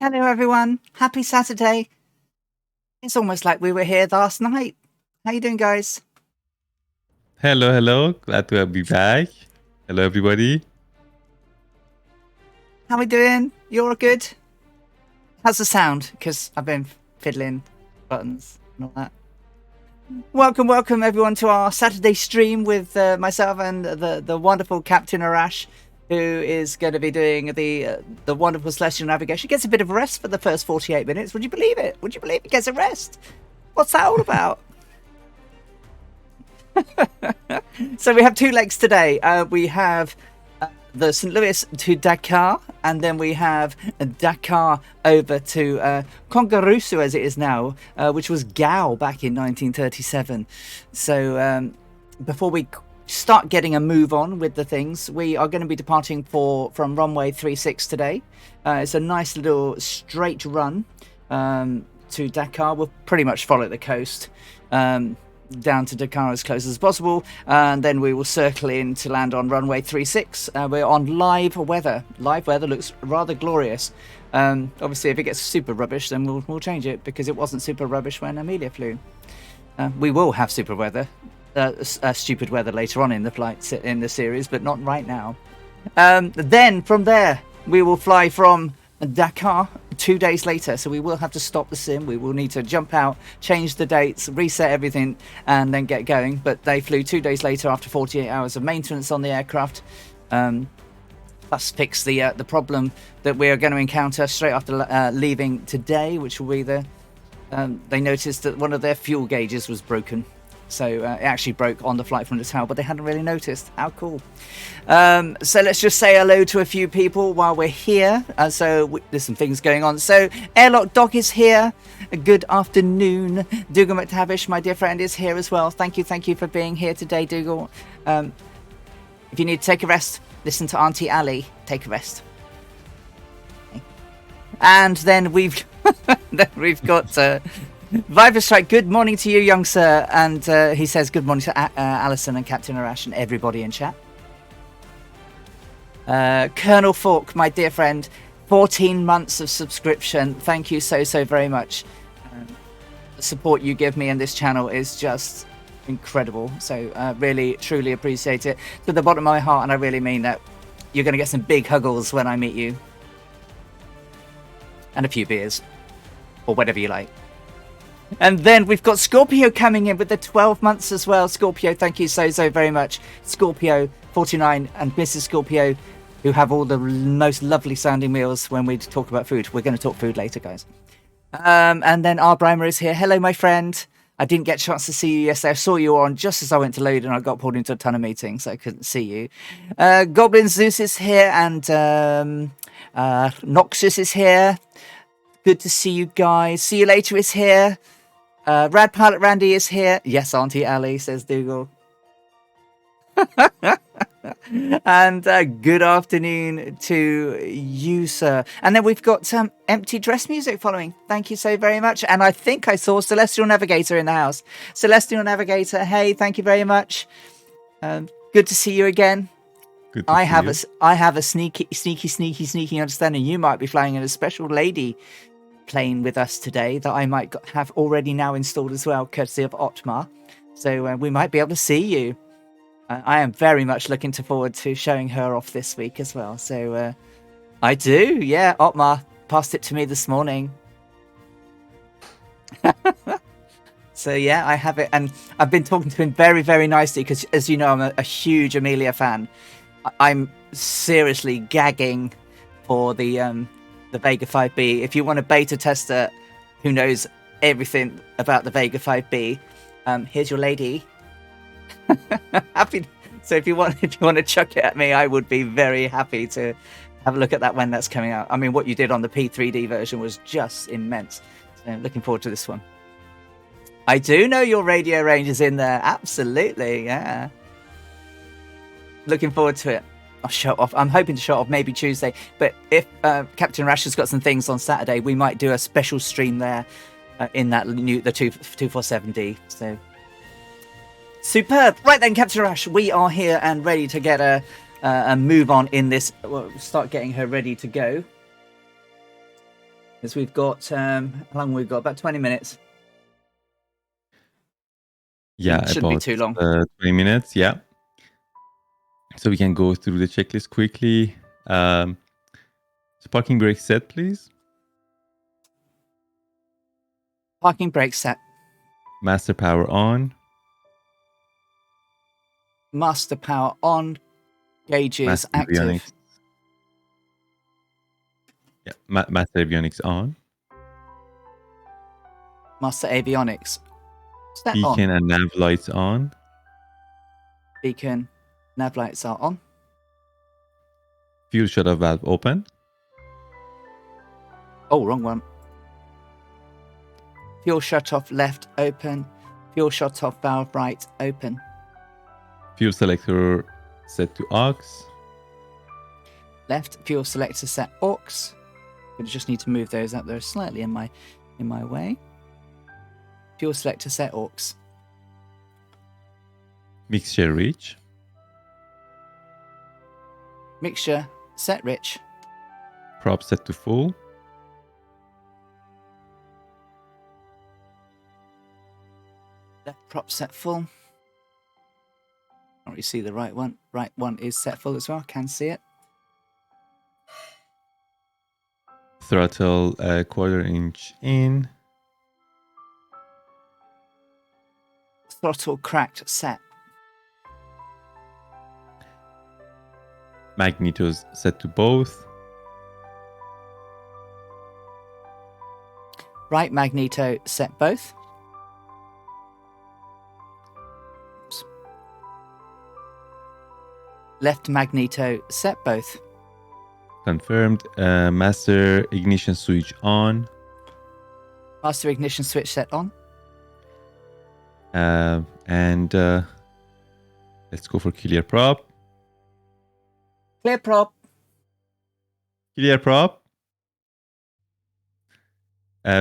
Hello, everyone. Happy Saturday. It's almost like we were here last night. How you doing, guys? Hello, hello. Glad to be back. Hello, everybody. How we doing? You all good? How's the sound? Because I've been fiddling buttons and all that. Welcome, everyone, to our Saturday stream with myself and the wonderful Captain Arash, who is going to be doing the wonderful celestial navigation. He gets a bit of rest for the first 48 minutes. Would you believe it? Would you believe he gets a rest? What's that all about? So we have two legs today. We have the St. Louis to Dakar, and then we have Dakar over to Congarusu, as it is now, which was Gao back in 1937. So before we start getting a move on with the things, we are going to be departing from runway 36 today. It's a nice little straight run to Dakar. We'll pretty much follow the coast down to Dakar as close as possible, and then we will circle in to land on runway 36. We're on live weather. Live weather looks rather glorious. Obviously, if it gets super rubbish, then we'll change it, because it wasn't super rubbish when Amelia flew. We will have super weather, stupid weather later on in the flight in the series, but not right now. Then from there, we will fly from Dakar 2 days later, so we will have to stop the sim. We will need to jump out, change the dates, reset everything, and then get going. But they flew 2 days later after 48 hours of maintenance on the aircraft. Plus fix the problem that we are going to encounter straight after leaving today, which will be they noticed that one of their fuel gauges was broken. So it actually broke on the flight from the tower, but they hadn't really noticed. How cool. So let's just say hello to a few people while we're here. There's some things going on. So Airlock Doc is here. Good afternoon. Dougal McTavish, my dear friend, is here as well. Thank you for being here today, Dougal. If you need to take a rest, listen to Auntie Ali. Take a rest. Okay. And then we've got Viper Strike, good morning to you, young sir. And he says good morning to Alison and Captain Arash and everybody in chat. Colonel Falk, my dear friend, 14 months of subscription. Thank you so very much. The support you give me in this channel is just incredible. So really, truly appreciate it to the bottom of my heart. And I really mean that. You're going to get some big huggles when I meet you. And a few beers. Or whatever you like. And then we've got Scorpio coming in with the 12 months as well. Scorpio, thank you so very much. Scorpio 49 and Mrs. Scorpio, who have all the most lovely sounding meals when we talk about food. We're going to talk food later, guys. And then R. Brimer is here. Hello, my friend. I didn't get a chance to see you yesterday. I saw you on just as I went to load, and I got pulled into a ton of meetings, so I couldn't see you. Goblin Zeus is here, and Noxus is here. Good to see you guys. See you later is here. Rad Pilot Randy is here. Yes, Auntie Ali, says Dougal. And good afternoon to you, sir. And then we've got some empty dress music following. Thank you so very much. And I think I saw Celestial Navigator in the house. Celestial Navigator, hey, thank you very much. Good to see you again. I have a sneaky understanding you might be flying in a special lady plane with us today that I might have already now installed as well, courtesy of Otmar. So we might be able to see you. I am very much looking forward to showing her off this week as well. So I do, yeah. Otmar passed it to me this morning. So yeah, I have it, and I've been talking to him very nicely because, as you know, I'm a huge Amelia fan. I'm seriously gagging for the Vega 5B. If you want a beta tester who knows everything about the Vega 5B, here's your lady. Happy. So if you want to chuck it at me, I would be very happy to have a look at that when that's coming out. I mean, what you did on the P3D version was just immense. So looking forward to this one. I do know your radio range is in there. Absolutely, yeah. Looking forward to it. I'll show off. I'm hoping to show off maybe Tuesday. But if Captain Rash has got some things on Saturday, we might do a special stream there in that the 247D. So superb. Right then, Captain Rash, we are here and ready to get a move on in this. We'll start getting her ready to go. As we've got, how long we've got? About 20 minutes. Yeah, Shouldn't be about too long. 20 minutes. Yeah. So we can go through the checklist quickly. So parking brake set, please. Parking brake set. Master power on. Master power on. Gauges Master active. avionics. Yeah, master avionics on. Master avionics. Set Beacon on. and nav lights on. Beacon. Nav lights are on. Fuel shut-off valve open. Oh, wrong one. Fuel shut off left open. Fuel shut off valve right open. Fuel selector set to aux. Left fuel selector set aux. I just need to move those up there slightly in my way. Fuel selector set aux. Mixture reach. Mixture set rich. Prop set to full. Left prop set full. Can't really see the right one. Right one is set full as well. Can see it. Throttle 1/4 inch in. Throttle cracked set. Magnetos set to both. Right magneto set both. Oops. Left magneto set both. Confirmed. Master ignition switch on. Master ignition switch set on. And let's go for clear prop. Clear prop. Clear prop.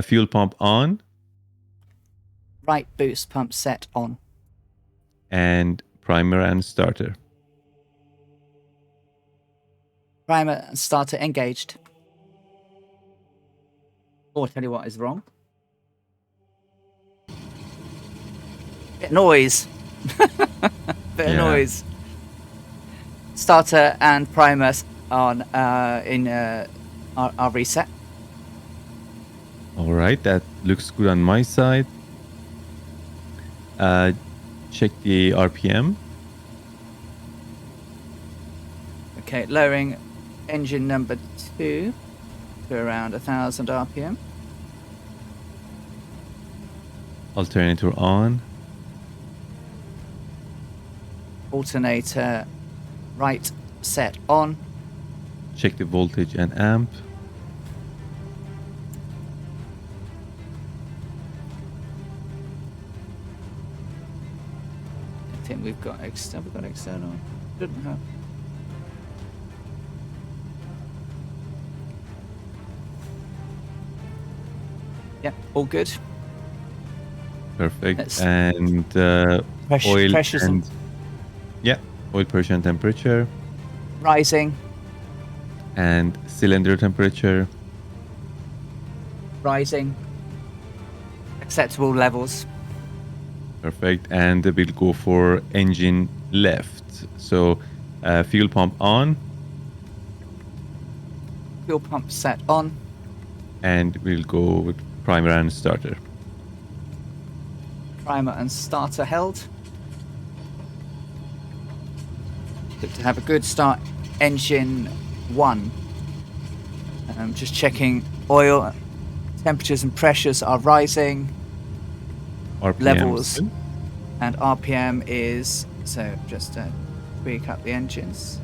Fuel pump on. Right boost pump set on. And primer and starter. Primer and starter engaged. Oh, I'll tell you what is wrong. Bit of noise. Bit of noise. Starter and primer on in our reset. All right, that looks good on my side. Check the RPM. Okay, lowering engine number 2 to around 1,000 RPM. Alternator on. Alternator right set on. Check the voltage and amp. I think we've got external. Shouldn't have. Yep, all good. Perfect. And oil pressures and oil pressure and temperature. rising. And cylinder temperature. Rising. Acceptable levels. Perfect. And we'll go for engine left. So fuel pump on. Fuel pump set on. And we'll go with primer and starter. Primer and starter held. Good to have a good start. Engine 1. Just checking oil temperatures and pressures are rising. RPM Levels still. and RPM is so just tweak up the engines.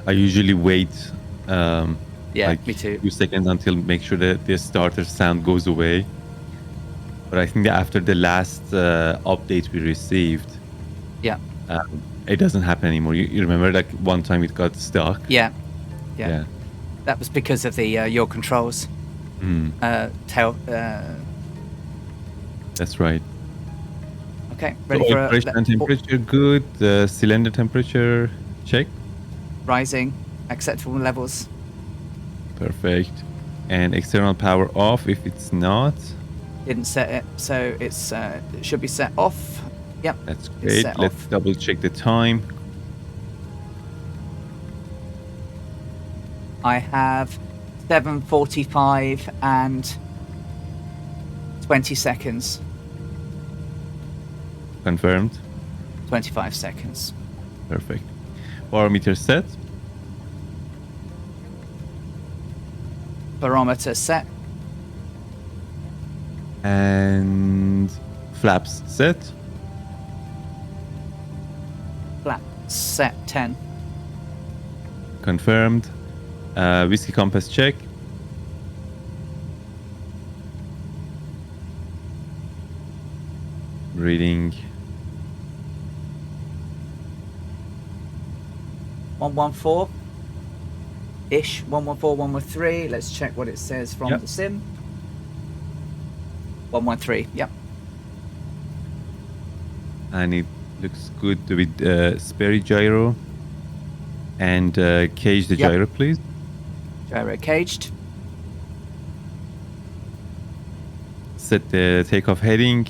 I usually wait Yeah, me too. a few seconds until make sure that the starter sound goes away. But I think that after the last update we received, Yeah. it doesn't happen anymore. You remember, like one time it got stuck. Yeah. Yeah. That was because of the yaw controls. Tail. That's right. Okay, So ready oil for pressure and temperature good. The cylinder temperature check. rising, acceptable levels. Perfect. And external power off if it's not. Didn't set it, so it should be set off. Yep. That's It's great. set Let's off. double check the time. I have 7:45 and 20 seconds. Confirmed. 25 seconds. Perfect. Barometer set. Barometer set. And flaps set. Flap set 10. Confirmed. Whiskey compass check. Reading 114 ish. 114, 113. Let's check what it says from Yep. the sim. 113. Yep. and it looks good with Sperry gyro and cage the Yep. gyro, please. Gyro caged. Set the takeoff heading,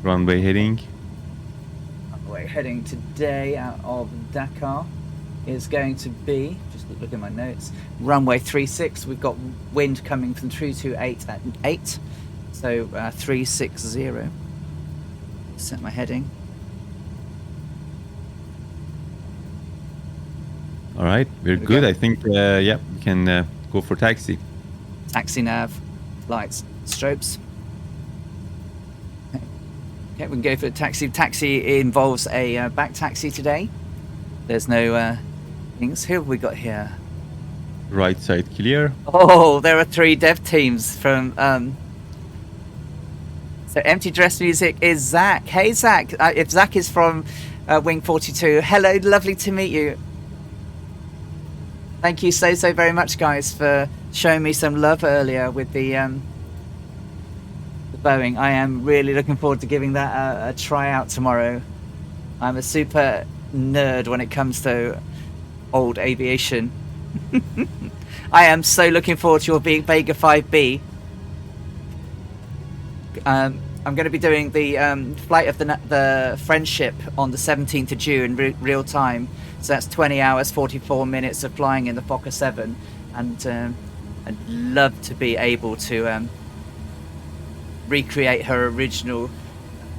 runway heading. We're heading today out of Dakar. Is going to be, just look at my notes, runway 36. We've got wind coming from 328 at 8, so 360. Set my heading. All right, we're we good. go. I think, yeah, we can go for taxi. Taxi nav, lights, strobes. Okay, we can go for the taxi. Taxi involves a back taxi today. There's no things. Who have we got here? Right side clear. Oh, there are 3 dev teams from. So empty dress music is Zach. Hey Zach, if Zach is from Wing 42, hello, lovely to meet you. Thank you so very much, guys, for showing me some love earlier with the Boeing. I am really looking forward to giving that a try out tomorrow. I'm a super nerd when it comes to old aviation. I am so looking forward to your Vega 5B. I'm going to be doing the flight of the Friendship on the 17th of June real time. So that's 20 hours, 44 minutes of flying in the Fokker 7. And I'd love to be able to recreate her original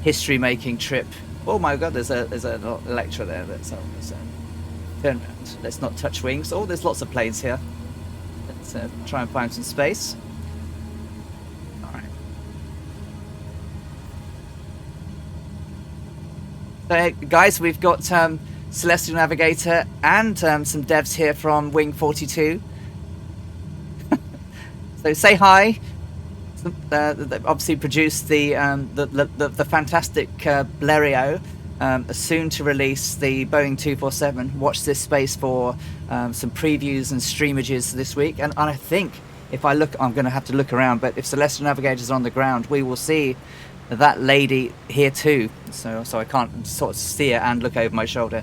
history-making trip. Oh my God, there's an Electra there. Let's turn around. Let's not touch wings. Oh, there's lots of planes here. Let's try and find some space. All right. So, guys, we've got Celestial Navigator and some devs here from Wing 42. So say hi. They obviously produced the fantastic Blériot, soon to release the Boeing 247. Watch this space for some previews and streamages this week. And I think if I look, I'm going to have to look around, but if Celestial Navigator's on the ground, we will see that lady here too. So I can't sort of see it and look over my shoulder.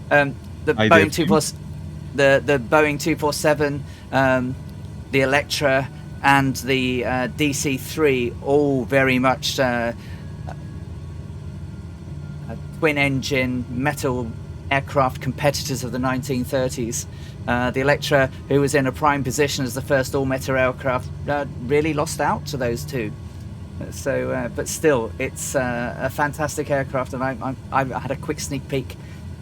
The Boeing 247, the Electra, and the DC-3, all very much twin-engine metal aircraft competitors of the 1930s. The Electra, who was in a prime position as the first all-metal aircraft, really lost out to those two. So, but still, it's a fantastic aircraft, and I had a quick sneak peek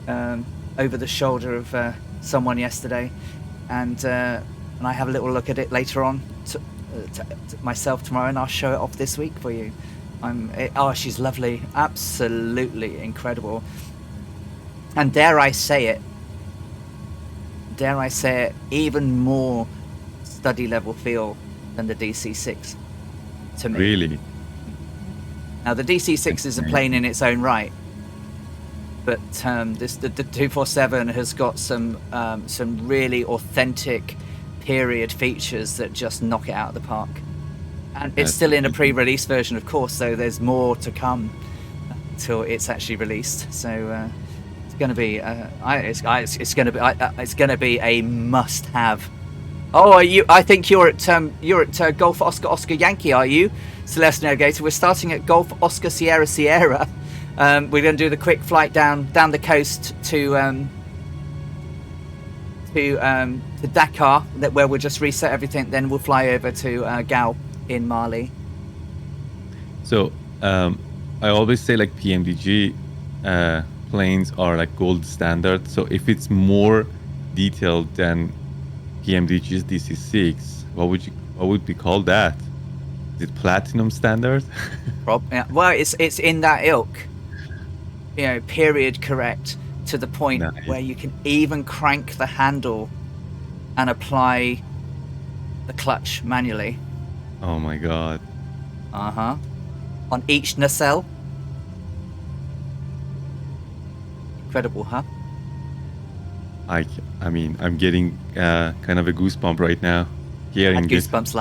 over the shoulder of someone yesterday, and I have a little look at it later on to myself tomorrow, and I'll show it off this week for you. She's lovely, absolutely incredible, and dare I say it, even more study level feel than the DC-6 to me. Really? Now the DC-6 is a plane in its own right, but the 247 has got some really authentic period features that just knock it out of the park. And it's still in a pre-release version, of course, so there's more to come until it's actually released. So going to be it's going to be it's going to be a must-have. Oh, are you? I think you're at Golf Oscar Oscar Yankee, are you, Celeste Navigator? We're starting at Golf Oscar Sierra Sierra. We're going to do the quick flight down the coast to Dakar, where we'll just reset everything. Then we'll fly over to Gal in Mali. So I always say like PMDG planes are like gold standard. So if it's more detailed than PMDG's DC6, what would we call that? Is it platinum standard? Yeah. Well, it's in that ilk. Period correct to the point where you can even crank the handle and apply the clutch manually. Oh my god. On each nacelle. Incredible, huh? I mean, I'm getting kind of a goosebump right now. I had goosebumps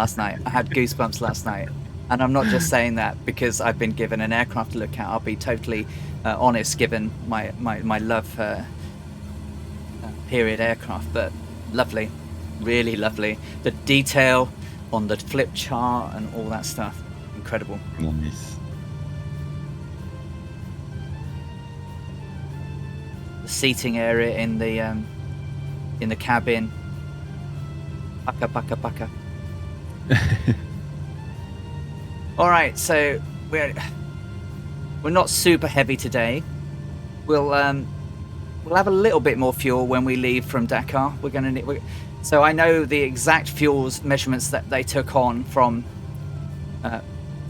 last night. And I'm not just saying that because I've been given an aircraft to look at. I'll be totally honest, given my love for period aircraft. But lovely, really lovely. The detail on the flip chart and all that stuff, incredible. Nice. The seating area in the cabin. Paka. All right, so we're not super heavy today. We'll have a little bit more fuel when we leave from Dakar. So I know the exact fuels measurements that they took on from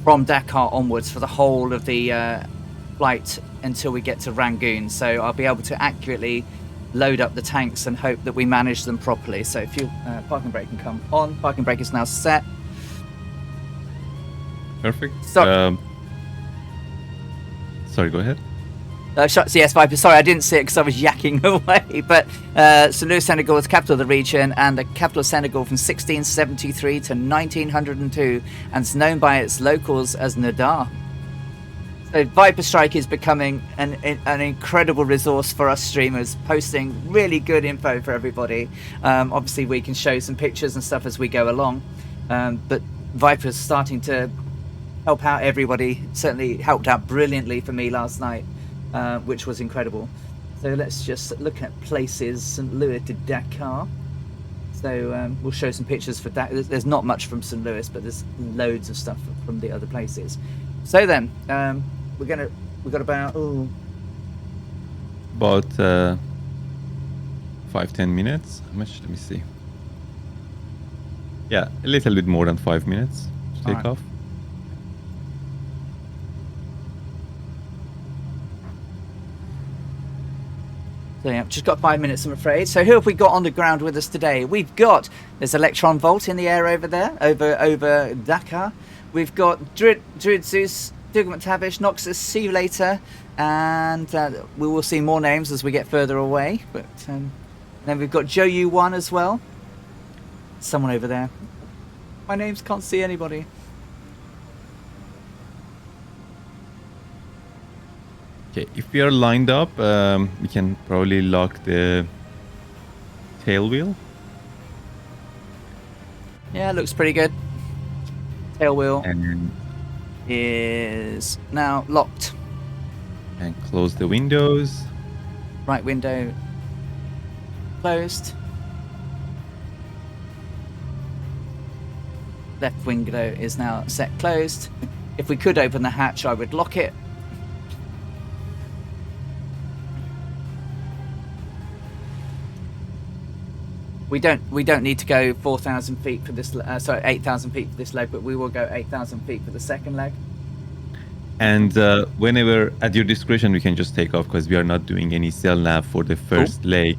Dakar onwards for the whole of the flight until we get to Rangoon. So I'll be able to accurately load up the tanks and hope that we manage them properly. So fuel parking brake can come on. Parking brake is now set. Perfect. So, sorry, go ahead. Yes, Viper. Sorry, I didn't see it because I was yakking away. But St. Louis, Senegal is the capital of the region, and the capital of Senegal from 1673 to 1902, and it's known by its locals as Nadar. So Viper Strike is becoming an incredible resource for us streamers, posting really good info for everybody. Obviously, we can show some pictures and stuff as we go along, but Viper's starting to help out everybody. Certainly helped out brilliantly for me last night, which was incredible. So let's just look at places. St. Louis to Dakar. So we'll show some pictures for Dakar. There's not much from St. Louis, but there's loads of stuff from the other places. So then we've got about 5-10 minutes. How much? Let me see. Yeah, a little bit more than 5 minutes to take off. So yeah, just got 5 minutes, I'm afraid. So who have we got on the ground with us today? There's Electron Volt in the air over there, over Dakar. We've got Druid Zeus, Dougal McTavish, Noxus, see you later, and we will see more names as we get further away. But then we've got Joe U1 as well. Someone over there. My names can't see anybody. Okay, if we are lined up, we can probably lock the tail wheel. Yeah, looks pretty good. Tail wheel and is now locked. And close the windows. Right window closed. Left window is now set closed. If we could open the hatch, I would lock it. We don't need to go 4,000 feet for this. 8,000 feet for this leg, but we will go 8,000 feet for the second leg. And whenever at your discretion, we can just take off because we are not doing any cell nav for the first leg.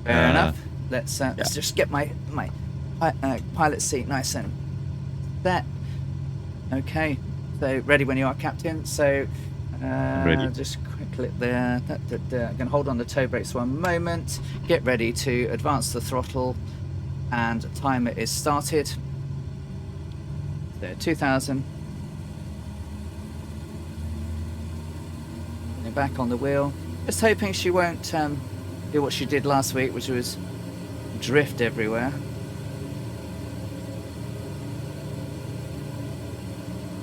Fair enough. Let's just get my pilot seat nice and set. Okay, so ready when you are, Captain. So ready. Just click there. I'm going to hold on the toe brakes 1 moment. Get ready to advance the throttle, and timer is started. So 2,000. Back on the wheel. Just hoping she won't do what she did last week, which was drift everywhere.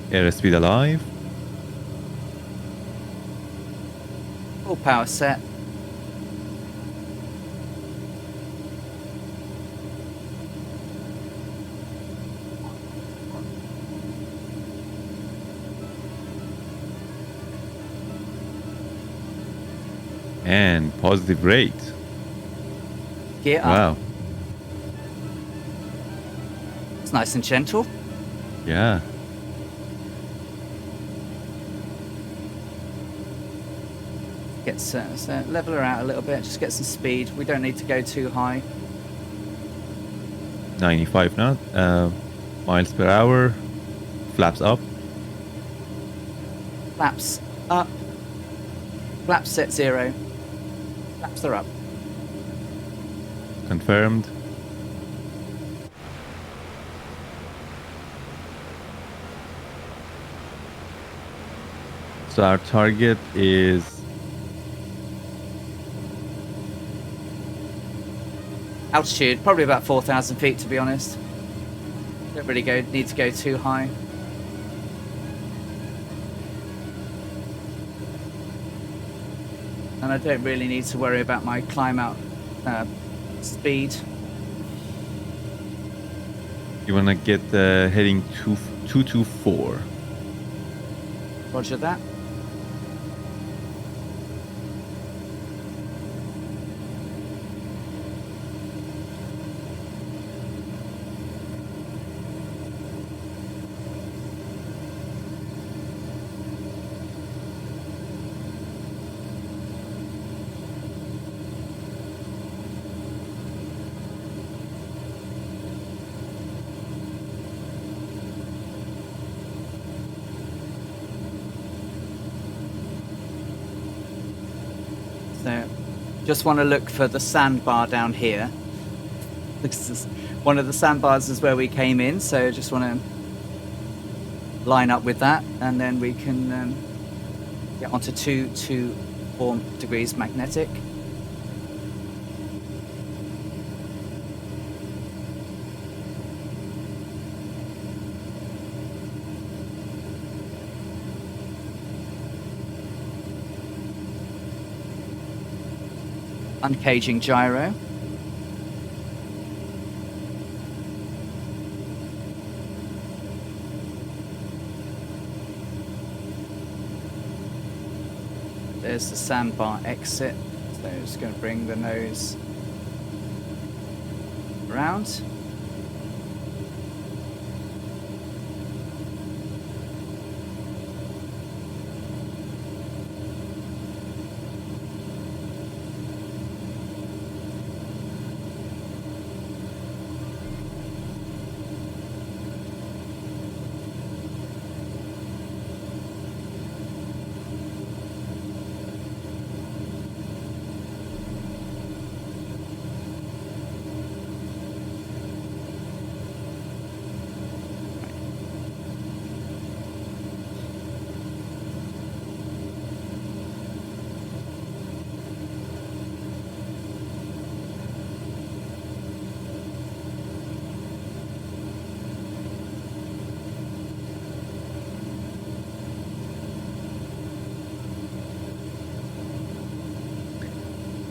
Airspeed alive. Full power set. And positive rate. Gear up. Wow. It's nice and gentle. Yeah. Gets level her out a little bit. Just get some speed. We don't need to go too high. 95 miles per hour. Flaps up. Flaps up. Flaps set 0. Flaps are up. Confirmed. So our target is Altitude, probably about 4,000 feet, to be honest. Don't really need to go too high. And I don't really need to worry about my climb out speed. you want to get heading 224. Roger that. So, just want to look for the sandbar down here. This is one of the sandbars is where we came in, so just want to line up with that, and then we can get onto 224 degrees magnetic. Uncaging gyro. There's the sandbar exit, so just going to bring the nose around.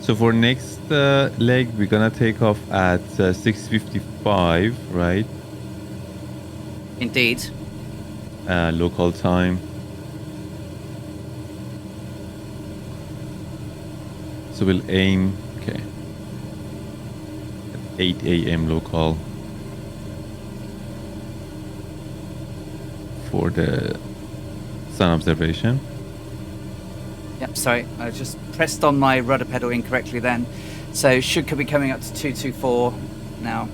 So for next leg, we're gonna take off at 6:55, right? Indeed. Local time. So we'll aim, okay, at 8 a.m. local for the sun observation. Yep, sorry, I just pressed on my rudder pedal incorrectly then. So could be coming up to 224 now.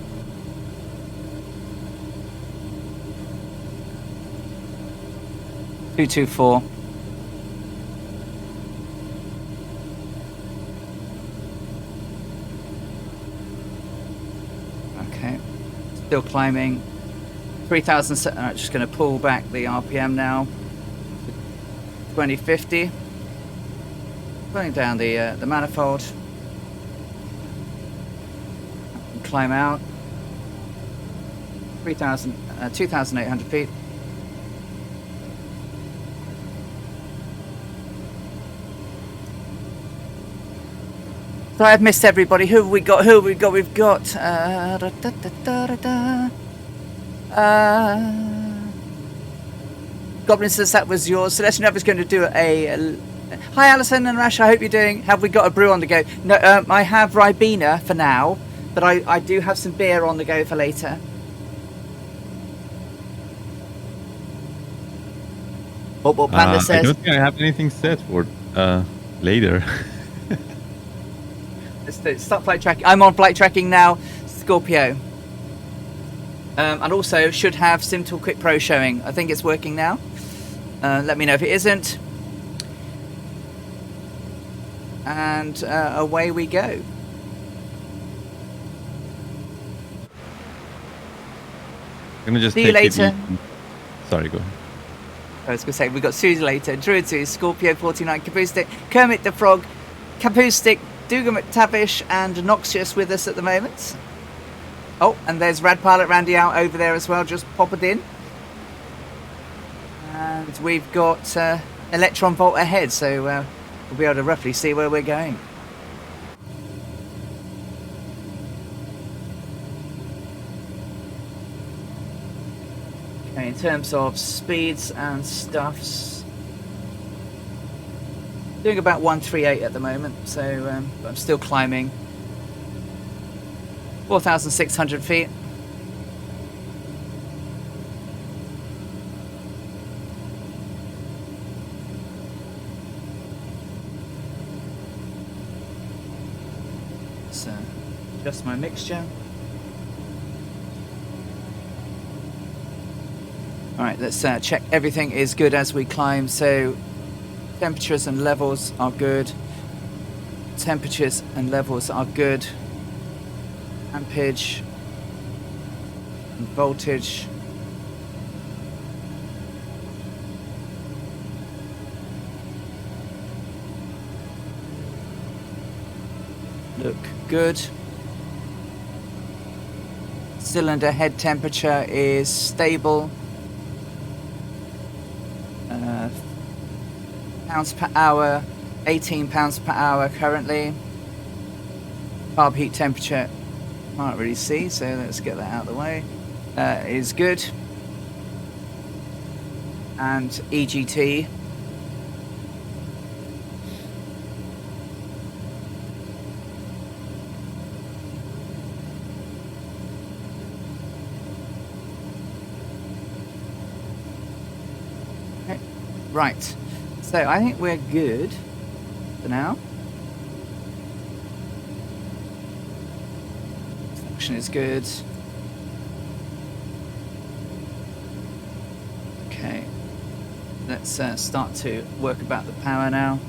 Two, 224. Okay, still climbing. 3,000. Alright, just going to pull back the RPM now. 2050. Putting down the manifold. Climb out. 2,800 feet. So I've missed everybody. Who have we got? Who have we got? We've got Goblin says that was yours. Celestial Nova's going to do a hi Alison and Rash, I hope you're doing. Have we got a brew on the go? No, I have Ribena for now, but I do have some beer on the go for later. What Panda says. I don't think I have anything set for later. Let's start flight tracking. I'm on flight tracking now, Scorpio. And also should have SimTool Quick Pro showing. I think it's working now. Let me know if it isn't. And away we go. I'm gonna just See you take it later. easy. Sorry, go ahead. I was going to say, we've got Susie later, Druid 2, Scorpio 49, Capoustic, Kermit the Frog, Capoustic, Dougal McTavish, and Noxious with us at the moment. Oh, and there's Rad Pilot Randy out over there as well, just pop it in. And we've got Electron Volt ahead, so we'll be able to roughly see where we're going. Okay, in terms of speeds and stuffs, doing about 138 at the moment, so I'm still climbing. 4,600 feet. So, adjust my mixture. Alright, let's check everything is good as we climb. So, temperatures and levels are good. Temperatures and levels are good. Ampage and voltage. Look good. Cylinder head temperature is stable. Pounds per hour, 18 pounds per hour currently. Carb heat temperature, can't really see, so let's get that out of the way. Is good. And EGT. Okay. Right. So I think we're good for now. Suction is good. Okay. Let's start to work about the power now.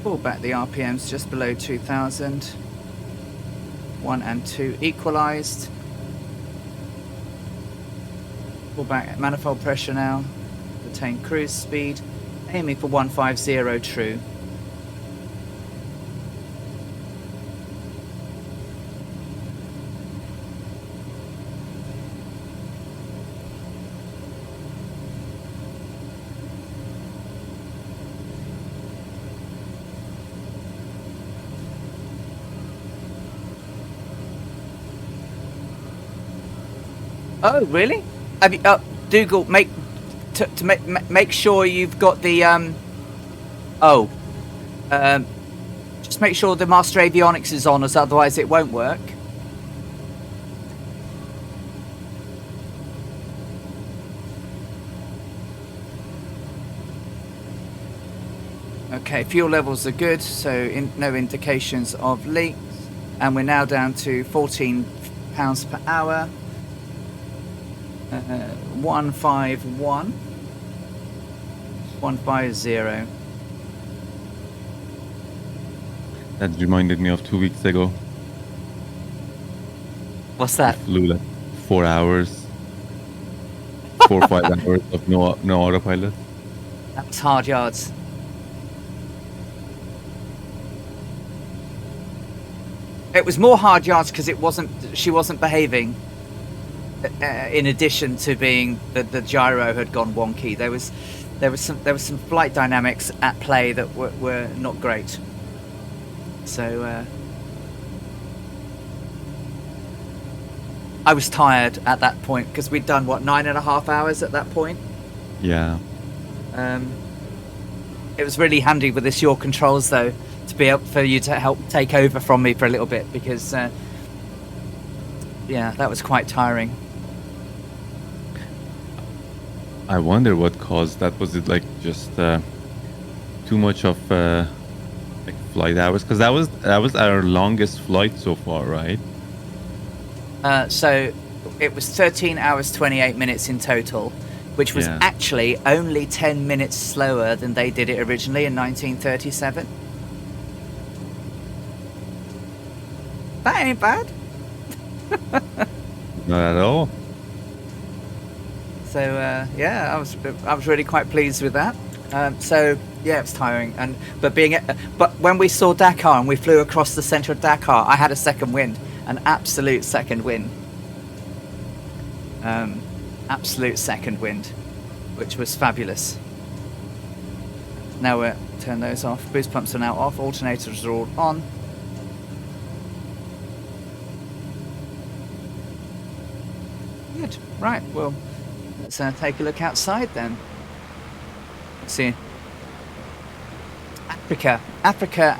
Pull back the RPMs just below 2,000. 1 and 2 equalized. Pull back manifold pressure now. Retain cruise speed, aiming for 150 true. Oh, really? Have you, Dougal, make sure you've got the just make sure the master avionics is on, as otherwise it won't work. Okay, fuel levels are good, so no indications of leaks, and we're now down to 14 pounds per hour. 151 150. That reminded me of 2 weeks ago. What's that? I flew like 4 hours, 4 or 5 hours of no autopilot. That's hard yards. it was more hard yards because she wasn't behaving. In addition to being the gyro had gone wonky, there was some flight dynamics at play that were not great. So I was tired at that point because we'd done 9.5 hours at that point. Yeah. It was really handy with this yaw controls though, to be able for you to help take over from me for a little bit, because yeah, that was quite tiring. I wonder what caused that. Was it like just too much of like flight hours? Because that was our longest flight so far, right? So it was 13 hours 28 minutes in total, which was actually only 10 minutes slower than they did it originally in 1937. That ain't bad. Not at all. So yeah, I was really quite pleased with that. So yeah, it's tiring, but when we saw Dakar and we flew across the centre of Dakar, I had a second wind, an absolute second wind. Absolute second wind, which was fabulous. Now we're turn those off. Boost pumps are now off. Alternators are all on. Good. Right. Well, let's take a look outside then. Let's see. Africa,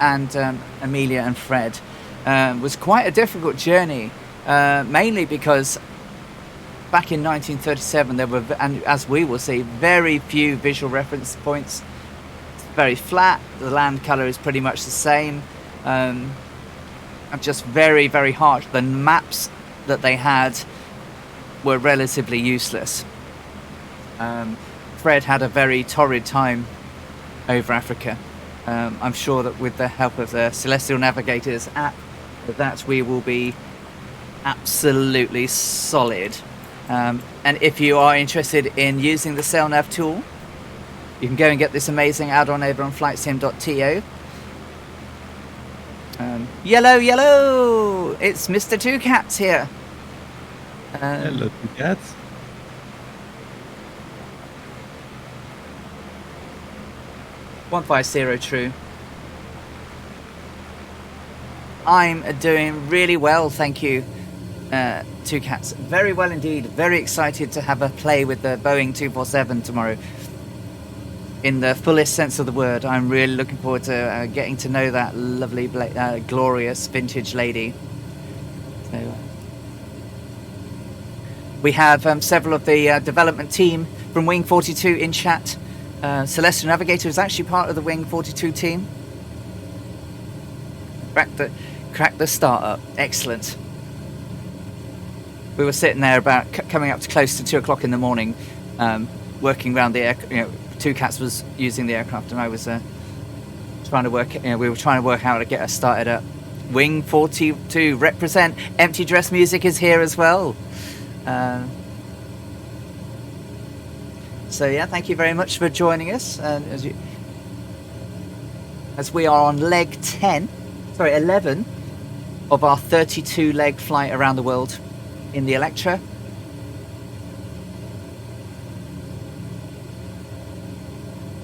and Amelia and Fred was quite a difficult journey, mainly because back in 1937 there were, and as we will see, very few visual reference points. It's very flat. The land colour is pretty much the same, and just very, very harsh. The maps that they had were relatively useless. Fred had a very torrid time over Africa. I'm sure that with the help of the Celestial Navigators app, that we will be absolutely solid. And if you are interested in using the SailNav tool, you can go and get this amazing add-on over on flightsim.to. Yellow! It's Mr. Two Cats here. Hello, Two Cats. One by zero true. I'm doing really well, thank you, Two Cats. Very well indeed. Very excited to have a play with the Boeing 247 tomorrow. In the fullest sense of the word, I'm really looking forward to getting to know that lovely, glorious vintage lady. So, we have several of the development team from Wing 42 in chat. Celestial Navigator is actually part of the Wing 42 team. Crack the startup. Excellent. We were sitting there about coming up to close to 2 o'clock in the morning, working around the air. Two Cats was using the aircraft, and I was trying to work. We were trying to work out how to get us started up. Wing 42 represent. Empty Dress Music is here as well. So yeah, thank you very much for joining us. As we are on leg 11 of our 32 leg flight around the world in the Electra.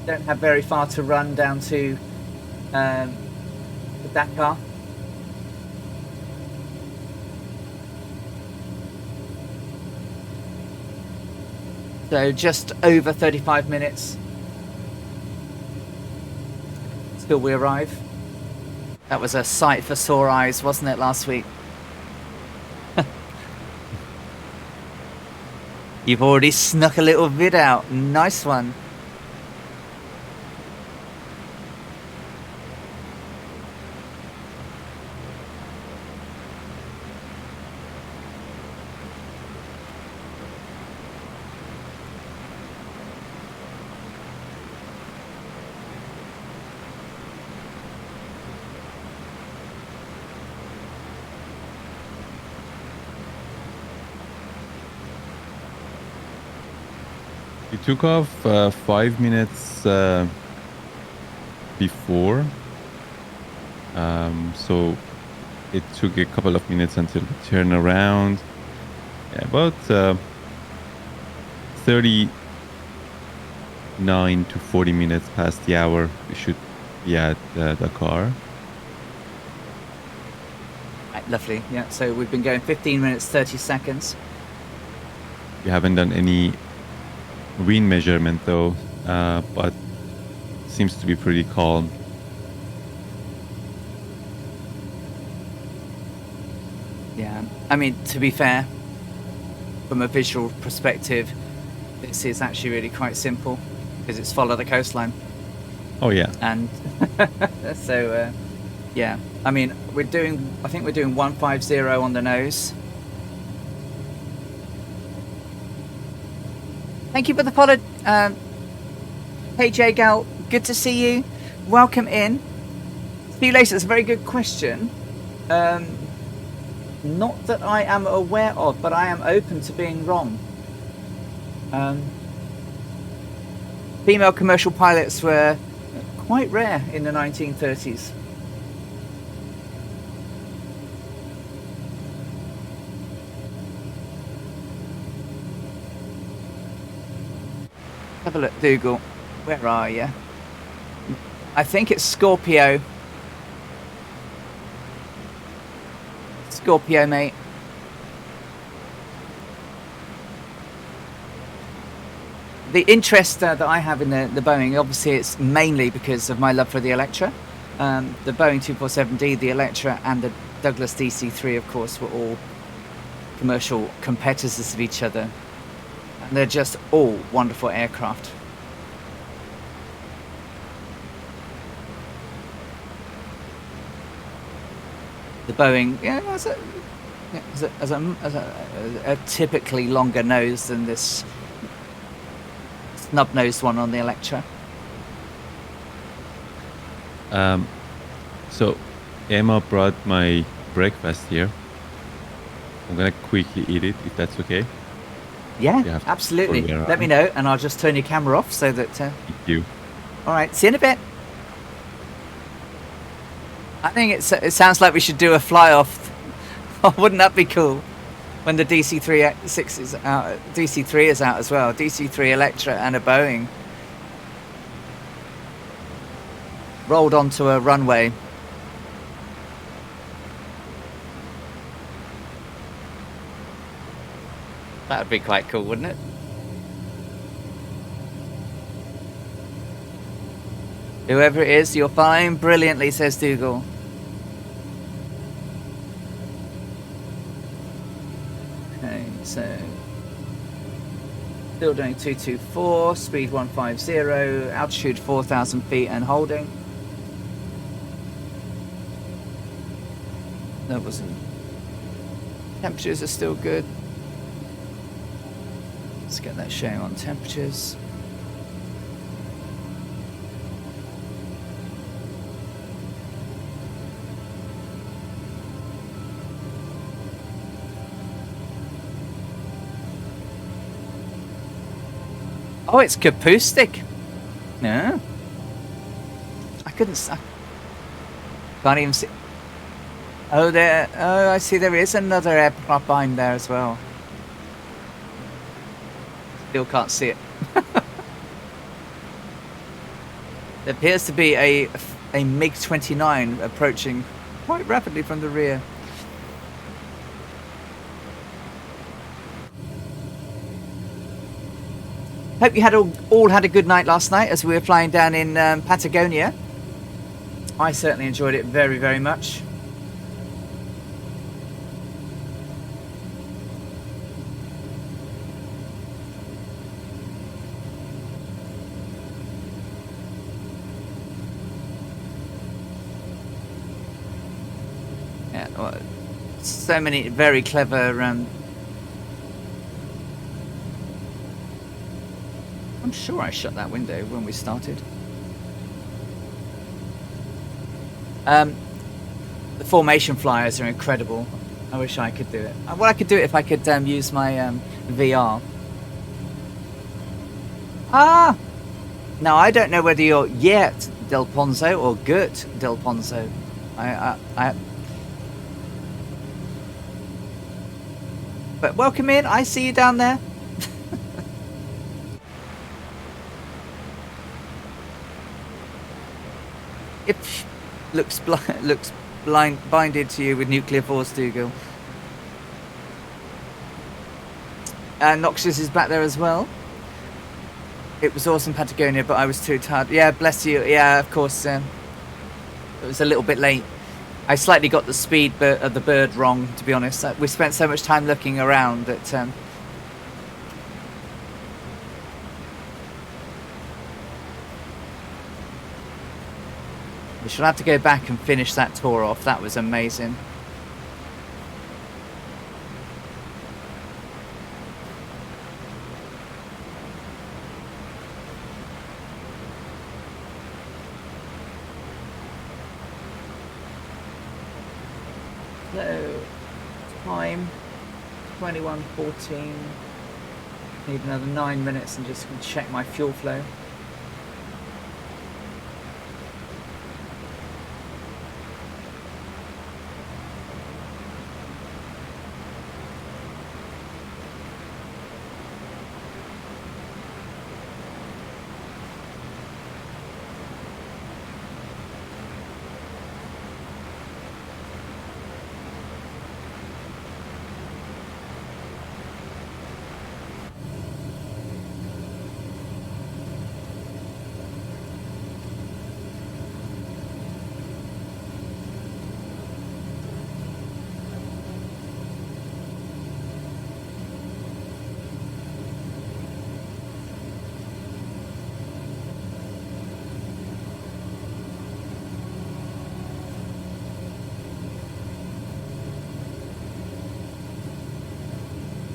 Don't have very far to run down to Dakar. So just over 35 minutes till we arrive. That was a sight for sore eyes, wasn't it, last week? You've already snuck a little vid out. Nice one. We took off 5 minutes before, so it took a couple of minutes until we turn around. Yeah, about 39 to 40 minutes past the hour, we should be at Dakar. Right, lovely. Yeah, so we've been going 15 minutes, 30 seconds. We haven't done any wind measurement though, but seems to be pretty calm. Yeah, I mean, to be fair, from a visual perspective, this is actually really quite simple because it's follow the coastline. Oh yeah. And so, yeah, I mean, I think we're doing 150 on the nose. Thank you for the follow. Hey, J Gal, good to see you. Welcome in. See you later. It's a very good question. Not that I am aware of, but I am open to being wrong. Female commercial pilots were quite rare in the 1930s. Have a look, Dougal. Where are you? I think it's Scorpio. Scorpio, mate. The interest that I have in the Boeing, obviously it's mainly because of my love for the Electra. The Boeing 247D, the Electra and the Douglas DC-3, of course, were all commercial competitors of each other. And they're just all wonderful aircraft. The Boeing, yeah, has a typically longer nose than this snub-nosed one on the Electra. So Emma brought my breakfast here. I'm gonna quickly eat it if that's okay. Yeah, absolutely. Let me know, and I'll just turn your camera off so that. Thank you. All right, see you in a bit. I think it sounds like we should do a fly-off. Wouldn't that be cool? When the DC-3 is out, DC-3 is out as well. DC-3 Electra and a Boeing rolled onto a runway. That would be quite cool, wouldn't it? Whoever it is, you're flying brilliantly, says Dougal. Okay, so still doing 224, speed 150, altitude 4,000 feet and holding. That wasn't. Temperatures are still good. Let's get that showing on temperatures. Oh, it's acoustic. No. I can't even see. Oh, there. Oh, I see there is another aircraft behind there as well. Still can't see it. There appears to be a MiG-29 approaching quite rapidly from the rear. Hope you had all had a good night last night as we were flying down in Patagonia. I certainly enjoyed it very, very much. Yeah, well, so many very clever. I'm sure I shut that window when we started. The formation flyers are incredible. I wish I could do it. Well, I could do it if I could use my VR. Ah! Now, I don't know whether you're Yet Del Ponzo or Gert Del Ponzo. But welcome in. I see you down there. It looks binded to you with nuclear force, Dougal. Noxious is back there as well. It was awesome, Patagonia, but I was too tired. Yeah, bless you. Yeah, of course. It was a little bit late. I slightly got the speed of the bird wrong, to be honest. We spent so much time looking around that... we shall have to go back and finish that tour off. That was amazing. So, time 21:14. Need another 9 minutes and just check my fuel flow.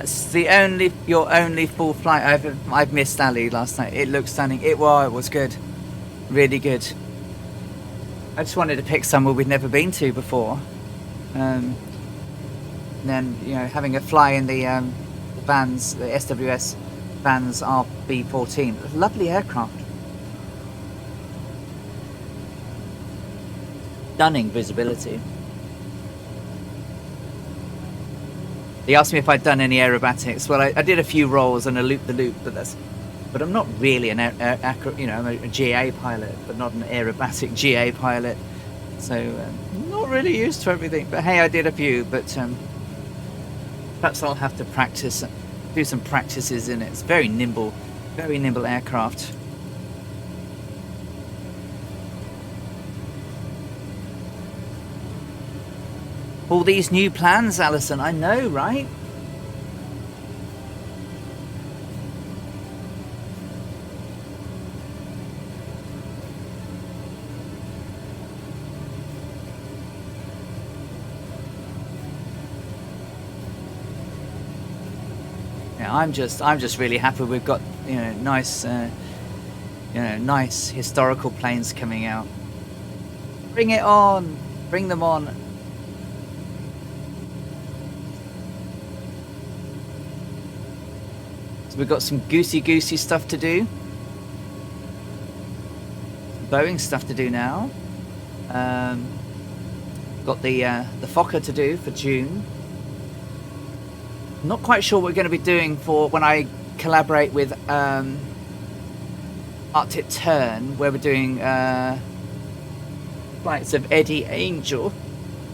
It's your only full flight. I've missed Ali last night. It looked stunning. It was good, really good. I just wanted to pick somewhere we'd never been to before. And then having a fly in the Vans, the SWS Vans RB14. Lovely aircraft. Stunning visibility. He asked me if I'd done any aerobatics. Well, I did a few rolls and a loop-the-loop, but I'm not really I'm a GA pilot, but not an aerobatic GA pilot. So not really used to everything. But hey, I did a few. But perhaps I'll have to practice, do some practices in it. It's very nimble aircraft. All these new plans, Alison, I know, right? Yeah, I'm just really happy we've got nice nice historical planes coming out. Bring it on, bring them on. So we've got some goosey stuff to do. Boeing stuff to do now. Got the Fokker to do for June. Not quite sure what we're going to be doing for when I collaborate with Arctic Turn, where we're doing flights of Eddie Angel,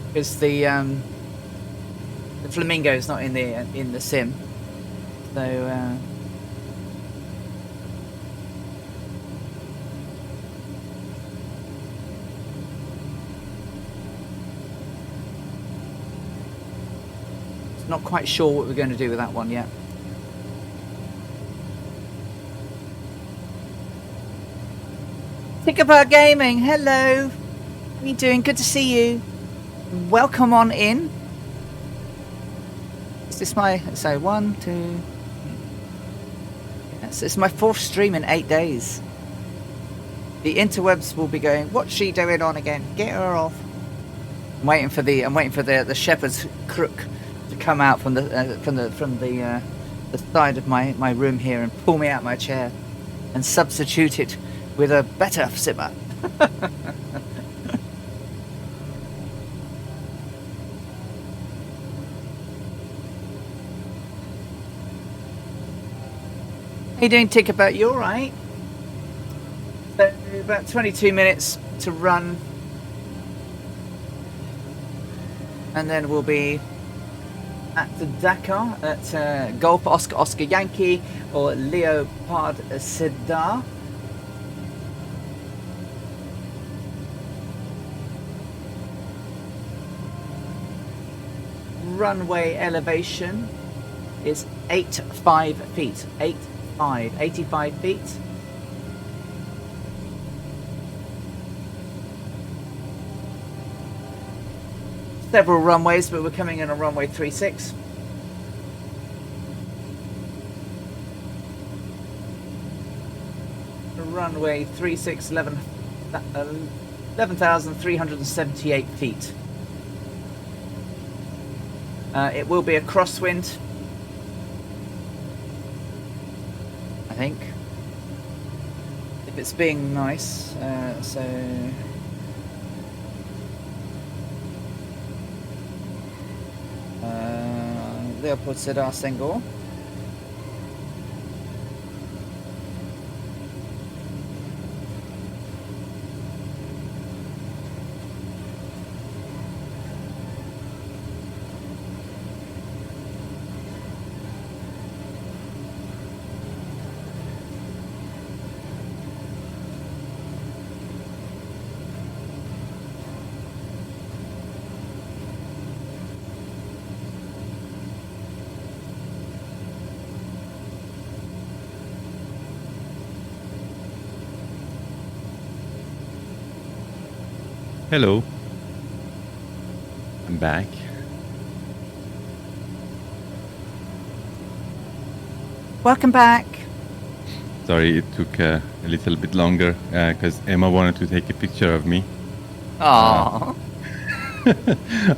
because the Flamingo is not in the sim. So not quite sure what we're going to do with that one yet. Tinkerbird Gaming, hello. How are you doing? Good to see you. Welcome on in. Is this my... So, 1, 2... Yes, it's my 4th stream in 8 days. The interwebs will be going, what's she doing on again? Get her off. I'm waiting for the shepherd's crook to come out from the side of my room here and pull me out my chair and substitute it with a better simmer. How you doing, Tinkerbell? You all right? So about 22 minutes to run, and then we'll be at the Dakar at Golf Oscar Oscar Yankee or Leopard Cedar. Runway elevation is 85 feet. 85 feet. Several runways, but we're coming in on runway 36. Runway 36, 11,378 feet. It will be a crosswind, I think, if it's being nice. So Leopold Cedar single. Hello. I'm back. Welcome back. Sorry, it took a little bit longer because Emma wanted to take a picture of me. Aww.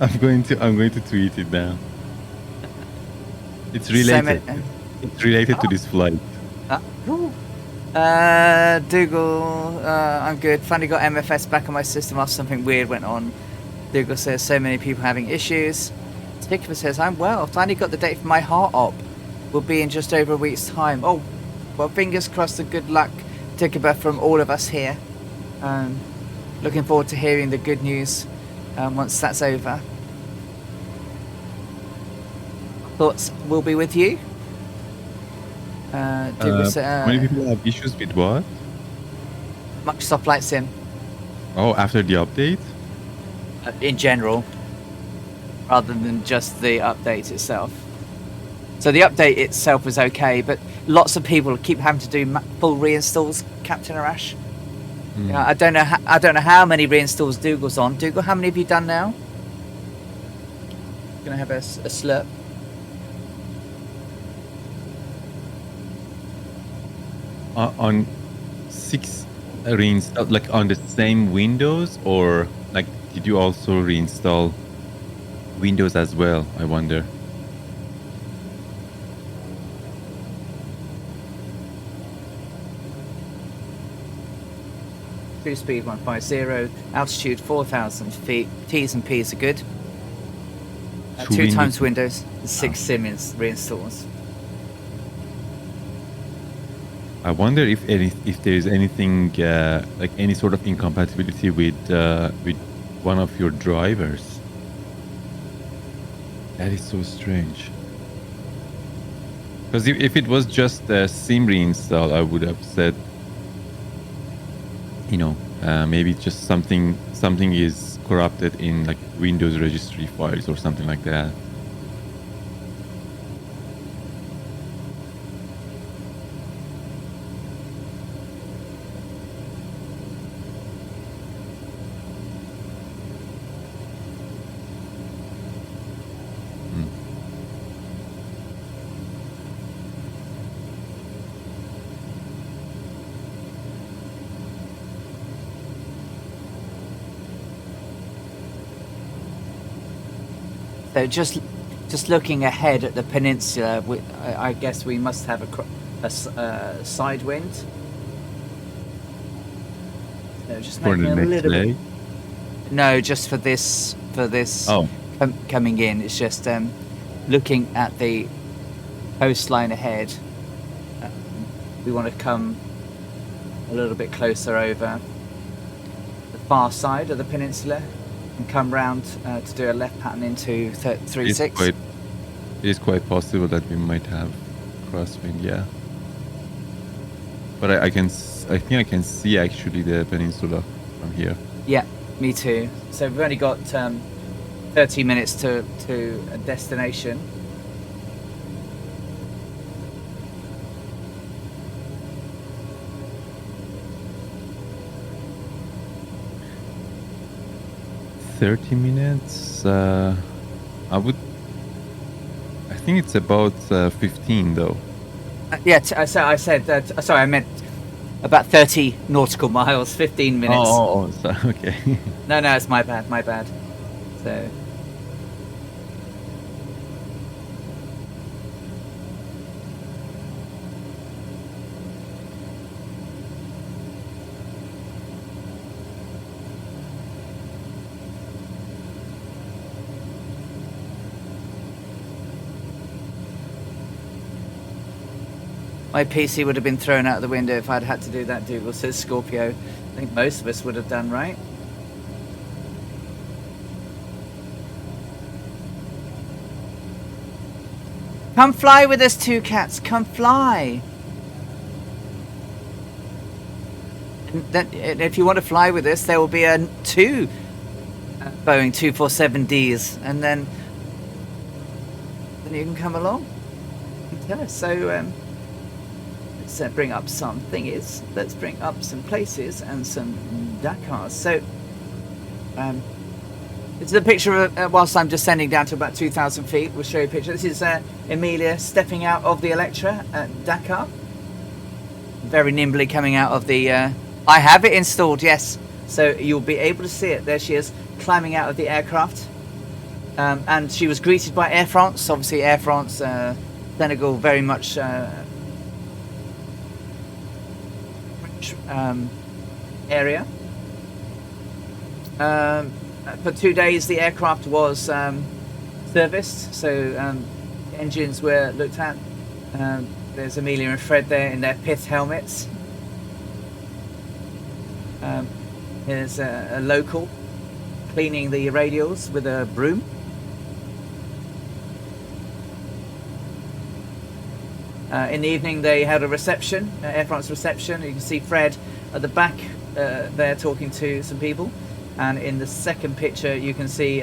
I'm going to tweet it now. It's related. It's related to this flight. Dougal, I'm good. Finally got MFS back on my system after something weird went on. Dougal says so many people having issues. Tikva says I'm well. Finally got the date for my heart op. Will be in just over a week's time. Oh, well, fingers crossed and good luck, Tikva, from all of us here. Looking forward to hearing the good news once that's over. Thoughts will be with you. Many people have issues with what? Microsoft Flight Sim. Oh, after the update? In general, rather than just the update itself. So the update itself was okay, but lots of people keep having to do full reinstalls. Captain Arash. You know, I don't know how many reinstalls Dougal's on. Dougal, how many have you done now? Gonna have a slurp. On 6 reinstall, like on the same Windows, or like did you also reinstall Windows as well? I wonder. Cruise speed 150, altitude 4,000 feet. T's and P's are good. 2 times Windows, 6 Siemens reinstalls. I wonder if there is anything like any sort of incompatibility with one of your drivers. That is so strange. Because if it was just a SIM reinstall, I would have said, you know, maybe just something is corrupted in like Windows registry files or something like that. So just looking ahead at the peninsula, I guess we must have a side wind. So just For making the a next little leg? bit. No, just for this. Oh. Coming in, it's just looking at the coastline ahead. we want to come a little bit closer over the far side of the peninsula and come round to do a left pattern into 36. It is quite possible that we might have crosswind, yeah. But I think I can see actually the peninsula from here. Yeah, me too. So we've only got 30 minutes to a destination. $30 minutes. I think it's about 15 though. Yeah, so I said that. Sorry, I meant about 30 nautical miles, 15 minutes. Oh, okay. No, it's my bad. So. My PC would have been thrown out the window if I'd had to do that, Dougal says Scorpio. I think most of us would have done, right? Come fly with us, two cats. Come fly. And then, if you want to fly with us, there will be two Boeing 247Ds, and then you can come along and tell us. So let's bring up some thingies. Let's bring up some places and some Dakars. So this is a picture of whilst I'm descending down to about 2,000 feet. We'll show you a picture. This is Amelia stepping out of the Electra at Dakar. Very nimbly coming out of the... I have it installed, yes. So you'll be able to see it. There she is, climbing out of the aircraft. And she was greeted by Air France. Obviously, Air France, Senegal, very much... area. For 2 days the aircraft was serviced, so engines were looked at. There's Amelia and Fred there in their pith helmets. There's a local cleaning the radials with a broom. In the evening they had a reception, Air France reception. You can see Fred at the back there talking to some people, and in the second picture you can see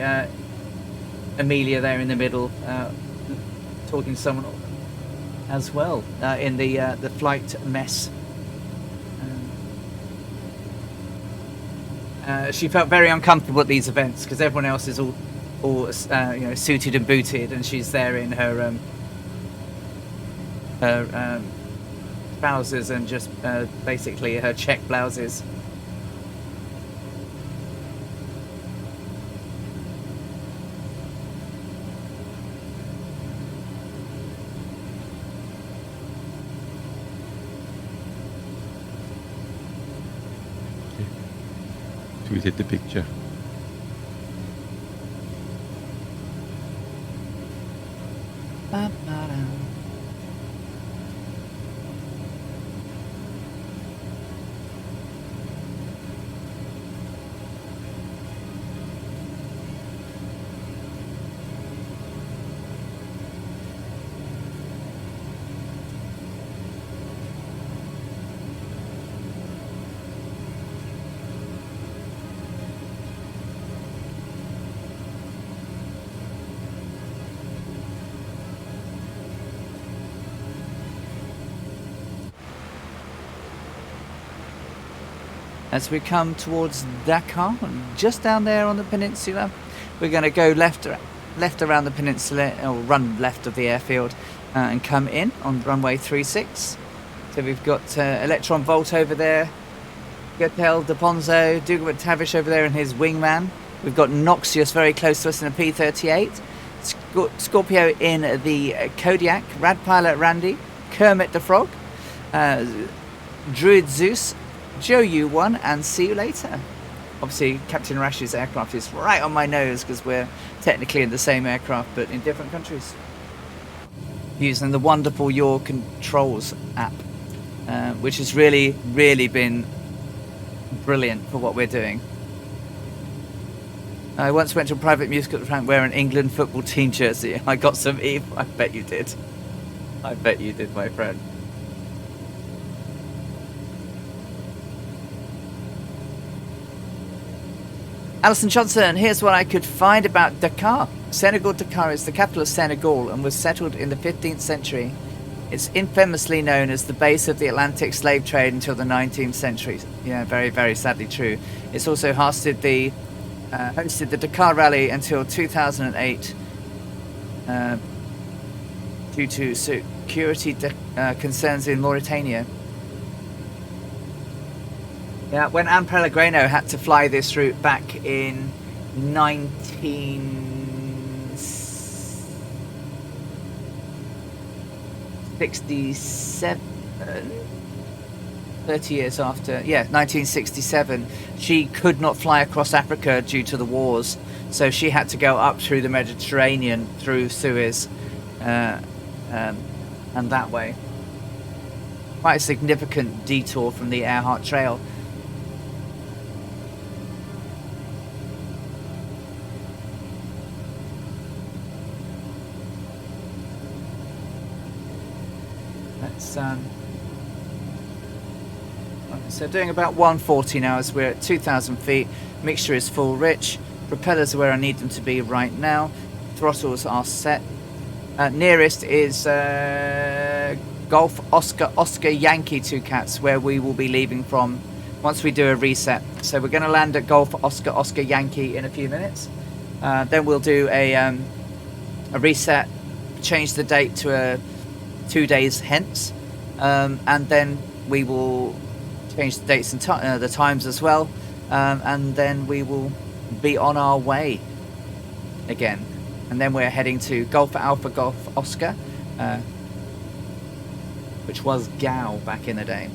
Amelia there in the middle talking to someone as well in the flight mess. She felt very uncomfortable at these events because everyone else is all suited and booted, and she's there in her trousers and just basically her check blouses. Tweeted the picture. As we come towards Dakar, just down there on the peninsula, we're going to go left around the peninsula, or run left of the airfield, and come in on runway 36. So we've got Electron Volt over there, Gotel, De Ponzo, Dougal McTavish over there and his wingman. We've got Noxious very close to us in a P-38. Scorpio in the Kodiak, Rad Pilot Randy, Kermit the Frog, Druid Zeus, Joe U1, and see you later. Obviously, Captain Rash's aircraft is right on my nose because we're technically in the same aircraft but in different countries. Using the wonderful Your Controls app. which has really, really been brilliant for what we're doing. I once went to a private musical event wearing an England football team jersey. I got some Eve. I bet you did. I bet you did, my friend. Alison Johnson, here's what I could find about Dakar. Dakar is the capital of Senegal and was settled in the 15th century. It's infamously known as the base of the Atlantic slave trade until the 19th century. Yeah, very, very sadly true. It's also hosted the Dakar Rally until 2008 due to security concerns in Mauritania. Yeah, when Anne Pellegrino had to fly this route back in 1967, 30 years after, 1967, she could not fly across Africa due to the wars, so she had to go up through the Mediterranean, through Suez, and that way. Quite a significant detour from the Earhart Trail. So doing about 140 now as we're at 2,000 feet. Mixture is full rich. Propellers are where I need them to be right now. Throttles are set. Nearest is Golf Oscar Yankee 2 cats, where we will be leaving from once we do a reset. So we're going to land at Golf Oscar Yankee in a few minutes. Then we'll do a reset, change the date to 2 days hence. And then we will change the dates and the times as well, and then we will be on our way again. And then we're heading to Golf Alpha Golf Oscar, which was GAO back in the day,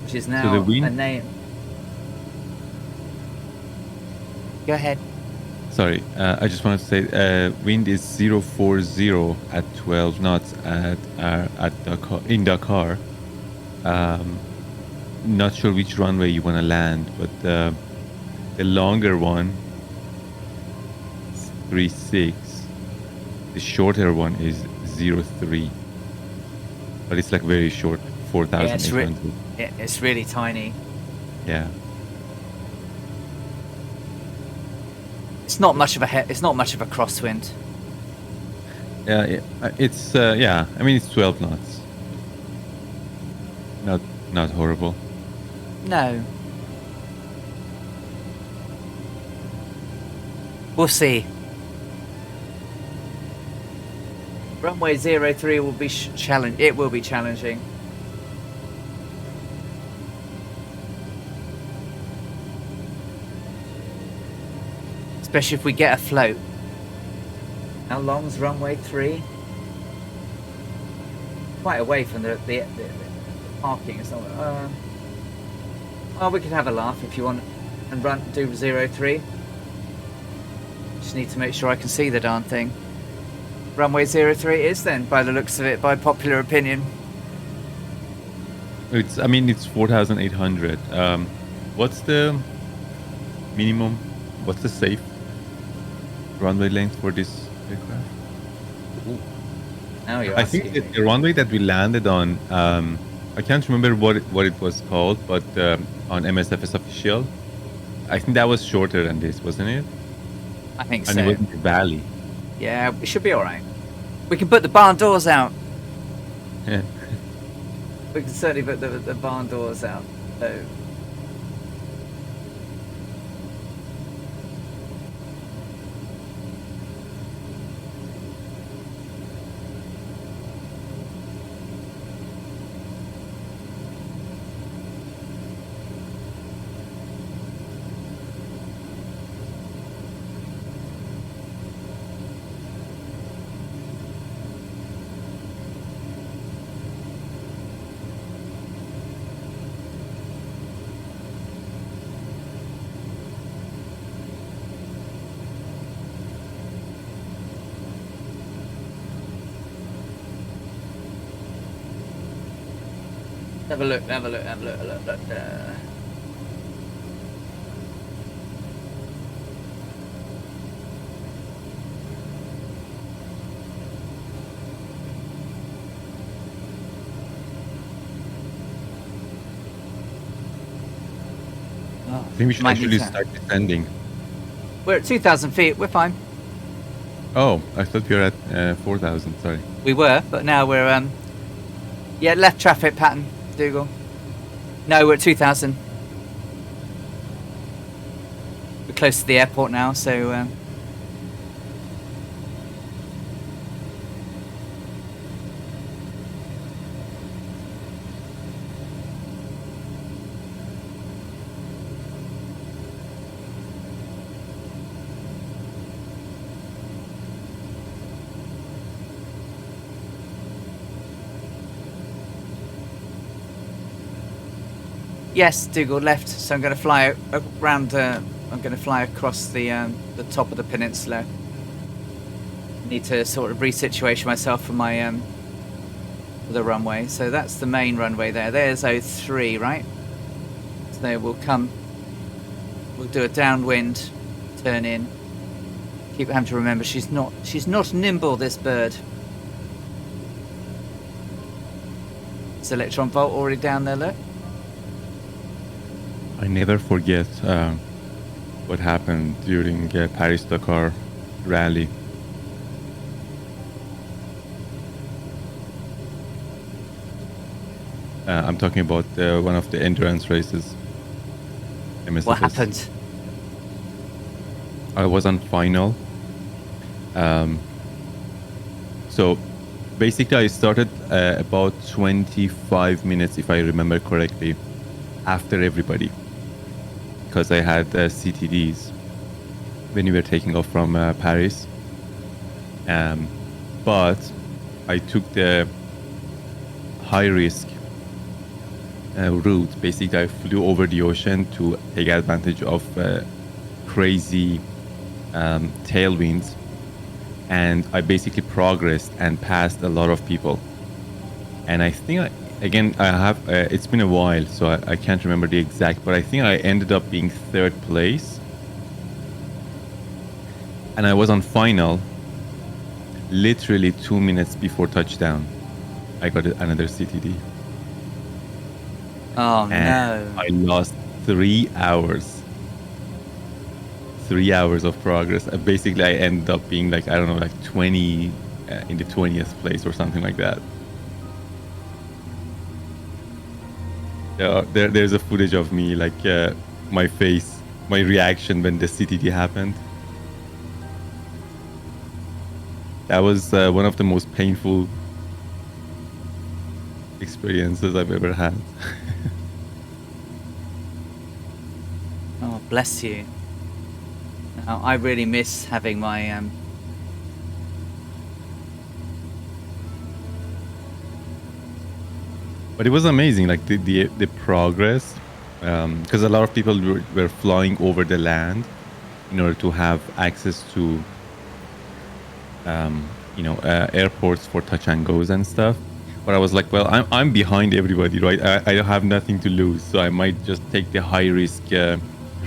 which is now a name. Go ahead. Sorry, I just wanted to say wind is 040 at 12 knots at Dakar, in Dakar. Not sure which runway you want to land, but the longer one is 36. The shorter one is 03. But it's like very short, 4,800. It's really tiny. Yeah. It's not much of a crosswind. Yeah, it's I mean it's 12 knots. Not horrible. No. We'll see. Runway 03 will be It will be challenging. Especially if we get a float. How long's runway 3? Quite away from the parking. It's not. Well, we could have a laugh if you want, and do 03. Just need to make sure I can see the darn thing. Runway 03 is then, by the looks of it, by popular opinion. It's 4,800. What's the minimum? What's the safe runway length for this aircraft? Now you're I think the runway that we landed on, I can't remember what it was called, but on MSFS official, I think that was shorter than this, wasn't it? I think so. And it was in the valley. Yeah, it should be all right. We can put the barn doors out. Yeah. We can certainly put the barn doors out. So. Have a look. Have a look. Have a look. Have a look. Oh, I think we should might need actually to- start descending. We're at 2,000 feet. We're fine. Oh, I thought we were at 4,000. Sorry. We were, but now we're yeah, left traffic pattern. Dougal. No, we're at 2,000. We're close to the airport now, so. Yes, Dougal left. So I'm going to fly around. I'm going to fly across the top of the peninsula. Need to sort of resituate myself for my for the runway. So that's the main runway there. There's 03, right? So we'll come. We'll do a downwind, turn in. Keep having to remember she's not nimble. This bird. Is Electron Volt already down there? Look. I never forget what happened during Paris Dakar rally. I'm talking about one of the endurance races. MSFS. What happened? I was on final. So basically I started about 25 minutes, if I remember correctly, after everybody. Because I had CTDs when we were taking off from Paris. But I took the high risk route. Basically, I flew over the ocean to take advantage of crazy tailwinds. And I basically progressed and passed a lot of people. And I think I have, it's been a while, so I can't remember the exact, but I think I ended up being third place. And I was on final literally 2 minutes before touchdown. I got another CTD. Oh, and no. I lost 3 hours. 3 hours of progress. Basically, I ended up being like, I don't know, like 20 in the 20th place or something like that. There's a footage of me, like my face, my reaction when the CTD happened. That was one of the most painful experiences I've ever had. Oh, bless you. Now, I really miss having my But it was amazing, like the progress, because a lot of people were flying over the land in order to have access to, airports for touch and goes and stuff. But I was like, well, I'm behind everybody, right? I have nothing to lose, so I might just take the high risk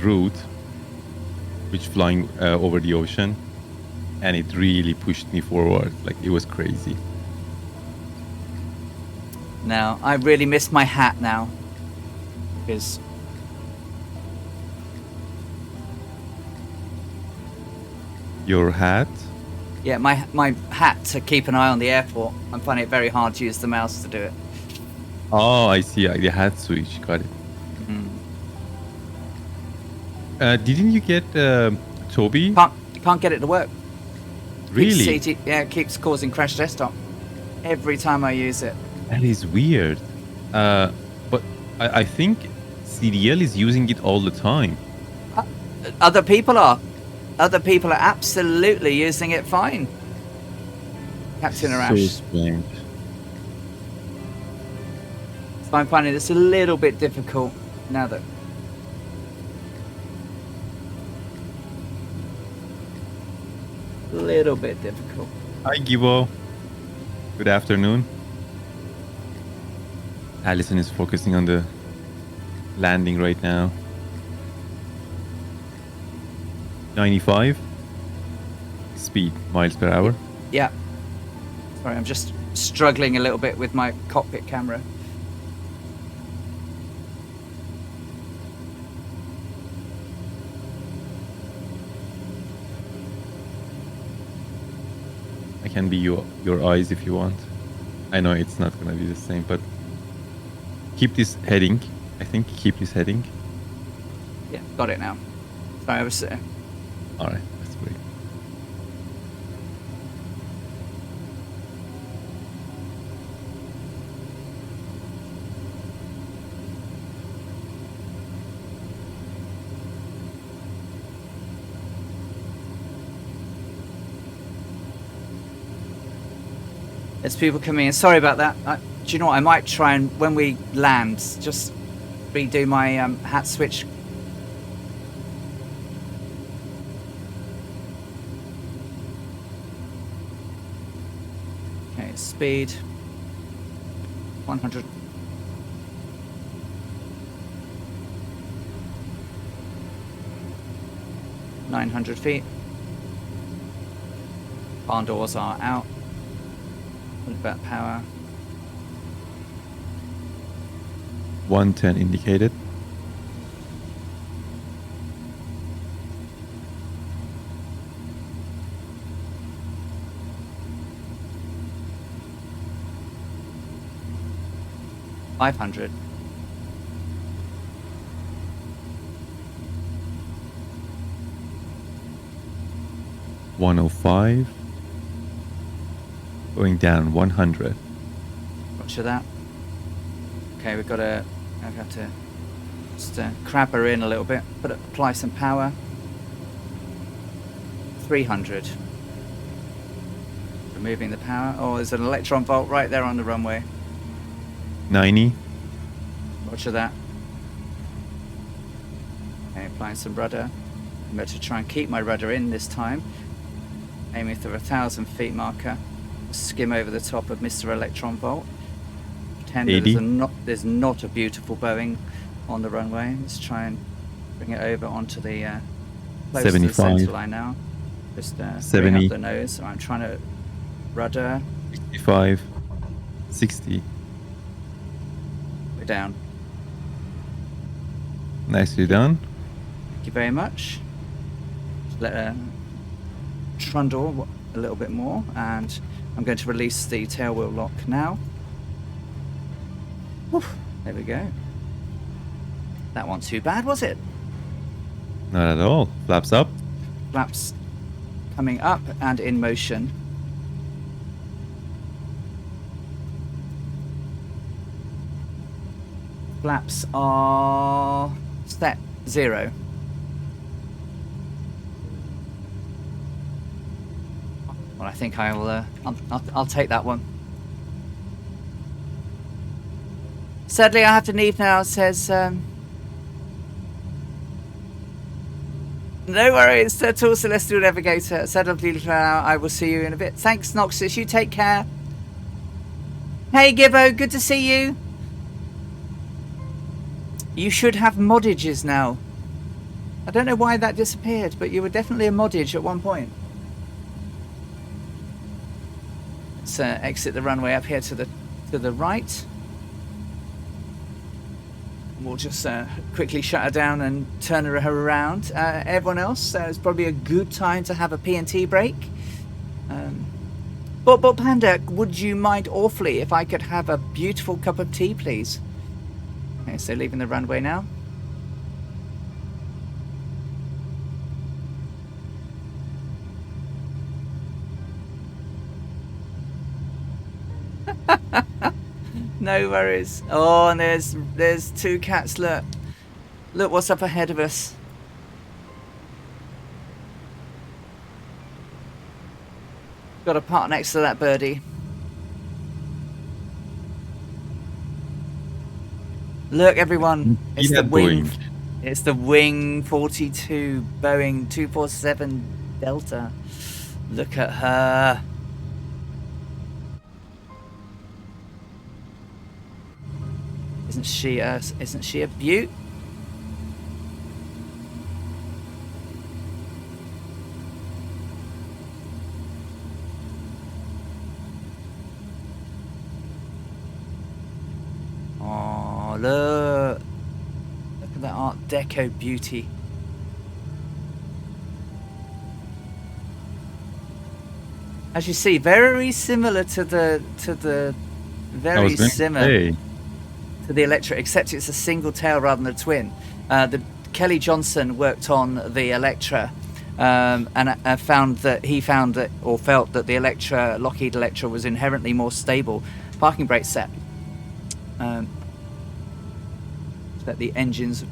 route, which flying over the ocean, and it really pushed me forward. Like it was crazy. now. I really miss my hat now. Because Your hat? yeah, my hat to keep an eye on the airport. I'm finding it very hard to use the mouse to do it. Oh, I see. The hat switch. Got it. Didn't you get Toby? Can't get it to work. Really? It keeps causing crash desktop every time I use it. That is weird. But I think CDL is using it all the time. Other people are absolutely using it fine. Captain So Arash. strange. So I'm finding this a little bit difficult now that. Little bit difficult. Hi, Gibo. Good afternoon. Allison is focusing on the landing right now. 95 speed miles per hour. Yeah. Sorry, I'm just struggling a little bit with my cockpit camera. I can be your eyes if you want. I know it's not gonna be the same, but keep this heading. I think keep this heading. Yeah, got it now. Sorry, I was... All right, that's great. There's people coming in. Sorry about that. Do you know what? I might try and, when we land, just redo my hat switch. Okay, speed 100. $900 feet. Barn doors are out. What about power? 110 indicated. $500. $105. Going down 100. Roger that. Okay, we've got to. I have to just crab her in a little bit. Apply some power. 300. Removing the power. Oh, there's an electron volt right there on the runway. 90. Roger that. Okay, applying some rudder. I'm going to try and keep my rudder in this time. Aiming for 1,000 feet marker. Skim over the top of Mr. Electron Volt. Pretend that there's not a beautiful Boeing on the runway. Let's try and bring it over onto the close to the center line now. Just bring up the nose. So I'm trying to rudder. 65. 60. We're down. Nicely done. Thank you very much. Just let her trundle a little bit more, and I'm going to release the tail wheel lock now. Oof, there we go. That wasn't too bad, was it? Not at all. Flaps up. Flaps coming up and in motion. Flaps are set 0. Well, I think I'll take that one. Sadly, I have to leave now. It says, no worries, Tool Celestial Navigator. Sadly, I will see you in a bit. Thanks, Noxus. You take care. Hey, Gibbo, good to see you. You should have modages now. I don't know why that disappeared, but you were definitely a modage at one point. Let's exit the runway up here to the right. We'll just quickly shut her down and turn her around. Everyone else, it's probably a good time to have a P&T break. But Panda, would you mind awfully if I could have a beautiful cup of tea, please? Okay, so leaving the runway now. No worries. Oh, and there's two cats. Look what's up ahead of us. Got a park next to that birdie. Look, everyone, it's the wing. It's the Wing 42 Boeing 247 Delta. Look at her. Isn't she a beaut? Oh, look at that Art Deco beauty. As you see, very similar to the I was going to say. to the Electra, except it's a single tail rather than a twin. The Kelly Johnson worked on the Electra, and felt that the Electra, Lockheed Electra, was inherently more stable. Parking brake set. Let the engines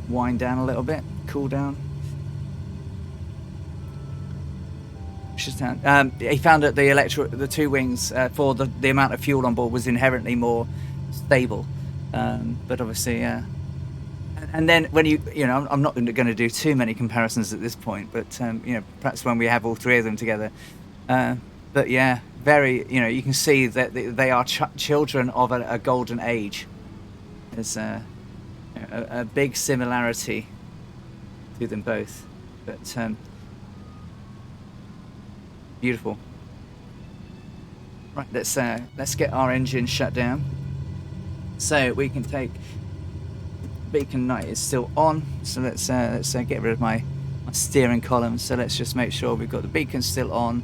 wind down a little bit, cool down. He found that the two wings for the amount of fuel on board was inherently more stable, but obviously, and then when I'm not going to do too many comparisons at this point, but perhaps when we have all three of them together, but yeah, very, you can see that they are children of a golden age. There's a big similarity to them both, but beautiful. Right, let's get our engine shut down so we can take. Beacon light is still on, so let's get rid of my steering column. So let's just make sure we've got the beacon still on.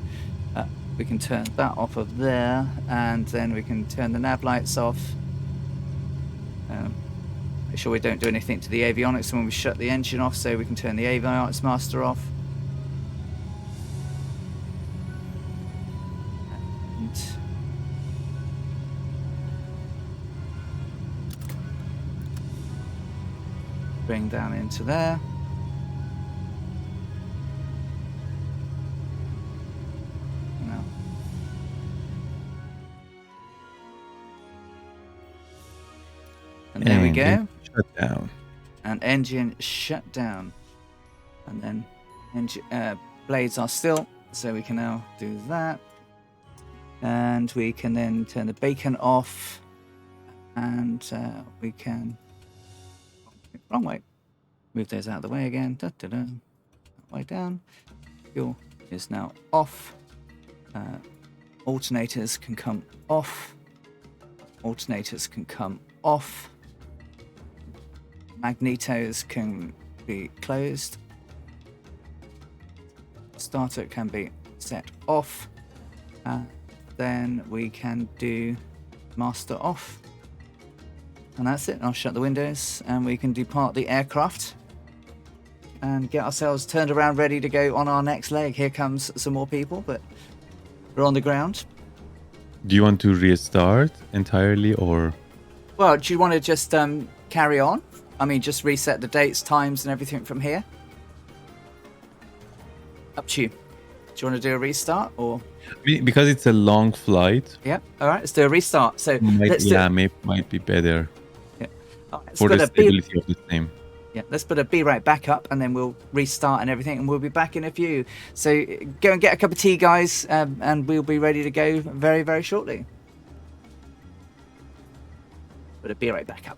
We can turn that off of there, and then we can turn the nav lights off. Make sure we don't do anything to the avionics when we shut the engine off, so we can turn the avionics master off. And bring down into there. No. And there we go. Shut down. And engine shut down. And then blades are still, so we can now do that. And we can then turn the beacon off, and we can wrong way. Move those out of the way again. Da, da, da. Way down. Fuel is now off. Alternators can come off. Alternators can come off. Magnetos can be closed. Starter can be set off. Then we can do master off. And that's it. I'll shut the windows and we can depart the aircraft and get ourselves turned around, ready to go on our next leg. Here comes some more people, but we're on the ground. Do you want to restart entirely, or? Well, do you want to just carry on? I mean, just reset the dates, times, and everything from here? Up to you. Do you want to do a restart, or? Because it's a long flight. Yeah. All right. Let's do a restart. So might be better. Yeah. All right, for the stability of the same. Yeah. Let's put a B right back up, and then we'll restart and everything, and we'll be back in a few. So go and get a cup of tea, guys, and we'll be ready to go very, very shortly. Put a B right back up.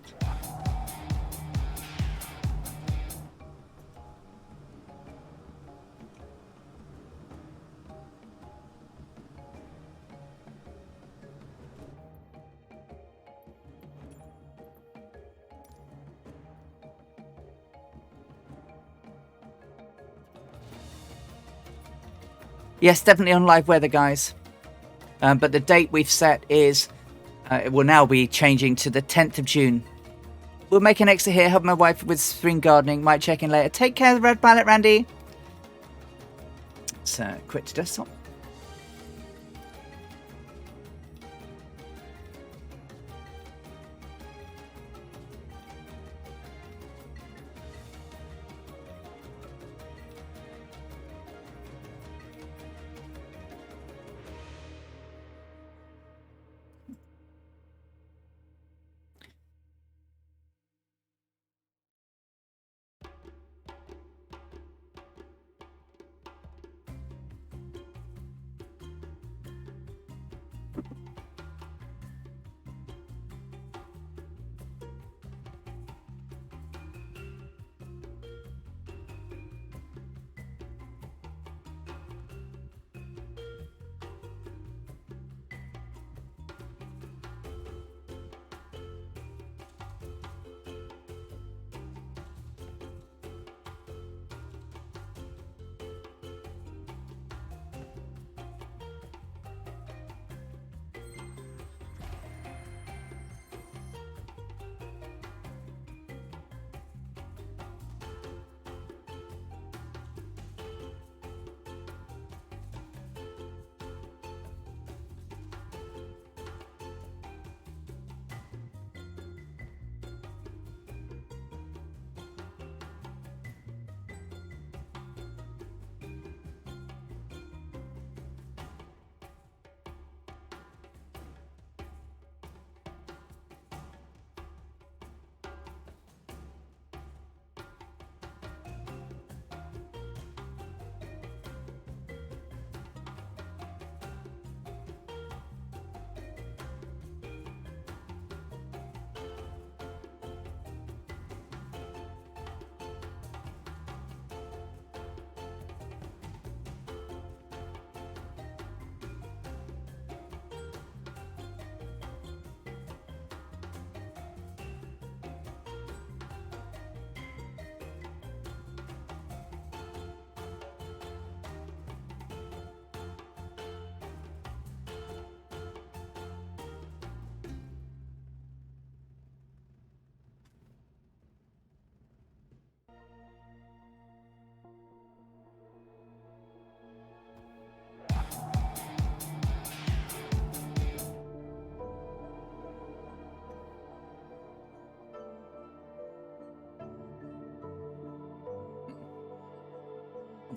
Yes, definitely on live weather, guys. But the date we've set is, it will now be changing to the 10th of June. We'll make an exit here, help my wife with spring gardening. Might check in later. Take care of the red pallet, Randy. So, quit to desktop.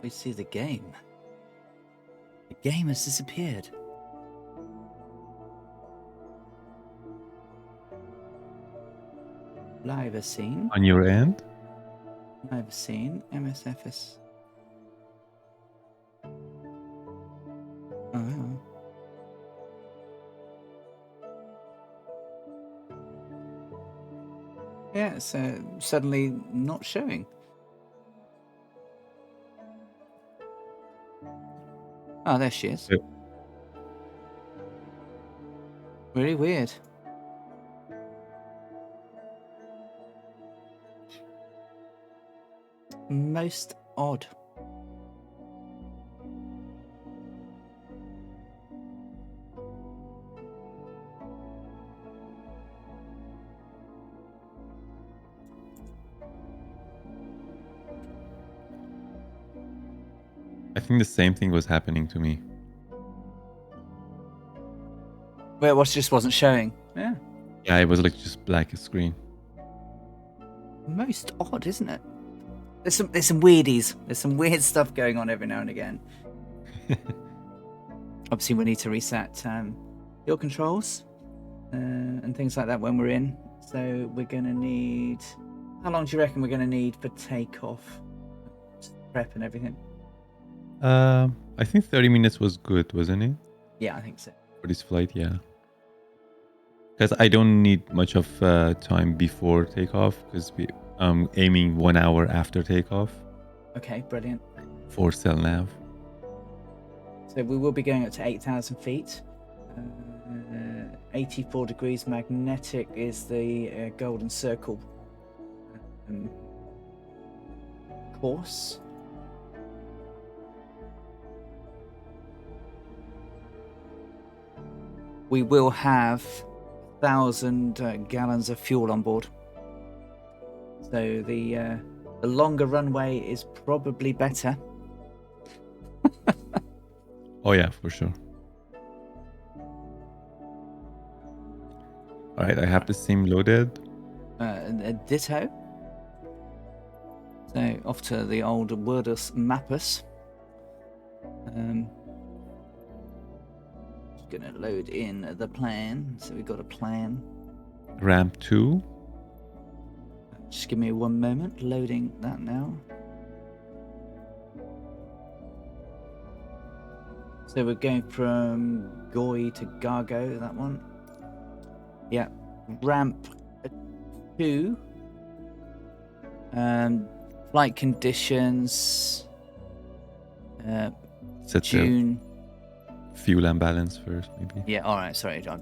We see the game. The game has disappeared. Live scene. On your end? Live scene. MSFS. Oh. Yeah, it's suddenly not showing. Oh, there she is. Yep. Really weird. Most odd. I think the same thing was happening to me. Well, it just wasn't showing. Yeah. Yeah, it was like just black screen. Most odd, isn't it? There's some weirdies. There's some weird stuff going on every now and again. Obviously, we need to reset your controls and things like that when we're in. So we're going to need... How long do you reckon we're going to need for takeoff? Prep and everything? I think 30 minutes was good, wasn't it? Yeah, I think so. For this flight, yeah. Because I don't need much of time before takeoff, because I'm aiming 1 hour after takeoff Okay, brilliant. for cell nav. So we will be going up to 8,000 feet. 84 degrees magnetic is the golden circle course. We will have 1,000 gallons of fuel on board. So the longer runway is probably better. Oh yeah, for sure. All right, I have the sim loaded. Ditto. So off to the old Wordus Mappus. Just gonna load in the plan. So we've got a plan. Ramp 2. Just give me 1 moment. Loading that now. So we're going from Goy to Gargo, that one. Yeah. Ramp 2. Flight conditions. Set June. the fuel and balance first, maybe. Yeah, alright, sorry. I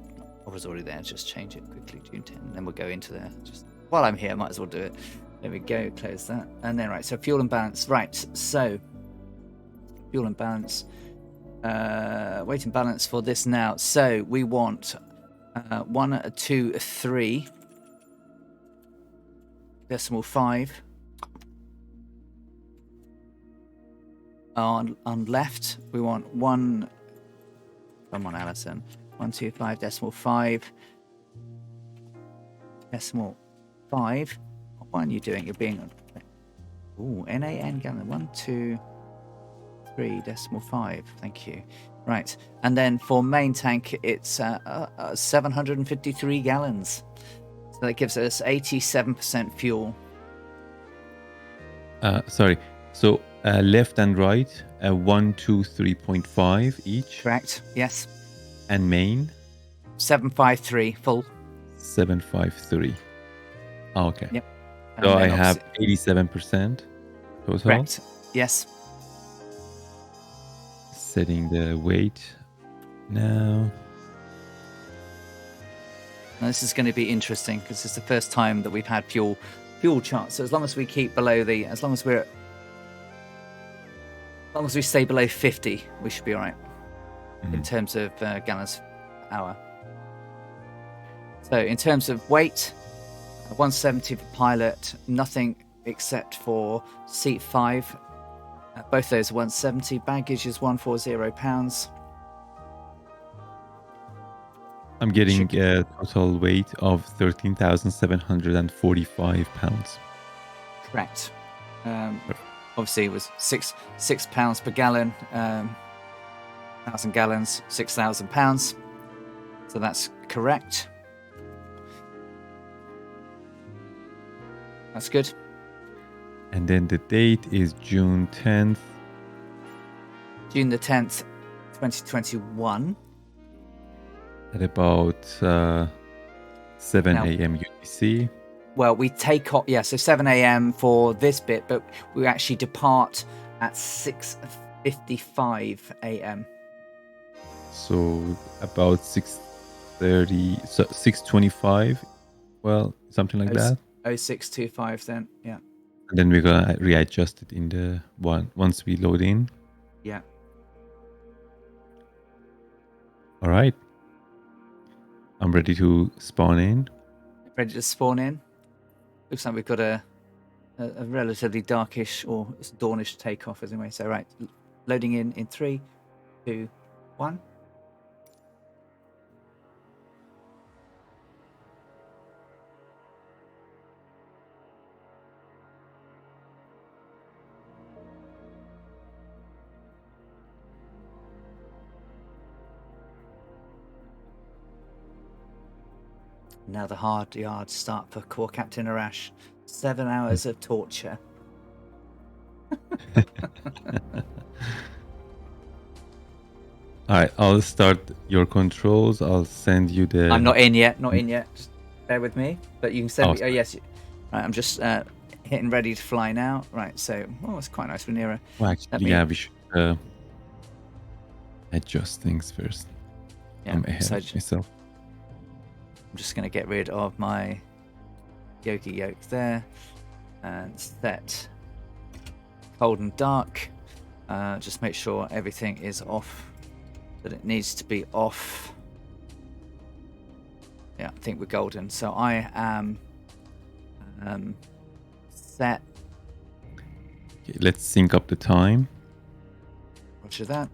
was already there. Just change it quickly. June 10. Then we'll go into there. Just while I'm here, might as well do it. There we go. Close that. And then, right, so fuel and balance. Right, so fuel and balance. Weight and balance for this now. So we want 1, 2, 3 decimal 5 on left. We want 1. Come on, Alison. 1, 2, 5 decimal 5 decimal 5. What are you doing? You're being NAN gallon. 1, 2, 3 decimal 5. Thank you. Right, and then for main tank, it's 753 gallons. So that gives us 87% fuel. Sorry. So left and right, 1, 2, 3.5 each. Correct. Yes. And main 753 full. 753. Oh, okay. Yep. So I have 87% total. Correct. Yes. Setting the weight now. Now, this is going to be interesting because it's the first time that we've had fuel charts. So as long as we keep below as long as we stay below 50, we should be all right in terms of gallons per hour. So in terms of weight, 170 for pilot, nothing except for seat 5. Both those are 170. Baggage is 140 pounds. I'm getting a total weight of 13,745 pounds. Correct. obviously it was £6 per gallon, 1,000 gallons, £6,000. So that's correct. That's good. And then the date is June 10th. June the 10th, 2021. At about 7 a.m. UTC. Well, we take off, so 7 a.m. for this bit, but we actually depart at 6:55 a.m. So about 6:30, so 6:25. Well, something like that. 0625 then, yeah. And then we're gonna readjust it in the once we load in. Yeah. All right. I'm ready to spawn in. Ready to spawn in. Looks like we've got a relatively darkish or dawnish takeoff anyway. So right, loading in 3, 2, 1. Now the hard yards start for Corps Captain Arash. 7 hours of torture. All right, I'll start your controls. I'll send you the... I'm not in yet. Just bear with me. But you can send me... sorry. Oh, yes. Right, I'm just hitting ready to fly now. Right, so... Oh, it's quite nice. We're near a... Well, actually, we should adjust things first. Yeah, I'm ahead of myself. I'm just going to get rid of my Yogi yoke there. And set cold and dark. Just make sure everything is off. That it needs to be off. Yeah, I think we're golden. So I am set. Okay, let's sync up the time. Roger that.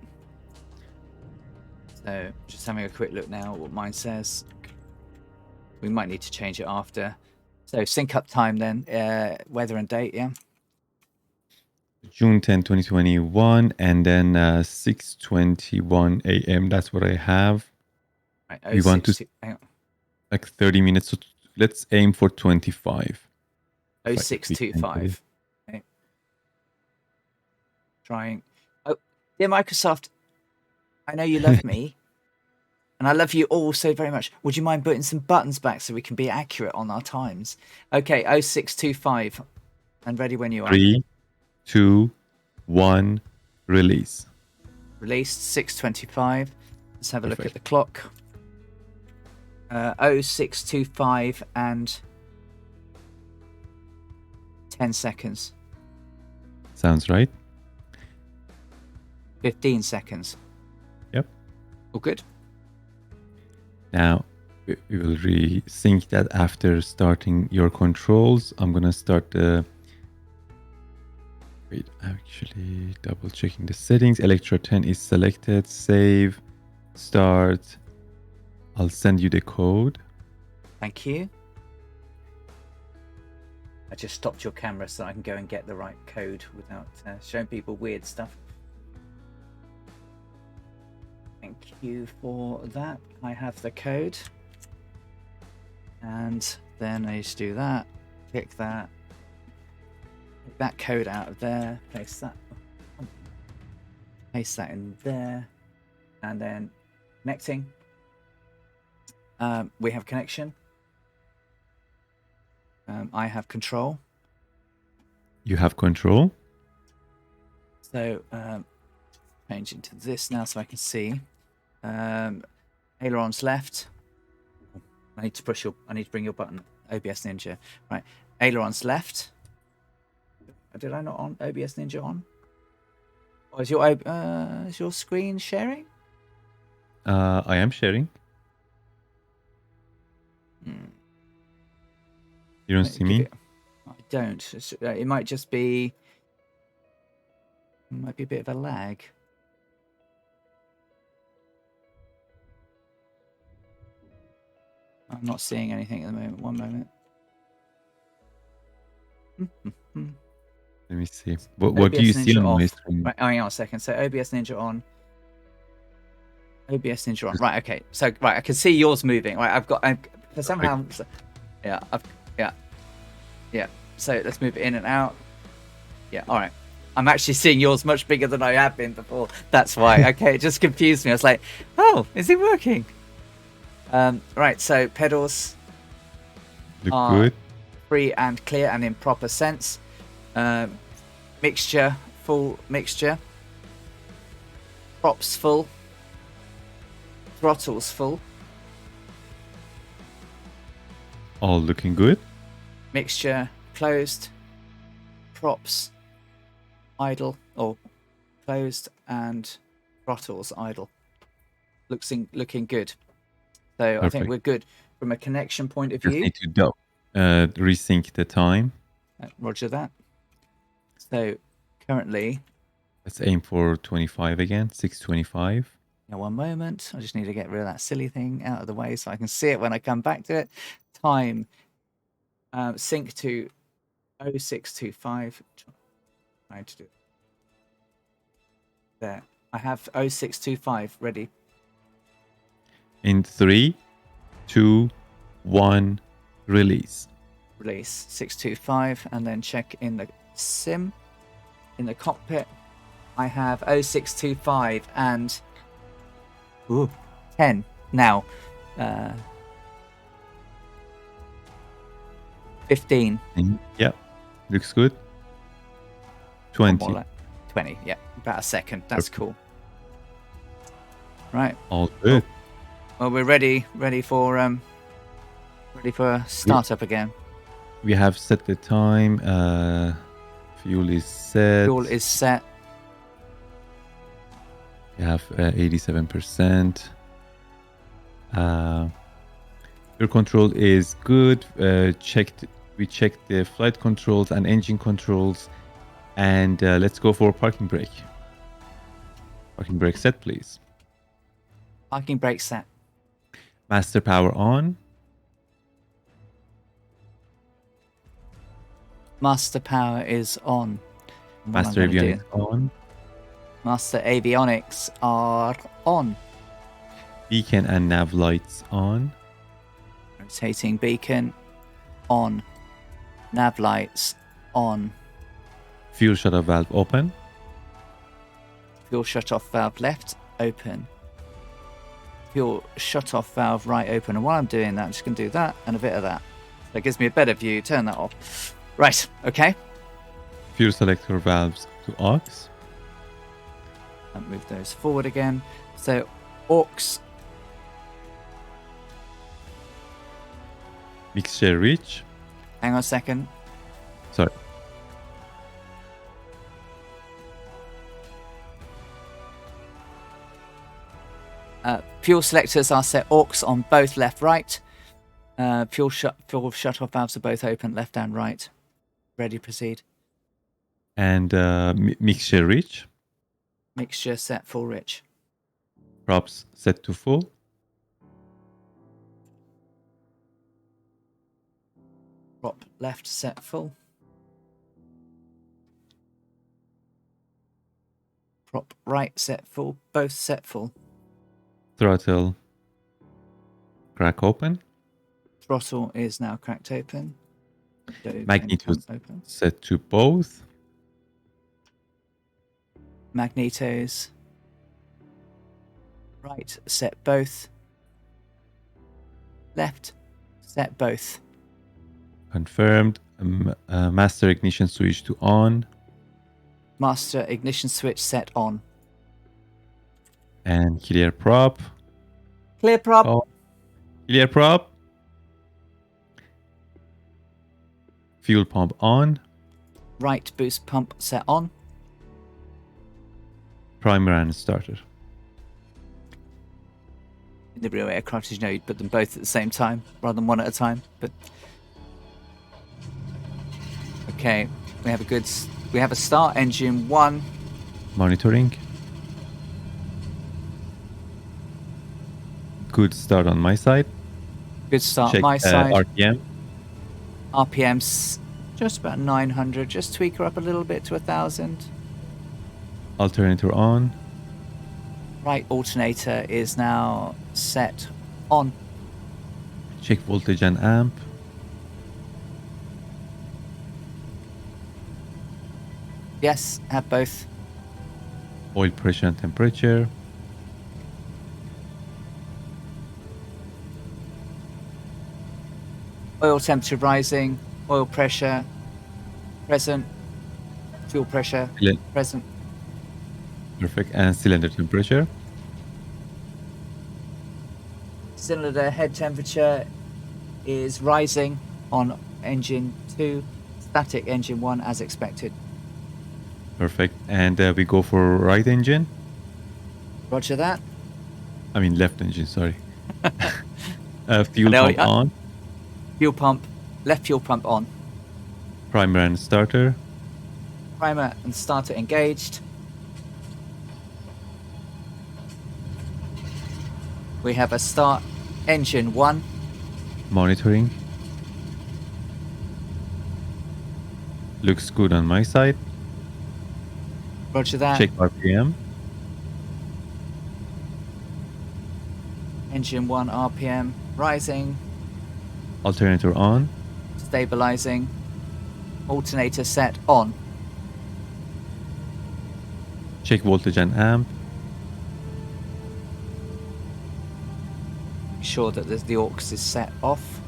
So just having a quick look now what mine says. We might need to change it after. So sync up time then, weather and date, yeah? June 10, 2021, and then 6:21 a.m. That's what I have. Right, We want to like 30 minutes. So let's aim for 25. 0625. Okay. Trying. Oh, dear Microsoft, I know you love me, and I love you all so very much. Would you mind putting some buttons back so we can be accurate on our times? Okay, 0625, and ready when you are. 3, 2, 1, release. Released 6:25. Let's have a look at the clock. 0625 and 10 seconds. Sounds right. 15 seconds. Yep. All good. Now we will resync that after starting your controls. I'm gonna start the... Wait, actually double checking the settings. Electro 10 is selected. Save. Start. I'll send you the code. Thank you. I just stopped your camera so I can go and get the right code without showing people weird stuff. Thank you for that. I have the code. And then I just do that. Click that. Take that code out of there. Paste that. Paste that in there. And then connecting. We have connection. I have control. You have control. So change into this now so I can see. Ailerons left. I need to bring your button. OBS Ninja. Right. Ailerons left. Did I not on OBS Ninja on? Or is your screen sharing? I am sharing. You don't see me? I don't. It might just be... It might be a bit of a lag. I'm not seeing anything at the moment. One moment. Let me see. What do you OBS see Ninja on my off. screen? Right, hang on a second. So OBS Ninja on. OBS Ninja on. Right, okay. So right, I can see yours moving. Right, for somehow. Yeah, yeah. So let's move it in and out. Yeah, all right. I'm actually seeing yours much bigger than I have been before. That's why. Okay, it just confused me. I was like, oh, is it working? Right, so pedals Look are good. free and clear and in proper sense. Mixture, full mixture. Props full. Throttles full. All looking good. Mixture closed. Props idle or closed and throttles idle. Looking good. So I think Perfect. we're good from a connection point of Just view. need to resync the time. Roger that. So currently, Let's aim for 25 again. 6:25. now one moment. I just need to get rid of that silly thing out of the way so I can see it when I come back to it. Time sync to 0625. Trying to do it. There. I have 0625 ready. In 3, 2, 1, release. Release 625 and then check in the sim in the cockpit. I have 0625 and 10 now. 15. Yep. Looks good. 20. 20. Yeah, about a second. That's cool. Right. All good. Well, we're ready for startup again. We have set the time. Fuel is set. Fuel is set. We have 87%. Your control is good. We checked the flight controls and engine controls. And let's go for parking brake. Parking brake set, please. Parking brake set. Master power on. Master power is on. Master avionics on. Master avionics are on. Beacon and nav lights on. Rotating beacon on. Nav lights on. Fuel shut-off valve open. Fuel shut-off valve left open. Fuel shut-off valve right open. And while I'm doing that, I'm just going to do that and a bit of that. That gives me a better view. Turn that off. Right. Okay. Fuel selector valves to aux. And move those forward again. So aux. Mixture reach. Hang on a second. Sorry. Fuel selectors are set aux on both left, right. Fuel shut-off valves are both open, left and right. Ready, proceed. And mixture reach. Mixture set full rich. Props set to full. Prop left set full. Prop right set full. Both set full. Throttle crack open. Throttle is now cracked open. Magnetos open. set to both. Magnetos. Right set both. Left set both. Confirmed. Master ignition switch to on. Master ignition switch set on. And clear prop. Clear prop. Oh. Clear prop. Fuel pump on. Right boost pump set on. Primer and starter. In the real aircraft, as you know, you'd put them both at the same time rather than one at a time. But okay, we have a start. Engine 1. Monitoring. Good start on my side. Good start. Check My side. RPM. RPMs Just about 900. Just tweak her up a little bit to 1,000. Alternator on. Right alternator is now set on. Check voltage and amp. Yes, have both. Oil pressure and temperature. Oil temperature rising. Oil pressure present. Fuel pressure Cylinder. present. Perfect. And cylinder temperature. Cylinder head temperature is rising on engine 2. Static engine 1 as expected. Perfect. And we go for right engine. Roger that. I mean left engine, sorry. Fuel pump on. Fuel pump. Left fuel pump on. Primer and starter. Primer and starter engaged. We have a start engine 1. Monitoring. Looks good on my side. Roger that. Check RPM. Engine 1 RPM rising. Alternator on. Stabilizing. Alternator set on. Check voltage and amp. Be sure that the aux is set off.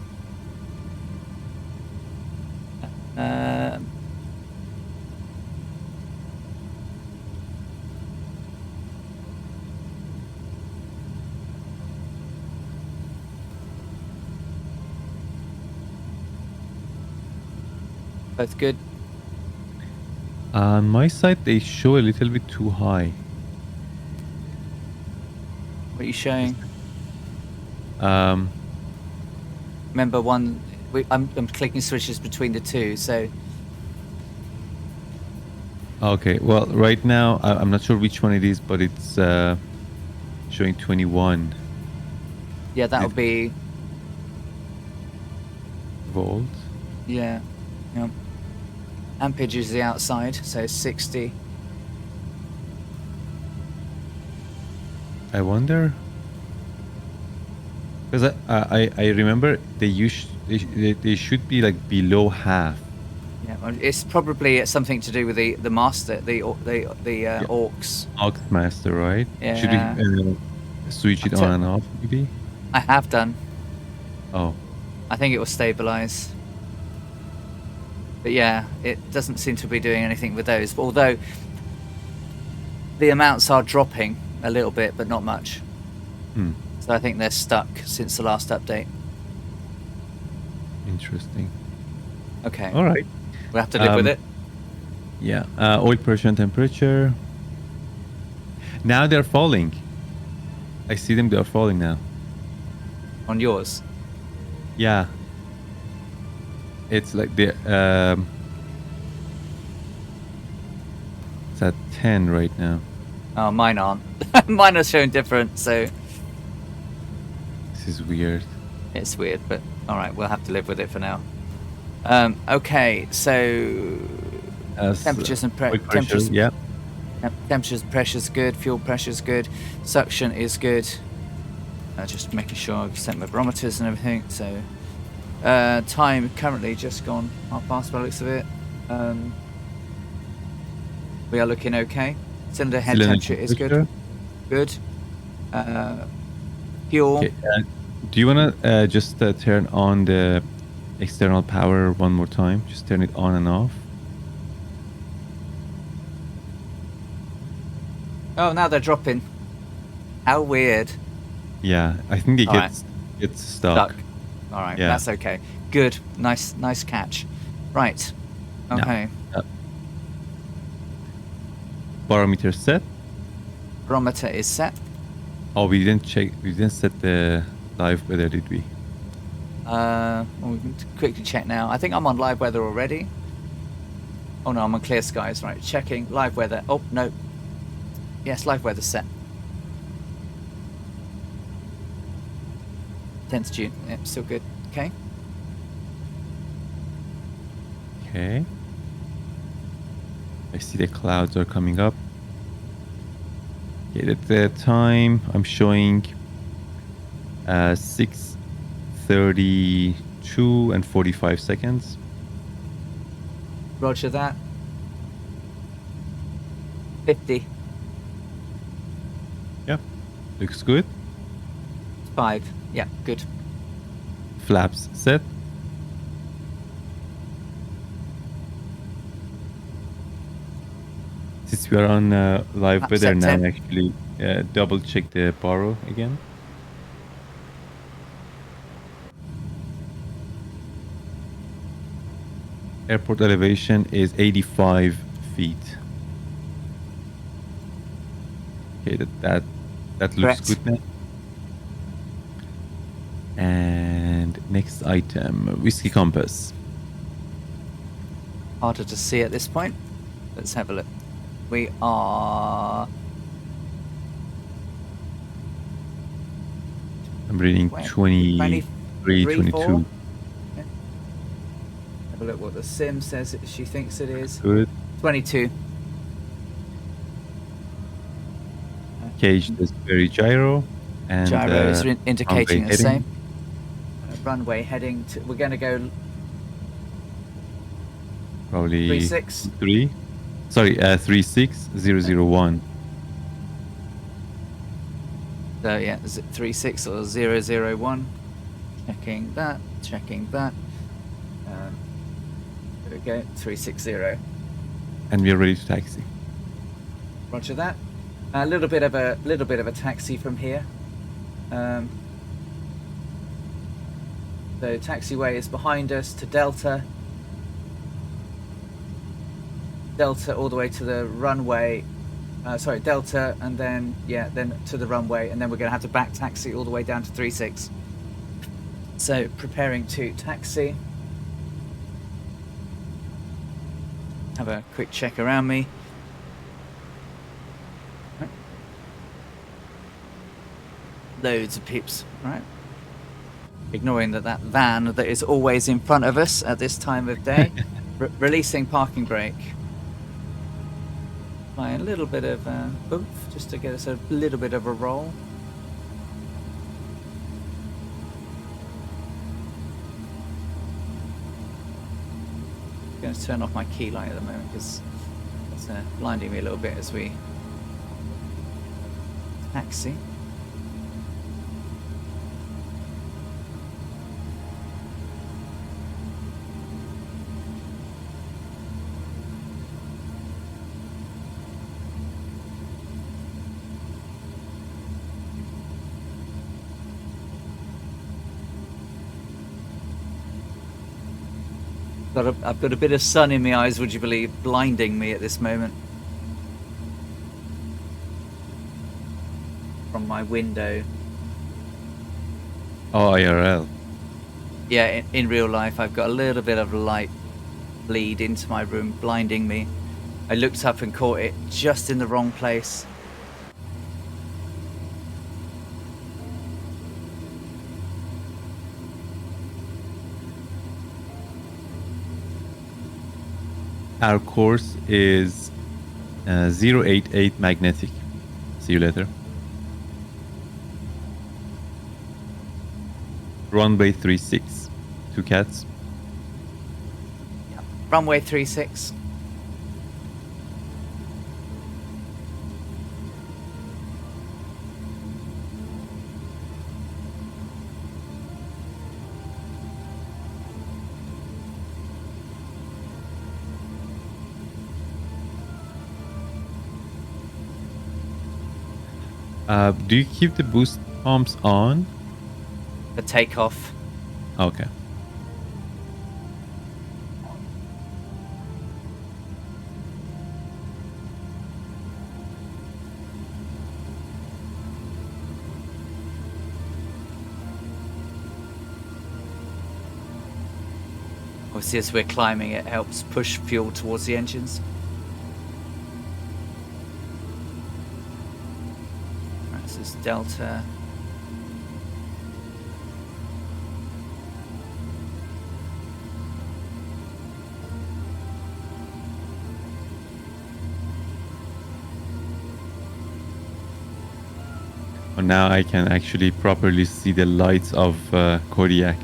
Both good. On my side, they show a little bit too high. What are you showing? Um, Remember one. I'm clicking switches between the two, so okay, well, right now, I'm not sure which one it is, but it's showing 21 yeah, that'll be volts. yeah. Ampage is the outside, so 60. I wonder, because I remember they should be like below half. Yeah, well, it's probably something to do with the master, the aux. Aux master, right? Yeah. Should we switch it on and off, maybe? I have done. Oh, I think it will stabilize. But yeah, it doesn't seem to be doing anything with those. Although the amounts are dropping a little bit, but not much. So I think they're stuck since the last update. interesting. Okay. All right. We'll have to live with it. Yeah. Oil pressure and temperature. Now they're falling. I see them. They're falling now. On yours. Yeah. It's like the it's at 10 right now. Oh, mine aren't. Mine are showing different, so This is weird. it's weird. But all right, we'll have to live with it for now. Okay, so temperatures and oil pressure, temperatures. yeah. Temperatures, pressure's good. Fuel pressure's good. Suction is good. Just making sure I've set my barometers and everything. So time currently just gone half past by the looks of it. We are looking okay. Cylinder head temperature is good. Good. Fuel. Okay, do you want to just turn on the external power one more time? Just turn it on and off. Oh, now they're dropping. How weird. Yeah, I think it All right. gets stuck. All right, Yeah. that's okay. Good. Nice catch. Right. Okay. Barometer set. Barometer is set. Oh, we didn't check. We didn't set the live weather, did we? Well, we can quickly check now. I think I'm on live weather already. Oh no, I'm on clear skies. Right, checking live weather. Oh no. Yes, live weather set. 10th June. Yep, still good. Okay. Okay. I see the clouds are coming up. Okay, at the time I'm showing 6:32 and 45 seconds. Roger that. 50. Yeah, looks good. 5. Yeah, good. Flaps set. Since we are on live Flap weather set now, 10. actually double check the baro again. Airport elevation is 85 feet. Okay, that looks Correct. good now. And next item, whiskey compass. Harder to see at this point. Let's have a look. We are... I'm reading 23, 23, 4. 22. Yeah. Have a look what the sim says she thinks it is. Good. 22. Cage is very gyro. And Gyro is indicating runway the same. heading. Runway heading to... We're going to go Probably 36. 3. Sorry, 36001. So yeah, is it 36 or 001? Checking that. Checking that. There we go. 360. And we are ready to taxi. Roger that. A little bit of a taxi from here. The taxiway is behind us to Delta. Delta all the way to the runway. Sorry, Delta, and then to the runway, and then we're going to have to back taxi all the way down to 36. So preparing to taxi. Have a quick check around me. Right. Loads of peeps, right? Ignoring that van that is always in front of us at this time of day. Releasing parking brake. By a little bit of oomph, just to get us a little bit of a roll. I'm going to turn off my key light at the moment because it's blinding me a little bit as we taxi. I've got a bit of sun in my eyes, would you believe, blinding me at this moment. From my window. Oh, IRL. Yeah, in real life, I've got a little bit of light bleed into my room, blinding me. I looked up and caught it just in the wrong place. Our course is 088 magnetic. See you later. Runway 36. 2 cats. Yeah. Runway 36. Do you keep the boost pumps on? For takeoff. Okay. Obviously, as we're climbing, it helps push fuel towards the engines. Right, this is Delta. And now I can actually properly see the lights of Kodiak.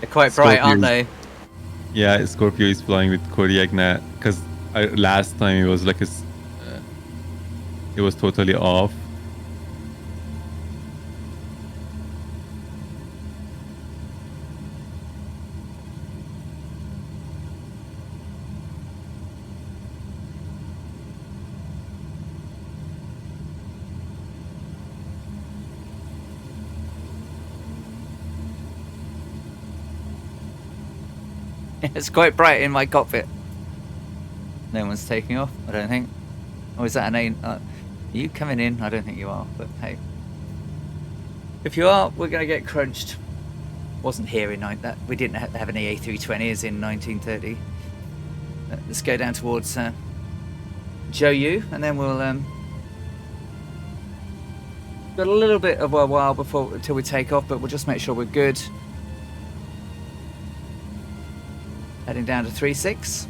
They're quite bright, Scorpio aren't is, they? yeah, Scorpio is flying with Kodiak now because last time it was like it was totally off. It's quite bright in my cockpit. No one's taking off, I don't think. Oh, is that an A? Are you coming in? I don't think you are, but hey. If you are, we're going to get crunched. Wasn't here in that. We didn't have any A320s in 1930. Let's go down towards Joyu, and then we'll got a little bit of a while before until we take off, but we'll just make sure we're good. Heading down to 36.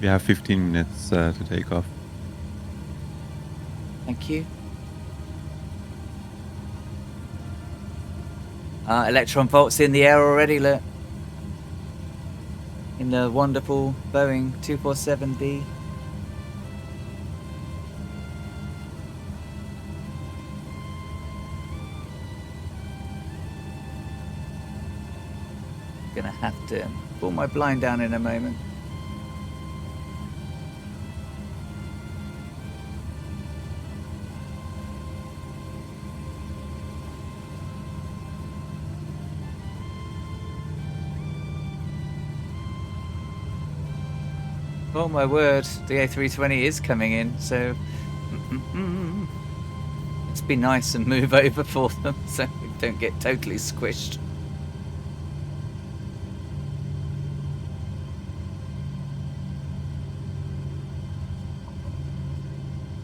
We have 15 minutes to take off. Thank you. Electron volts in the air already, look. In the wonderful Boeing 247D. Gonna have to pull my blind down in a moment. Oh my word, the A320 is coming in, so let's be nice and move over for them so we don't get totally squished.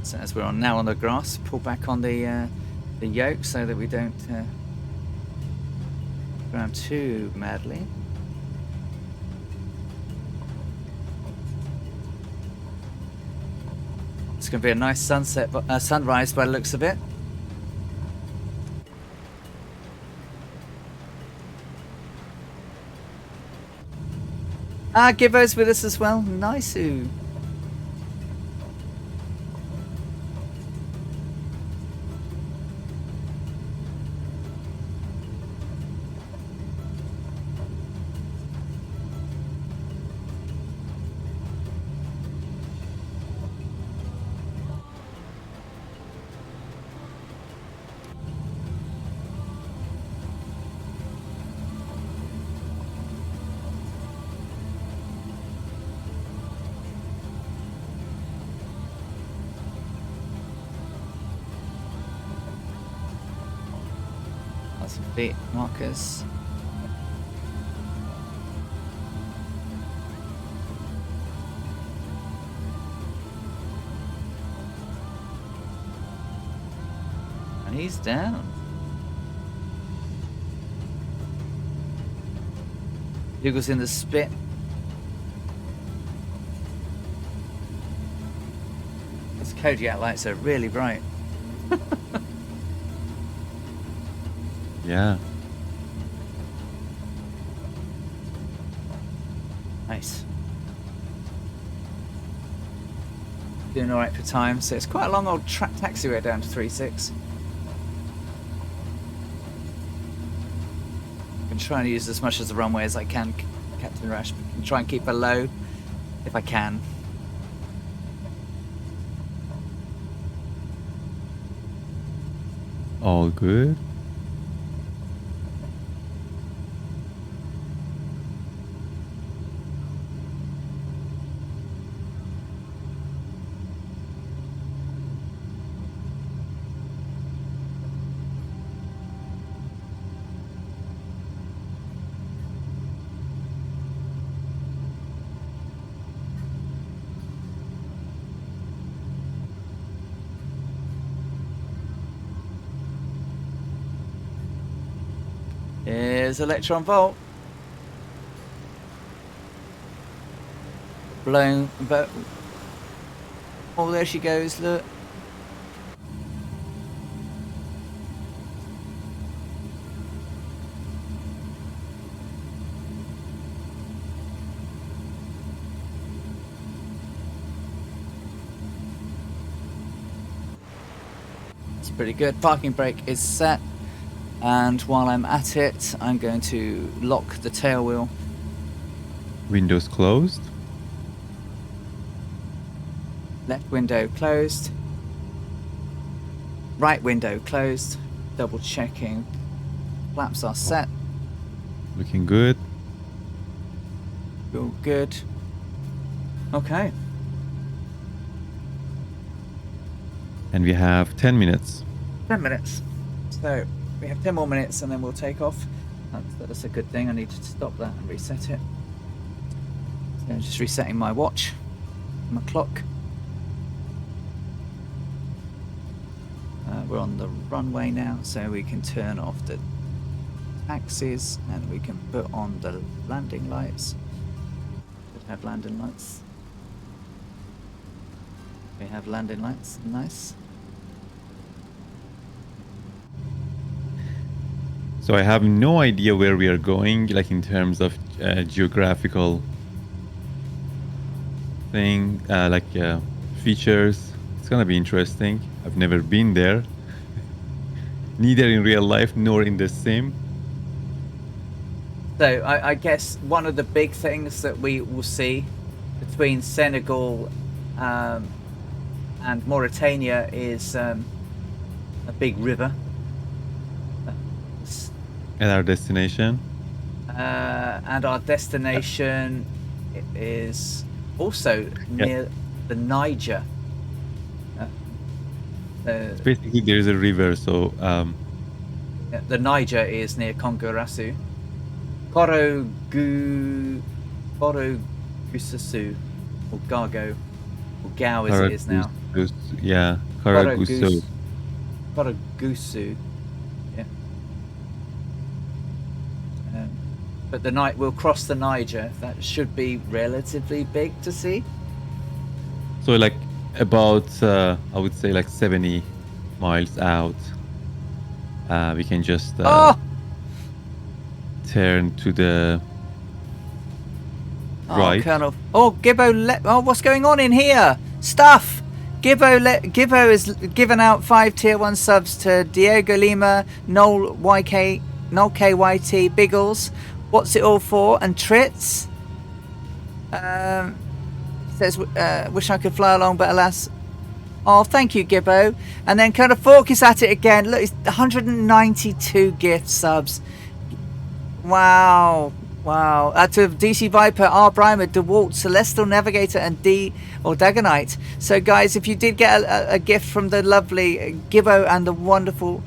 So as we're now on the grass, pull back on the yoke so that we don't go around too madly. It's going to be a nice sunrise by the looks of it. Gibbo's with us as well. Nice-oo. Lots of feet markers. And he's down. Hugo's in the spit. Those Kodiak lights are really bright. Yeah. Nice. Doing all right for time, so it's quite a long old taxiway down to 36. I'm trying to use as much of the runway as I can, Captain Rash. And try and keep her low if I can. All good. There's Electron Volt. Blown, but oh, there she goes. Look. It's pretty good. Parking brake is set, and while I'm at it, I'm going to lock the tail wheel. Windows closed. Left window closed. Right window closed. Double checking. Flaps are set. Looking good. All good. Okay. And we have 10 minutes. 10 minutes. So we have 10 more minutes and then we'll take off. That's a good thing. I need to stop that and reset it. So just resetting my watch, my clock. We're on the runway now, so we can turn off the taxis and we can put on the landing lights. Should have landing lights. We have landing lights. Nice. So I have no idea where we are going, like in terms of geographical thing, features. It's gonna be interesting. I've never been there, neither in real life nor in the sim. So I guess one of the big things that we will see between Senegal and Mauritania is a big river. At our destination. And our destination is also near the Niger. Basically, there is a river, so the Niger is near Kongarasu. Korogusasu, or Gargo, or Gao as it is now. Yeah, Karagusu. Korogusu, yeah. But the night we'll cross the Niger. That should be relatively big to see. So like about I would say like 70 miles out, we can just turn to the right. Colonel. Oh, Gibbo. What's going on in here? Stuff. Gibbo has given out 5 tier 1 subs to Diego Lima, Noel KYT, Biggles. What's it all for? And Tritz. Says, wish I could fly along, but alas. Oh, thank you, Gibbo. And then Colonel Fork is at it again. Look, it's 192 gift subs. Wow. To DC Viper, R. Brimer, DeWalt, Celestial Navigator, and Dagonite. So, guys, if you did get a gift from the lovely Gibbo and the wonderful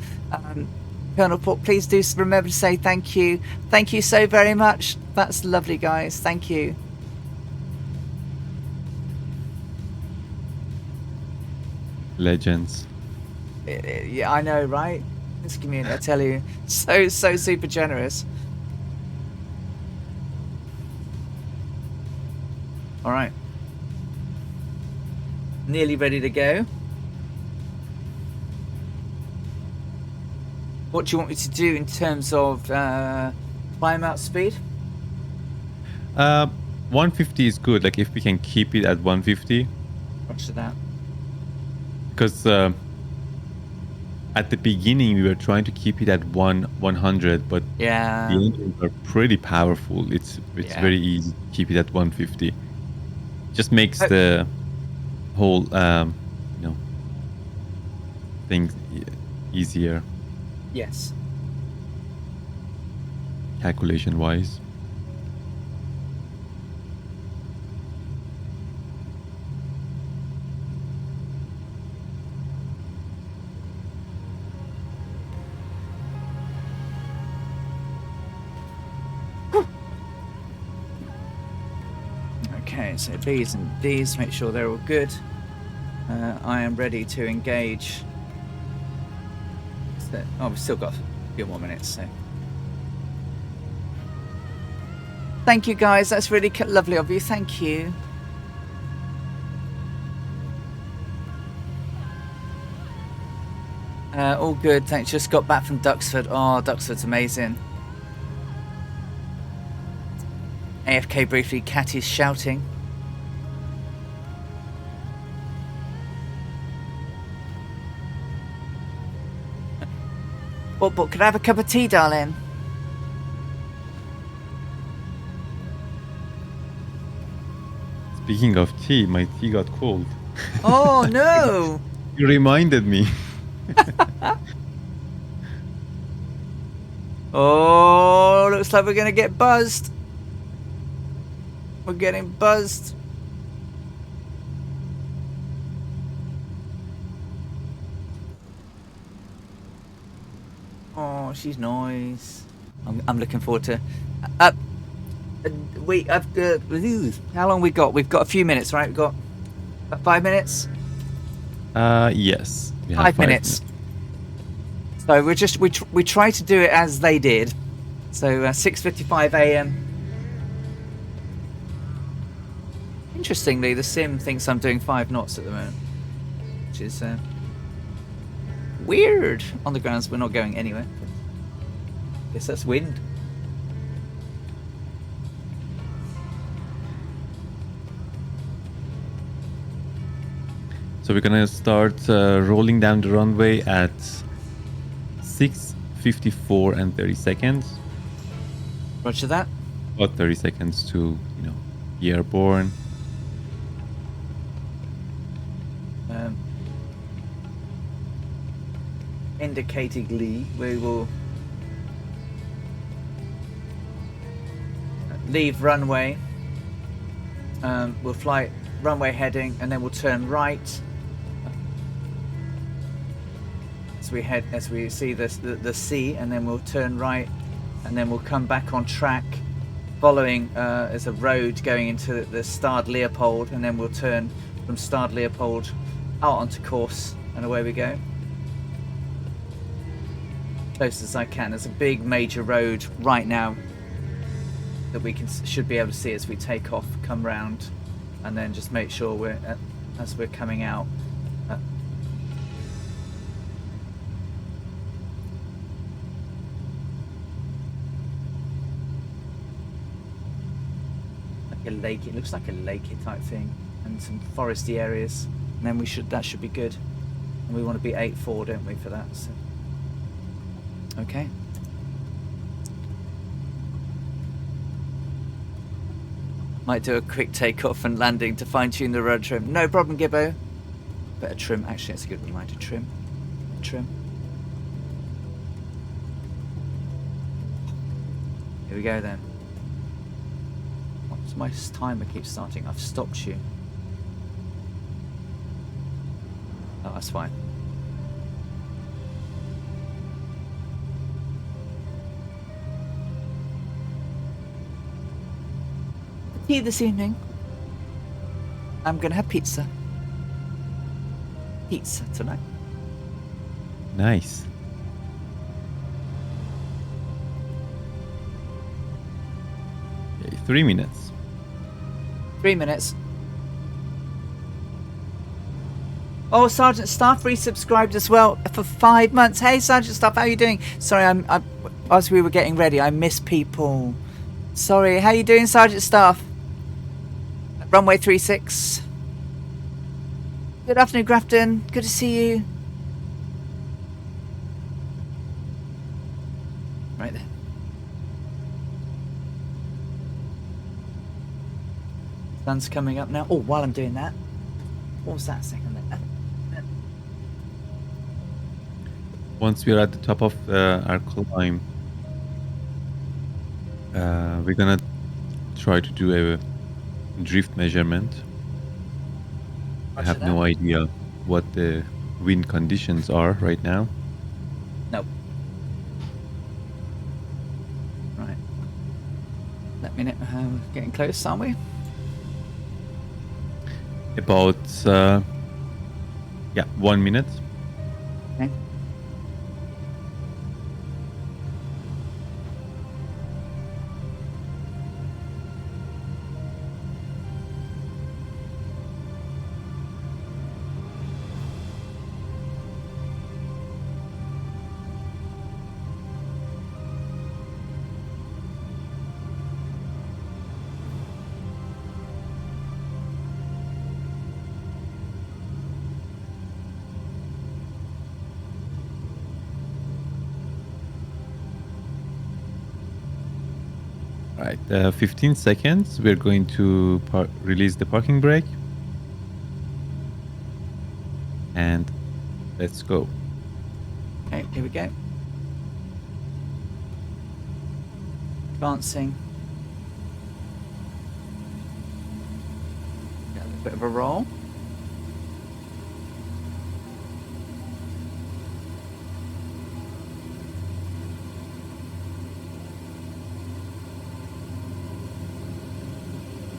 Colonel Fork, please do remember to say thank you. Thank you so very much. That's lovely, guys. Thank you. Legends. Yeah, I know, right? This community, I tell you, so super generous. All right, nearly ready to go. What do you want me to do in terms of climb out speed? 150 is good. Like if we can keep it at 150. Roger that. Because at the beginning we were trying to keep it at 100, but yeah, the engines are pretty powerful. It's very easy to keep it at 150. Just makes the whole thing easier. Yes. Calculation wise. Okay, so B's and D's, make sure they're all good. I am ready to engage. We've still got a few more minutes, so Thank you, guys. That's really lovely of you. Thank you. All good. Thanks. Just got back from Duxford. Oh, Duxford's amazing. AFK briefly. Catty's shouting. What? But could I have a cup of tea, darling? Speaking of tea, my tea got cold. Oh no! You reminded me. Oh, looks like we're gonna get buzzed. We're getting buzzed. Oh, she's nice. I'm looking forward to. Wait, how long we got? We've got a few minutes, right? We've got about 5 minutes. Yes. We have 5 minutes. So we try to do it as they did. So 6:55 a.m. Interestingly, the sim thinks I'm doing 5 knots at the moment, which is weird. On the grounds, we're not going anywhere. Guess that's wind. So we're gonna start rolling down the runway at 6:54 and 30 seconds. Roger that. About 30 seconds to, be airborne. Indicatingly, we will leave runway. We'll fly runway heading, and then we'll turn right as we see the sea, and then we'll turn right, and then we'll come back on track. Following there's a road going into the Stade Leopold, and then we'll turn from Stade Leopold out onto course, and away we go. Close as I can. There's a big major road right now that we should be able to see as we take off, come round, and then just make sure as we're coming out. Like a lake. It looks like a lakey type thing, and some foresty areas. And then that should be good. And we want to be 8-4, don't we, for that? So. Okay. Might do a quick takeoff and landing to fine-tune the road trim. No problem, Gibbo. Better trim. Actually, that's a good reminder. Trim. Trim. Here we go then. What's my timer keeps starting? I've stopped you. Oh, that's fine. Tea this evening. I'm gonna have pizza. Pizza tonight. Nice. Okay, 3 minutes. 3 minutes. Oh, Sergeant Staff resubscribed as well for 5 months. Hey, Sergeant Staff, how are you doing? Sorry, as we were getting ready, I missed people. Sorry, how you doing, Sergeant Staff? Runway 36. Good afternoon, Grafton. Good to see you. Right there. Sun's coming up now. Oh, while I'm doing that, what was that second there? Once we're at the top of our climb, we're gonna try to do a drift measurement. I have no idea what the wind conditions are right now. Nope. Right. That minute, getting close, aren't we? About 1 minute. Okay. Right. 15 seconds. We're going to release the parking brake. And let's go. Okay, here we go. Advancing. Got a bit of a roll.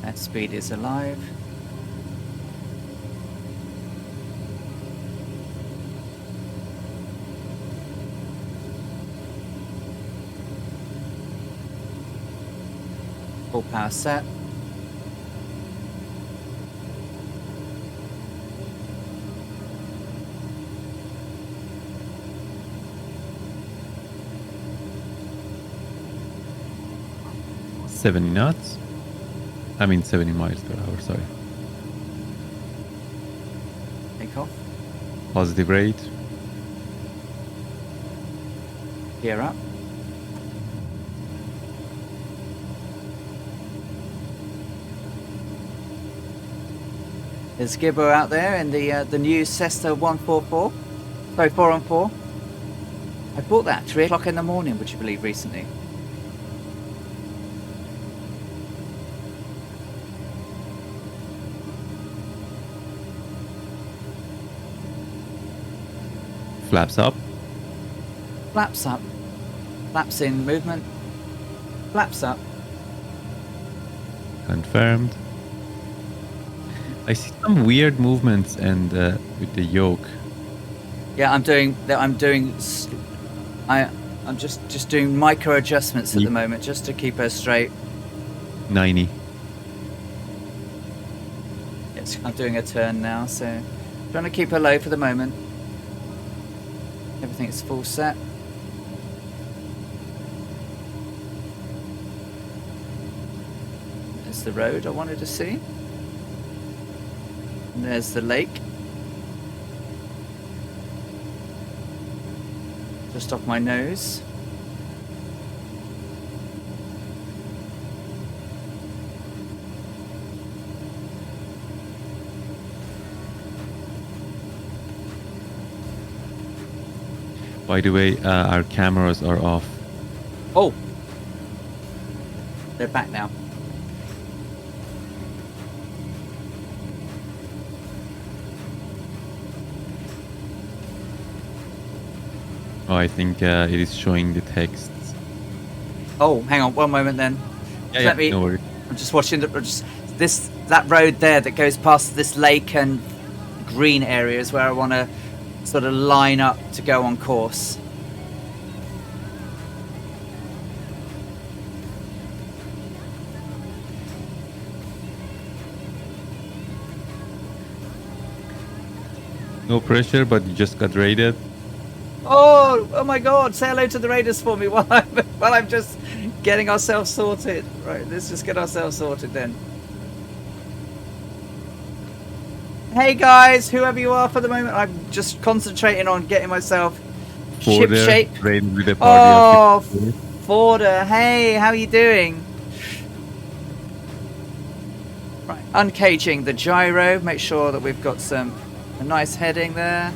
That speed is alive. Full power set. Seventy knots. I mean 70 miles per hour, sorry. Take off. Positive rate. Gear up. There's Gibbo out there in the new Cessna 144. Sorry, 4-on-4. I bought that at 3 o'clock in the morning, would you believe, recently. Flaps up. Flaps up. Flaps in movement. Flaps up. Confirmed. I see some weird movements and with the yoke. Yeah, I'm just doing micro adjustments at the moment just to keep her straight. 90. Yes, I'm doing a turn now, so trying to keep her low for the moment. Everything's full set. There's the road I wanted to see. And there's the lake. Just off my nose. By the way, our cameras are off. Oh! They're back now. Oh, I think it is showing the texts. Oh, hang on, one moment then. Yeah, no worries. I'm just watching that road there that goes past this lake and green areas where I want to sort of line up to go on course. No pressure, but you just got raided. Oh my God! Say hello to the raiders for me while I'm just getting ourselves sorted. Right, let's just get ourselves sorted then. Hey guys, whoever you are for the moment, I'm just concentrating on getting myself ship shape. With a Oh, Forder, hey, how are you doing? Right, uncaging the gyro. Make sure that we've got a nice heading there.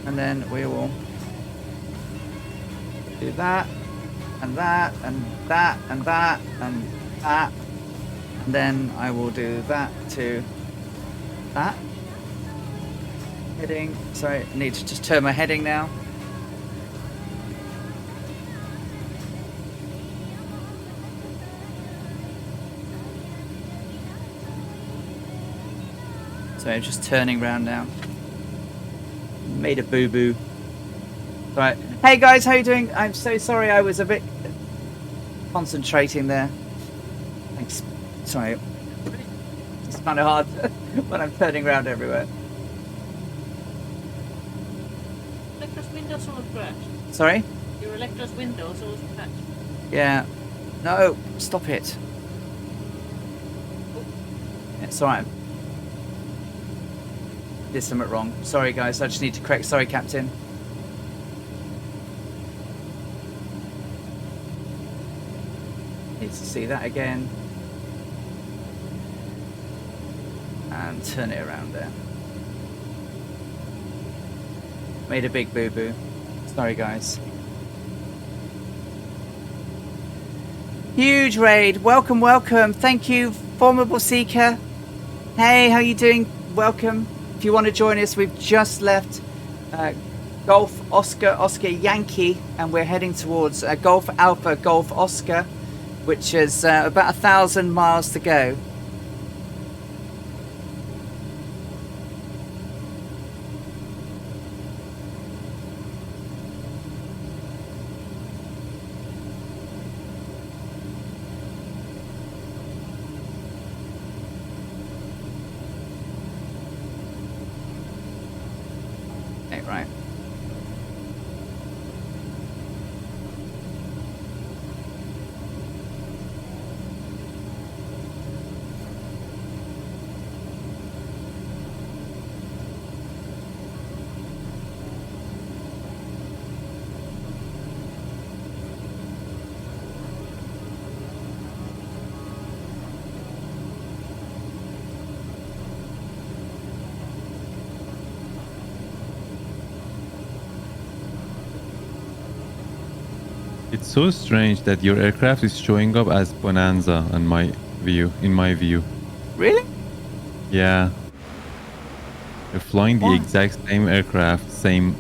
And then we will do that, and that, and that, and that, and that. And then I will do that to that. Heading. Sorry, I need to just turn my heading now. So I'm just turning around now. Made a boo-boo. Right. Hey guys, how you doing? I'm so sorry I was a bit concentrating there. Thanks. Sorry. It's kind of hard when I'm turning around everywhere. Electra's windows all crashed. Sorry? Your Electra's windows all crashed. Yeah. No, stop it. It's alright. Did something wrong. Sorry guys, I just need to correct. Sorry, Captain. need to see that again. And turn it around there. Made a big boo-boo. Sorry, guys. Huge raid. Welcome, welcome. Thank you, Formidable Seeker. Hey, how you doing? Welcome. If you want to join us, we've just left Golf Oscar Yankee, and we're heading towards Golf Alpha Golf Oscar, which is about 1,000 miles to go. Right. It's so strange that your aircraft is showing up as Bonanza on my view. In my view. Really? Yeah. You're flying the Why? exact same aircraft, same.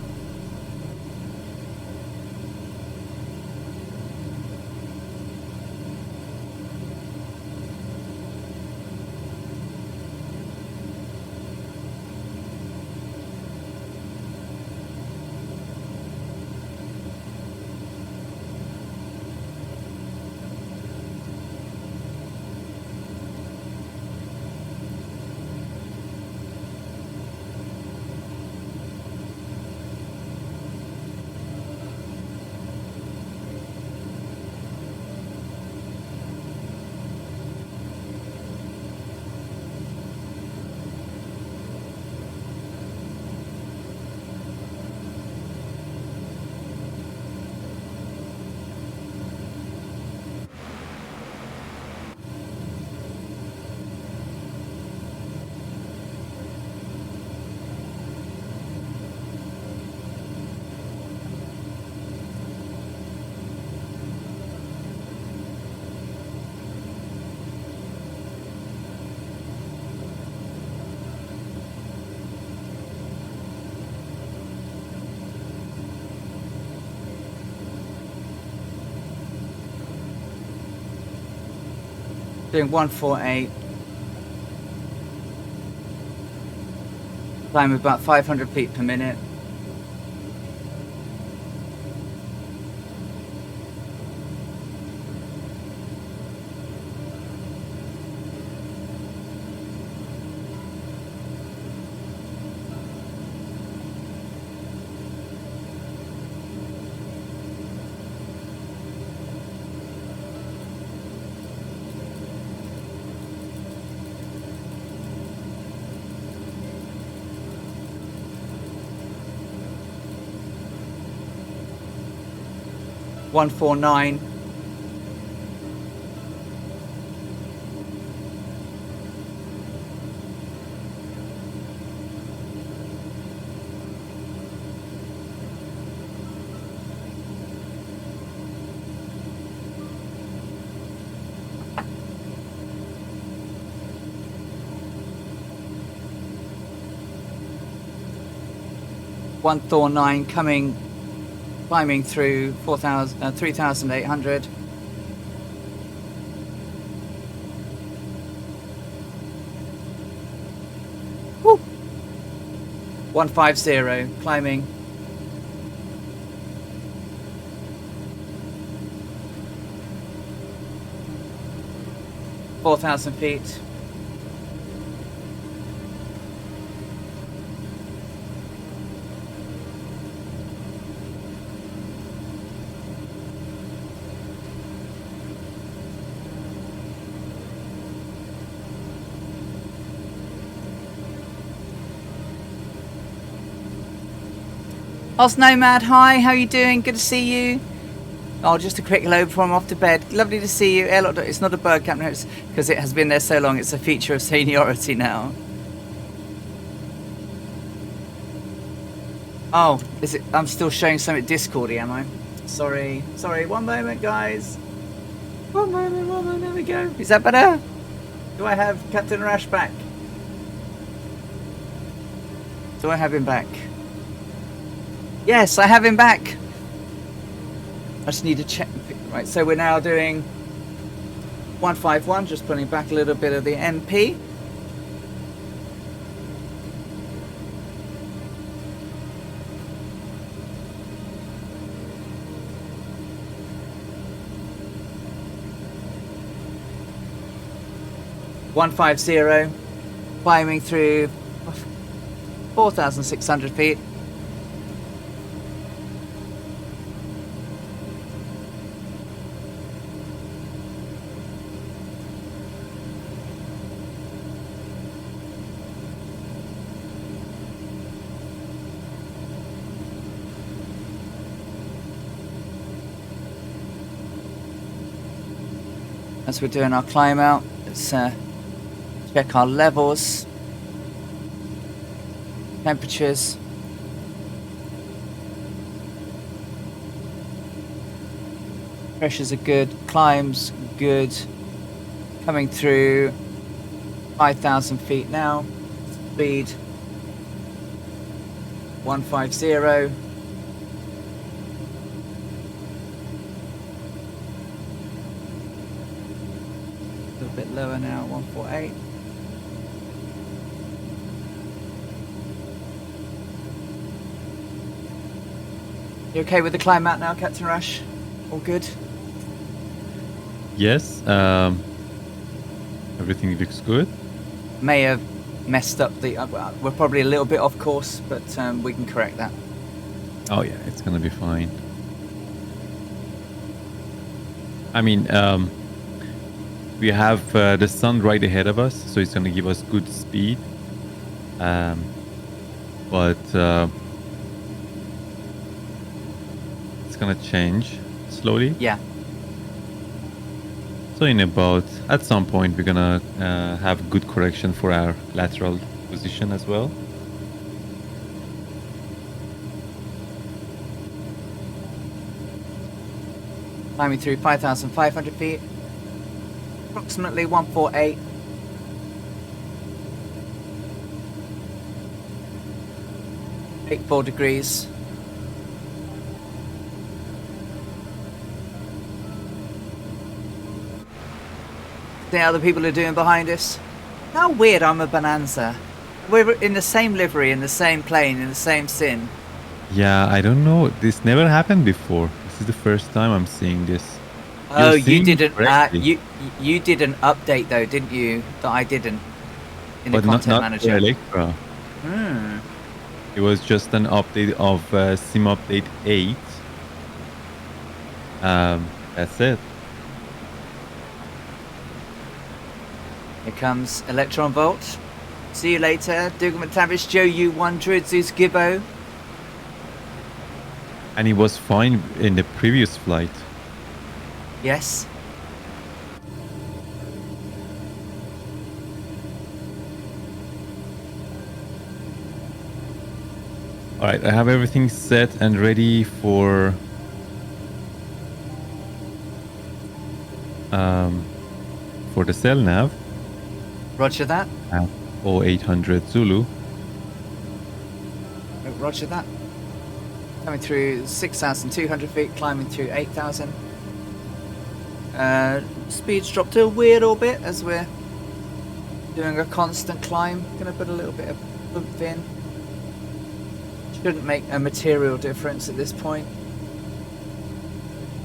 Doing 148. Climb about 500 feet per minute. One four nine. One Thor 9 coming, climbing through 3,800. Woo! 150 climbing. Four 4,000 feet. Oz Nomad, hi, how you doing? Good to see you. Oh, just a quick hello before I'm off to bed. Lovely to see you. Airlock. It's not a bird camp, no, it's because it has been there so long. It's a feature of seniority now. Oh, is it? I'm still showing something Discordy, am I? Sorry. One moment, guys. One moment. There we go. Is that better? Do I have Captain Rash back? Do I have him back? Yes, I have him back. I just need to check. Right, so we're now doing 151, just pulling back a little bit of the NP. (150) climbing through 4,600 feet. As we're doing our climb out, let's check our levels, temperatures. Pressures are good, climbs good. Coming through 5,000 feet now. Speed 150. A little bit lower now, 148. You okay with the climb out now, Captain Rush? All good? Yes. Everything looks good. May have messed up the... well, we're probably a little bit off course, but we can correct that. Oh yeah, it's gonna be fine. I mean, we have the sun right ahead of us, so it's gonna give us good speed. But it's gonna change slowly. Yeah. So at some point, we're gonna have good correction for our lateral position as well. Climbing through 5,500 feet. Approximately 148. (84 degrees). The other people are doing behind us. How weird, I'm a Bonanza. We're in the same livery, in the same plane, in the same sin. Yeah, I don't know. This never happened before. This is the first time I'm seeing this. Oh, You're you seeing didn't. correctly, You did an update though, didn't you? That I didn't. In the but content not manager. for Electra. Hmm. It was just an update of Sim Update 8. That's it. Here comes Electron Volt. See you later. Dougal McTavish, Joe U1, Druid Zeus Gibbo. And it was fine in the previous flight. Yes. Alright, I have everything set and ready for the cell nav. Roger that. 0800 Zulu. Roger that. Coming through 6,200 feet, climbing through 8,000. Speed's dropped a weird bit as we're doing a constant climb. Gonna put a little bit of bump in. Shouldn't make a material difference at this point.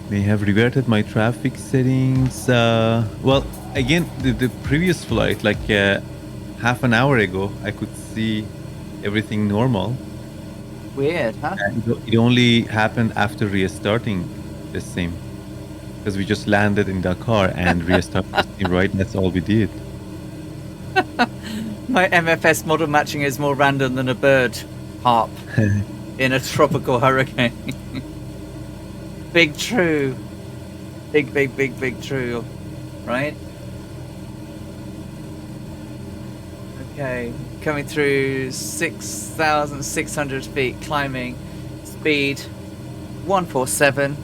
They have reverted my traffic settings. Well, again, the previous flight, like half an hour ago, I could see everything normal. Weird, huh? And it only happened after restarting the sim. Because we just landed in Dakar and restarted the sim, right? That's all we did. My MFS model matching is more random than a bird harp in a tropical hurricane. Big true. Big true. Right? Okay. Coming through 6,600 feet, climbing. Speed 147.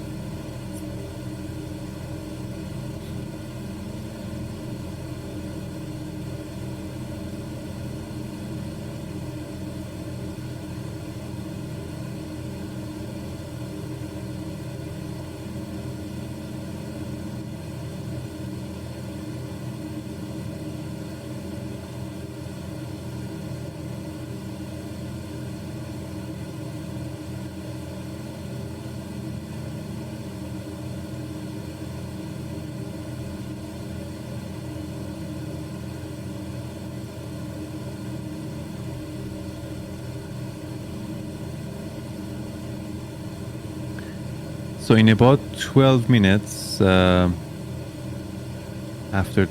So in about 12 minutes after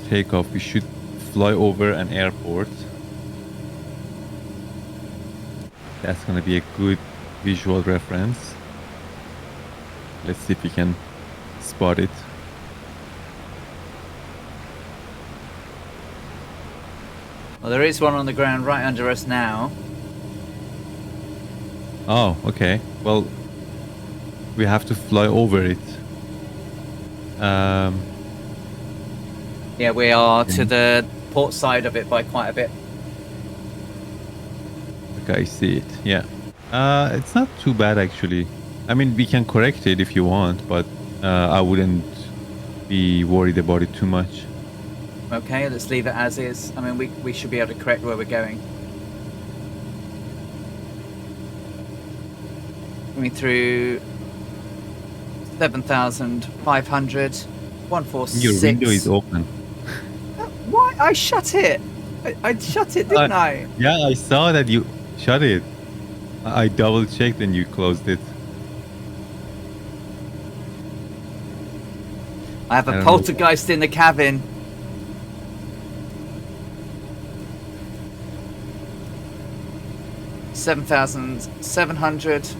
takeoff, we should fly over an airport. That's going to be a good visual reference. Let's see if we can spot it. Well, there is one on the ground right under us now. Oh, okay. Well, we have to fly over it. Yeah, we are to the port side of it by quite a bit. Okay, I see it. Yeah. It's not too bad actually. I mean, we can correct it if you want, but I wouldn't be worried about it too much. Okay, let's leave it as is. I mean, we should be able to correct where we're going. Coming through 7,500, 146. Your window is open. Why? I shut it. I shut it, didn't I? Yeah, I saw that you shut it. I double checked and you closed it. I have I a don't know. poltergeist in the cabin. $7,700.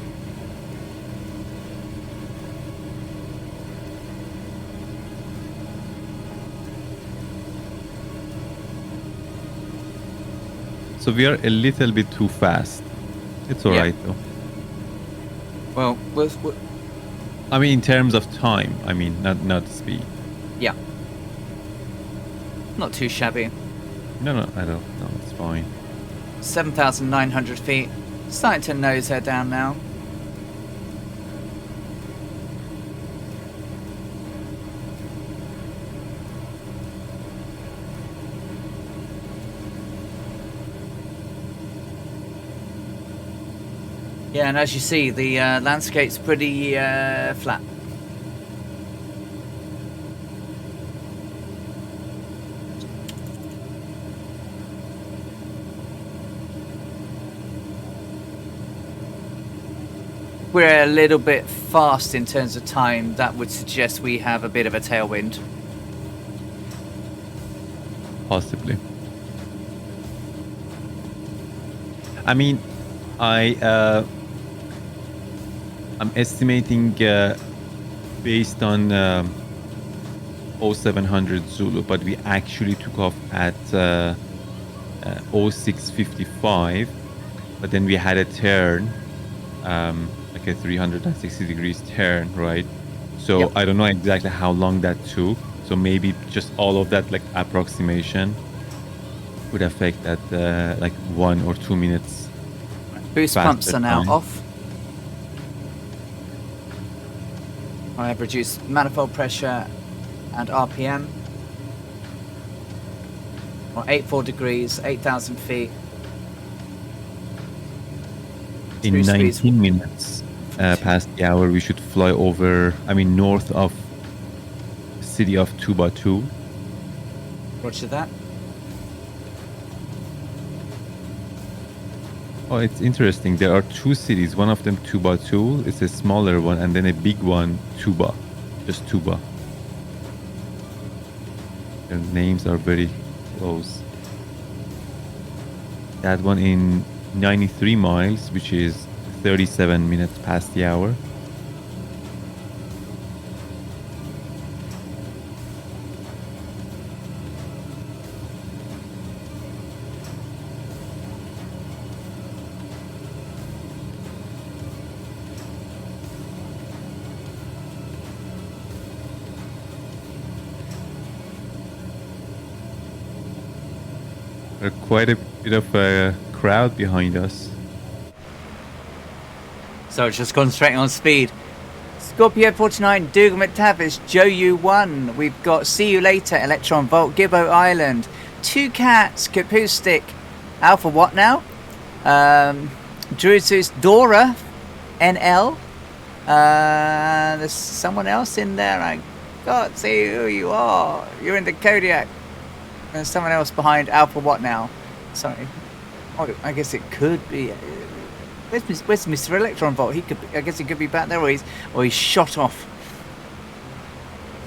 So we are a little bit too fast. It's alright though. Well, I mean, in terms of time. I mean, not speed. yeah. Not too shabby. No, I don't. No, it's fine. 7,900 feet. Starting to nose her down now. Yeah, and as you see, the landscape's pretty flat. We're a little bit fast in terms of time. That would suggest we have a bit of a tailwind. Possibly. I mean, I'm estimating based on 0700 Zulu, but we actually took off at 0655, but then we had a turn, like a 360 degrees turn, right? So Yep. I don't know exactly how long that took. So maybe just all of that, like approximation, would affect that like 1 or 2 minutes. Boost Faster pumps are now time. off. I have reduced manifold pressure and RPM. Or 84 degrees, 8,000 feet. In Cruise speeds. 19 minutes past the hour, we should fly over, I mean, north of the city of Tubatu. Roger that. Oh, it's interesting. There are two cities. One of them, Tubatu, it's a smaller one, and then a big one, Tuba. Just Tuba. Their names are very close. That one in 93 miles, which is 37 minutes past the hour. There's quite a bit of a crowd behind us. So it's just concentrating on speed. Scorpio 49, Dougal McTavish, Joe U1. We've got See You Later, Electron Volt, Gibbo Island, Two Cats, Capoustic, Alpha What Now? Drusus Dora, NL. There's someone else in there. I can't see who you are. You're in the Kodiak. There's someone else behind Alpha What Now? Sorry. Oh, I guess it could be. Where's Mr. Electron Volt? He could. I guess he could be back there, or he's shot off.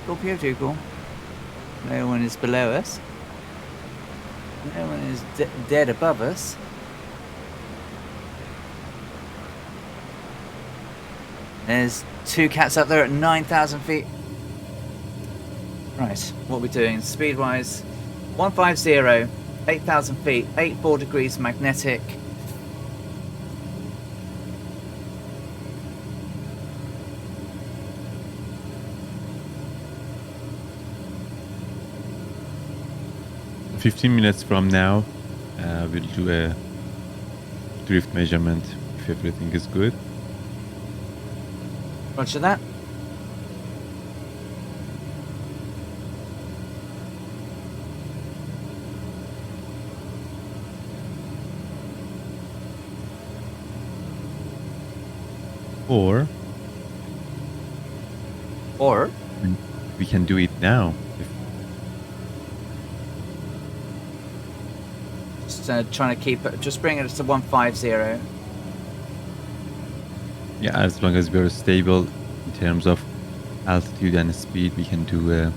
Scorpio Dougal. No one is below us. No one is dead above us. There's Two Cats up there at 9,000 feet. Right, what we're doing speed-wise: 150, 8,000 feet, 84 degrees magnetic. In 15 minutes from now, we'll do a drift measurement if everything is good. Roger that. Or we can do it now. Just trying to keep it. Just bring it to 150. Yeah, as long as we're stable in terms of altitude and speed, we can do.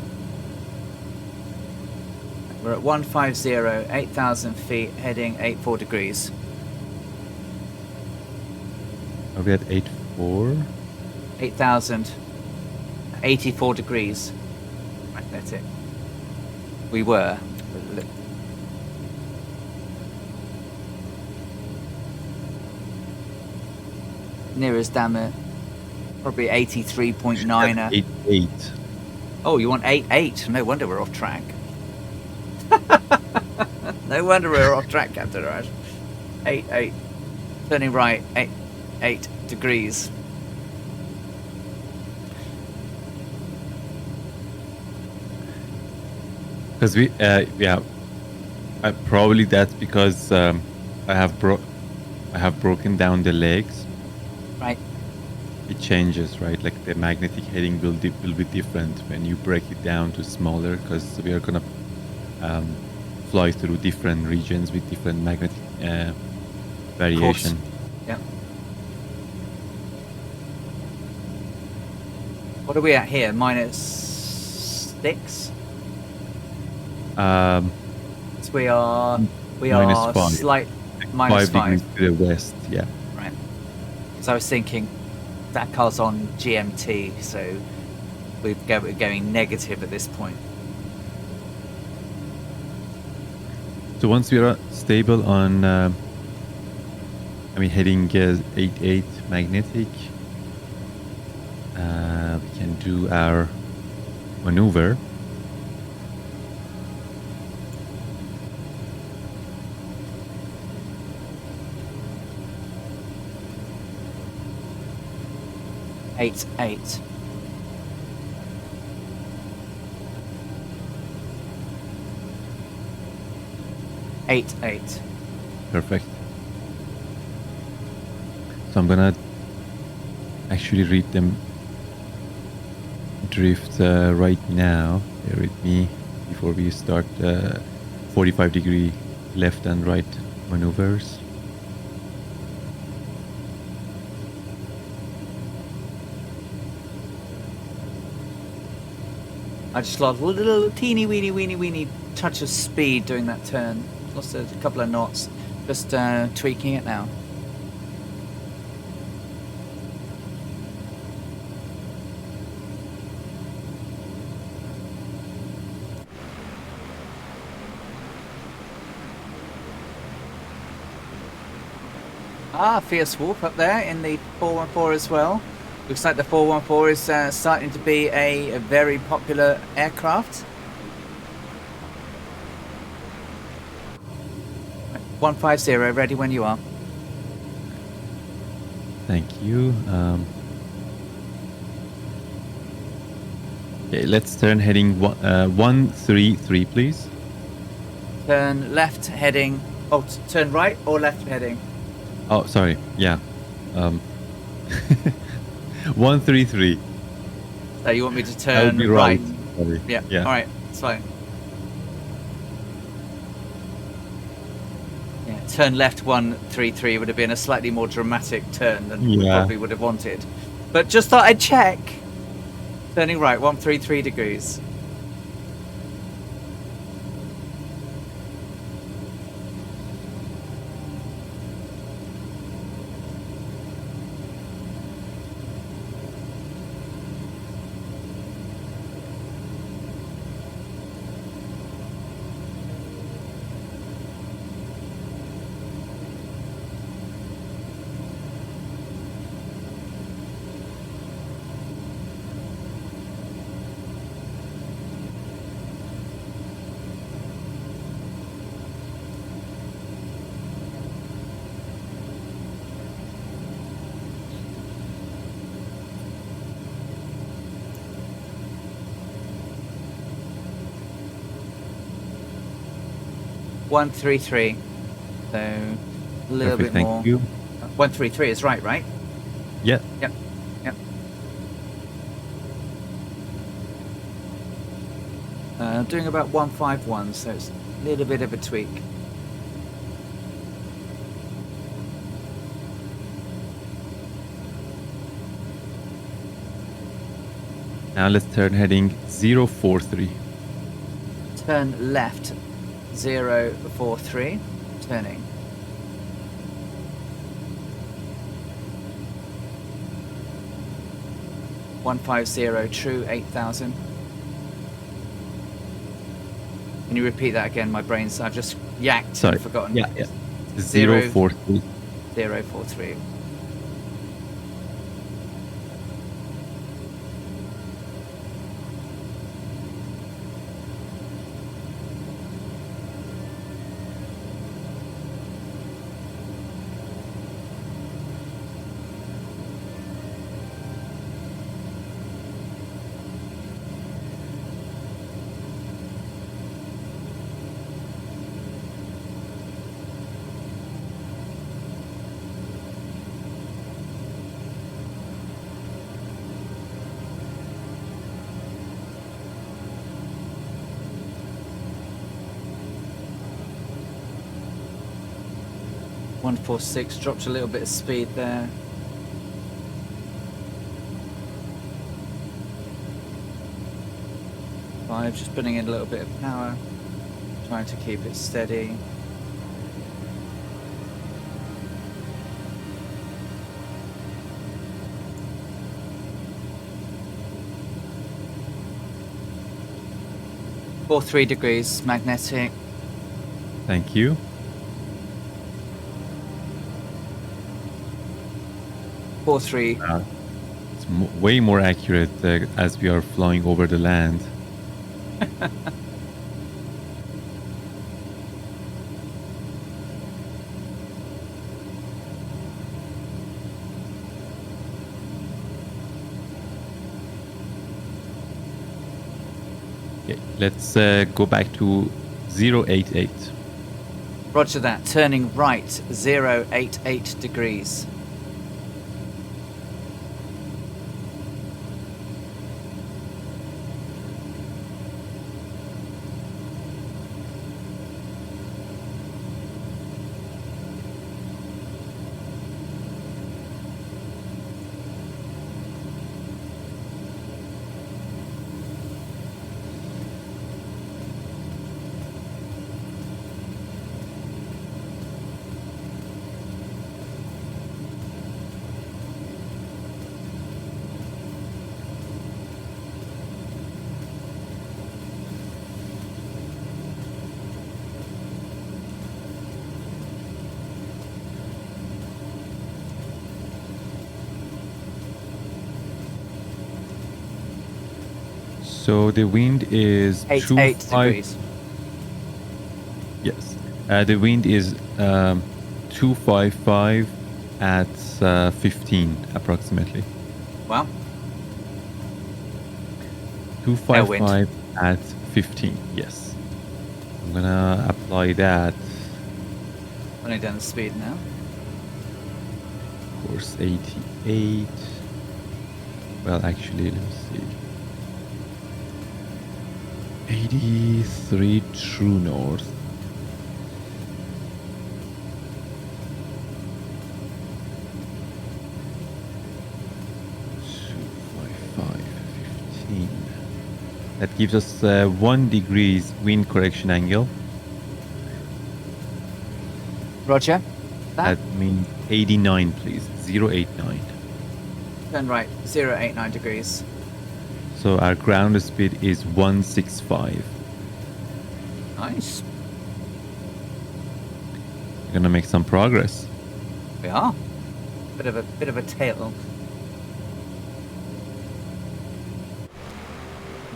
We're at 150, 8,000 feet, heading 84 degrees. Are we at 8.4? 8,000, 84 degrees magnetic. We were. Nearest down there, probably 83.9. 8.8. Oh, you want 8.8? No wonder we're off track. No wonder we're off track, Captain Rush. 8.8. Turning right, 8 degrees. Because we, yeah, probably that's because I have broken down the legs. Right. It changes, right? Like the magnetic heading will be different when you break it down to smaller, because we are gonna fly through different regions with different magnetic variation. Yeah. What are we at here? -6. So we are -5. slight -5 -5. degrees to the west. Yeah. Right. So I was thinking Dakar's on GMT, so we're going negative at this point. So once we are stable on, heading 8.8 magnetic, we can do our maneuver. Eight. 8. Perfect. So I'm gonna actually read them drift right now. Bear with me before we start 45-degree left and right maneuvers. I just lost a little teeny weeny touch of speed doing that turn. Lost a couple of knots. Just tweaking it now. Fierce Wolf up there in the 414 as well. Looks like the 414 is starting to be a very popular aircraft. 150, ready when you are. Thank you. Okay, let's turn heading 133, please. Turn left heading. Oh, turn right or left heading? Oh, sorry. Yeah. 133. So you want me to That would turn be right? right. Sorry. Yeah. Yeah. All right. It's fine. Yeah. Turn left 133 would have been a slightly more dramatic turn than we Yeah. probably would have wanted. But just thought I'd check. Turning right 133 degrees. One three three, so a little Perfect. bit Thank more. you. 133 is right? Yeah. Yep. Yep. Doing about 151, so it's a little bit of a tweak. Now let's turn heading 043. Turn left 043, turning. $150 true 8,000. Can you repeat that again? My brain's I've just yacked Sorry. and forgotten. Yeah. Yeah. Zero- 043. 043. $146 dropped a little bit of speed there. Five, just putting in a little bit of power, trying to keep it steady. Or 3 degrees magnetic. Thank you. Four three. It's way more accurate as we are flying over the land. Okay, let's go back to 088. Roger that. Turning right 088 degrees. So the wind is 88 degrees. Yes. The wind is 255 at 15 approximately. Wow. 255 at 15. Yes. I'm gonna apply that. Only down the speed now. Course 88. Well, actually, let me see. 83 true north. That gives us 1 degrees wind correction angle. Roger. That means 89, please. 089. Turn right, 089 degrees. So our ground speed is 165. Nice. We're gonna make some progress. We are. Bit of a tail.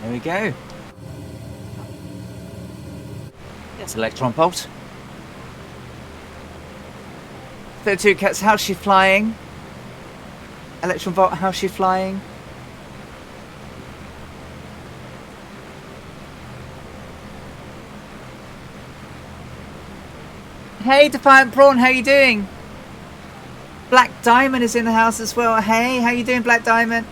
There we go. Yes, electron bolt. 32 Cats, how's she flying? Electron bolt, how's she flying? Hey, Defiant Prawn, how you doing? Black Diamond is in the house as well. Hey, how you doing, Black Diamond?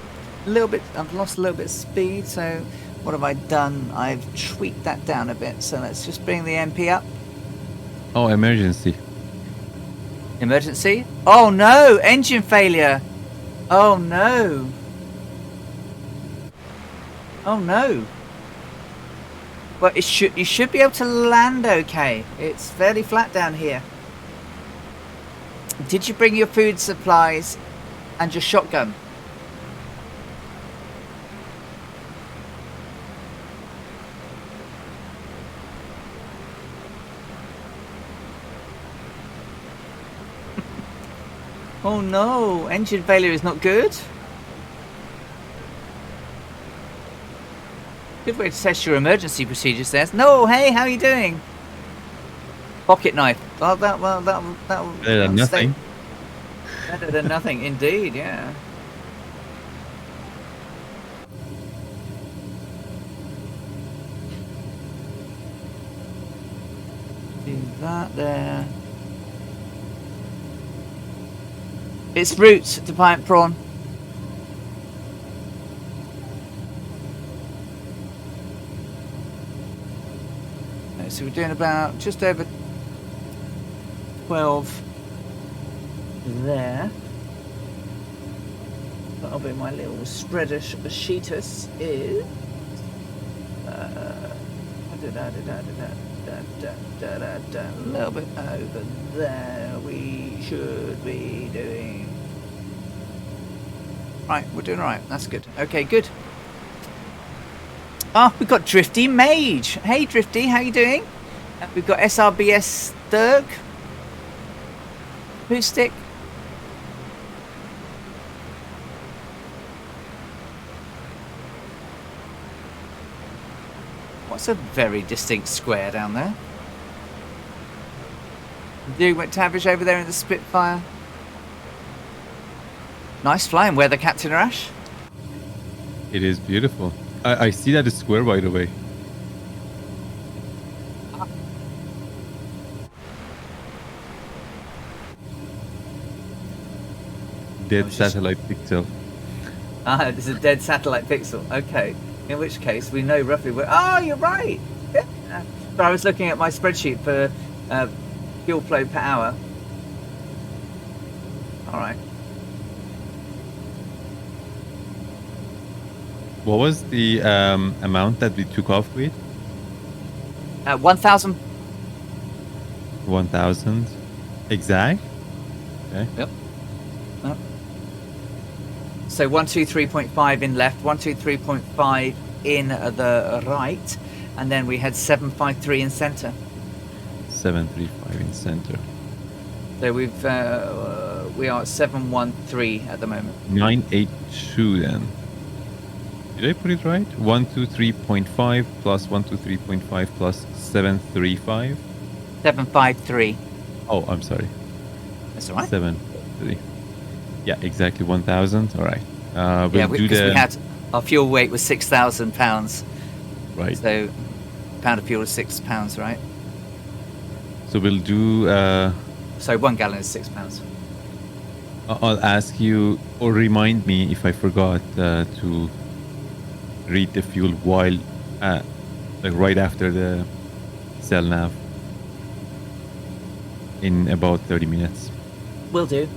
A little bit, I've lost a little bit of speed, so what have I done? I've tweaked that down a bit, so let's just bring the MP up. Oh, emergency. Emergency? Oh no, engine failure. Oh no. Oh no. Well, you should be able to land okay. It's fairly flat down here. Did you bring your food supplies and your shotgun? Oh no, engine failure is not good. Good way to test your emergency procedures there. No, hey, how are you doing? Pocket knife. Well, that Better than nothing. Better than nothing, indeed, yeah. Do that there. It's roots, Defiant Prawn. Okay, so we're doing about just over 12 there. That'll be my little spreader sheetus is a little bit over there. We should be doing right. We're doing right. That's good. Okay, good. Oh, we've got Drifty Mage. Hey, Drifty, how you doing? We've got SRBS Thurg. Acoustic. What's a very distinct square down there? Doing McTavish over there in the Spitfire. Nice flying weather, Captain Arash. It is beautiful. I see that it's square, by the way. Dead satellite pixel. Ah, this is a dead satellite pixel. Okay. In which case, we know roughly where... Oh, you're right! Yeah. But I was looking at my spreadsheet for fuel flow per hour. Alright. What was the amount that we took off with? 1,000. 1,000. Exact? Okay. Yep. So 123.5 in left, 123.5 in the right, and then we had 753 in centre. 735 in center. So we are at 713 at the moment. 982 then. Did I put it right? 123.5 plus 123.5 plus 735. 753. Oh, I'm sorry. That's all right. 753. Yeah, exactly 1,000. All right. We'll do Because we the had our fuel weight was 6,000 pounds. right. So, a pound of fuel is £6, right? So we'll do. So 1 gallon is £6. I'll ask you or remind me if I forgot to read the fuel while, like right after the cell nav in about 30 minutes. Will do.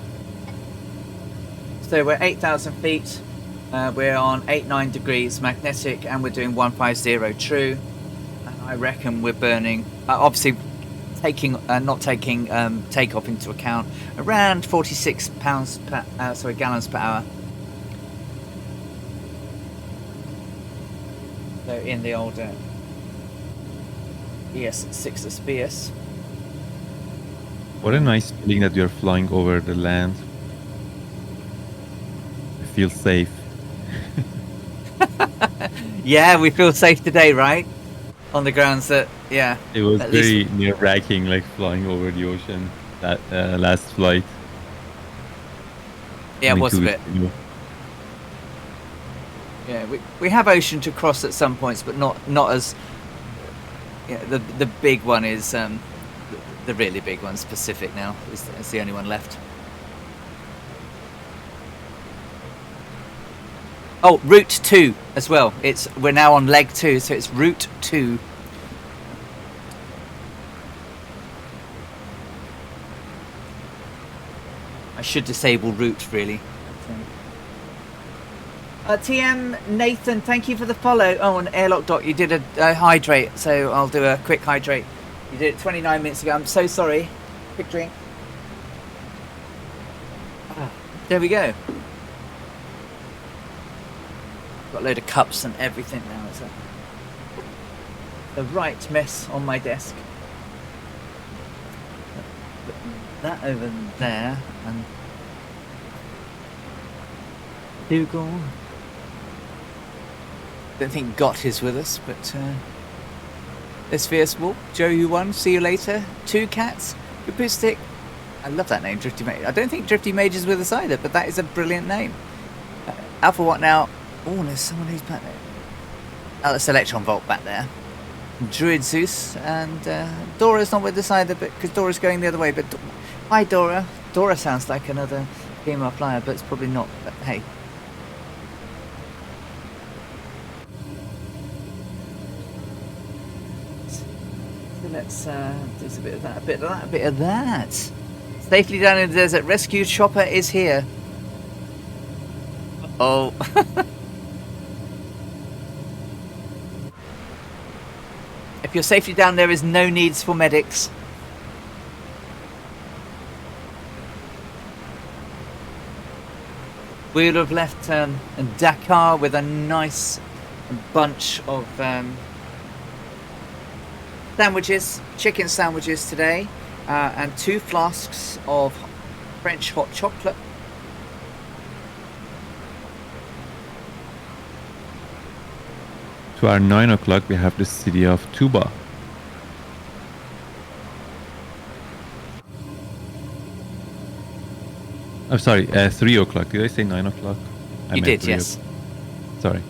So we're 8,000 feet. We're on 89 degrees magnetic, and we're doing 150 true. And I reckon we're burning, obviously, not taking takeoff into account, around 46 gallons per hour. So in the old ES6 SBS. What a nice feeling that you're flying over the land. I feel safe. Yeah, we feel safe today, right? On the grounds that, yeah. It was at very least- nerve-wracking, like flying over the ocean. That last flight. Yeah, it was a 22 bit. weeks ago. Yeah, we have ocean to cross at some points, but not as. Yeah, the big one is the really big one's Pacific now. Is the only one left. Oh, Route 2 as well. We're now on leg 2, so it's Route 2. I should disable route really. TM Nathan, thank you for the follow. Oh, and Airlock Dot, you did a hydrate, so I'll do a quick hydrate. You did it 29 minutes ago. I'm so sorry. Quick drink. There we go. Got a load of cups and everything now. It's the right mess on my desk. Put that over there and Google. Don't think Got is with us, but let's fierce walk. Joe, you won. See you later. Two cats. Acoustic. I love that name, Drifty Mage. I don't think Drifty Mage is with us either, but that is a brilliant name. Alpha what now? Oh, there's someone who's back there. Oh, that's Electron Volt back there. Druid Zeus and Dora's not with us either, but because Dora's going the other way. But hi, Dora. Dora sounds like another female flyer, but it's probably not. But hey. So let's do a bit of that, a bit of that, a bit of that. Safely down in the desert. Rescue chopper is here. Oh. If you're safely down, there is no needs for medics. We would have left Dakar with a nice bunch of sandwiches, chicken sandwiches today, and 2 flasks of French hot chocolate. To our 9 o'clock, we have the city of Tuba. I'm sorry, 3 o'clock. Did I say 9 o'clock? I You meant did, 3 yes. Sorry.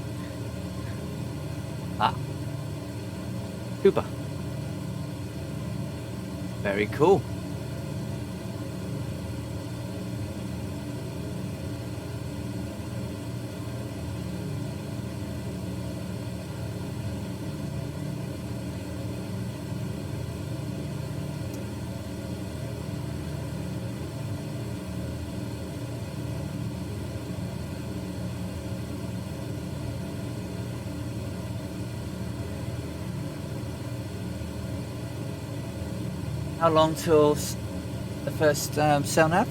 Cuba. Very cool. How long till the first cell nav?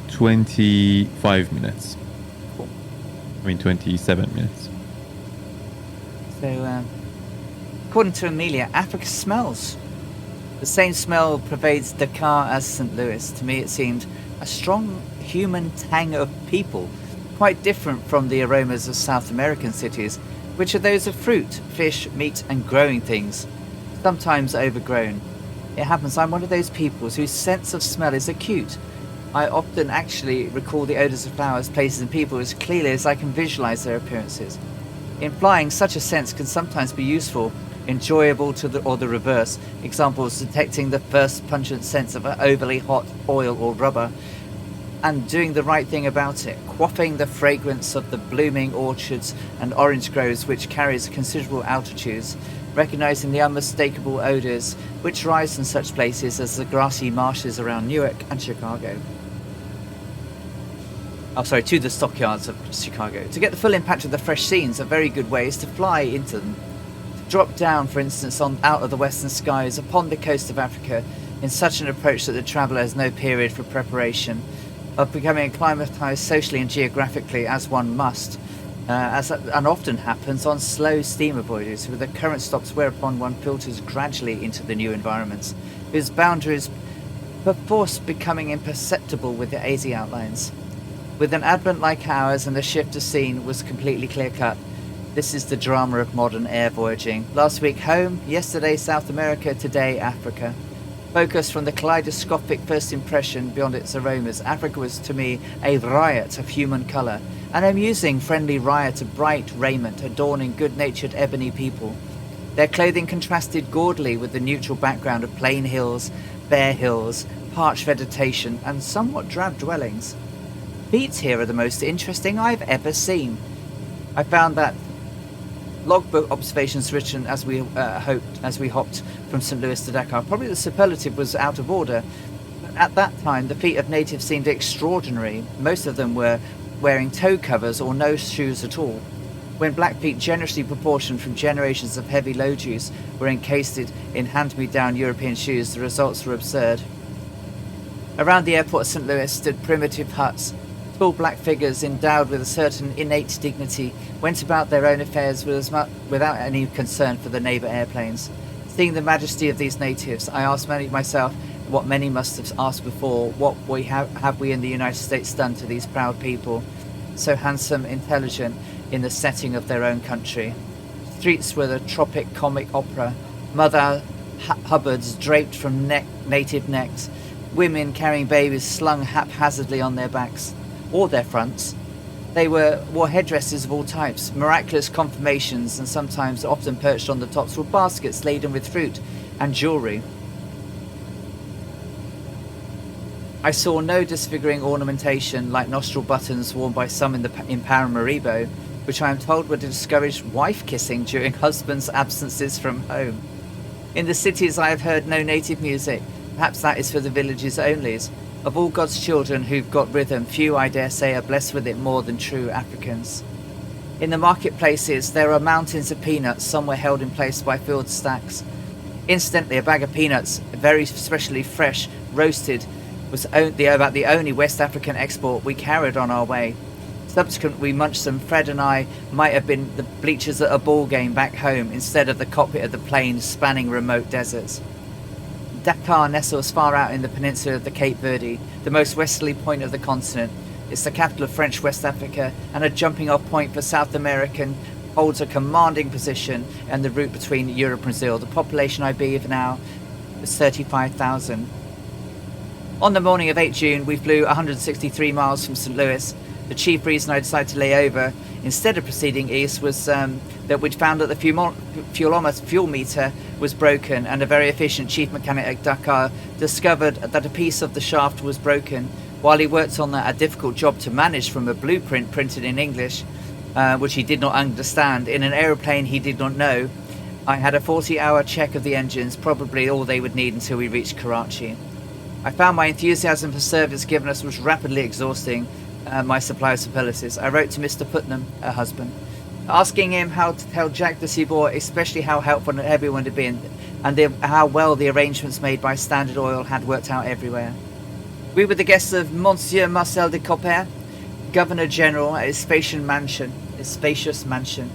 25 minutes. Cool. I mean, 27 minutes. So, according to Amelia, Africa smells. The same smell pervades Dakar as St. Louis. To me, it seemed a strong human tang of people, quite different from the aromas of South American cities, which are those of fruit, fish, meat, and growing things. sometimes overgrown. It happens I'm one of those people whose sense of smell is acute. I often actually recall the odours of flowers, places and people as clearly as I can visualise their appearances. Implying such a sense can sometimes be useful, enjoyable or the reverse. Examples: detecting the first pungent sense of an overly hot oil or rubber, and doing the right thing about it, quaffing the fragrance of the blooming orchards and orange groves which carries considerable altitudes, recognising the unmistakable odours which rise from such places as the grassy marshes around Newark and Chicago. To the stockyards of Chicago. To get the full impact of the fresh scenes, a very good way is to fly into them. To drop down, for instance, out of the western skies upon the coast of Africa in such an approach that the traveller has no period for preparation, of becoming acclimatised socially and geographically as one must, and often happens on slow steamer voyages with the current stops whereupon one filters gradually into the new environments, whose boundaries perforce becoming imperceptible with the hazy outlines. With an advent like ours and the shift of scene was completely clear-cut. This is the drama of modern air voyaging. Last week home, yesterday South America, today Africa. Focused from the kaleidoscopic first impression beyond its aromas, Africa was to me a riot of human colour, an amusing, friendly riot of bright raiment adorning good-natured ebony people. Their clothing contrasted gaudily with the neutral background of plain hills, bare hills, parched vegetation, and somewhat drab dwellings. Feet here are the most interesting I've ever seen. I found that logbook observations written as we hopped from St. Louis to Dakar. Probably the superlative was out of order. But at that time, the feet of natives seemed extraordinary. Most of them were wearing toe covers or no shoes at all. When black feet, generously proportioned from generations of heavy load use, were encased in hand-me-down European shoes, the results were absurd. Around the airport of St. Louis stood primitive huts. Tall black figures endowed with a certain innate dignity went about their own affairs without any concern for the neighbour airplanes. Seeing the majesty of these natives, I asked myself what many must have asked before: what have we in the United States done to these proud people, so handsome, intelligent, in the setting of their own country? Streets were the tropic comic opera, Mother Hubbards draped from native necks, women carrying babies slung haphazardly on their backs or their fronts. They wore headdresses of all types, miraculous conformations, and sometimes, often perched on the tops, were baskets laden with fruit and jewellery. I saw no disfiguring ornamentation like nostril buttons worn by some in Paramaribo, which I am told were to discourage wife-kissing during husbands' absences from home. In the cities I have heard no native music. Perhaps that is for the villages only. Of all God's children who've got rhythm, few, I dare say, are blessed with it more than true Africans. In the marketplaces, there are mountains of peanuts, some were held in place by filled stacks. Incidentally, a bag of peanuts, very specially fresh, roasted, was about the only West African export we carried on our way. Subsequently, we munched them. Fred and I might have been the bleachers at a ball game back home instead of the cockpit of the plane spanning remote deserts. Dakar nestles far out in the peninsula of the Cape Verde, the most westerly point of the continent. It's the capital of French West Africa and a jumping-off point for South American, holds a commanding position and the route between Europe and Brazil. The population, I believe now, is 35,000. On the morning of 8 June, we flew 163 miles from St. Louis. The chief reason I decided to lay over instead of proceeding east was that we'd found that the fuel meter was broken, and a very efficient chief mechanic at Dakar discovered that a piece of the shaft was broken. While he worked on a difficult job to manage from a blueprint printed in English, which he did not understand, in an aeroplane he did not know, I had a 40-hour check of the engines, probably all they would need until we reached Karachi. I found my enthusiasm for service given us was rapidly exhausting my supply of superlatives. I wrote to Mr. Putnam, her husband, asking him how to tell Jack de Seabourg, especially how helpful everyone had been, and how well the arrangements made by Standard Oil had worked out everywhere. We were the guests of Monsieur Marcel de Copper, Governor General, at his spacious mansion.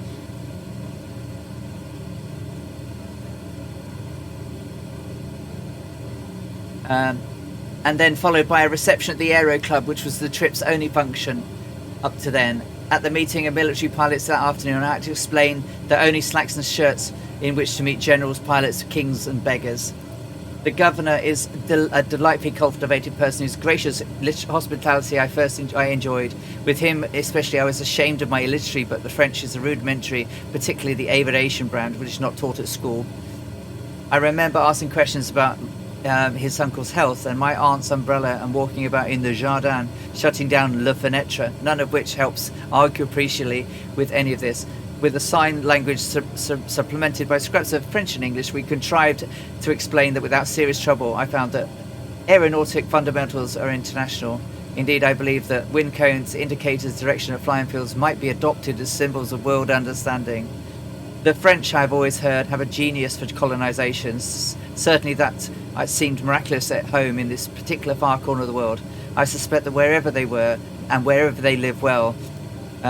And then followed by a reception at the Aero Club, which was the trip's only function up to then. At the meeting of military pilots that afternoon, I had to explain that only slacks and shirts in which to meet generals, pilots, kings, and beggars. The governor is a delightfully cultivated person whose gracious hospitality I enjoyed. With him especially, I was ashamed of my illiteracy, but the French is a rudimentary, particularly the aviation brand, which is not taught at school. I remember asking questions about his uncle's health and my aunt's umbrella and walking about in the jardin, shutting down le fenêtre, none of which helps argue appreciably with any of this. With a sign language supplemented by scraps of French and English, we contrived to explain that without serious trouble. I found that aeronautic fundamentals are international. Indeed, I believe that wind cones, indicators, direction of flying fields might be adopted as symbols of world understanding. The French, I've always heard, have a genius for colonization. Certainly that seemed miraculous at home in this particular far corner of the world. I suspect that wherever they were, and wherever they live well,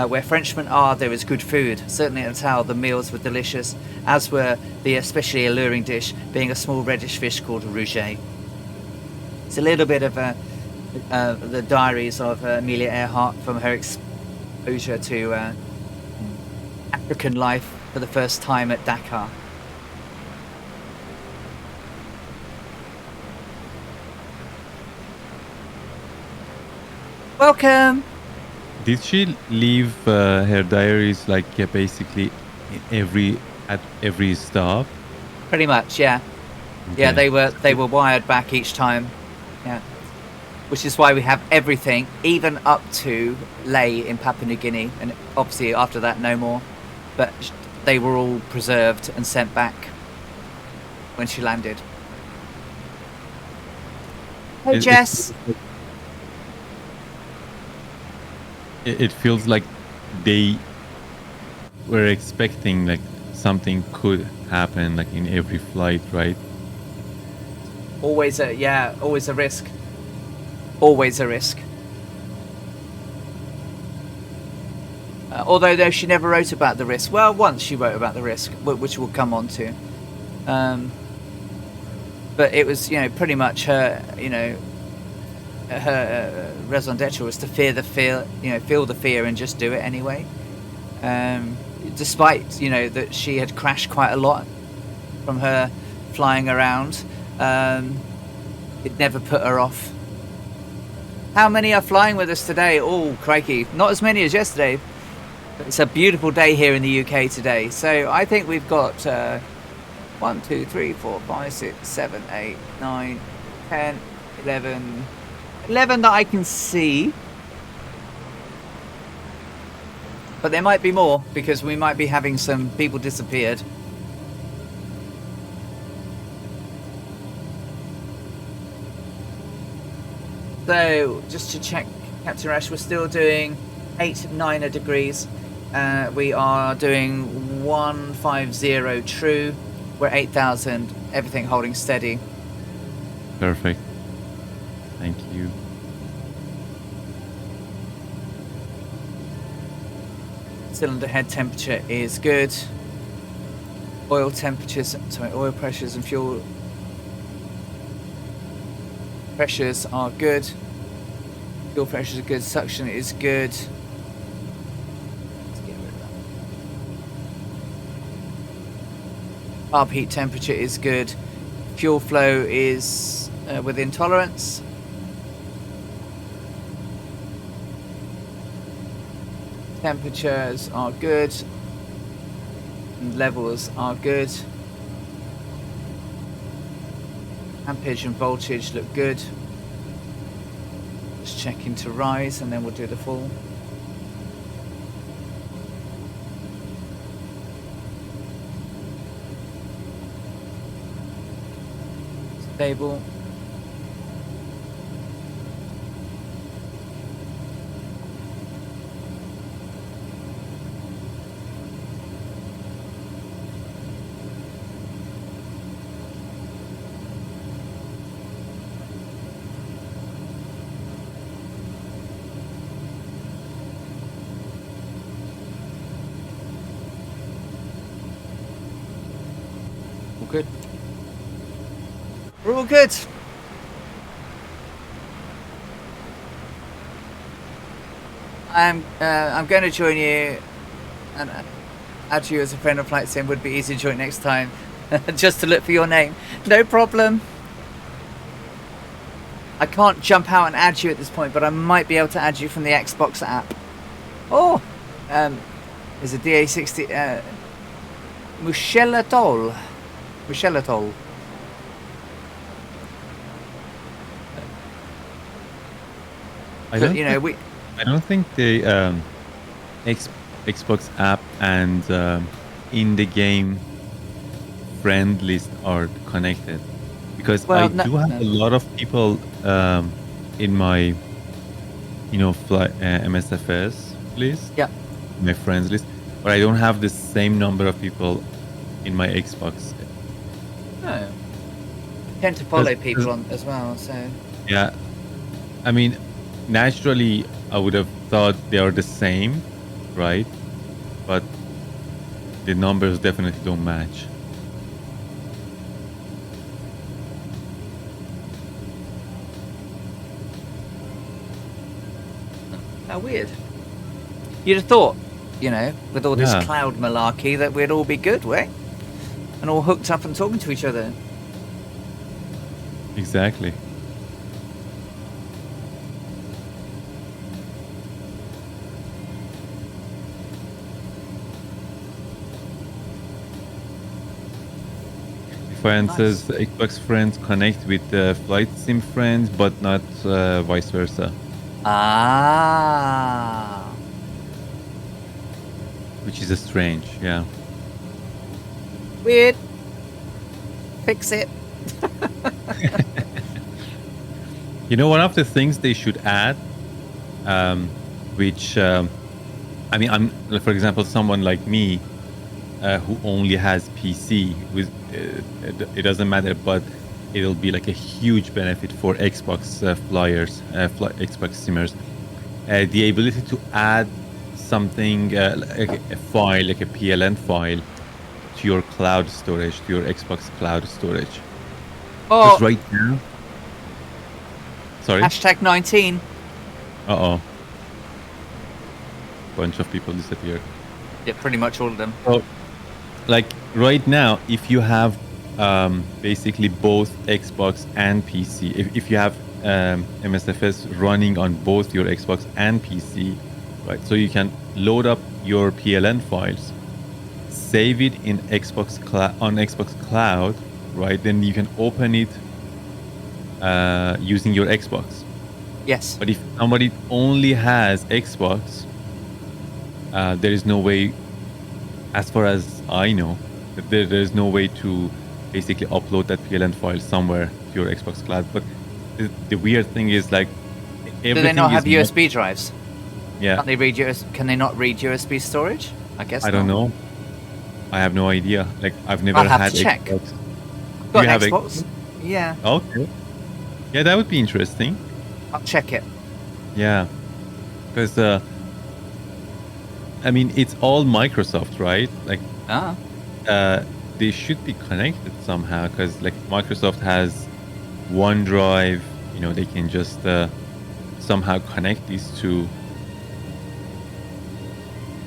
where Frenchmen are, there is good food. Certainly at Natal, the meals were delicious, as were the especially alluring dish, being a small reddish fish called rouget. It's a little bit of the diaries of Amelia Earhart from her exposure to African life for the first time at Dakar. Welcome! Did she leave her diaries like basically at every stop? Pretty much, yeah. Okay. Yeah, they were wired back each time. Yeah. Which is why we have everything, even up to Ley in Papua New Guinea, and obviously after that no more. But they were all preserved and sent back when she landed. Hey, Jess. It feels like they were expecting like something could happen like in every flight, right? Always a risk. Always a risk. Although though she never wrote about the risk. Well, once she wrote about the risk, which we'll come on to. But it was, pretty much her, her raison d'etre was to feel the fear and just do it anyway. Despite, that she had crashed quite a lot from her flying around, it never put her off. How many are flying with us today? Oh, crikey. Not as many as yesterday. But it's a beautiful day here in the UK today. So I think we've got 1, 2, 3, 4, 5, 6, 7, 8, 9, 10, 11... 11 that I can see. But there might be more, because we might be having some people disappeared. So, just to check, Captain Rash, we're still doing 8 degrees. We are doing 150 true. We're 8,000, everything holding steady. Perfect. Thank you. Cylinder head temperature is good. Oil pressures and fuel pressures are good. Fuel pressures are good. Suction is good. Let's get rid of that. Carb heat temperature is good. Fuel flow is within tolerance. Temperatures are good. And levels are good. Ampage and voltage look good. Just checking to rise and then we'll do the full. Stable. Good. We're all good. I'm going to join you, and add you as a friend on Flight Sim. Would be easy to join next time. Just to look for your name. No problem. I can't jump out and add you at this point, but I might be able to add you from the Xbox app. Oh, there's a DA60 Mushelatol. Mushelatol. I don't. You know, I don't think the Xbox app and in the game friend list are connected, because I do have a lot of people in my MSFS list, Yeah. my friends list, but I don't have the same number of people in my Xbox. No. Tend to follow people on as well, so. Yeah, I mean, naturally, I would have thought they are the same, right? But the numbers definitely don't match. How weird. You'd have thought, you know, with all this Yeah. cloud malarkey, that we'd all be good, right? And all hooked up and talking to each other. Exactly. Fine says Xbox friends connect with flight sim friends, but not vice versa. Ah. Which is strange, yeah. Weird. Fix it. You know, one of the things they should add, which, I mean, for example, someone like me who only has PC, with it doesn't matter, but it'll be like a huge benefit for Xbox flyers, Xbox simmers. The ability to add something like a file, like a PLN file, to your cloud storage, to your Xbox cloud storage. Oh. Because right now, sorry. Hashtag 19. Uh-oh. Bunch of people disappeared. Yeah, pretty much all of them. So, like right now, if you have basically both Xbox and PC, if you have MSFS running on both your Xbox and PC, right? So you can load up your PLN files, save it in on Xbox Cloud, right? Then you can open it using your Xbox. Yes. But if somebody only has Xbox, there is no way, as far as I know, that there's no way to basically upload that PLN file somewhere to your Xbox Cloud. But the weird thing is, like, everything. Do they not have USB drives? Yeah. Can they Can they not read USB storage? I guess. I don't know. I have no idea. Like, I've never I'll have had to check. Xbox. Got You an have Xbox? Yeah. Okay. Yeah, that would be interesting. I'll check it. Yeah, because I mean, it's all Microsoft, right? Like, they should be connected somehow, because like Microsoft has OneDrive. You know, they can just somehow connect these two.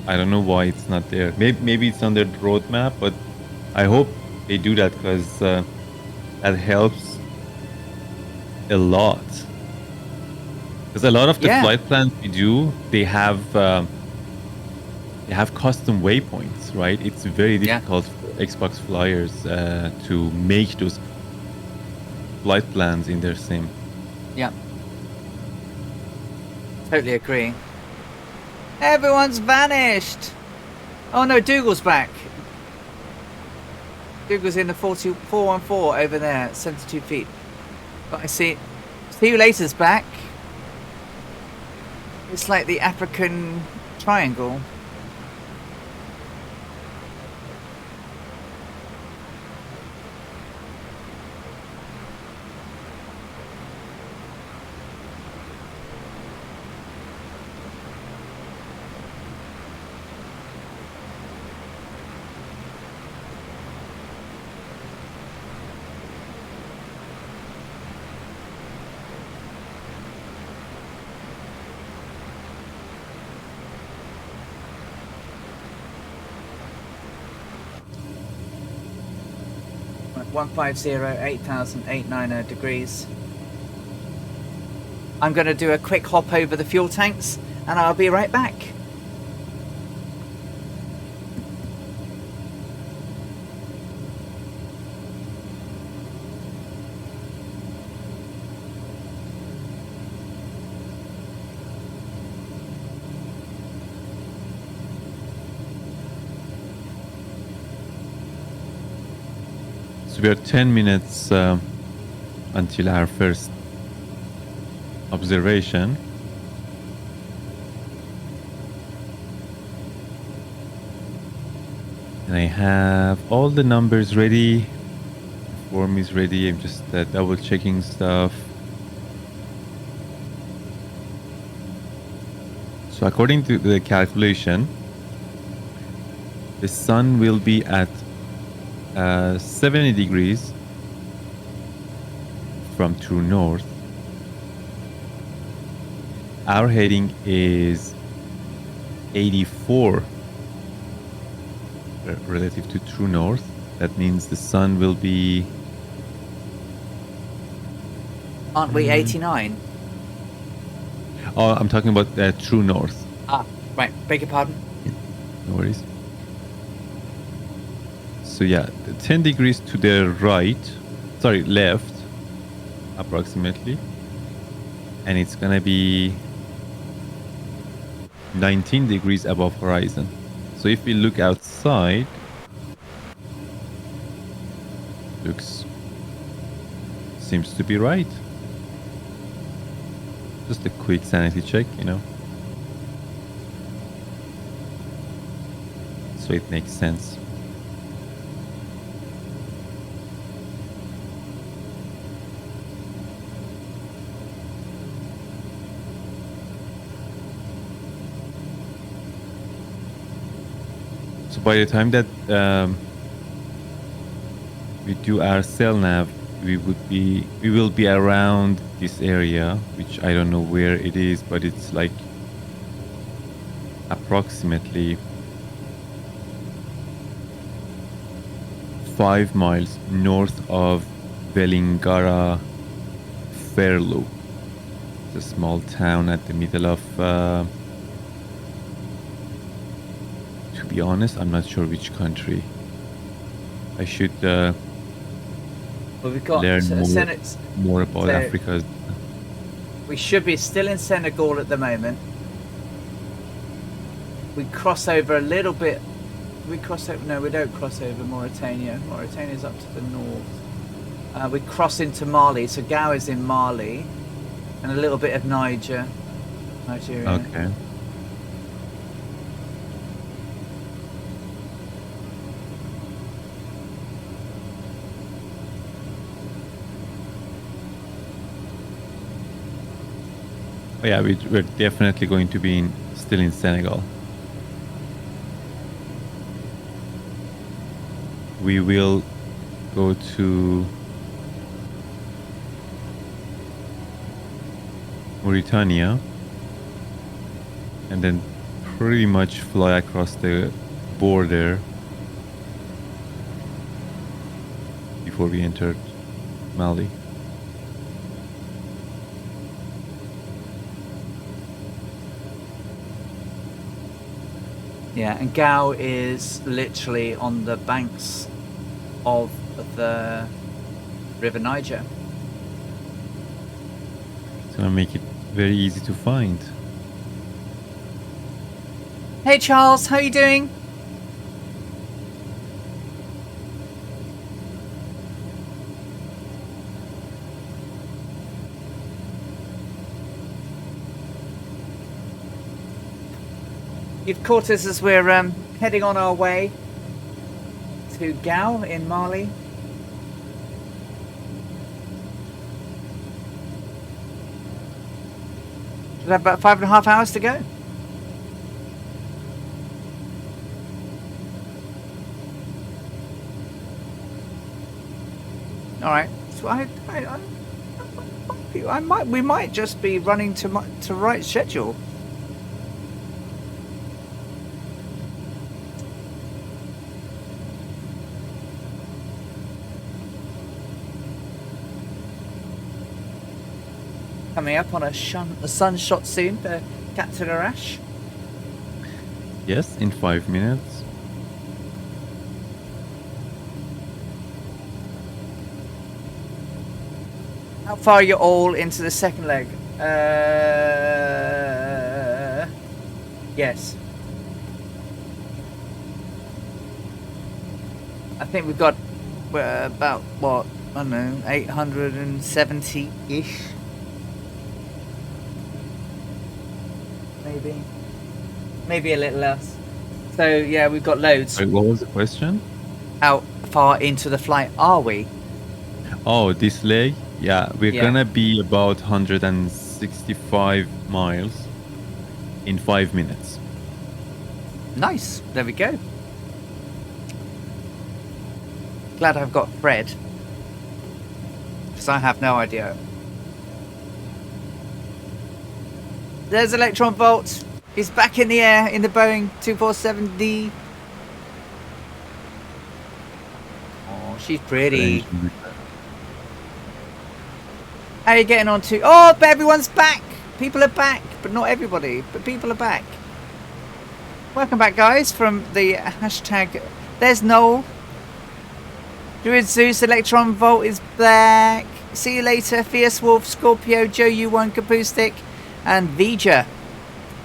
I don't know why it's not there. Maybe it's on their roadmap, but I hope they do that, because that helps a lot. Because a lot of the flight plans we do, they have custom waypoints, right? It's very difficult for Xbox flyers to make those flight plans in their sim. Yeah. Totally agree. Everyone's vanished. Oh no, Dougal's back. Dougal's in the 414 over there at 72 feet. But I see you later's back. It's like the African triangle. 150, 8,890 degrees. I'm going to do a quick hop over the fuel tanks and I'll be right back. So we are 10 minutes until our first observation. And I have all the numbers ready. The form is ready. I'm just double checking stuff. So according to the calculation, the sun will be at 70 degrees from true north. Our heading is 84 relative to true north. That means the sun will be... Aren't we 89? Oh, I'm talking about true north. Ah, right. Beg your pardon. No worries. So yeah, 10 degrees to the right, sorry, left, approximately. And it's gonna be 19 degrees above horizon. So if we look outside, seems to be right. Just a quick sanity check, you know. So it makes sense. So by the time that we do our cell nav, we will be around this area, which I don't know where it is, but it's like approximately 5 miles north of Velingara Fairloo. It's a small town at the middle of to be honest, I'm not sure which country. I should Well, we've got learn more about so Africa. we should be still in Senegal at the moment. We cross over a little bit. We cross over. No, we don't cross over Mauritania. Mauritania's up to the north. We cross into Mali. So Gao is in Mali, and a little bit of Nigeria. Okay. Oh, yeah, we're definitely going to be still in Senegal. We will go to Mauritania and then pretty much fly across the border before we entered Mali. Yeah, and Gao is literally on the banks of the River Niger. It's gonna make it very easy to find. Hey Charles, how you doing? You've caught us as we're heading on our way to Gao in Mali. We have about 5.5 hours to go. All right. So we might just be running to right schedule. coming up on a sun shot soon for Captain Arash. Yes, in 5 minutes. How far are you all into the second leg? Yes. I think we've got about, what, I don't know, 870-ish? Maybe. Maybe a little less. So, yeah, we've got loads. Wait, what was the question? How far into the flight are we? Oh, this leg? Yeah, we're Yeah. gonna be about 165 miles in 5 minutes. Nice. There we go. Glad I've got Fred. Because I have no idea. There's Electron Volt. He's back in the air in the Boeing 247D. Oh, she's pretty. How are you getting on to? Oh, but everyone's back. People are back, but not everybody. But people are back. Welcome back, guys, from the hashtag. There's Noel. Druid Zeus, Electron Volt is back. See you later. Fierce Wolf, Scorpio, Joe U1, Capoustic, and Vija.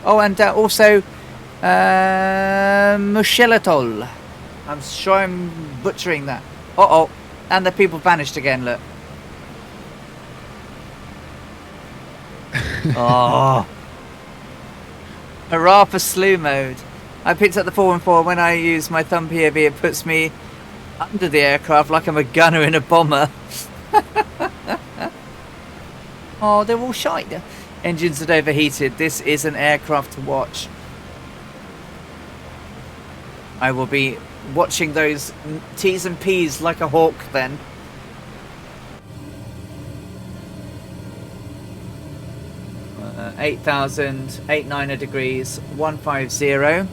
Oh, and also Mushelatol. I'm sure I'm butchering that. Uh-oh. And the people vanished again, look. Oh. Hurrah for slew mode. I picked up the 414. When I use my thumb POV, it puts me under the aircraft like I'm a gunner in a bomber. Oh, they're all shite. Engines had overheated. This is an aircraft to watch. I will be watching those T's and P's like a hawk then. Uh, 8,890 degrees, 150.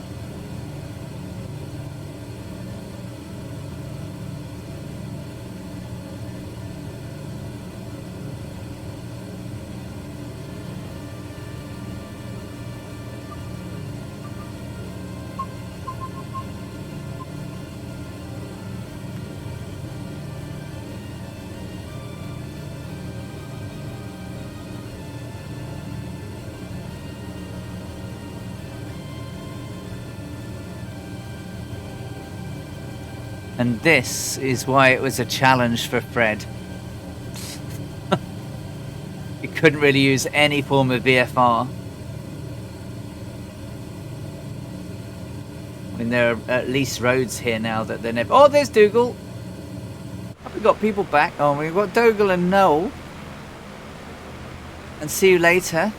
And this is why it was a challenge for Fred. He couldn't really use any form of VFR. I mean, there are at least roads here now that they're never... Oh, there's Dougal. We've got people back. Oh, we've got Dougal and Noel. And see you later.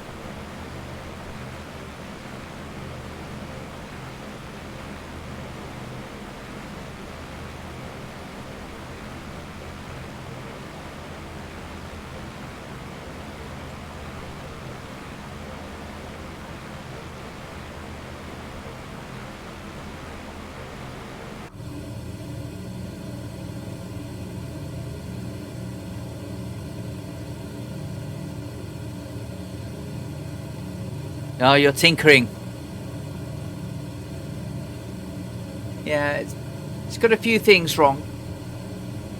Oh, you're tinkering. Yeah, it's got a few things wrong.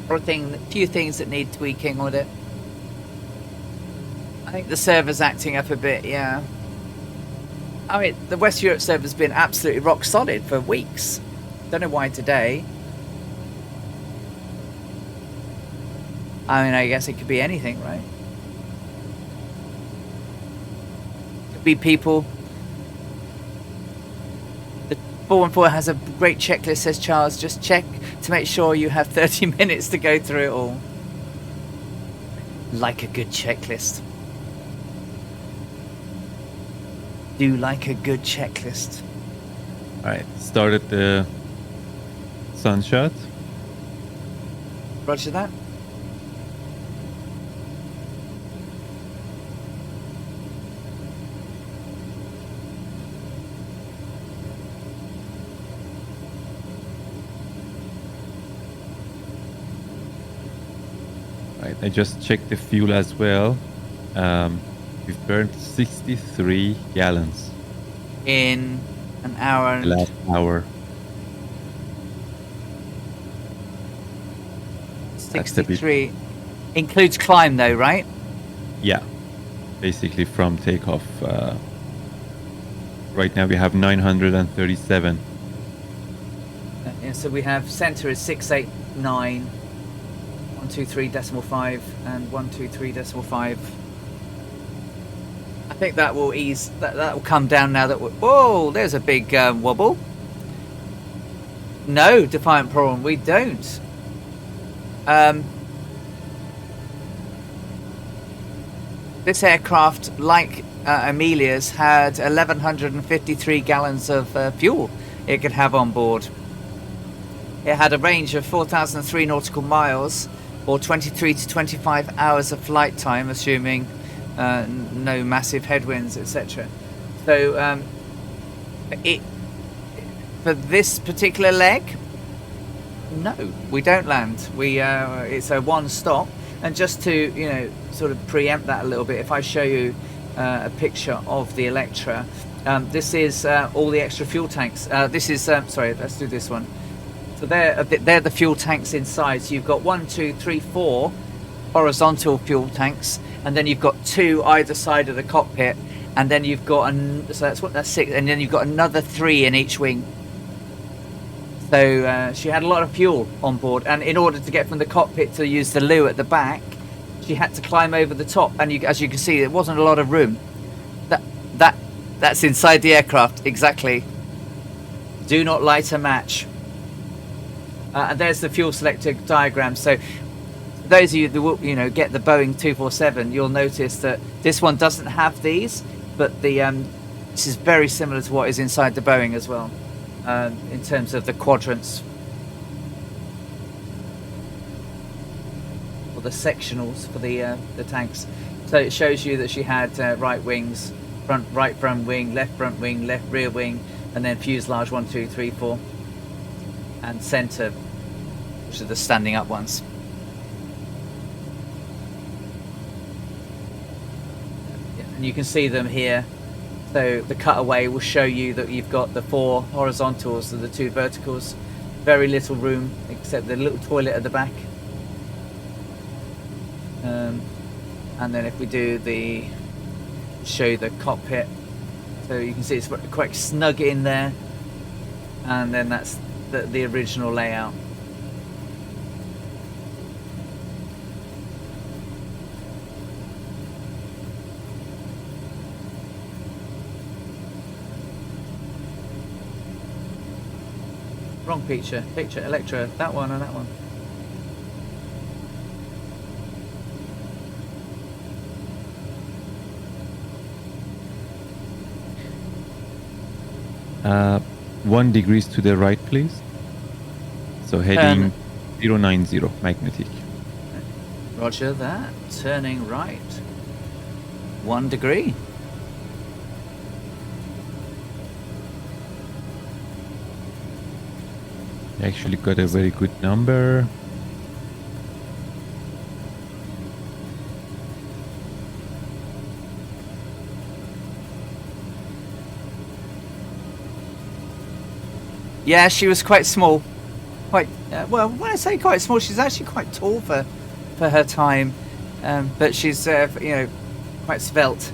Or a few things that need tweaking with it. I think the server's acting up a bit, yeah. I mean, the West Europe server's been absolutely rock solid for weeks. Don't know why today. I mean, I guess it could be anything, right? Be people. The 414 has a great checklist, says Charles. Just check to make sure you have 30 minutes to go through it all. Like a good checklist. Do like a good checklist. Alright, started the sunshot. Roger that. Right, I just checked the fuel as well. We've burned 63 gallons In an hour the and last hour. That's the bit. 63. Includes climb though, right? Yeah, basically from takeoff. Right now we have 937. Yeah, so we have center is 689, 123 decimal 5, and 123 decimal 5. I think that will ease. That will come down now that. Whoa, there's a big wobble. No, Defiant Prawn, we don't. This aircraft, like Amelia's, had 1,153 gallons of fuel it could have on board. It had a range of 4,003 nautical miles, or 23 to 25 hours of flight time, assuming no massive headwinds, etc. So, for this particular leg, no, we don't land. It's a one stop. And just to sort of preempt that a little bit, if I show you a picture of the Electra, this is all the extra fuel tanks. This is sorry, let's do this one. So they're the fuel tanks inside. So you've got 1, 2, 3, 4 horizontal fuel tanks, and then you've got 2 either side of the cockpit, and then you've got so that's 6, and then you've got another 3 in each wing. So she had a lot of fuel on board, and in order to get from the cockpit to use the loo at the back, she had to climb over the top, and as you can see, there wasn't a lot of room. That's inside the aircraft, exactly. Do not light a match. And there's the fuel selector diagram. So those of you that will, get the Boeing 247, you'll notice that this one doesn't have these, but this is very similar to what is inside the Boeing as well. In terms of the quadrants or the sectionals for the tanks. So it shows you that she had right wings, right front wing, left rear wing, and then fuselage 1, 2, 3, 4, and center, which are the standing up ones. And you can see them here. So the cutaway will show you that you've got the 4 horizontals and the 2 verticals. Very little room except the little toilet at the back. And then if we do show you the cockpit, so you can see it's quite snug in there. And then that's the original layout. Wrong picture, Electra, that one and that one. Uh, 1 degrees to the right, please. So heading 090 magnetic. Roger that. Turning right. 1 degree. Actually got a very good number. Yeah, she was quite small. Quite well. When I say quite small, she's actually quite tall for her time. But she's quite svelte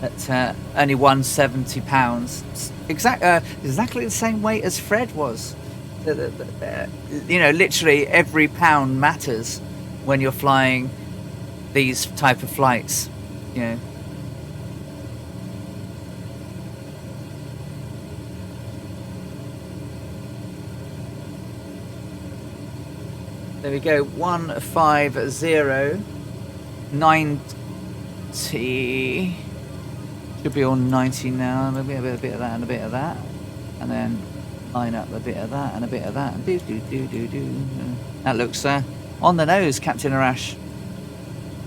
at only 170 pounds. Exactly the same weight as Fred was. Literally every pound matters when you're flying these type of flights. There we go. 150 90. Should be on 90 now. Maybe a bit of that and a bit of that, and then line up a bit of that and a bit of that. And do. That looks on the nose, Captain Arash.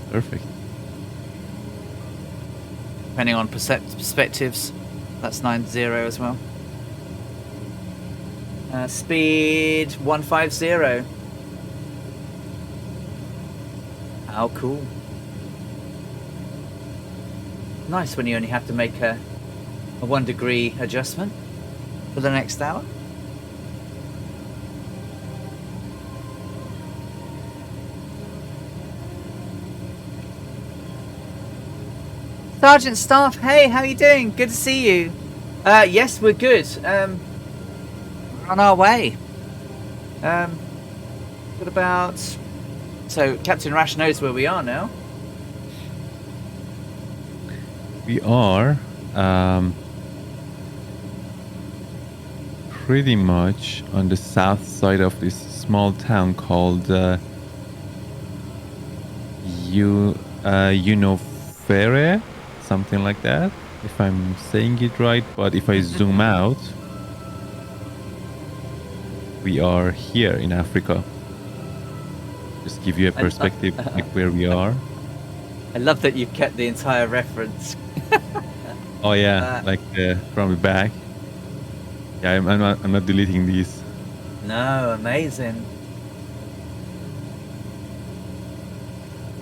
Perfect. Depending on perspectives, that's 90 as well. Speed 150. How cool. Nice when you only have to make a 1 degree adjustment for the next hour. Sergeant Staff, hey, how you doing? Good to see you. Yes, we're good. We're on our way. What about... So, Captain Rash knows where we are now. We are pretty much on the south side of this small town called Ferre, something like that, if I'm saying it right. But if I zoom out, we are here in Africa. Just give you a perspective like where we are. I love that you've kept the entire reference. Oh yeah, like from the back. Yeah, I'm not deleting these. No, amazing.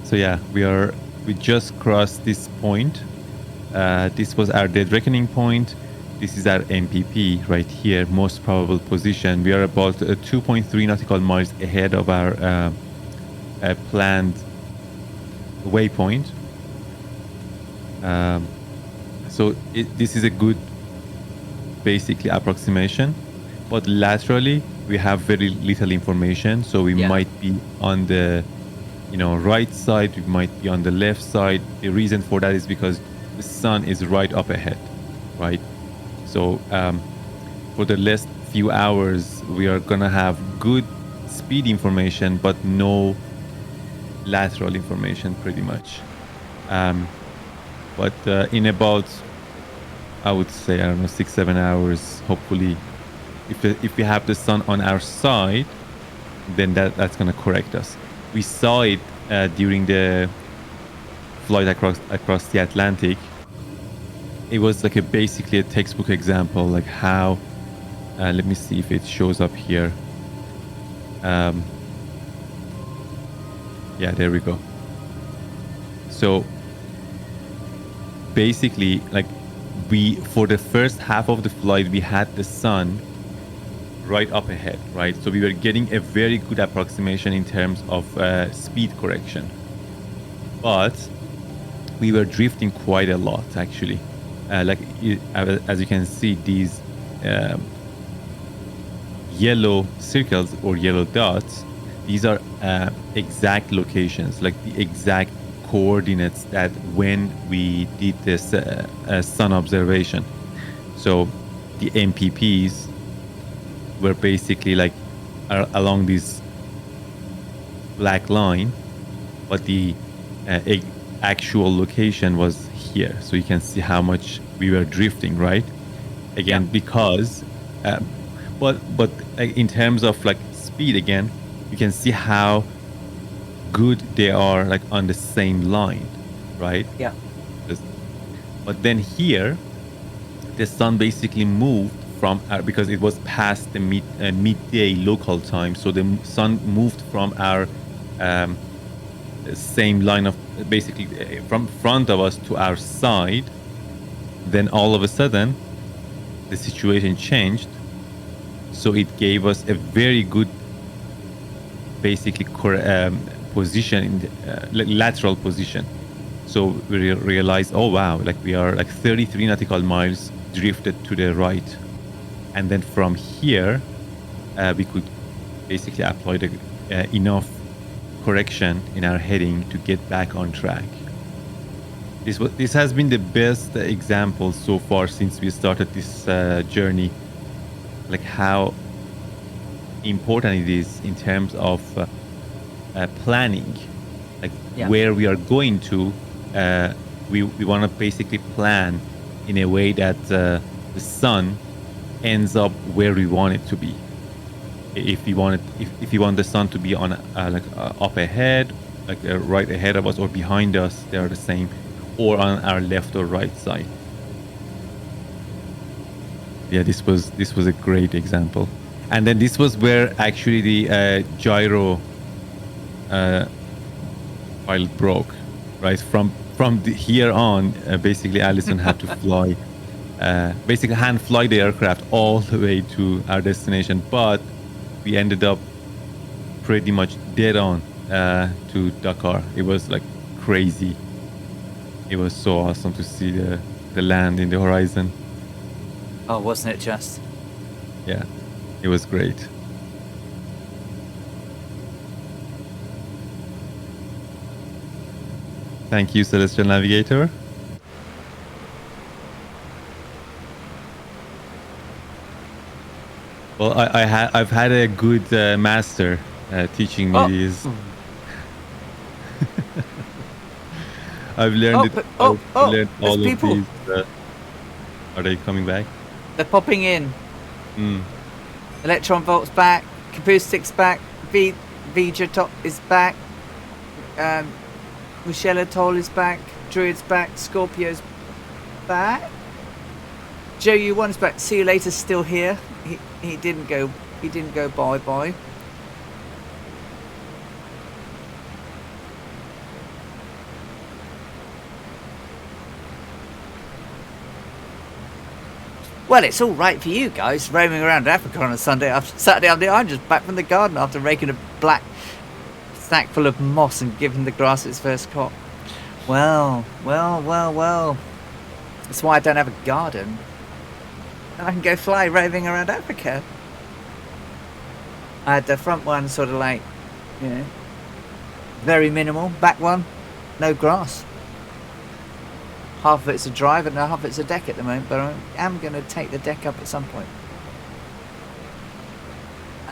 So yeah, we just crossed this point. This was our dead reckoning point. This is our MPP right here, most probable position. We are about 2.3 nautical miles ahead of our planned waypoint. So this is a good, basically, approximation. But laterally, we have very little information. So we might be on the, right side. We might be on the left side. The reason for that is because the sun is right up ahead, right? So for the last few hours, we are gonna have good speed information, but no lateral information, pretty much. But in about, I would say, I don't know, 6-7 hours, hopefully, if we have the sun on our side, then that's gonna correct us. We saw it during the flight across the Atlantic. It was like basically a textbook example, like how. Let me see if it shows up here. Yeah, there we go. So basically, like for the first half of the flight, we had the sun right up ahead, right? So we were getting a very good approximation in terms of speed correction. But we were drifting quite a lot, actually. As you can see, these yellow circles or yellow dots, these are exact locations, like the exact coordinates that when we did this sun observation. So the MPPs were basically like along this black line, but the actual location was here. So you can see how much we were drifting, right? Again, because but in terms of like speed, again, you can see how good they are, like on the same line, right? Yeah. But then here, the sun basically moved from because it was past the midday local time, so the sun moved from our same line of basically from front of us to our side. Then all of a sudden, the situation changed, so it gave us a very good, basically position in the lateral position. So we realized, oh wow, like we are like 33 nautical miles drifted to the right, and then from here we could basically apply the enough correction in our heading to get back on track. This has been the best example so far since we started this journey, like how important it is in terms of planning, like where we are going to. We want to basically plan in a way that the sun ends up where we want it to be. If we want the sun to be on up ahead, like right ahead of us or behind us, they are the same, or on our left or right side. Yeah, this was a great example. And then this was where actually the gyro pilot broke, right? from here on, basically Allison had to fly, basically hand fly the aircraft all the way to our destination. But we ended up pretty much dead on to Dakar. It was like crazy. It was so awesome to see the land in the horizon. Oh, wasn't it just? Yeah, it was great. Thank you, Celestial Navigator. Well, I've had a good master teaching me these. I've learned it. I've learned all there's of people. these. Are they coming back? They're popping in. Mm. Electron Volt's back. Capoustic's back. Vija Top is back. Michelle Atoll is back. Druid's back. Scorpio's back. Joe U1's back. See you later. Still here. He didn't go. He didn't go bye bye. Well, it's all right for you guys roaming around Africa on a Saturday afternoon. I'm just back from the garden after raking a black sack full of moss and giving the grass its first cut. Well. That's why I don't have a garden. And I can go fly roving around Africa. I had the front one sort of like, you know, very minimal. Back one, no grass. Half of it's a drive and half of it's a deck at the moment, but I am going to take the deck up at some point.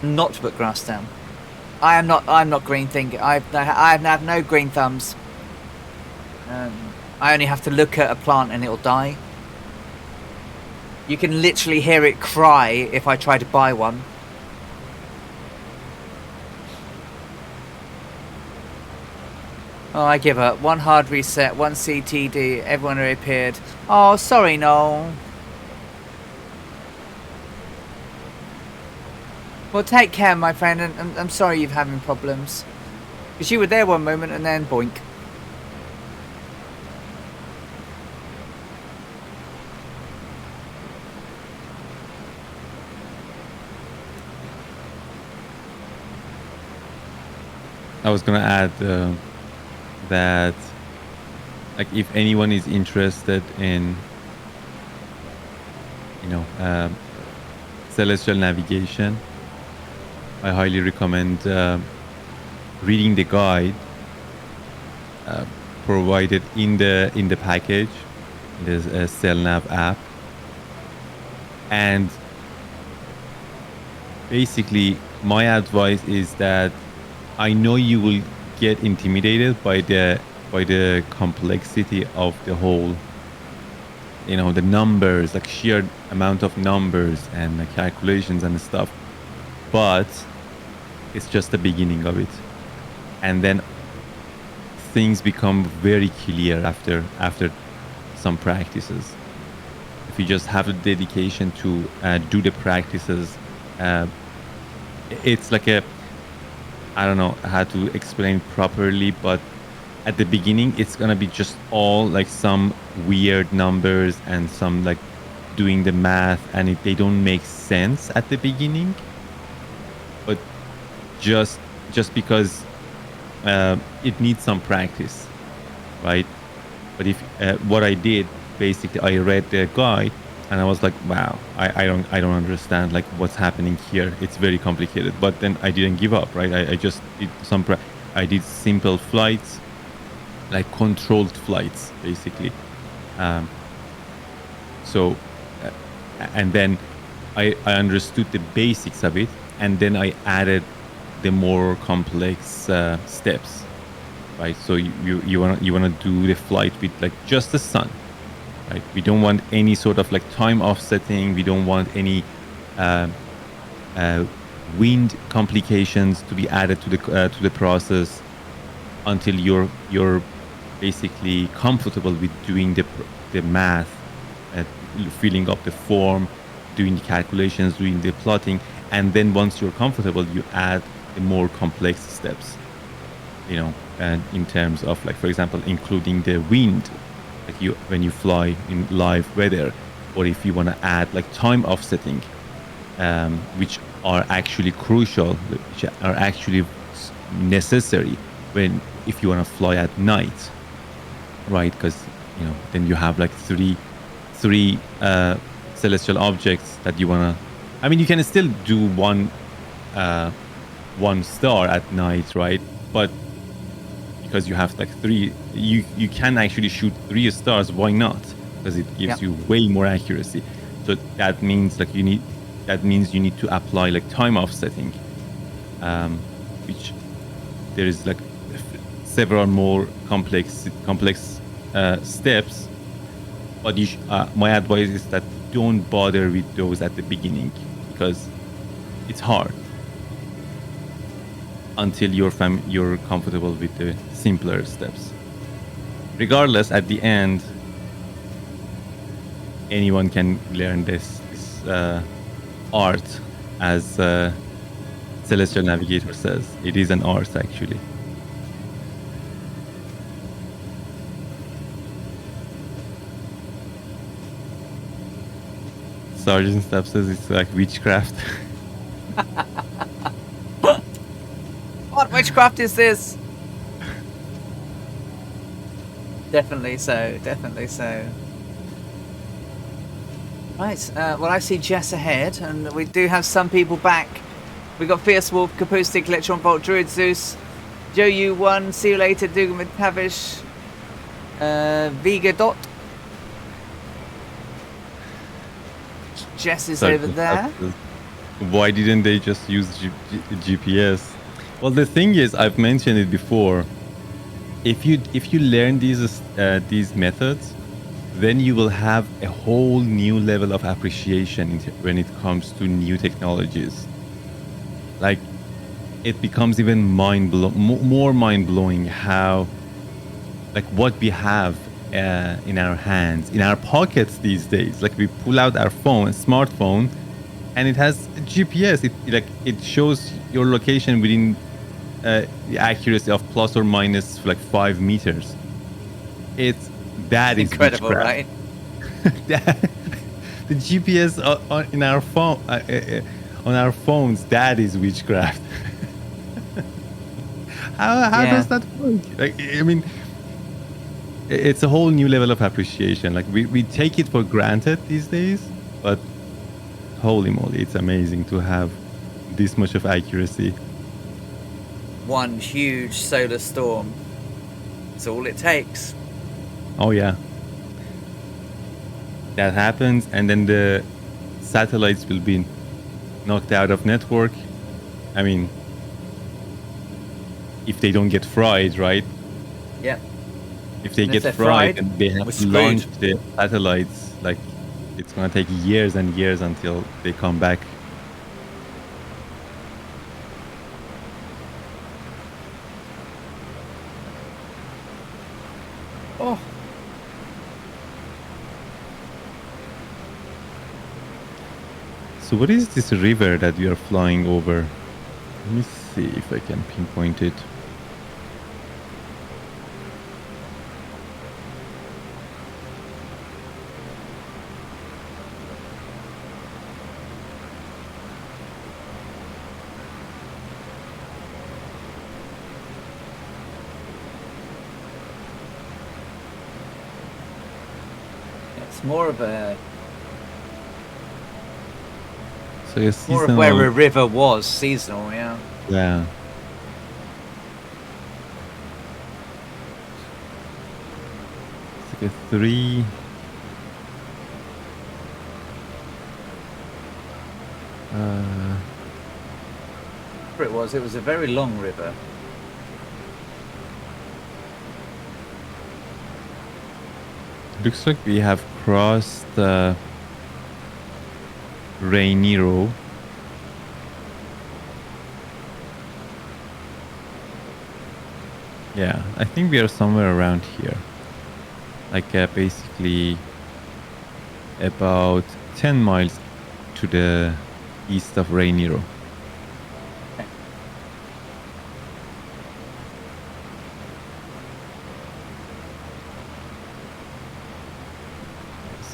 And not put grass down. I'm not green thinking. I have no green thumbs. I only have to look at a plant and it'll die. You can literally hear it cry if I try to buy one. Oh, I give up. One hard reset, one CTD, everyone reappeared. Oh, sorry, Noel. Well, take care, my friend, and I'm sorry you're having problems. Because you were there one moment and then boink. I was gonna add that, like, if anyone is interested in, you know, celestial navigation, I highly recommend reading the guide provided in the package. There's a CellNav app, and basically my advice is that I know you will get intimidated by the complexity of the whole, you know, the numbers, like sheer amount of numbers and the calculations and stuff, but it's just the beginning of it, and then things become very clear after some practices. If you just have the dedication to do the practices, it's like a, I don't know how to explain properly, but at the beginning it's gonna be just all like some weird numbers and some like doing the math, and they don't make sense at the beginning, but just because it needs some practice, right? But if what I did, basically I read the guide and I was like, wow, I don't understand like what's happening here. It's very complicated. But then I didn't give up, right? I just did I did simple flights, like controlled flights, basically. So and then I understood the basics of it, and then I added the more complex steps, right? So you wanna do the flight with like just the sun. Right? We don't want any sort of like time offsetting. We don't want any wind complications to be added to the process until you're basically comfortable with doing the math, filling up the form, doing the calculations, doing the plotting, and then once you're comfortable, you add the more complex steps. You know, and in terms of like, for example, including the wind, like you when you fly in live weather, or if you want to add like time offsetting, which are actually crucial, which are actually necessary when if you want to fly at night, right? Because then you have like three celestial objects that you want to. I mean, you can still do one star at night, right? But because you have like three, you can actually shoot 3 stars. Why not? Because it gives you way more accuracy. So that means like you need to apply like time offsetting, which there is like several more complex steps. But my advice is that don't bother with those at the beginning, because it's hard until you're comfortable with the simpler steps. Regardless, at the end, anyone can learn this art, as Celestial Navigator says. It is an art, actually. Sergeant Staff says it's like witchcraft. What witchcraft is this? Definitely so. Definitely so. Right. Well, I see Jess ahead, and we do have some people back. We got Fierce Wolf, Kapustik, Electron Bolt, Druid Zeus, Joe U1. See you later, Dugan McTavish, Vega Dot. Jess is over there. Why didn't they just use GPS? Well, the thing is, I've mentioned it before. If you learn these methods, then you will have a whole new level of appreciation when it comes to new technologies. Like, it becomes even more mind-blowing how, like, what we have in our hands, in our pockets these days. Like, we pull out our smartphone, and it has GPS. It shows your location within the accuracy of plus or minus like 5 meters. It's that is incredible, witchcraft. Right? The GPS in our phone on our phones, that is witchcraft. How does that work? Like, I mean, it's a whole new level of appreciation. Like, we take it for granted these days, but holy moly, it's amazing to have this much of accuracy. One huge solar storm. It's all it takes. Oh yeah. That happens, and then the satellites will be knocked out of network. I mean, if they don't get fried, right? Yep. If they get fried, and they have to launch the satellites, like, it's gonna take years and years until they come back. Oh. So what is this river that we are flying over? Let me see if I can pinpoint it. It's more of a... So yes, more of where a river was, seasonal, yeah. Yeah. It's like a 3. It was a very long river. Looks like we have crossed Rainiro. Yeah, I think we are somewhere around here. Like basically about 10 miles to the east of Rainiro.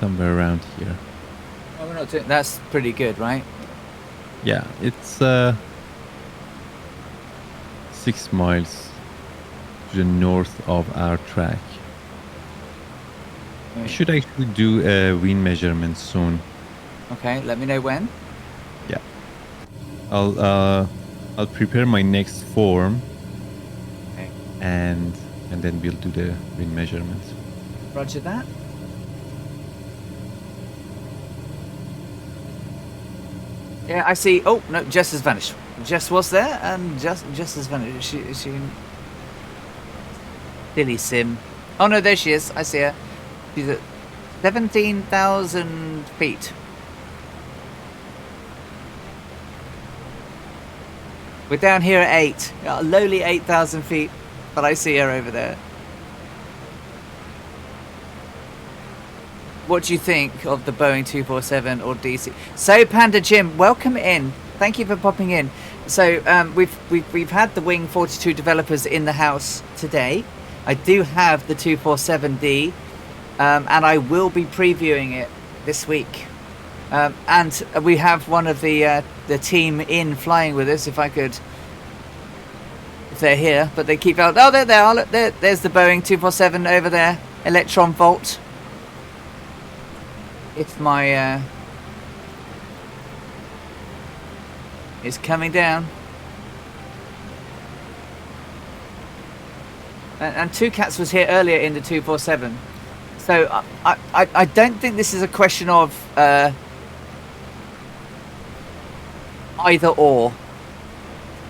somewhere around here. Oh, we're not doing. That's pretty good, right? Yeah, it's 6 miles to the north of our track. I should actually do a wind measurement soon. Okay, let me know when. Yeah, I'll prepare my next form, Okay. and then we'll do the wind measurements. Roger that. Yeah, I see. Oh no, Jess has vanished. Jess was there, and Jess has vanished. She silly sim. Oh no, there she is. I see her. She's at 17,000 feet. We're down here at 8, a lowly 8,000 feet, but I see her over there. What do you think of the Boeing 247 or DC? So Panda Jim, welcome in. Thank you for popping in. So we've had the Wing 42 developers in the house today. I do have the 247D, and I will be previewing it this week. And we have one of the team in flying with us. If they're here, but they keep out. Oh, there they are. Look, there's the Boeing 247 over there. Electron Volt. If my is coming down. And Two Cats was here earlier in the 247. So I don't think this is a question of either or.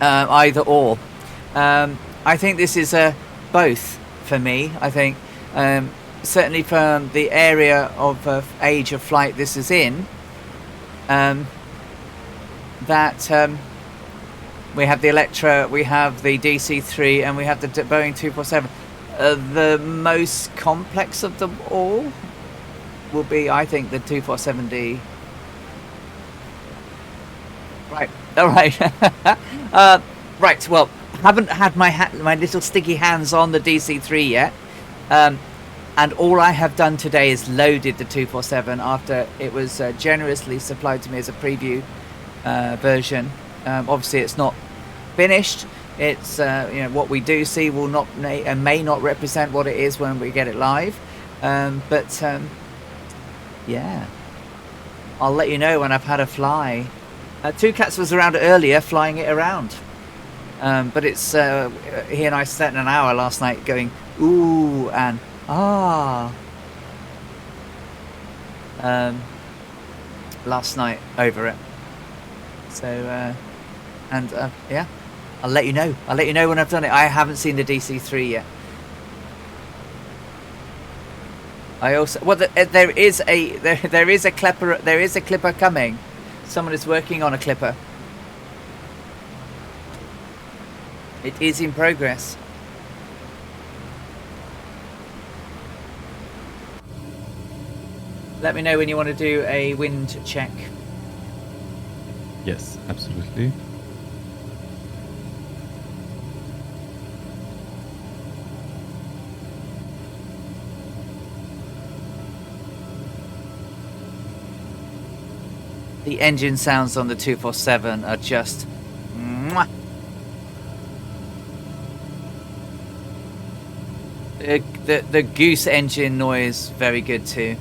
I think this is both for me. I think certainly from the area of age of flight this is in, that we have the Electra, we have the DC-3, and we have the Boeing 247. The most complex of them all will be, I think, the 247D. Right. All right. Right. Well, haven't had my little sticky hands on the DC-3 yet. And all I have done today is loaded the 247 after it was generously supplied to me as a preview version. Obviously, it's not finished. It's what we do see will not may not represent what it is when we get it live. Yeah, I'll let you know when I've had a fly. Two Cats was around earlier, flying it around. But it's he and I spent an hour last night going ooh and ah. Last night over it. So yeah, I'll let you know. I'll let you know when I've done it. I haven't seen the DC-3 yet. I also there is a clipper coming. Someone is working on a clipper. It is in progress. Let me know when you want to do a wind check. Yes, absolutely. The engine sounds on the 247 are just mwah. The Goose engine noise very good too.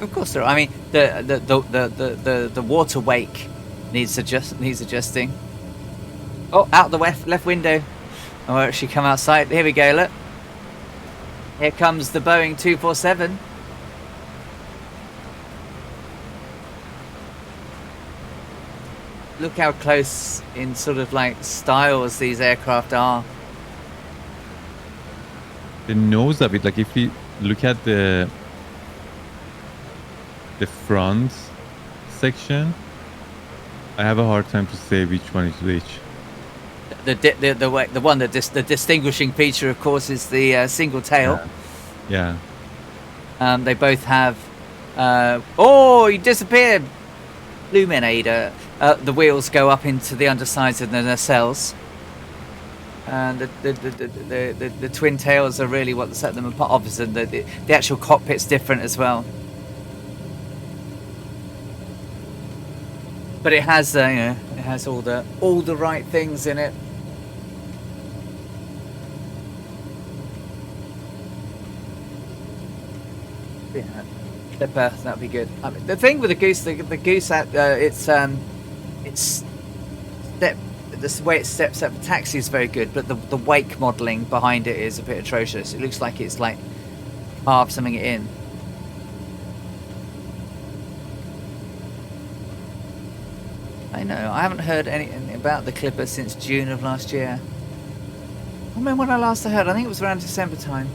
Of course there are. I mean the water wake needs adjusting. Oh, out the left window. Oh, actually come outside. Here we go, look. Here comes the Boeing 247. Look how close in sort of like styles these aircraft are. The nose of it, like if you look at the front section, I have a hard time to say which one is which. The one that the distinguishing feature, of course, is the single tail. Yeah. They both have. Oh, you disappeared, Luminator. The wheels go up into the undersides of the nacelles. And the twin tails are really what set them apart. Obviously, the actual cockpit's different as well. But it has, you know, it has all the right things in it. Yeah, Clipper, that'd be good. I mean, the thing with the goose, the goose, it's step. The way it steps up the taxi is very good, but the wake modelling behind it is a bit atrocious. It looks like it's like carved something in. I know, I haven't heard anything about the Clipper since June of last year. I remember when I last heard, I think it was around December time.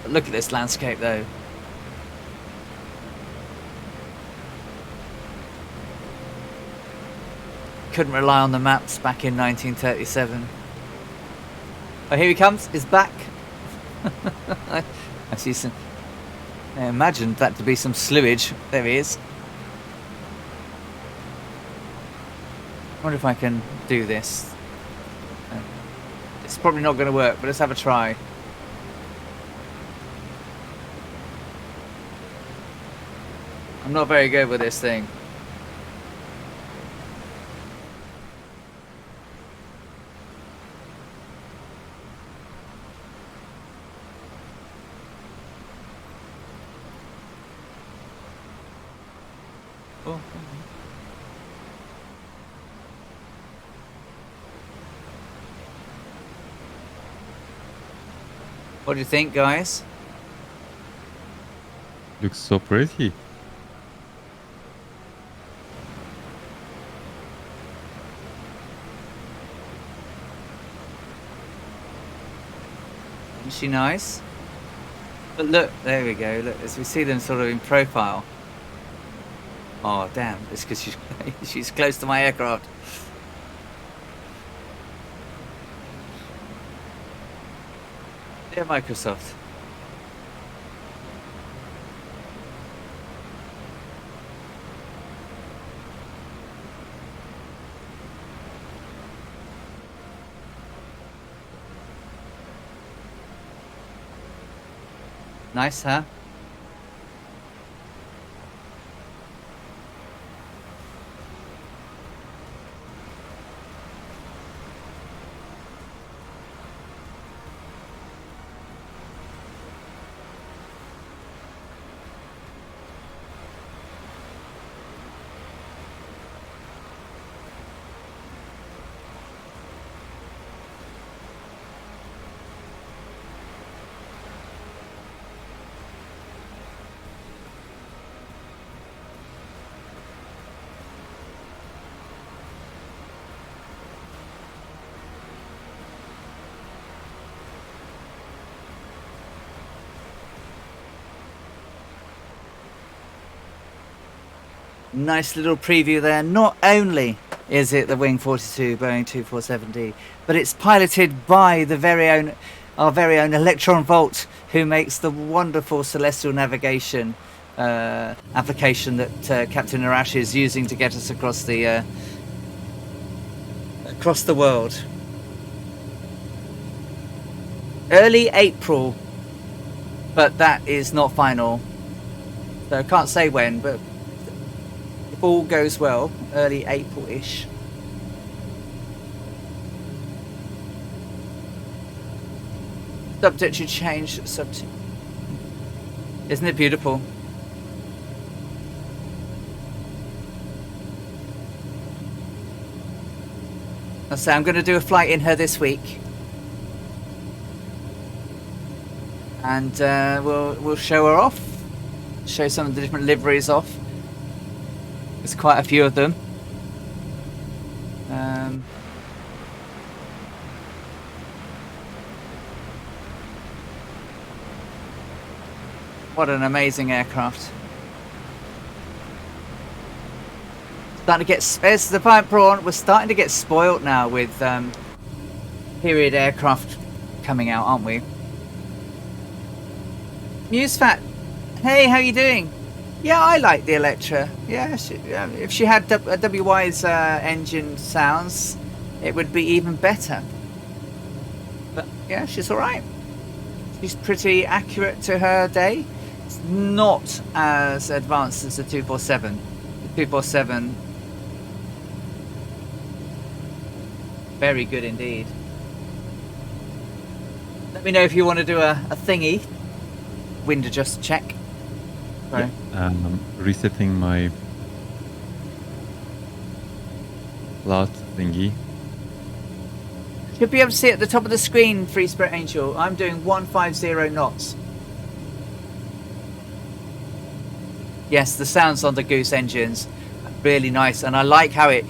But look at this landscape though. Couldn't rely on the maps back in 1937. Oh, here he comes, he's back. I see some. I imagined that to be some slewage. There he is. I wonder if I can do this. It's probably not going to work, but let's have a try. I'm not very good with this thing. Oh. What do you think, guys? Looks so pretty. Isn't she nice? But look, there we go. Look, as we see them sort of in profile. Oh damn! It's because she's close to my aircraft. Yeah, Microsoft. Nice, huh? Nice little preview there. Not only is it the Wing 42 Boeing 247D, but it's piloted by our very own Electron Volt, who makes the wonderful celestial navigation application that Captain Arashi is using to get us across the world. Early April, but that is not final. So I can't say when, but if all goes well, early April-ish. Subject should change. Isn't it beautiful? So I'm going to do a flight in her this week, and we'll show her off. Show some of the different liveries off. There's quite a few of them. What an amazing aircraft. Starting to get, as the Pipe Prawn, we're starting to get spoilt now with period aircraft coming out, aren't we? Newsfat, hey, how you doing? Yeah, I like the Electra. Yeah, if she had a WY's engine sounds, it would be even better. But yeah, she's all right. She's pretty accurate to her day. It's not as advanced as the 247. The 247, very good indeed. Let me know if you want to do a thingy. Wind adjust check. Sorry. Yeah, resetting my plot thingy. Should be able to see at the top of the screen, Free Spirit Angel. I'm doing 150 knots. Yes, the sounds on the Goose engines are really nice, and I like how it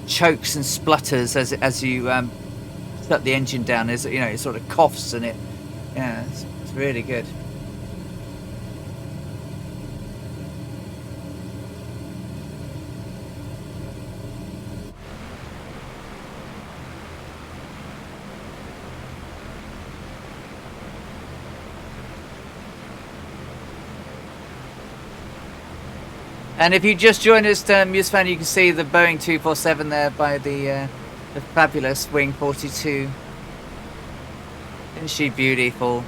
chokes and splutters as you shut the engine down. As you know, it sort of coughs and it. Yeah, it's really good. And if you just joined us, Muse fan, you can see the Boeing 247 there by the fabulous Wing 42. Isn't she beautiful?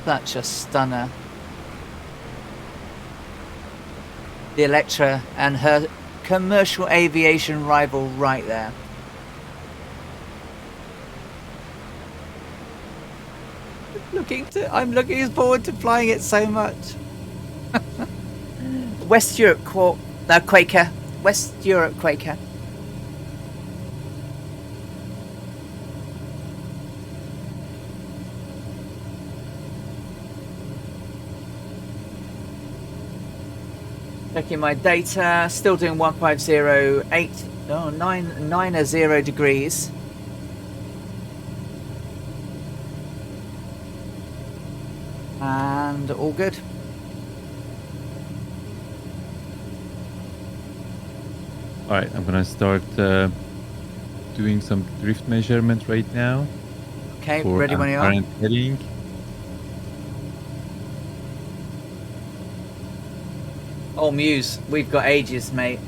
Such a stunner. The Electra and her commercial aviation rival right there. I'm looking forward to flying it so much. West Europe Quaker. West Europe Quaker. Checking my data, still doing 1508, no, 990 degrees. And all good. All right, I'm gonna start doing some drift measurement right now. Okay, ready when you are. Current heading. Oh, Muse, we've got ages, mate.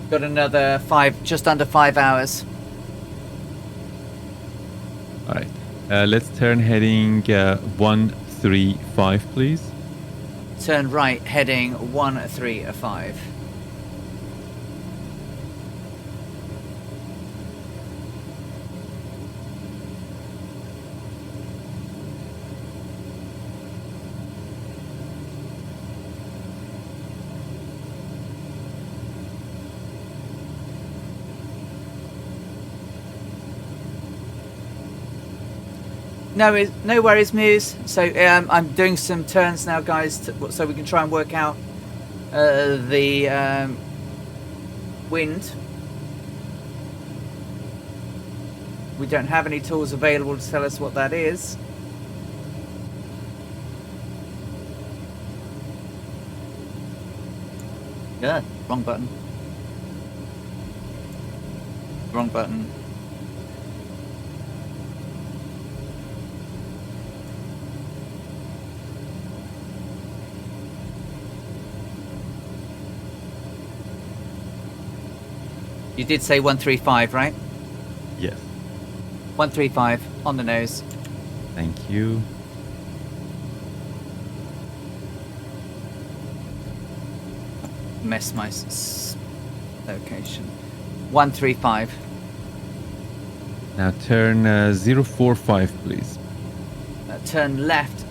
Got another just under 5 hours. All right, let's turn heading 135, please. Turn right, heading 135. No worries, Muse. So I'm doing some turns now, guys, so we can try and work out the wind. We don't have any tools available to tell us what that is. Yeah, wrong button. Wrong button. You did say 135, right? Yes. 135 on the nose. Thank you. Mess my location. 135. Now turn 045, please. Turn left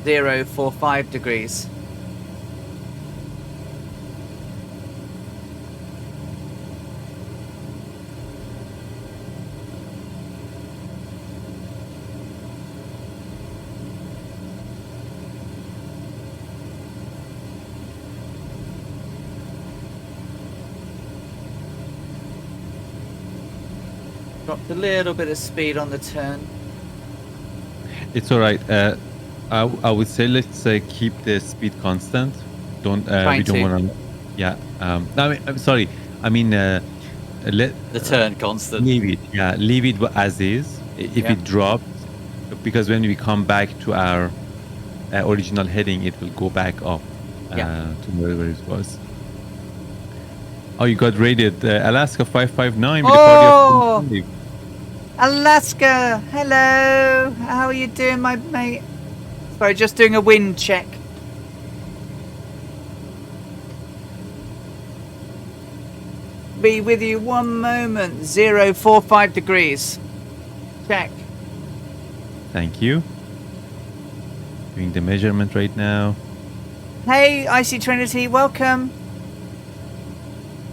045 degrees. Dropped a little bit of speed on the turn. It's all right. I would say let's keep the speed constant. We don't want to. Yeah. I mean, I'm sorry. I mean, let The turn constant. leave it. Yeah, leave it as is. If Yeah. it drops, because when we come back to our original heading, it will go back up to wherever it was. Oh, you got rated Alaska 559 with a party Oh! of 5. Alaska, hello. How are you doing, my mate? Sorry, just doing a wind check. Be with you one moment. 045 degrees. Check. Thank you. Doing the measurement right now. Hey, Icy Trinity, welcome.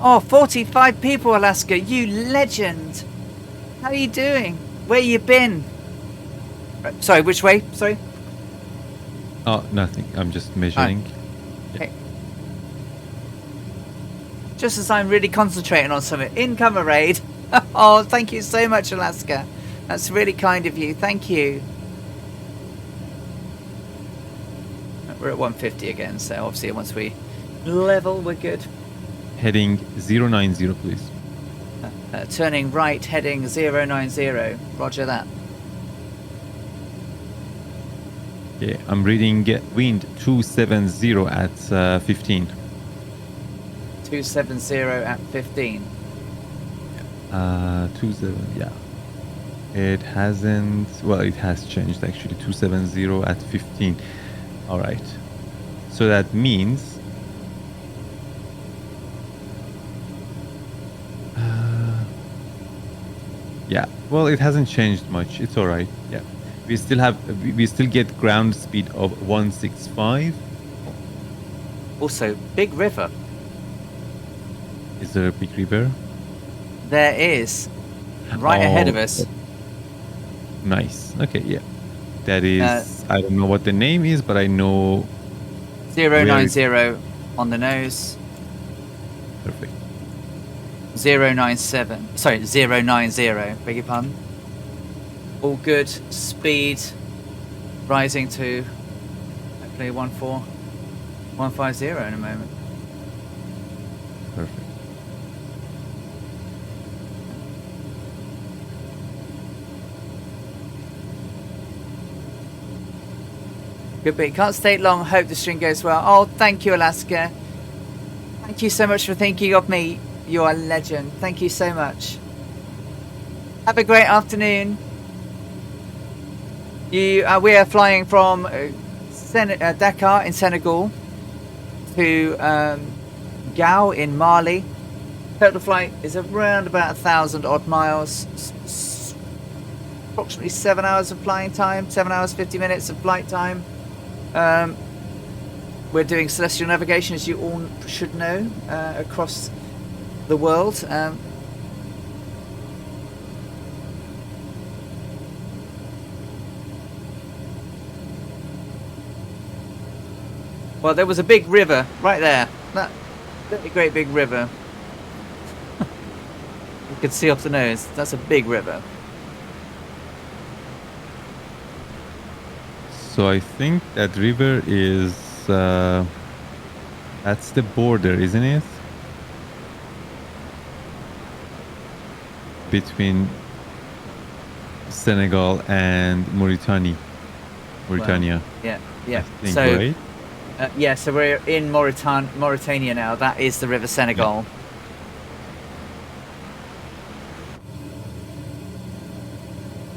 Oh, 45 people, Alaska. You legend. How are you doing? Where you been? Sorry, which way? Sorry. Oh, nothing. I'm just measuring. Okay. Just as I'm really concentrating on something. Incoming raid. Oh, thank you so much, Alaska. That's really kind of you. Thank you. We're at 150 again, so obviously once we level, we're good. Heading 090, please. Turning right, heading 090. Roger that. Yeah, I'm reading wind 270 at 15. 270 at 15. 27, yeah. It hasn't, well, it has changed actually. 270 at 15. All right. So that means yeah, well, it hasn't changed much. It's all right. Yeah. We still get ground speed of 165. Also, big river. Is there a big river? There is. Right ahead of us. Nice. Okay, yeah. That is, I don't know what the name is, but I know 090 on the nose. perfect. 097. Sorry, 090. Beg your pardon. All good. Speed rising to hopefully 150 in a moment. Perfect. Good bit. Can't stay long. Hope the stream goes well. Oh, thank you, Alaska. Thank you so much for thinking of me. You are a legend. Thank you so much. Have a great afternoon. We are flying from Dakar in Senegal to Gao in Mali. Total flight is around about 1,000 odd miles. Approximately 7 hours of flying time. 7 hours 50 minutes of flight time. We're doing celestial navigation, as you all should know, across the world. Well, there was a big river right there. That great big river. You could see off the nose. That's a big river. So I think that river is that's the border, isn't it? Between Senegal and Mauritania. Yeah, yeah. I think, So right? yeah, so we're in Mauritania now. That is the River Senegal.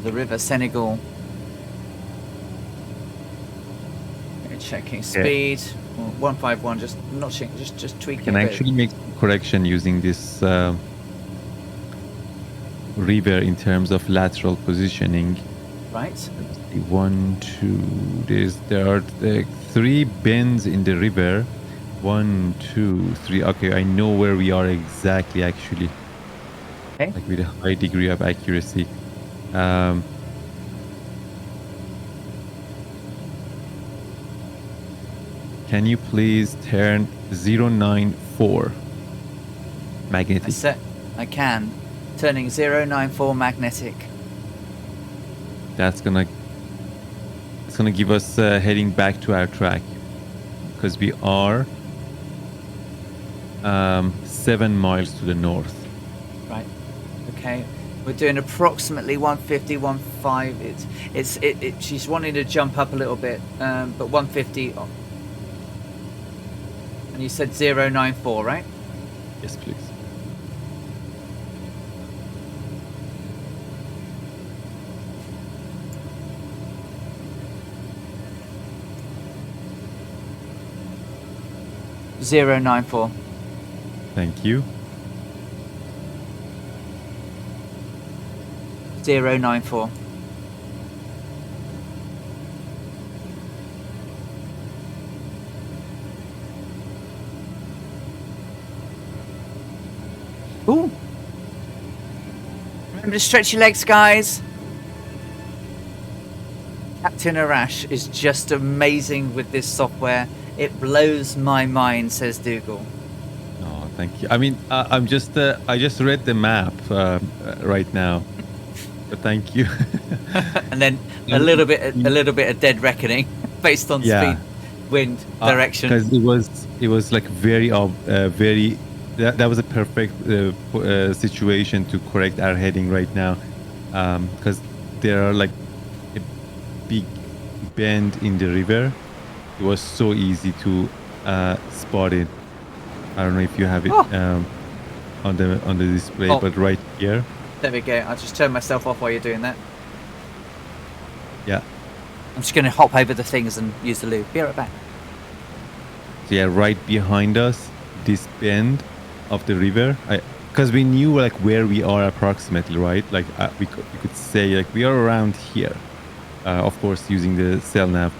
The River Senegal. Okay, checking speed. Well, 151. Just not checking. Just tweaking. Can a bit. actually make correction using this river in terms of lateral positioning. Right. Let's see, 1, 2. There are 3 bends in the river. 1, 2, 3. Okay, I know where we are exactly. Actually, Okay. like with a high degree of accuracy. Can you please turn 094 magnetic? I can. Turning 094 magnetic. It's gonna give us heading back to our track because we are 7 miles to the north. Right. Okay, we're doing approximately 150, 150. She's wanting to jump up a little bit, but 150. And you said 094, right? Yes, please. Zero 094. Thank you. 094. Ooh. Remember to stretch your legs, guys. Captain Arash is just amazing with this software. It blows my mind, says Dougal. Oh, thank you. I mean, I'm just I just read the map right now, but thank you. And then a little bit of dead reckoning based on Yeah. speed, wind, direction. Because it was like very very that was a perfect situation to correct our heading right now, because there are like a big bend in the river. It was so easy to spot it. I don't know if you have it on the display, but right here. There we go. I'll just turn myself off while you're doing that. Yeah. I'm just going to hop over the things and use the lube. Be right back. So yeah, right behind us, this bend of the river. Because we knew like where we are approximately, right? Like we could say like we are around here. Of course, using the cell nav.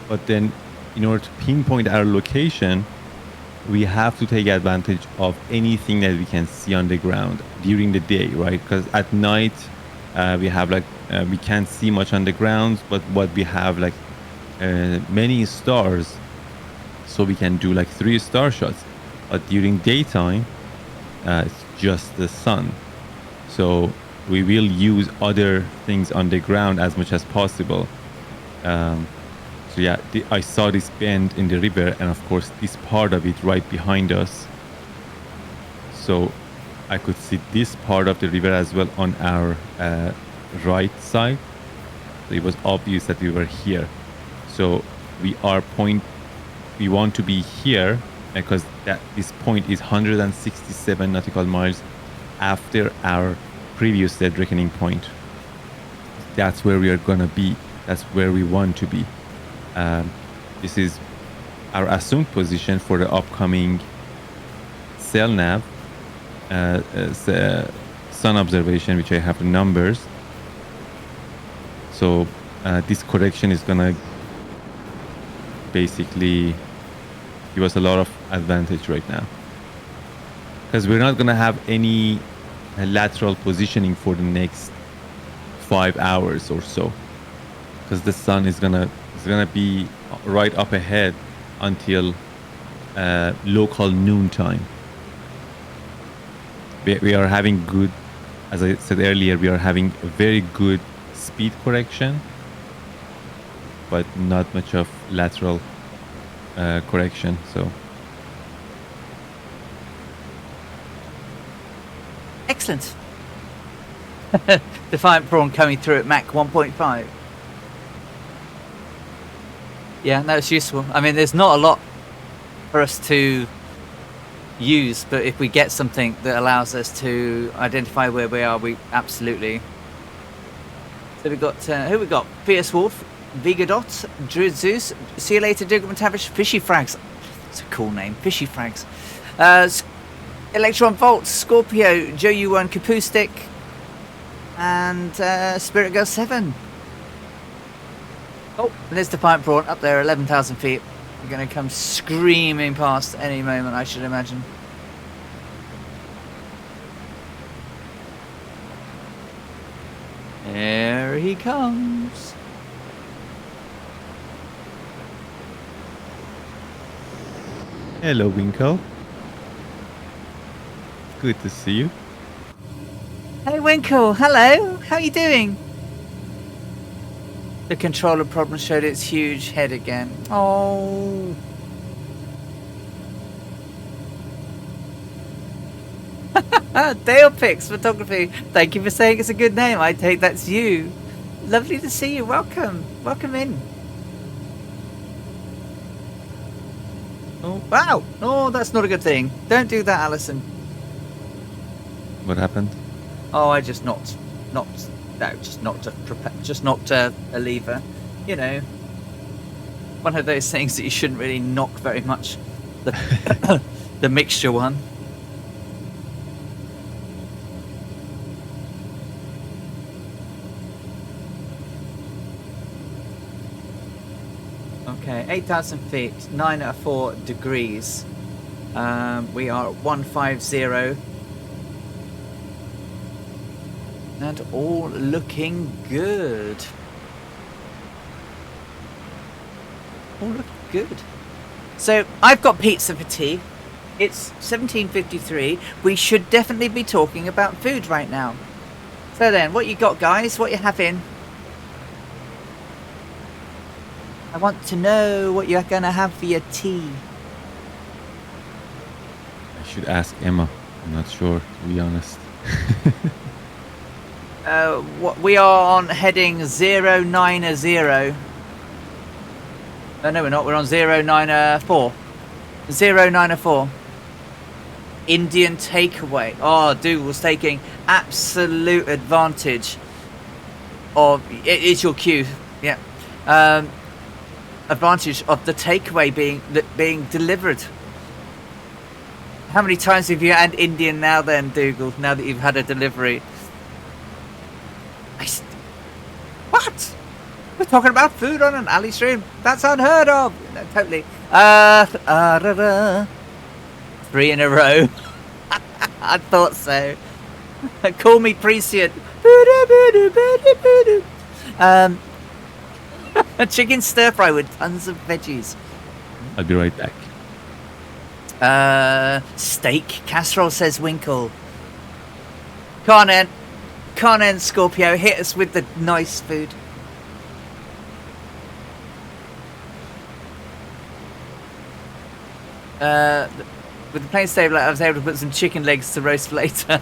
But then, in order to pinpoint our location, we have to take advantage of anything that we can see on the ground during the day, right? Because at night, we have like we can't see much on the ground, but what we have like many stars, so we can do like 3-star shots. But during daytime, it's just the sun, so we will use other things on the ground as much as possible. So yeah, I saw this bend in the river, and of course this part of it right behind us. So I could see this part of the river as well on our right side. So it was obvious that we were here. So we want to be here because this point is 167 nautical miles after our previous dead reckoning point. That's where we are gonna be. That's where we want to be. This is our assumed position for the upcoming cell nav sun observation, which I have the numbers. So this correction is gonna basically give us a lot of advantage right now, because we're not gonna have any lateral positioning for the next 5 hours or so, because the sun is gonna be right up ahead until local noon time. We are having good, as I said earlier, we are having a very good speed correction, but not much of lateral correction. So Excellent. Defiant Prawn coming through at Mach 1.5. Yeah, that's useful. I mean, there's not a lot for us to use, but if we get something that allows us to identify where we are, we absolutely. So we've got, who we got? Fierce Wolf, Vigadot, Druid Zeus, See You Later, Dougal McTavish, Fishy Frags. It's a cool name, Fishy Frags. Electron Volt, Scorpio, Joe U1, Capoustic, and Spirit Girl 7. Oh, and there's Defiant Prawn up there, 11,000 feet. We're going to come screaming past any moment, I should imagine. There he comes. hello, Winkle. Good to see you. Hey Winkle, hello. How are you doing? The controller problem showed its huge head again. Oh. Dale Pix Photography. Thank you for saying it's a good name. I take that's you. Lovely to see you. Welcome. Welcome in. Oh, wow. Oh, that's not a good thing. Don't do that, Alison. What happened? Oh, I just knocked, no, just knocked a lever. You know, one of those things that you shouldn't really knock very much. The, the mixture one. Okay, 8,000 feet, 904 degrees. We are at 150. And all looking good. All looking good. So I've got pizza for tea. It's 17:53. We should definitely be talking about food right now. So then, what you got, guys? What you having? I want to know what you're gonna have for your tea. I should ask Emma. I'm not sure, to be honest. We are on heading 090. No, we're not. We're on 094. 094. Indian takeaway. Oh, dude was taking absolute advantage of it. Is your cue? Yeah. Advantage of the takeaway being delivered. How many times have you had Indian now then, Dougal? Now that you've had a delivery. What? We're talking about food on an alley stream? That's unheard of. No, totally. 3 in a row. I thought so. Call me prescient. A chicken stir fry with tons of veggies. I'll be right back. Steak casserole, says Winkle. Come on, Scorpio, hit us with the nice food. With the plain stable, I was able to put some chicken legs to roast for later.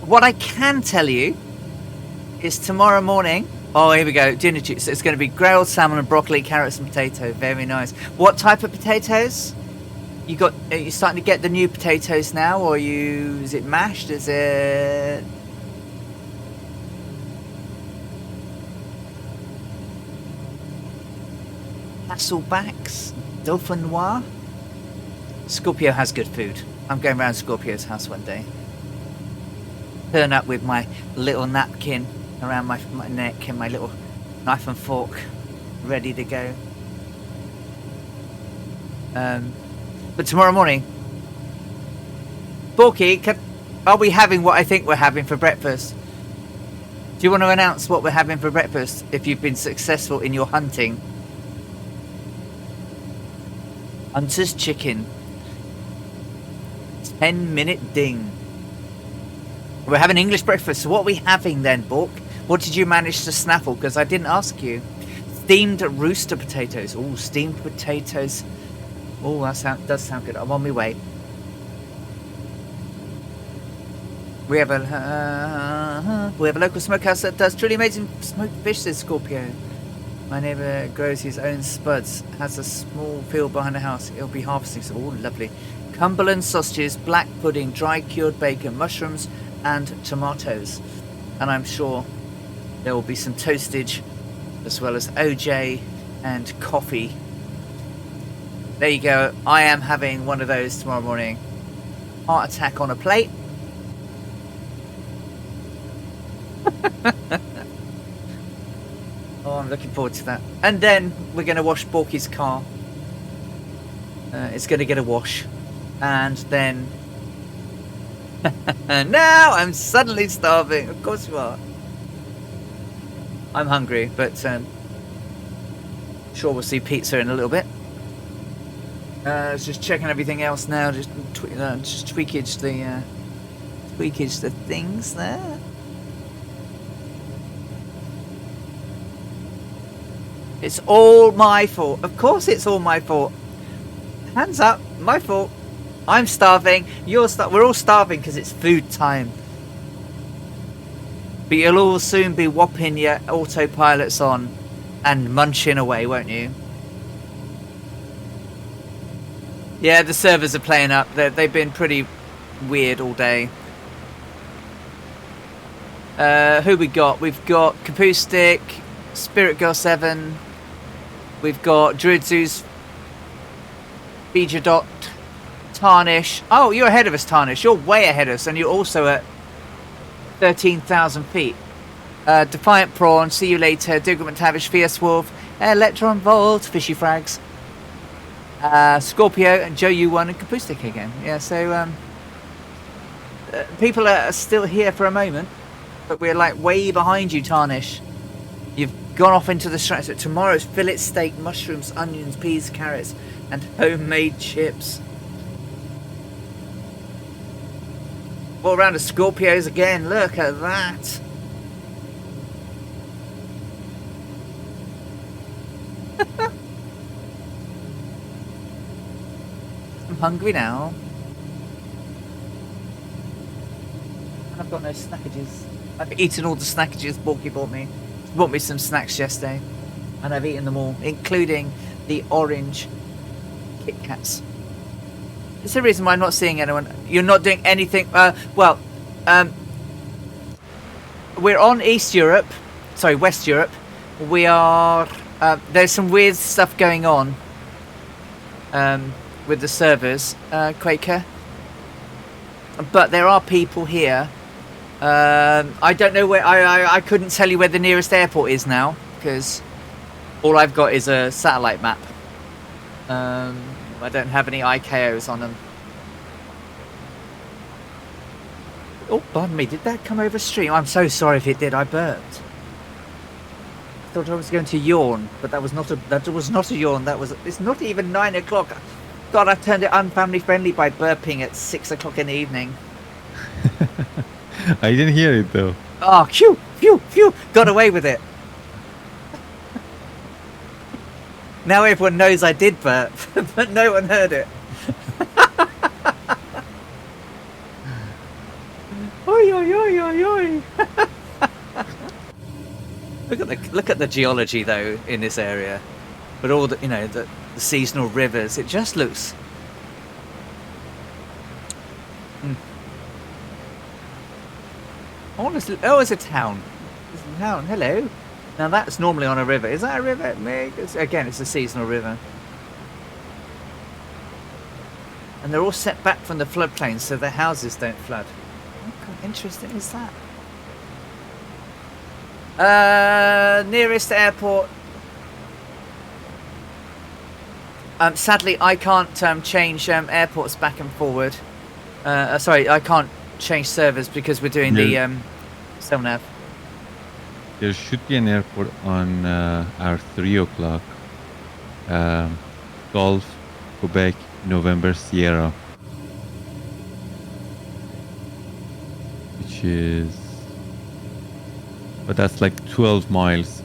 What I can tell you is tomorrow morning. Oh, here we go. Dinner juice. It's going to be grilled salmon and broccoli, carrots and potato. Very nice. What type of potatoes? Are you starting to get the new potatoes now, or is it mashed? Is it? Hasselbacks, Dauphinois. Scorpio has good food. I'm going round Scorpio's house one day. Turn up with my little napkin around my neck and my little knife and fork ready to go. But tomorrow morning, Borky, are we having what I think we're having for breakfast? Do you want to announce what we're having for breakfast if you've been successful in your hunting? Hunter's chicken. 10-minute ding. We're having English breakfast. So what are we having then, Bork? What did you manage to snaffle? Because I didn't ask you. Steamed rooster potatoes. Oh, steamed potatoes. Oh, that does sound good. I'm on my way. We have a local smokehouse that does truly amazing smoked fish, says Scorpio. My neighbour grows his own spuds. Has a small field behind the house. He'll be harvesting some. Oh, lovely. Cumberland sausages, black pudding, dry cured bacon, mushrooms, and tomatoes. And I'm sure there will be some toastage, as well as OJ and coffee. There you go. I am having one of those tomorrow morning. Heart attack on a plate. Oh, I'm looking forward to that. And then we're going to wash Borky's car. It's going to get a wash. And then... now I'm suddenly starving. Of course you are. I'm hungry, but sure we'll see pizza in a little bit. Just checking everything else now. Just tweakage the things there. It's all my fault. Of course it's all my fault. Hands up, my fault. I'm starving. We're all starving because it's food time. But you'll all soon be whopping your autopilots on and munching away, won't you? Yeah, the servers are playing up. They've been pretty weird all day. Who we got? We've got Capoustic, Spirit Girl 7. We've got Druidzu's, Bijadot, Tarnish. Oh, you're ahead of us, Tarnish. You're way ahead of us, and you're also at 13,000 feet. Defiant Prawn, see you later. Dougal McTavish, Fierce Wolf, Electron Volt, Fishy Frags, Scorpio, and Joe U1, and Capoustic again. Yeah, so people are still here for a moment, but we're like way behind you, Tarnish. You've gone off into the strats. Tomorrow's fillet steak, mushrooms, onions, peas, carrots, and homemade chips. All around the Scorpios again. Look at that. I'm hungry now. And I've got no snackages. I've eaten all the snackages Borky bought me. He bought me some snacks yesterday. And I've eaten them all, including the orange Kit Kats. Is there a reason why I'm not seeing anyone? You're not doing anything? We're on East Europe. Sorry, West Europe. We are... there's some weird stuff going on with the servers, Quaker. But there are people here. I don't know where... I couldn't tell you where the nearest airport is now, because all I've got is a satellite map. I don't have any IKOs on them. Oh, pardon me. Did that come over stream? I'm so sorry if it did. I burped. I thought I was going to yawn, but that was not a yawn. It's not even 9 o'clock. God, I turned it unfamily friendly by burping at 6 o'clock in the evening. I didn't hear it though. Oh, phew, phew, phew. Got away with it. Now everyone knows I did burp, but no one heard it. Oi, oi, oi, oi, oi. Look at the geology though in this area, but all the the seasonal rivers. It just looks. Honestly, oh, it's a town. It's a town. Hello. Now that's normally on a river. Is that a river? Again, it's a seasonal river. And they're all set back from the floodplain so their houses don't flood. How interesting is that? Nearest airport. Sadly, I can't change airports back and forward. Sorry, I can't change servers because we're doing the 7nav. There should be an airport on our 3 o'clock. Golf, Quebec, November, Sierra. Which is... But that's like 12 miles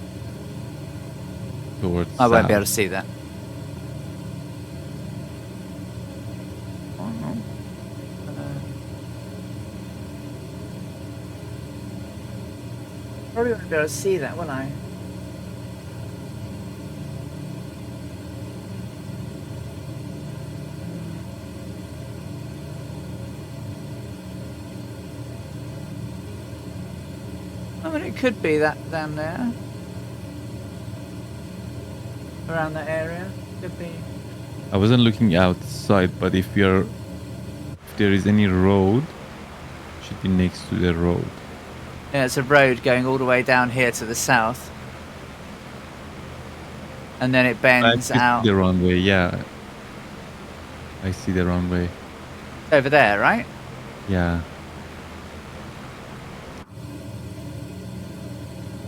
towards I won't south. be able to see that. Probably won't be able to see that, will I? I mean, it could be that down there. Around that area. Could be. I wasn't looking outside, but if there is any road, it should be next to the road. Yeah, it's a road going all the way down here to the south. And then it bends out. The runway, yeah. I see the runway. Over there, right? Yeah.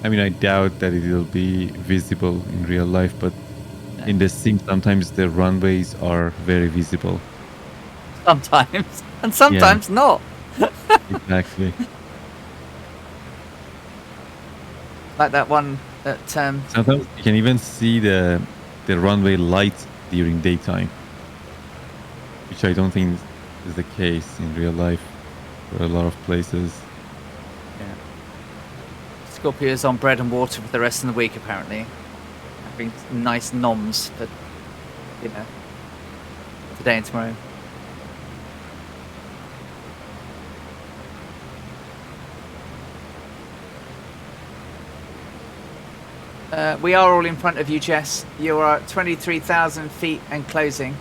I mean, I doubt that it will be visible in real life, but No. in the sim, sometimes the runways are very visible. Sometimes. And sometimes not. Exactly. Like that one But Sometimes you can even see the runway lights during daytime, which I don't think is the case in real life for a lot of places. yeah. Scorpio's on bread and water for the rest of the week, apparently. Having nice noms for, you know, today and tomorrow. We are all in front of you, Jess. You are at 23,000 feet and closing.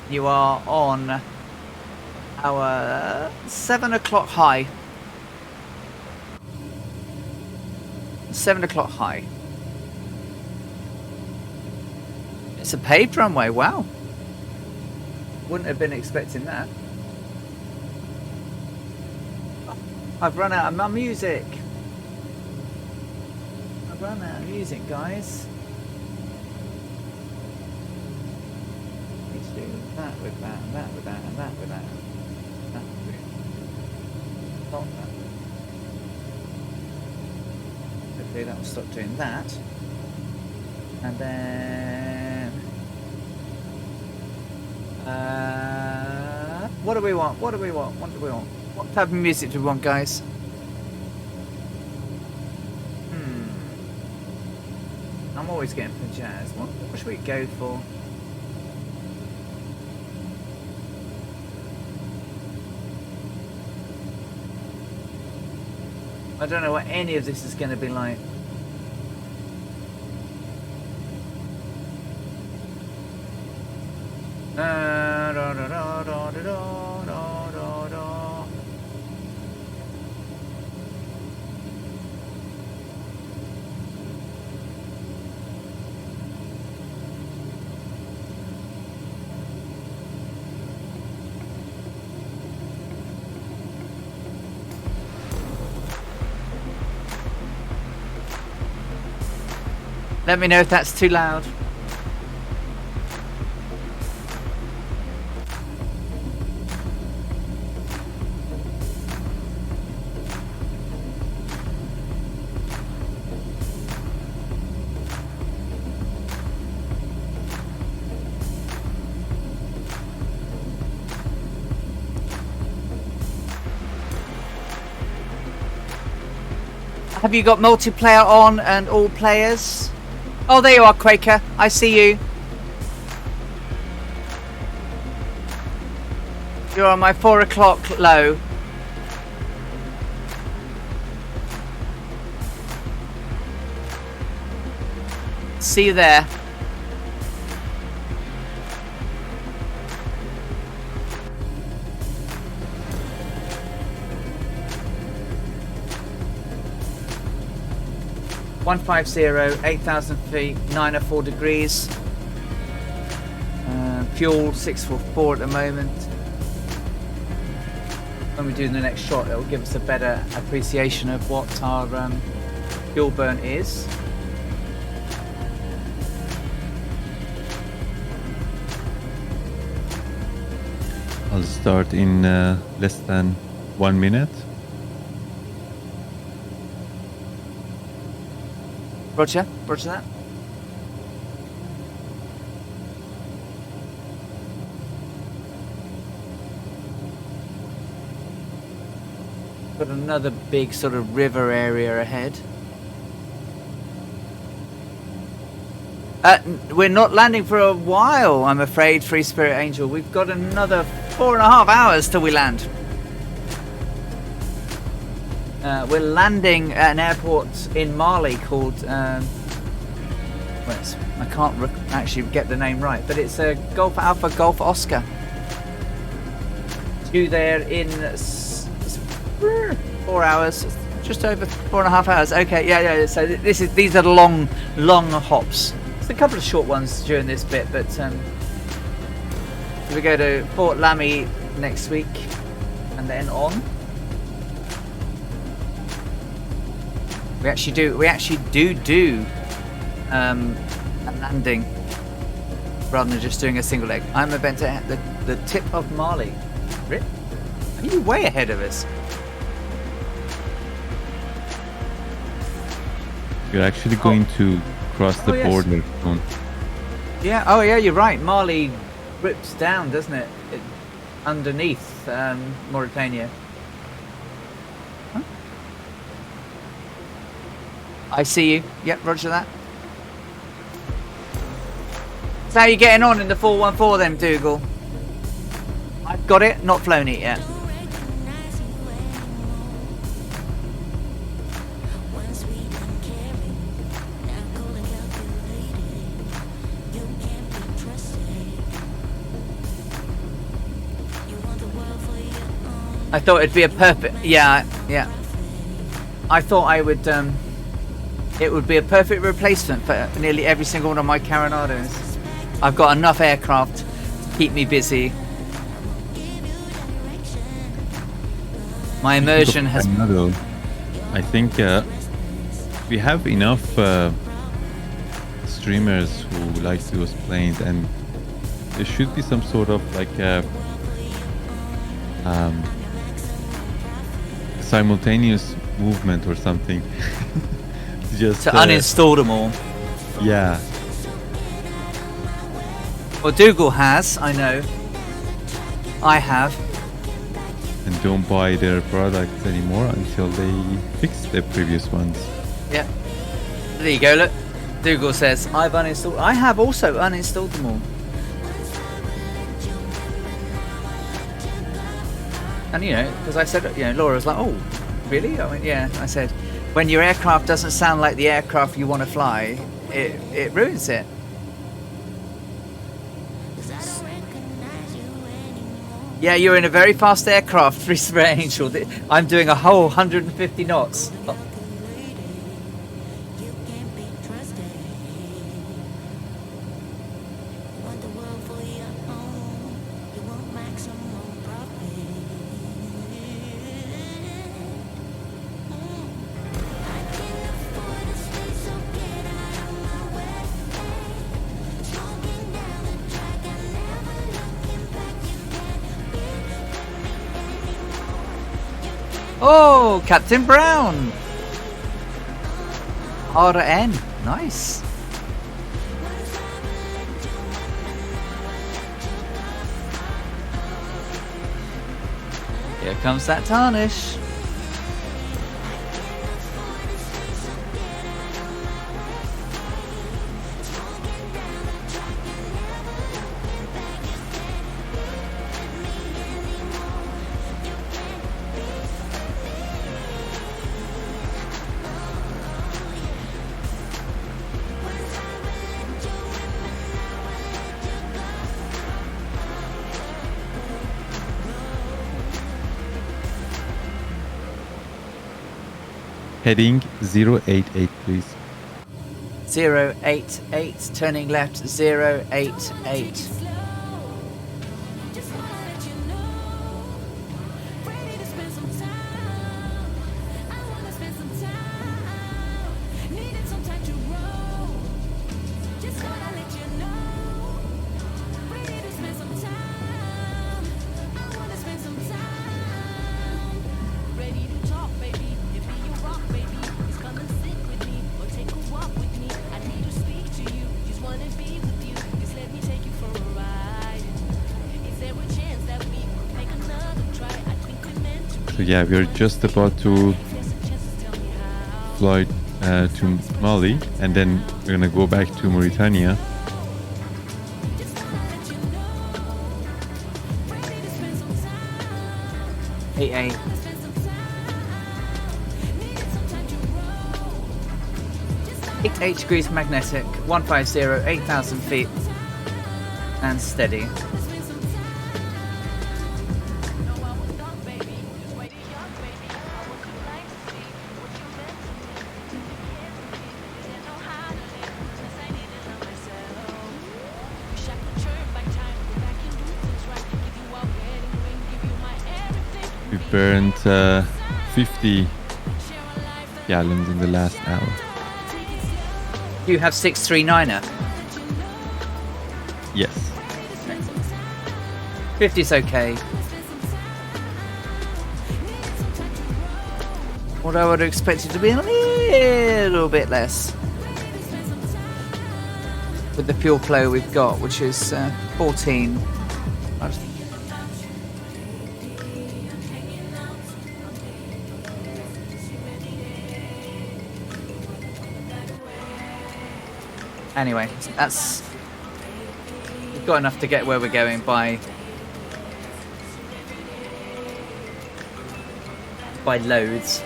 You are on our 7 o'clock high. 7 o'clock high. It's a paved runway, wow. Wouldn't have been expecting that. Oh, I've run out of my music. I've run out of music, guys. Need to do that with that, and that with that, and that with that. That with not that. Hopefully that will stop doing that. And then what do we want? What do we want? What do we want? What type of music do we want, guys? I'm always getting for jazz. What should we go for? I don't know what any of this is going to be like. Let me know if that's too loud. Have you got multiplayer on and all players? Oh, there you are, Quaker. I see you. You're on my 4 o'clock low. See you there. (150) 8,000 feet, 904 degrees. Fuel 644 at the moment. When we do the next shot, it will give us a better appreciation of what our fuel burn is. I'll start in less than 1 minute. Roger that. Got another big sort of river area ahead. We're not landing for a while, I'm afraid, Free Spirit Angel. We've got another 4.5 hours till we land. We're landing at an airport in Mali called, I can't actually get the name right, but it's Golf Alpha, Golf Oscar. Due there in 4 hours, just over 4.5 hours. Okay, yeah. So these are long hops. There's a couple of short ones during this bit, but we go to Fort Lamy next week, and then on. We actually do a landing rather than just doing a single leg. I'm about to hit the tip of Mali. Rip, are you way ahead of us? We're actually going to cross the yes. border soon. Yeah. Oh, yeah. You're right. Mali rips down, doesn't it? Underneath Mauritania. Huh? I see you. Yep. Roger that. So how you getting on in the 414 then, Dougal? I've got it. Not flown it yet. I thought it'd be a perfect, yeah. I thought it would be a perfect replacement for nearly every single one of my Coronados. I've got enough aircraft to keep me busy. My immersion has. I think we have enough streamers who like those planes, and there should be some sort of like a simultaneous movement or something. Just to uninstall them all. Yeah. Well, Dougal has, I know. I have. And don't buy their products anymore until they fix the previous ones. Yeah. There you go, look. Dougal says, I've uninstalled. I have also uninstalled them all. And you know, because I said, you know, Laura was like, oh, really? I went, yeah. I said, when your aircraft doesn't sound like the aircraft you want to fly, it ruins it. Yeah, you're in a very fast aircraft, Whisper Angel. I'm doing a whole 150 knots. Oh. Oh, Captain Brown. RN. Nice. Here comes that tarnish. Heading 088, please. 088, turning left, 088. So yeah, we're just about to fly to Mali, and then we're gonna go back to Mauritania. Eight. 8 degrees magnetic, 150, 8,000 feet, and steady. We burned 50 gallons in the last hour. You have 639er. Yes. 50's okay. Although I would expect it to be a little bit less with the fuel flow we've got, which is 14. Anyway, that's... We've got enough to get where we're going by loads.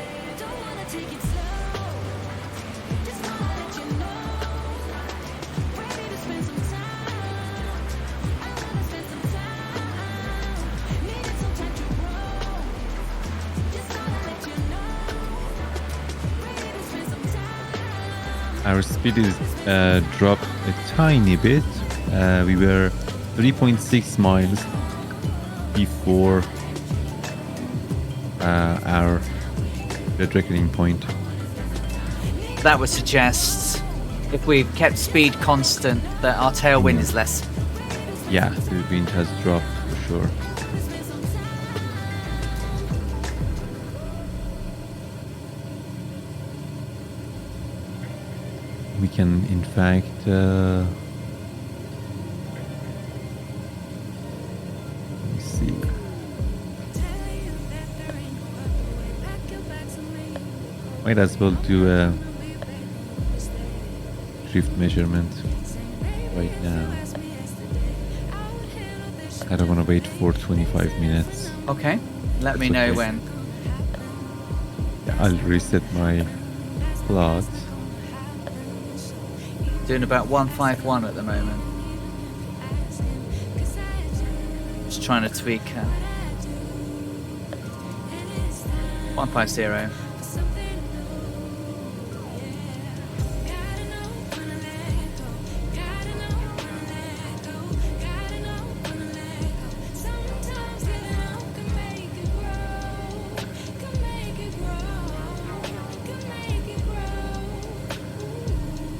Our speed is dropped a tiny bit. We were 3.6 miles before our red reckoning point. That would suggest, if we've kept speed constant, that our tailwind is less. Yeah, the wind has dropped for sure. We can, in fact, let me see. Might as well do a drift measurement right now. I don't want to wait for 25 minutes. Okay, let me That's know okay. when. Yeah, I'll reset my plot. Doing about 151 at the moment. Just trying to tweak 150.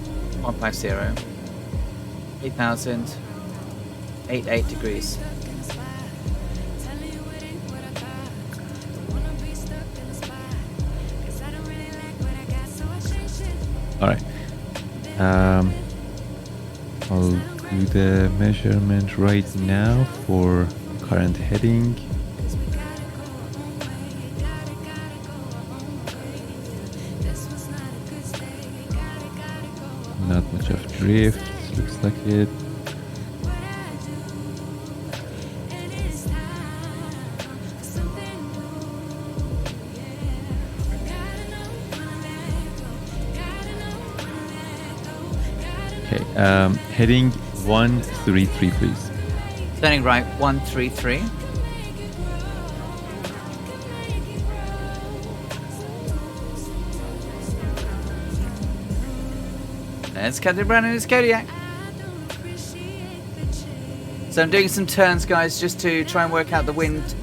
One 8,088 degrees. All right. I'll do the measurement right now for current heading. Not much of drift, looks like it. Okay, heading 133, please. Turning right 133. There's Captain Brown in his Kodiak. So I'm doing some turns, guys, just to try and work out the wind.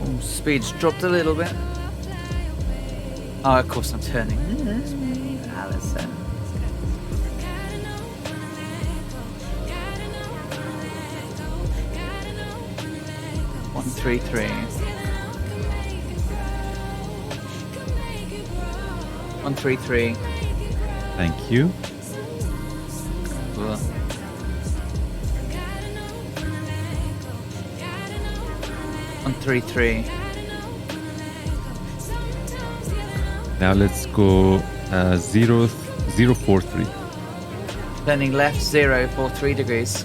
Oh, speed's dropped a little bit. Oh, of course I'm turning. Alison. 133. 133. Thank you. Cool. One, 3, 3. Now let's go 043. Turning left 043 degrees.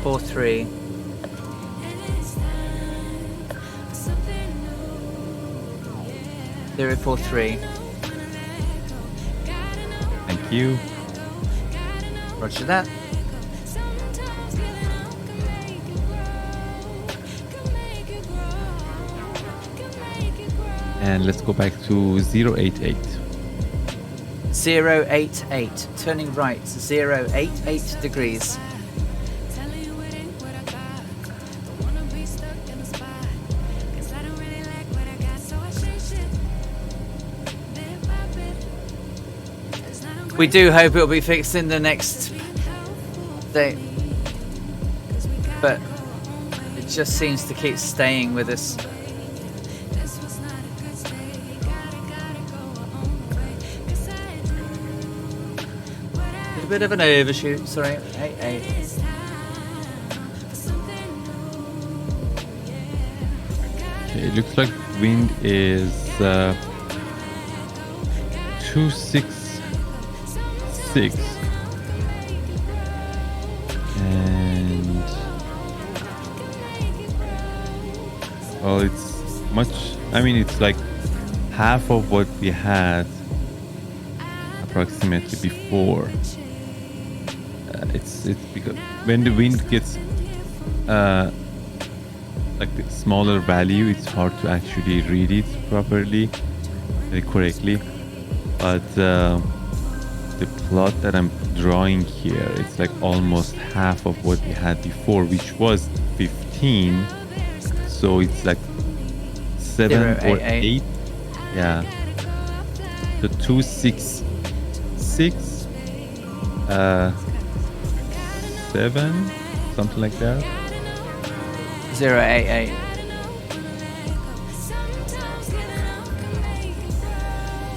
043. Zero 43. Thank you. Roger that. And let's go back to 088. 088. Turning right. 088 degrees. We do hope it'll be fixed in the next day, but it just seems to keep staying with us. A bit of an overshoot, sorry. 88. Okay, it looks like wind is 266. And well, it's much, I mean, it's like half of what we had approximately before. It's because when the wind gets like the smaller value, it's hard to actually read it properly, correctly. But the plot that I'm drawing here, it's like almost half of what we had before, which was 15. So it's like 7 or 8. Yeah. So 266, 7, something like that. 088.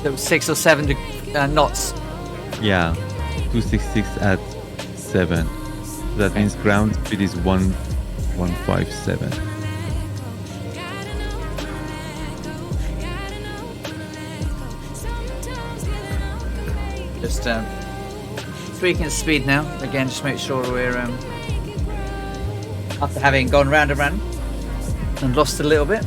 So 6 or 7 knots. Yeah, 266 at 7. So that means ground speed is 157. Just tweaking speed now. Again, just make sure we're after having gone round and round and lost a little bit.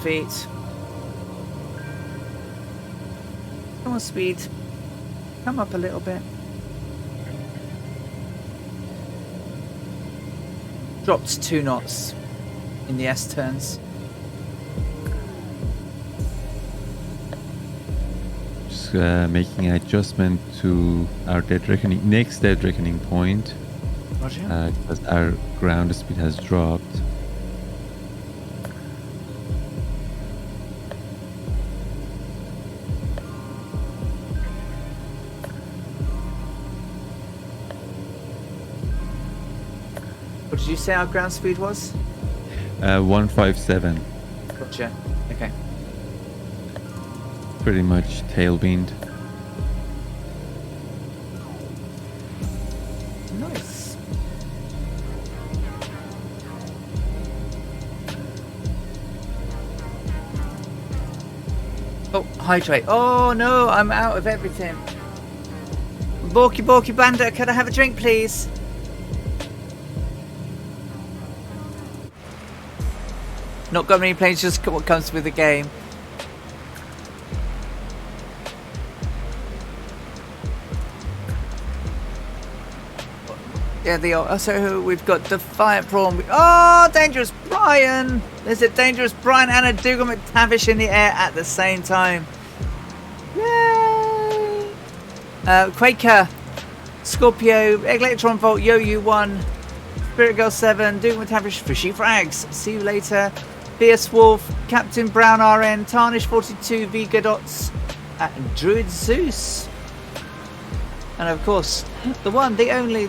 feet. Come on, speed. Come up a little bit. Dropped 2 knots in the S turns. Just making an adjustment to our next dead reckoning point. Roger. Because our ground speed has dropped. What did you say our ground speed was? 157. Gotcha. Okay. Pretty much tailwind. Nice. Oh, hydrate. Oh no, I'm out of everything. Borky Borky Bandit, can I have a drink, please? Not got many planes, just what comes with the game. Yeah, so we've got Defiant Prawn. Oh, Dangerous Brian! There's a Dangerous Brian and a Dougal McTavish in the air at the same time. Yay! Quaker, Scorpio, Electron Volt, Yo-Yu 1, Spirit Girl 7, Dougal McTavish, Fishy Frags. See you later. Fierce Wolf, Captain Brown RN, Tarnish 42, Vega Dots, Druid Zeus. And of course, the one, the only,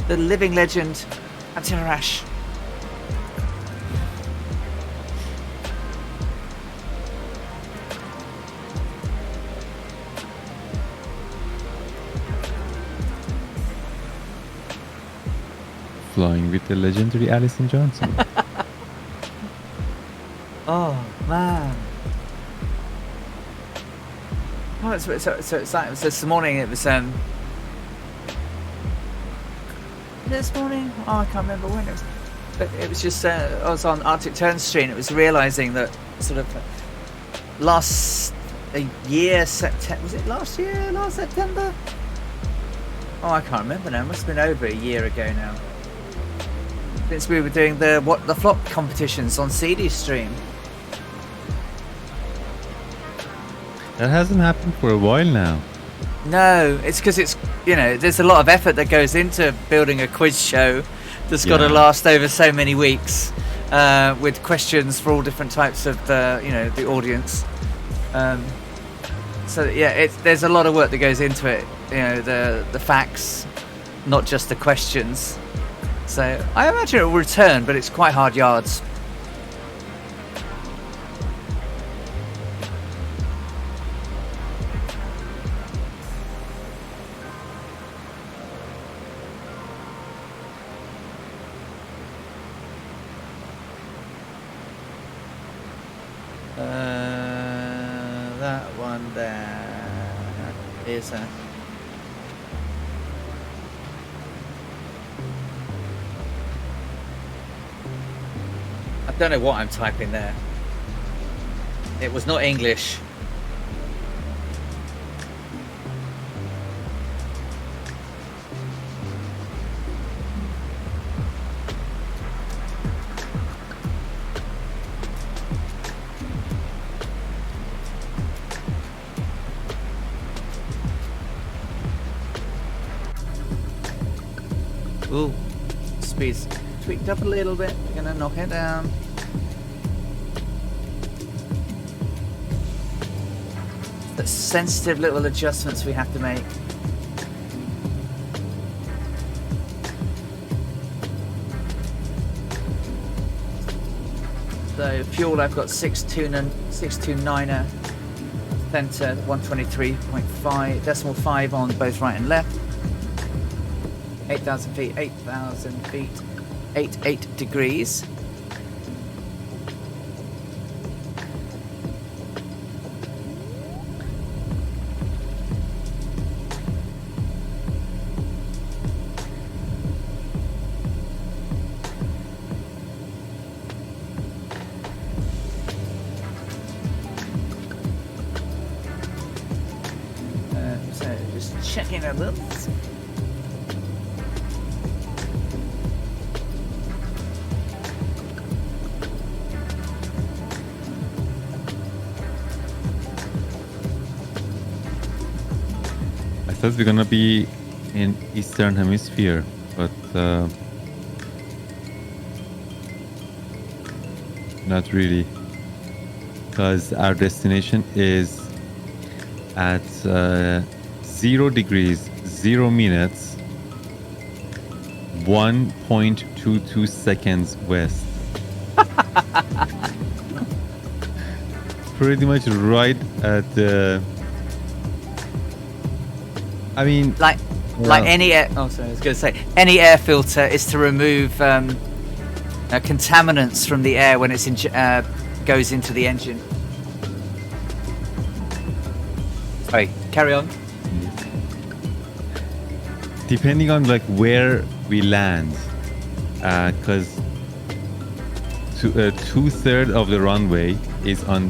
the living legend, Captain Arash. Flying with the legendary Alison Johnson. Oh man. Oh, so it's like this morning. It was this morning. Oh, I can't remember when it was. But it was just I was on Arctic Turnstream. It was realizing that sort of last year September, was it last year, last September? Oh, I can't remember now. It must have been over a year ago now. Since we were doing the What the Flop competitions on CD Stream. That hasn't happened for a while now. No, it's because it's, you know, there's a lot of effort that goes into building a quiz show that's got to last over so many weeks, with questions for all different types of the audience. So yeah, there's a lot of work that goes into it. You know, the facts, not just the questions. So I imagine it will return, but it's quite hard yards. That one there is a. I don't know what I'm typing there. It was not English. Ooh, speed's tweaked up a little bit. We're gonna knock it down. The sensitive little adjustments we have to make. So fuel, I've got 629er, center 123.5, decimal 5 on both right and left. 8,000 feet, 88 degrees. So just checking our looks. I thought we're gonna be in Eastern Hemisphere, but not really, because our destination is at 0 degrees 0 minutes 1.22 seconds west. Pretty much right at the. I mean, Like any air. Oh, sorry, I was going to say any air filter is to remove contaminants from the air when it's goes into the engine. Sorry, carry on. depending on like where we land, because 2/3 of the runway is on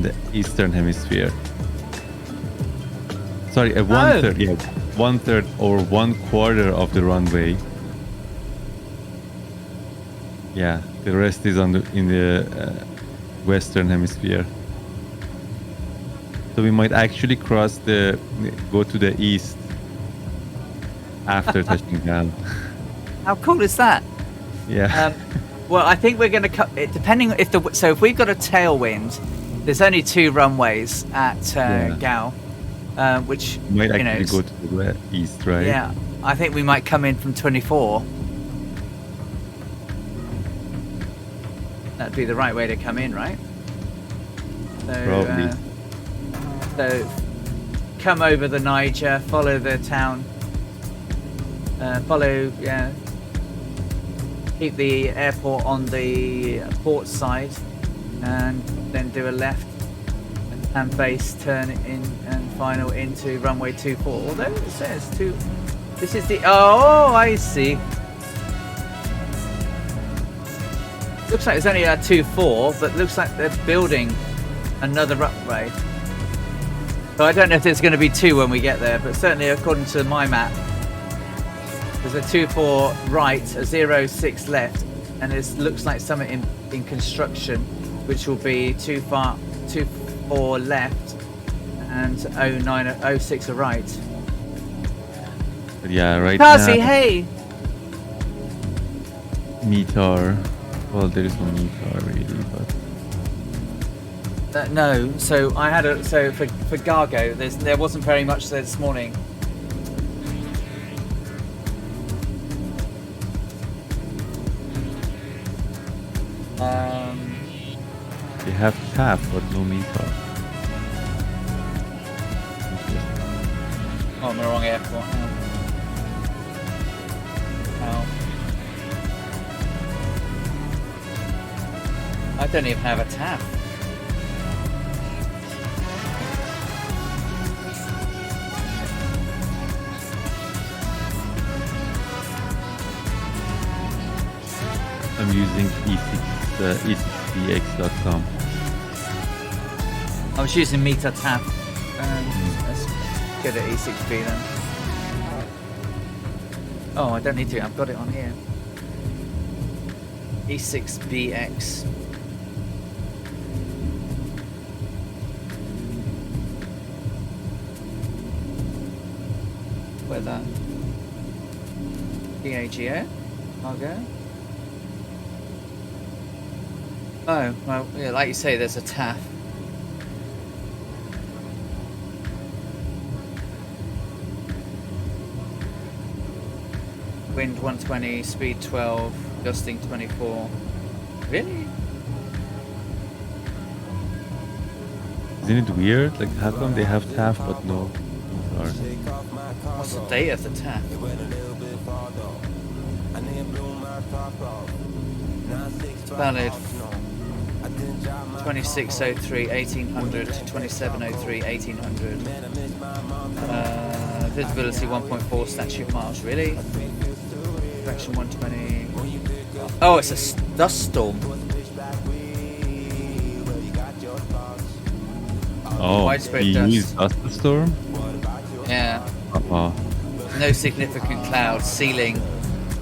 the Eastern Hemisphere. Sorry, 1/3. Yeah, 1/3 or 1/4 of the runway. Yeah, the rest is in the Western Hemisphere. So we might actually go to the east after touching down. How cool is that? Yeah. Well, I think we're going to depending if if we've got a tailwind, there's only 2 runways at Gao, which might actually go to the east, right? Yeah, I think we might come in from 24. That'd be the right way to come in, right? So, Probably. So come over the Niger, follow the town, keep the airport on the port side, and then do a left and and base turn in and final into runway 24. Although it says two. This is the. Oh, I see. Looks like it's only a 2-4, but looks like they're building another runway. So I don't know if there's going to be 2 when we get there, but certainly according to my map, there's a 2-4 right, a 0-6 left, and it looks like something in construction, which will be 2-4 left and 0-6 a right. But yeah, right Kasi, now. hey! Meter. Well, there is no meter really, but No, so I had for Gargo, there wasn't very much there this morning. they have tap but no meter. Oh, I'm in the wrong airport. Ow. I don't even have a tap. I'm using e6bx.com. I was using Meter Tab. Let's get at E6B then. Oh, I don't need to. I've got it on here. E6BX. Weather. PAGO. Cargo. Oh, well, yeah, like you say, there's a TAF. Wind 120, speed 12, gusting 24. Really? Isn't it weird? Like, how come they have TAF but no meter? What's the date of the TAF? Valid 2603 1800 to 2703 1800. Visibility 1.4 statute miles. Really? Direction 120. Oh, it's a dust storm. Oh, Widespread he dust. used dust storm? Yeah. Uh-huh. No significant clouds. Ceiling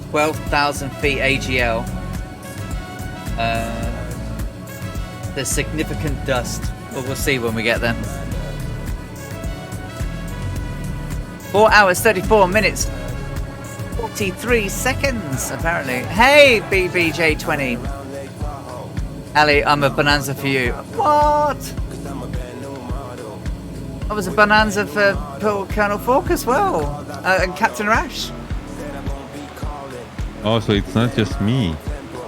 12,000 feet AGL. There's significant dust, but we'll see when we get there. 4 hours 34 minutes 43 seconds apparently. Hey BBJ20. Ali, I'm a bonanza for you. What? I was a bonanza for Colonel Falk as well, and Captain Rash. Oh, so it's not just me.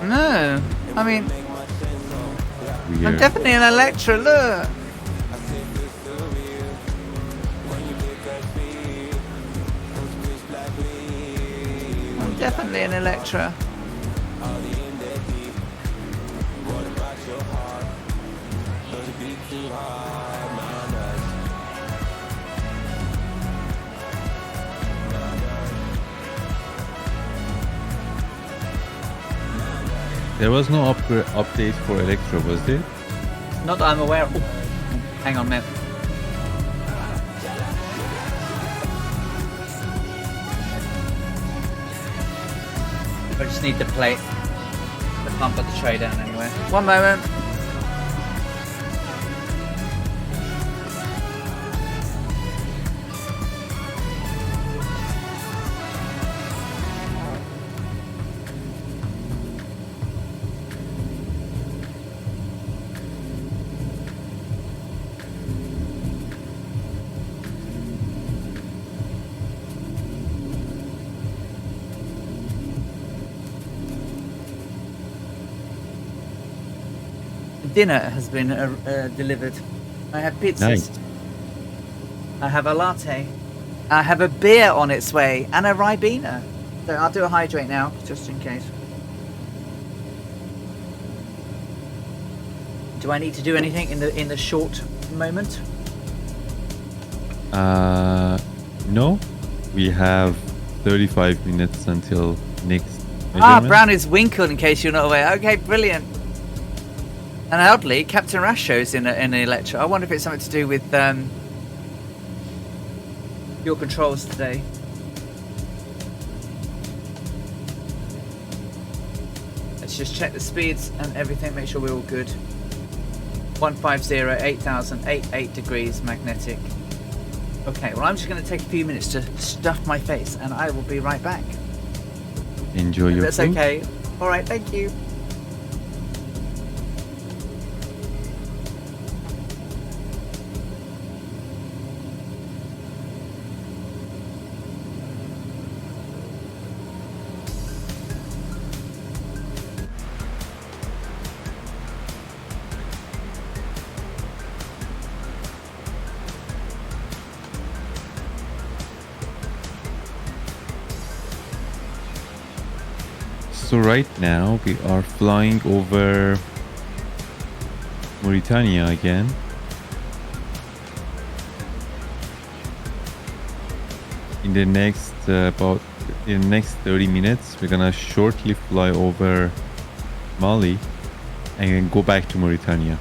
No, I mean, Weird. I'm definitely an Electra, look. I'm definitely an Electra. There was no update for Electro, was there? Not that I'm aware of. Oh, hang on a minute. I just need the plate. I can't put the tray down anyway. One moment. Dinner has been delivered. I have pizzas. Nice. I have a latte. I have a beer on its way and a Ribena. So I'll do a hydrate now, just in case. Do I need to do anything in the short the moment? No. We have 35 minutes until next Ah, measurement. Brown is Winkle, in case you're not aware. Okay, brilliant. And oddly, Captain Rash shows in an electro. I wonder if it's something to do with your controls today. Let's just check the speeds and everything, make sure we're all good. 150, 8,000, 88 degrees magnetic. Okay, well, I'm just going to take a few minutes to stuff my face, and I will be right back. Enjoy If your that's food. okay. All right, thank you. So right now we are flying over Mauritania again. In the next 30 minutes, we're gonna shortly fly over Mali and then go back to Mauritania.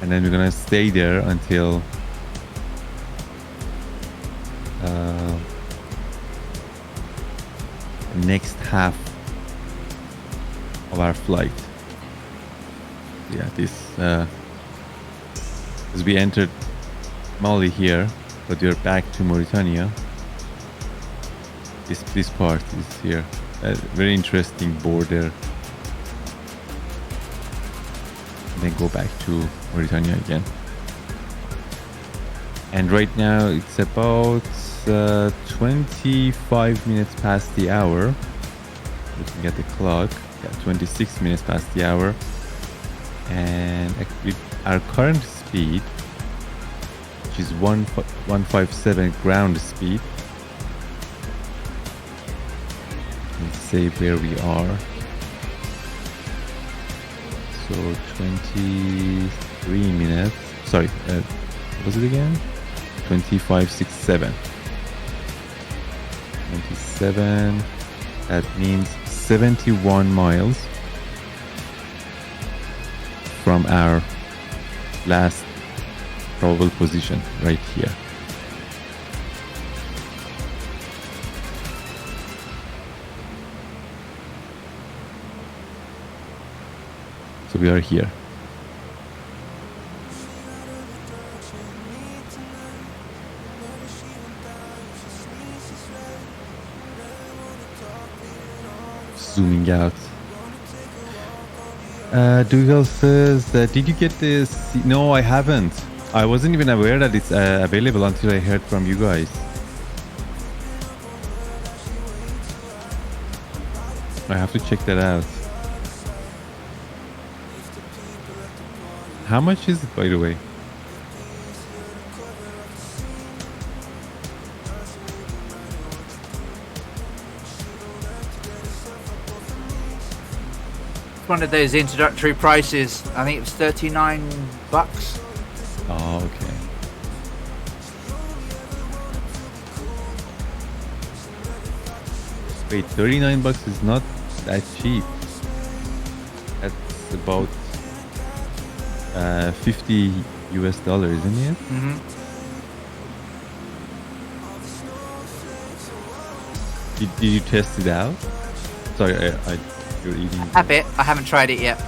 And then we're gonna stay there until next half of our flight. Yeah, this as we entered Mali here, but we're back to Mauritania. This part is here. A very interesting border. And then go back to Mauritania again. And right now it's about 25 minutes past the hour. Looking at the clock, yeah, 26 minutes past the hour. And with our current speed, which is 157 ground speed, let's say where we are. So 23 minutes. Sorry, what was it again? 2567. 27. That means 71 miles from our last probable position right here. So we are here. Zooming out. Dougal says, did you get this? No, I haven't. I wasn't even aware that it's available until I heard from you guys. I have to check that out. How much is it, by the way? One of those introductory prices. I think it was $39. Oh, okay. Wait, 39 bucks is not that cheap. That's about 50 US dollars, isn't it? Mm-hmm. Did you test it out? Sorry, you're eating. A bit. I haven't tried it yet.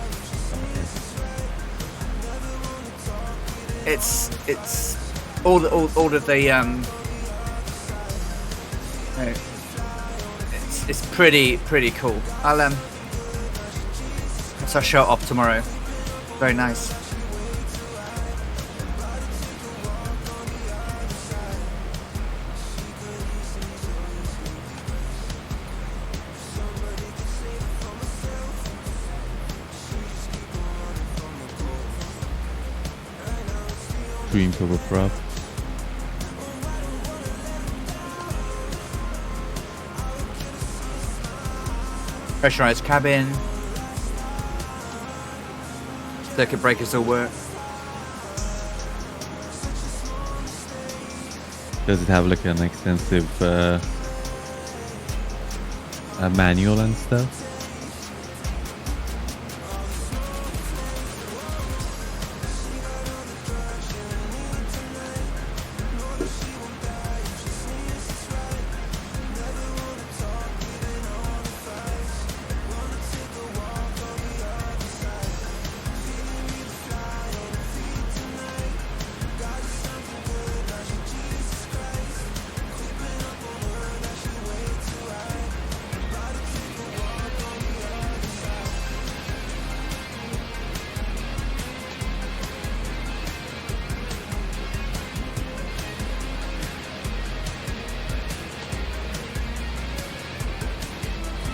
Okay. It's all of the it's pretty cool. I'll show it off tomorrow. Very nice. Dream turboprop. Pressurized cabin. Circuit breakers all work. Does it have like an extensive manual and stuff?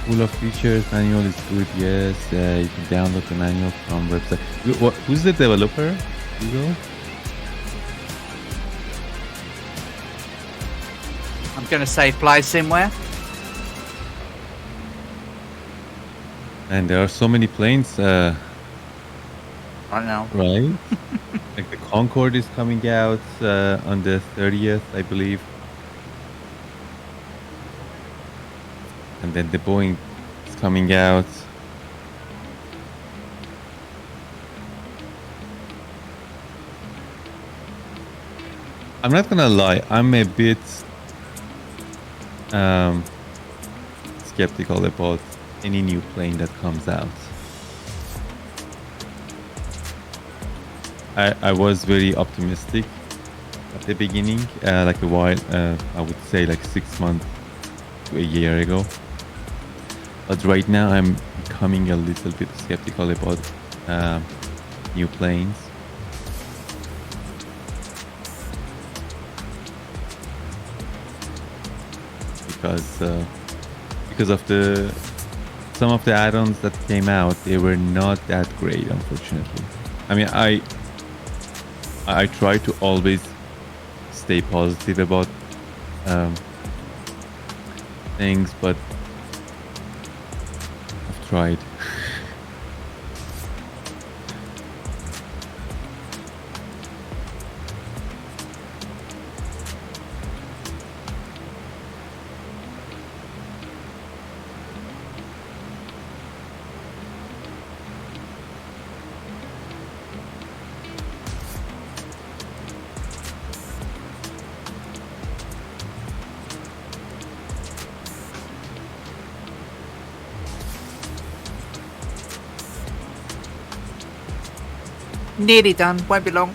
Full of features, manual is good, yes. You can download the manual from website. Who's the developer? Google? I'm going to say Fly Simware. And there are so many planes, I don't know. right? Like the Concorde is coming out on the 30th, I believe. And then the Boeing is coming out. I'm not gonna lie, I'm a bit skeptical about any new plane that comes out. I was very optimistic at the beginning, like a while, I would say like 6 months to a year ago. But right now I'm becoming a little bit skeptical about new planes. Because of some of the add-ons that came out, they were not that great, unfortunately. I mean, I try to always stay positive about things, but I've tried. Nearly done. Won't be long.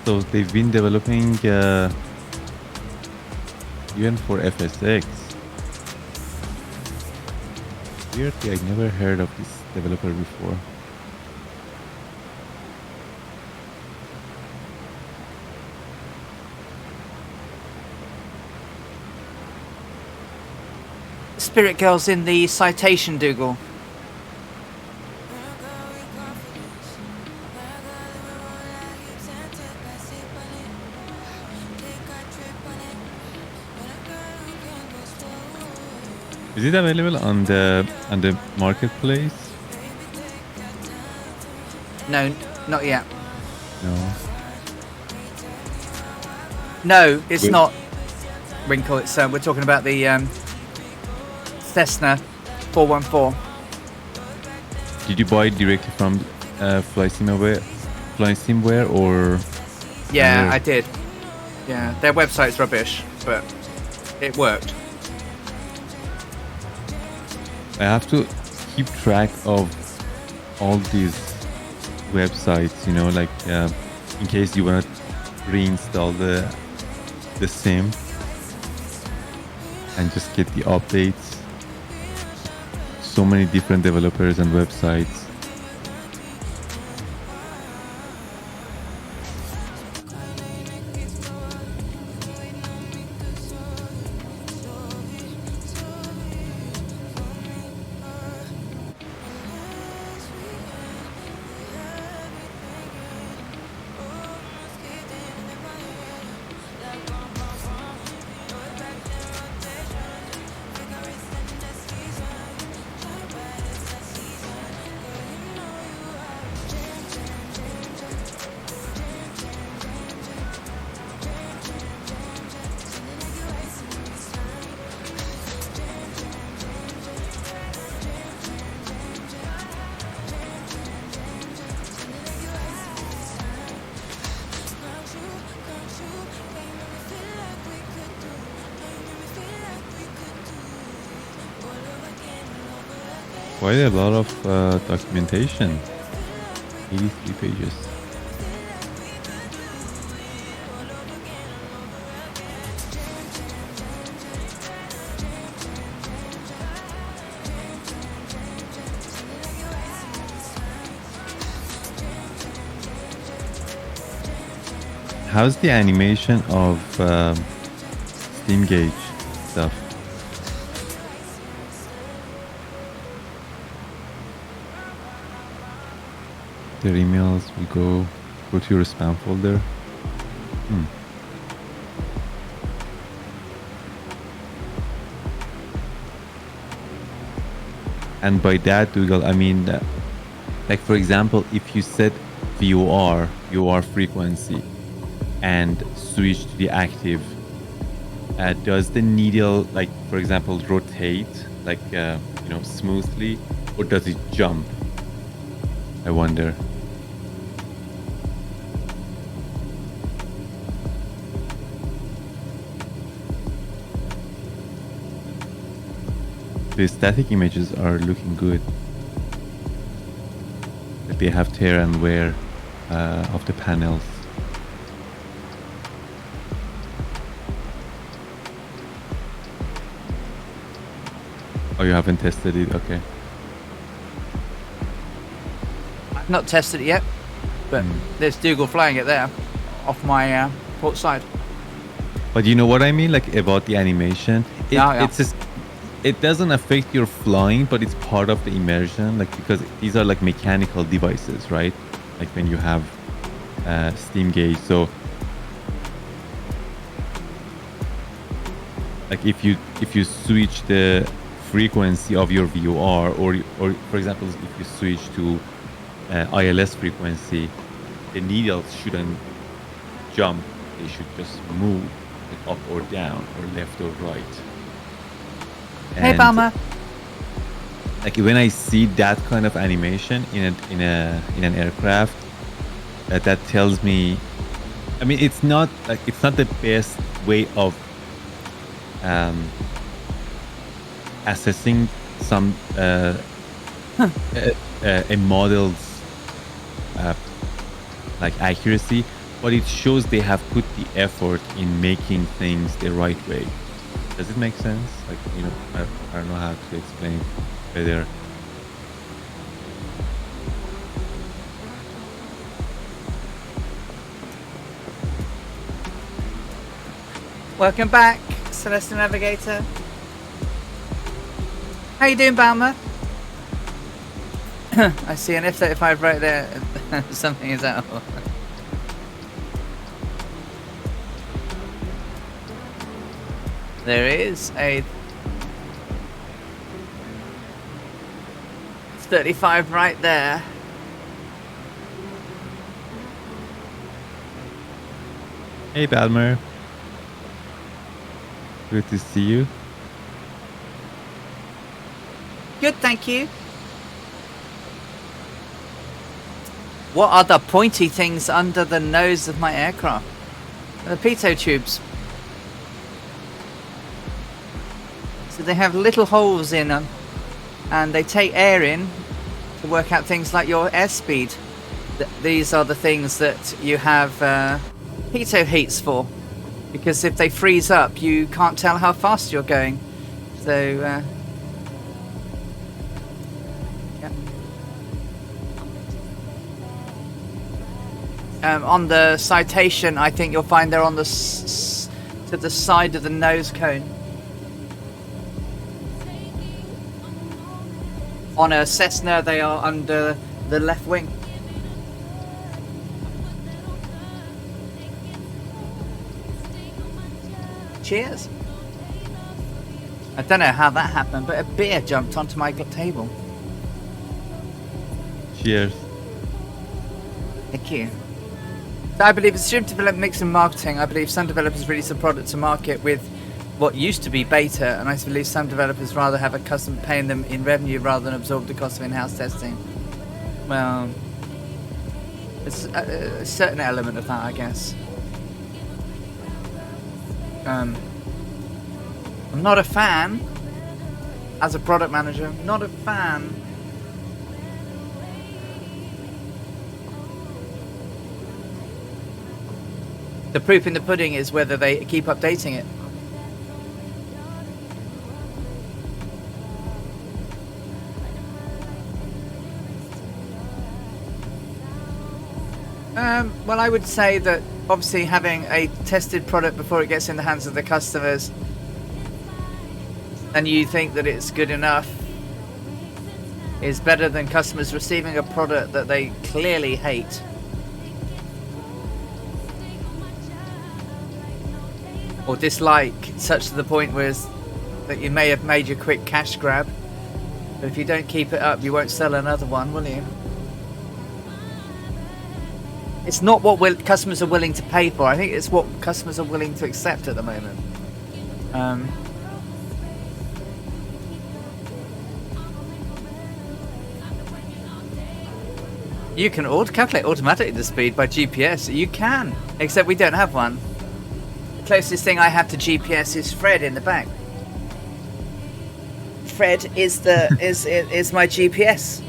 So they've been developing even for FSX. Weirdly, I never heard of this developer before. Spirit Girl's in the citation, Dougal. Is it available on the marketplace? No, not yet. No. No, it's Wait. not. Wrinkle. It's we're talking about the Cessna 414. Did you buy it directly from Flysimware or? Yeah, Where? I did. Yeah, their website's rubbish, but it worked. I have to keep track of all these websites, you know, like in case you want to reinstall the SIM. and just get the updates. So many different developers and websites. Quite a lot of documentation. 83 pages. How's the animation of Steam Gauge stuff? Their emails will go to your spam folder. And by that, Dougal, I mean, like for example, if you set VOR frequency, and switch to the active, does the needle, like for example, rotate like smoothly, or does it jump? I wonder. The static images are looking good. Like they have tear and wear of the panels. Oh, you haven't tested it? Okay. I've not tested it yet, but there's Dougal flying it there off my port side. But you know what I mean? Like about the animation. It's just, it doesn't affect your flying, but it's part of the immersion. Like because these are like mechanical devices, right? Like when you have Steam Gauge. So like if you switch the frequency of your VOR, or for example, if you switch to ILS frequency, the needles shouldn't jump. They should just move like up or down or left or right. Hey, Balmer. Like when I see that kind of animation in an aircraft, that tells me, I mean, it's not the best way of assessing some a model's like accuracy, but it shows they have put the effort in making things the right way. Does it make sense? Like, I don't know how to explain better. Welcome back, Celestial Navigator. How you doing, Balmer? I see an F-35 right there. Something is out. There is a 35 right there. Hey, Balmer. Good to see you. Good, thank you. What are the pointy things under the nose of my aircraft? The pitot tubes. So they have little holes in them, and they take air in to work out things like your airspeed. These are the things that you have pitot heats for. because if they freeze up, you can't tell how fast you're going. So, yeah. On the citation, I think you'll find they're on the to the side of the nose cone. On a Cessna, they are under the left wing. Cheers. I don't know how that happened, but a beer jumped onto my table. Cheers. Thank you. So I believe it's stream development mix and marketing. I believe some developers release a product to market with what used to be beta, and I believe some developers rather have a customer paying them in revenue rather than absorb the cost of in-house testing. Well, it's a certain element of that, I guess. I'm not a fan as a product manager. I'm not a fan. The proof in the pudding is whether they keep updating it. Well, I would say that obviously having a tested product before it gets in the hands of the customers and you think that it's good enough is better than customers receiving a product that they clearly hate. Or dislike, such to the point where that you may have made your quick cash grab, but if you don't keep it up, you won't sell another one, will you? It's not what customers are willing to pay for. I think it's what customers are willing to accept at the moment. You can calculate automatically the speed by GPS. You can, except we don't have one. The closest thing I have to GPS is Fred in the back. Fred is is my GPS.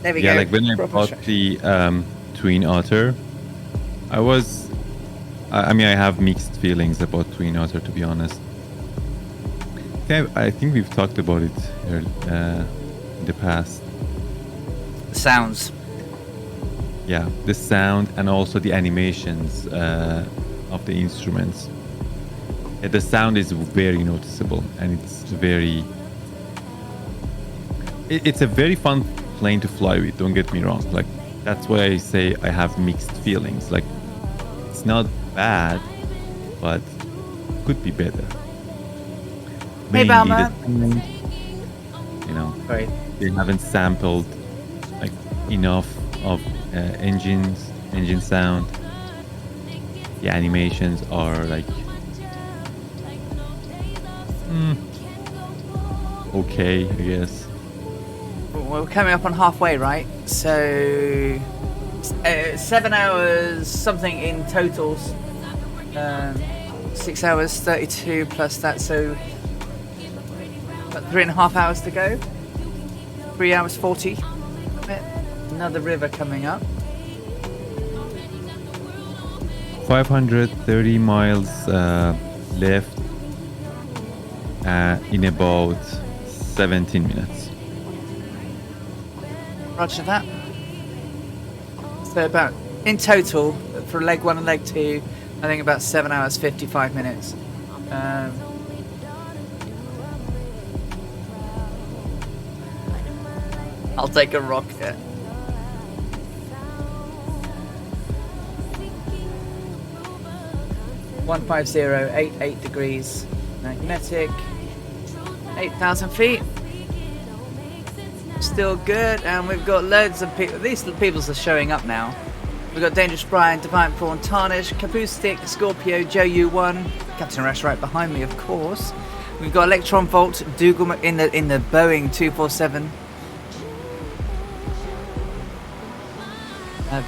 There we go. Like when I bought the Twin Otter, I mean, I have mixed feelings about Twin Otter, to be honest. I think we've talked about it in the past. Sounds. Yeah, the sound and also the animations of the instruments. Yeah, the sound is very noticeable, and it's a very fun plane to fly with. Don't get me wrong. Like, that's why I say I have mixed feelings. Like, it's not bad, but could be better. Hey, Balma. Right. They haven't sampled like enough of engine sound. The animations are like okay, I guess. We're coming up on halfway, right? So 7 hours something in totals. 6 hours 32 plus that, so about 3.5 hours to go. 3 hours 40. Another river coming up. 530 miles left in about 17 minutes. Roger that. So about, in total, for leg 1 and leg 2, I think about 7 hours 55 minutes. I'll take a rocket. (15088 degrees magnetic), 8,000 feet. Still good, and we've got loads of people. These peoples are showing up now. We've got Dangerous Brian, Defiant Prawn, Tarnish, Caboose Stick, Scorpio, Joe U1, Captain Rash right behind me, of course. We've got Electron Volt, Dougal in the Boeing 247.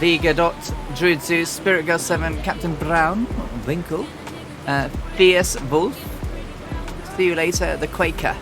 Vega Dot, Druid Zeus, Spirit Girl 7, Captain Brown, Winkle, Fierce Wolf. See you later, the Quaker.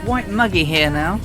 Quite muggy here now.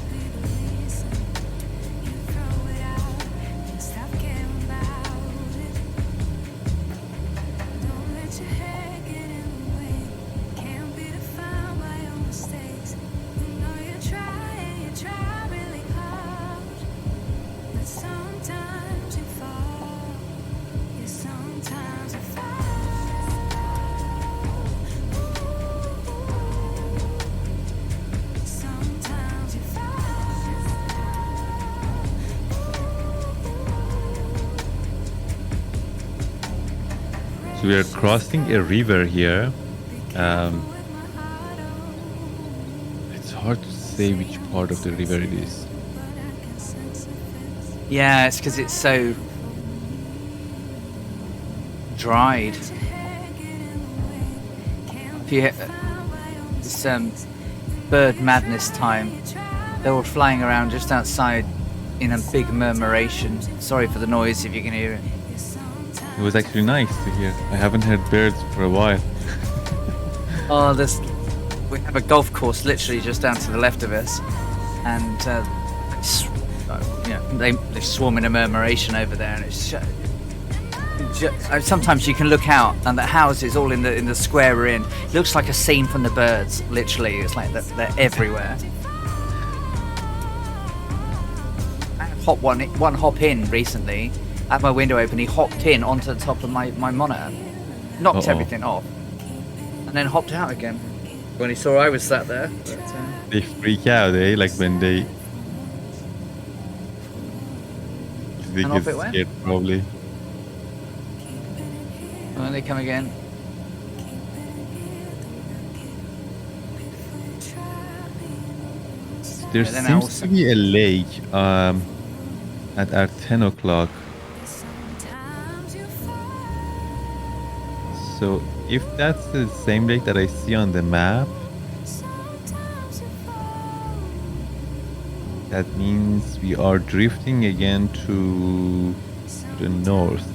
So we are crossing a river here. It's hard to say which part of the river it is. Yeah, it's because it's so dried. If you it's bird madness time, they're all flying around just outside in a big murmuration. Sorry for the noise if you can hear it. It was actually nice to hear. I haven't heard birds for a while. Oh, we have a golf course literally just down to the left of us, and they swarm in a murmuration over there, and it's sometimes you can look out and the houses all in the square we're in. It looks like a scene from The Birds. Literally, it's like they're everywhere. I had one hop in recently. I had my window open. He hopped in onto the top of my monitor, knocked everything off, and then hopped out again when he saw I was sat there. But, They freak out, eh? Like when they And get off it went? scared, probably. when they come again. There then seems to be a lake at our 10 o'clock. So if that's the same lake that I see on the map, that means we are drifting again to the north,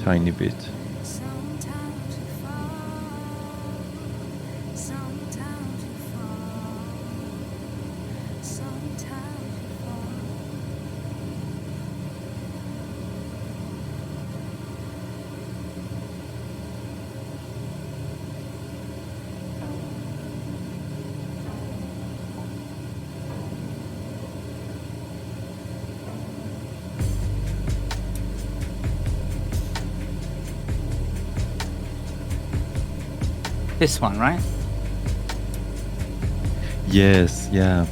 tiny bit. This one, right? Yes, yeah.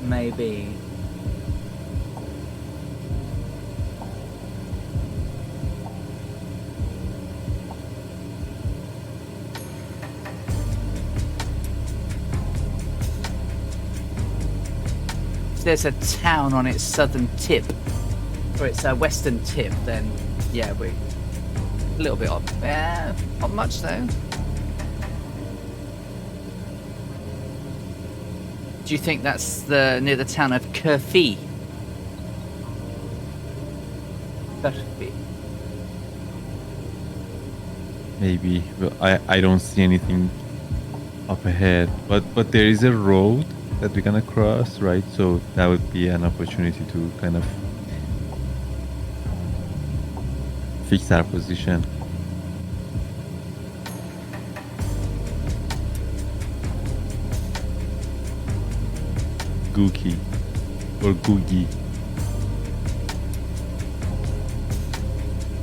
Maybe. There's a town on its southern tip, or its western tip, then yeah, we a little bit off. Not much though. Do you think that's near the town of Kerfi? Kerfi. Maybe. Well, I don't see anything up ahead, but there is a road that we're gonna cross, right? So that would be an opportunity to kind of fix our position. Gookie or Googie.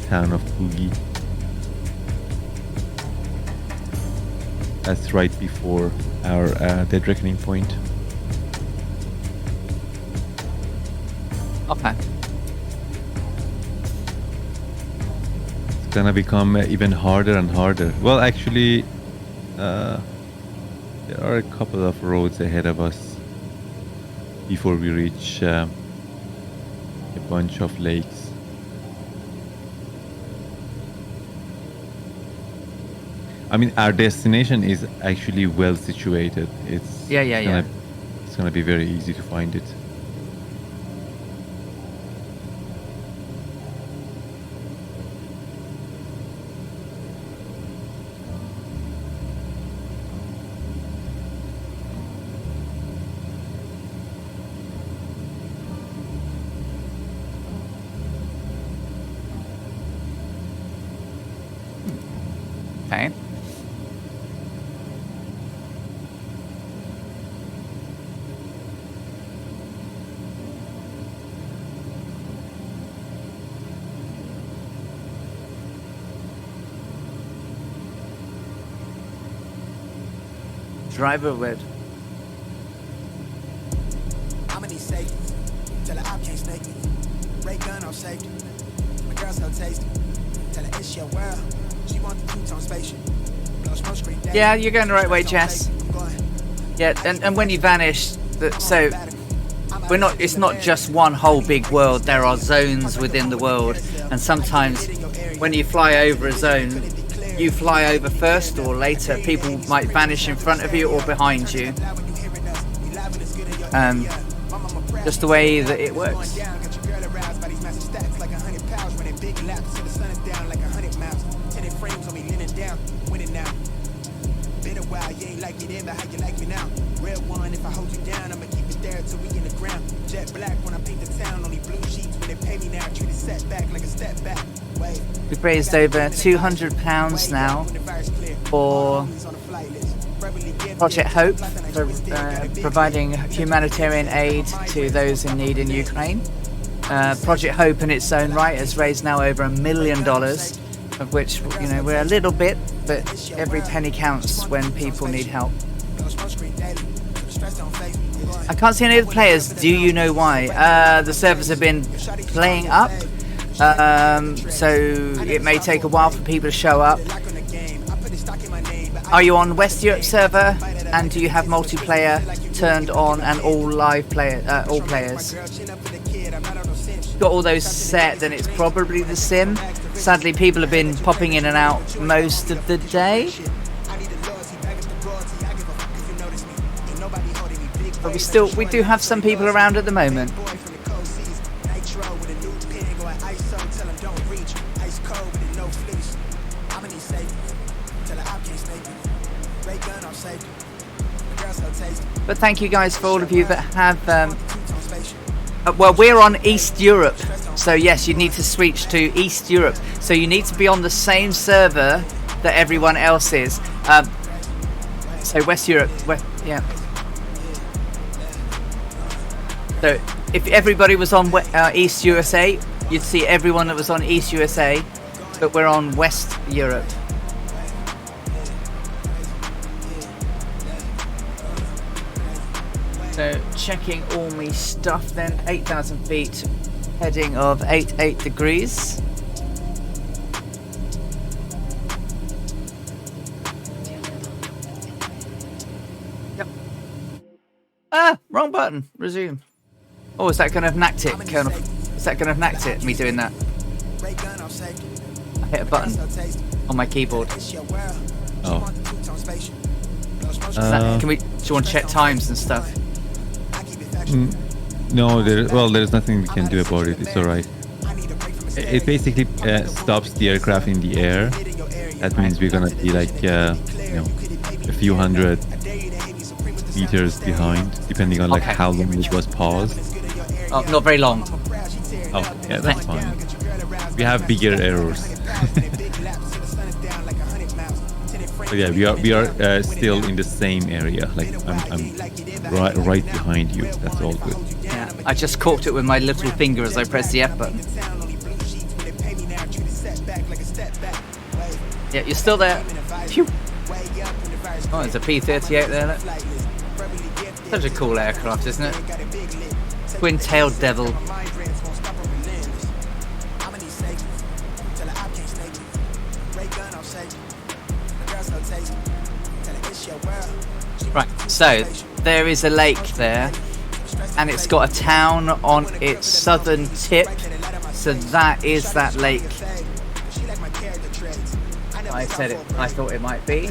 Town of Googie. That's right before our Dead Reckoning point. Okay. It's gonna become even harder and harder. Well, actually, there are a couple of roads ahead of us before we reach a bunch of lakes. I mean, our destination is actually well situated. It's Yeah. It's gonna be very easy to find it. Okay. Driver red. I'ma need safety. Tell her I can't snake me. Ray gun on safety. My girl so tasty. Tell her it's your world. She want the two-tone spaceship. Blow smoke screen down. Yeah, you're going the right way, Jess. Yeah, and when you vanish, so we're not. It's not just one whole big world. There are zones within the world, and sometimes when you fly over a zone, you fly over first or later. People might vanish in front of you or behind you. Just the way that it works. Red one, if I hold you down, I'ma keep it there till we in the ground. Jet black when I paint the town, only blue sheets when they pay me now. Treat it setback like a step back. Wait. We've raised over £200 now for Project Hope, for providing humanitarian aid to those in need in Ukraine. Project Hope in its own right has raised now over $1 million, of which, you know, we're a little bit, but every penny counts when people need help. I can't see any of the players. Do you know why? The servers have been playing up, so it may take a while for people to show up. Are you on West Europe server, and do you have multiplayer turned on and all live all players? Got all those set, then it's probably the sim. Sadly, people have been popping in and out most of the day. But we do have some people around at the moment. But thank you guys for all of you that have well, we're on East Europe, so yes, you need to switch to East Europe, so you need to be on the same server that everyone else is. So West Europe, yeah. So if everybody was on East USA, you'd see everyone that was on East USA, but we're on West Europe. So checking all my stuff then, 8,000 feet, heading of 88 degrees. Yep. Ah, wrong button, resume. Oh, is that going to have knacked it, Colonel? Is that going to have knacked it, me doing that? I hit a button on my keyboard. Oh. Do you want to check times and stuff? No, there's nothing we can do about it. It's alright. It basically stops the aircraft in the air. That means we're gonna be like, a few hundred meters behind, depending on like how long it was paused. Oh, not very long. Oh, yeah, that's fine. We have bigger errors. But yeah, we are still in the same area. Like I'm right behind you. That's all good. Yeah, I just caught it with my little finger as I pressed the F button. Yeah, you're still there. Phew. Oh, there's a P-38 there. Look. Such a cool aircraft, isn't it? Twin-tailed devil. Right, so there is a lake there, and it's got a town on its southern tip. So that is that lake. I said it. I thought it might be.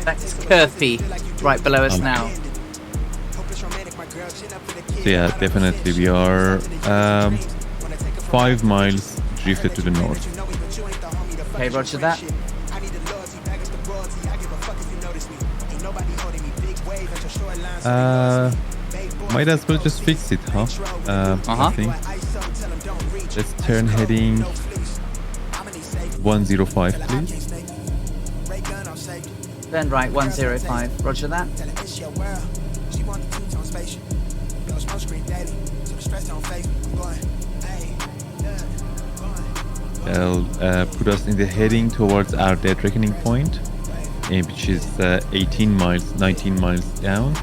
That's Kirby, right below us now. So yeah, definitely we are 5 miles drifted to the north. Okay, roger that. Might as well just fix it, huh? I think. Let's turn heading 105, please. Turn right 105. Roger that. They'll put us in the heading towards our dead reckoning point, which is 19 miles down.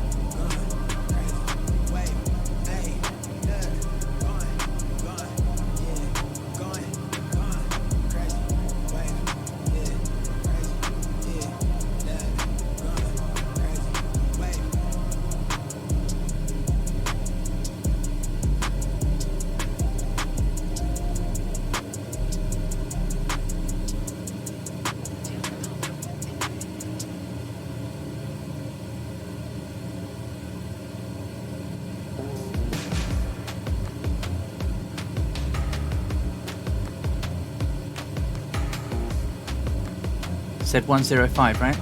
Said 105, right?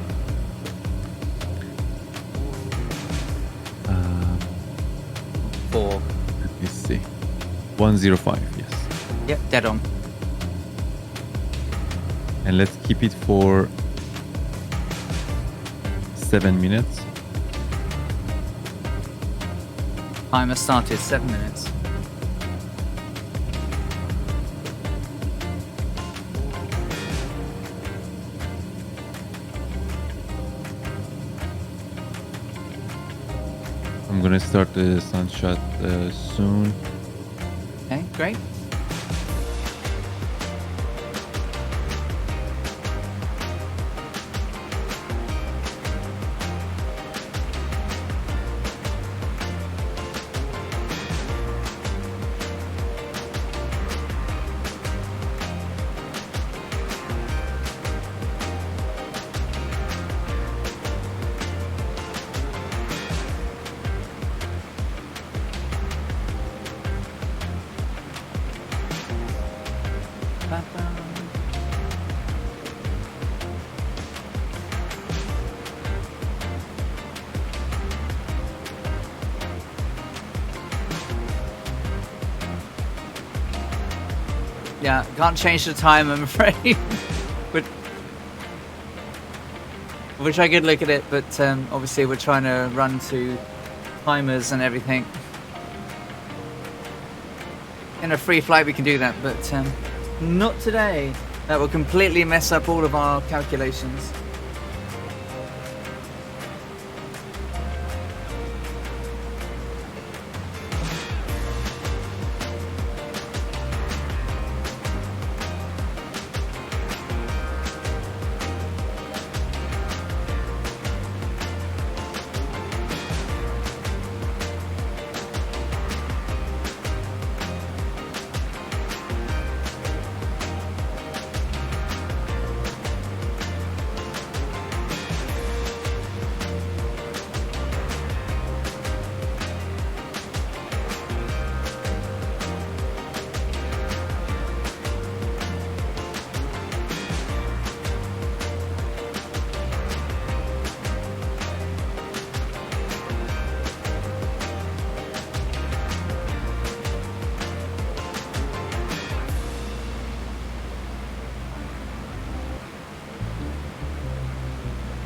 Four. Let me see. 105, yes. Yep, dead on. And let's keep it for 7 minutes. Timer started 7 minutes. I'm gonna start the sunshot soon. Okay, great. Yeah, can't change the time, I'm afraid. But I wish I could look at it, but obviously we're trying to run to timers and everything. In a free flight we can do that, but not today. That will completely mess up all of our calculations.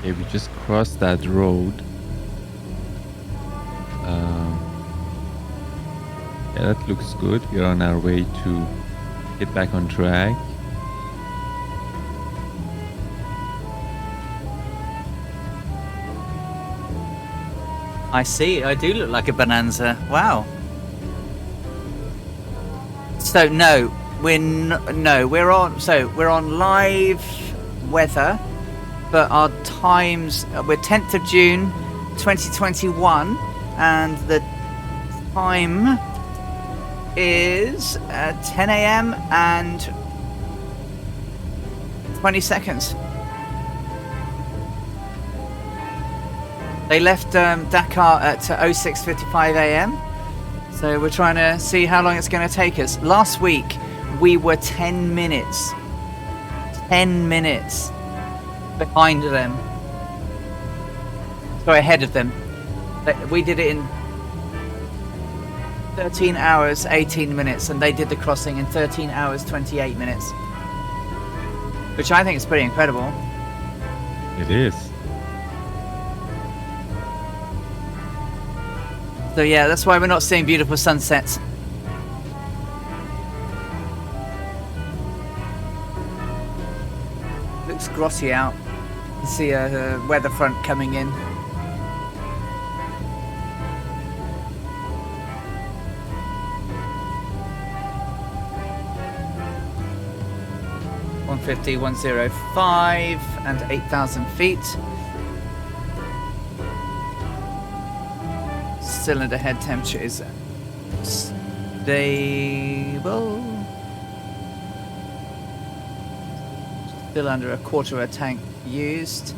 Okay, we just crossed that road. Yeah, that looks good. We're on our way to get back on track. I see. I do look like a bonanza. Wow. So no, we're on live weather, but our times we're 10th of June, 2021, and the time is 10 a.m. and 20 seconds. They left Dakar at 06:55 a.m. So we're trying to see how long it's going to take us. Last week we were 10 minutes behind them. Sorry, ahead of them. We did it in 13 hours 18 minutes, and they did the crossing in 13 hours 28 minutes, which I think is pretty incredible. It is. So yeah, that's why we're not seeing beautiful sunsets. Looks grotty out. You can see a weather front coming in. (150, 105 and 8,000 feet). Cylinder head temperature is stable. Still under a quarter of a tank used.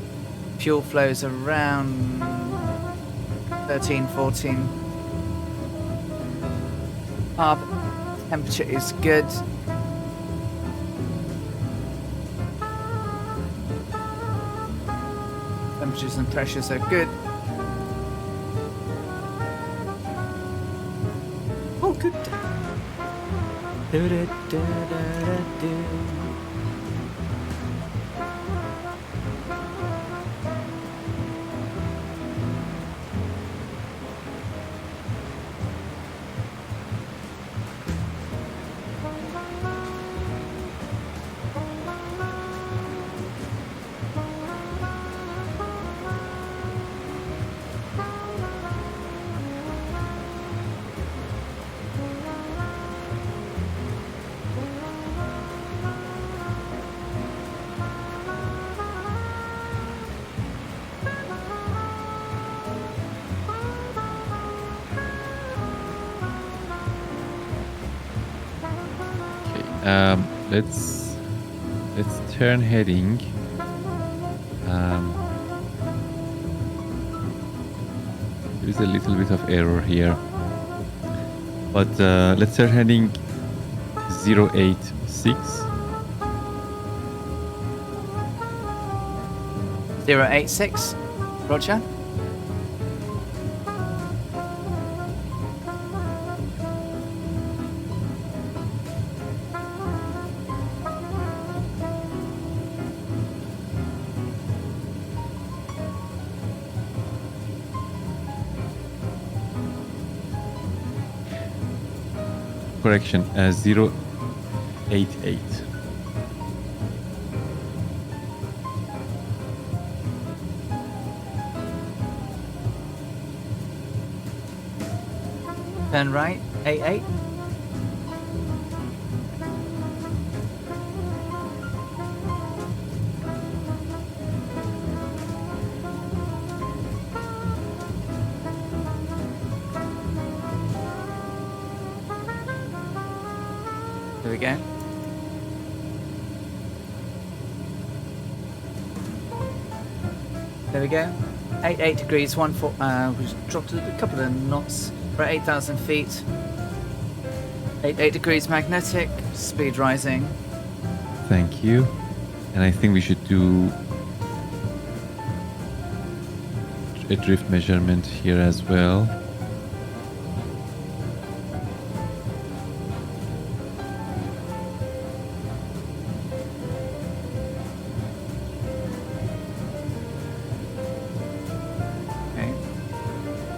Fuel flows around 13, 14. Carb temperature is good. Temperatures and pressures are good. Oh, good. Let's turn heading. There is a little bit of error here, but let's turn heading 086. 086. Roger. Correction, 088. Turn right, 88. There we go. There we go. 88 degrees, we've dropped a couple of knots. We're at 8,000 feet. 88 degrees magnetic, speed rising. Thank you. And I think we should do a drift measurement here as well.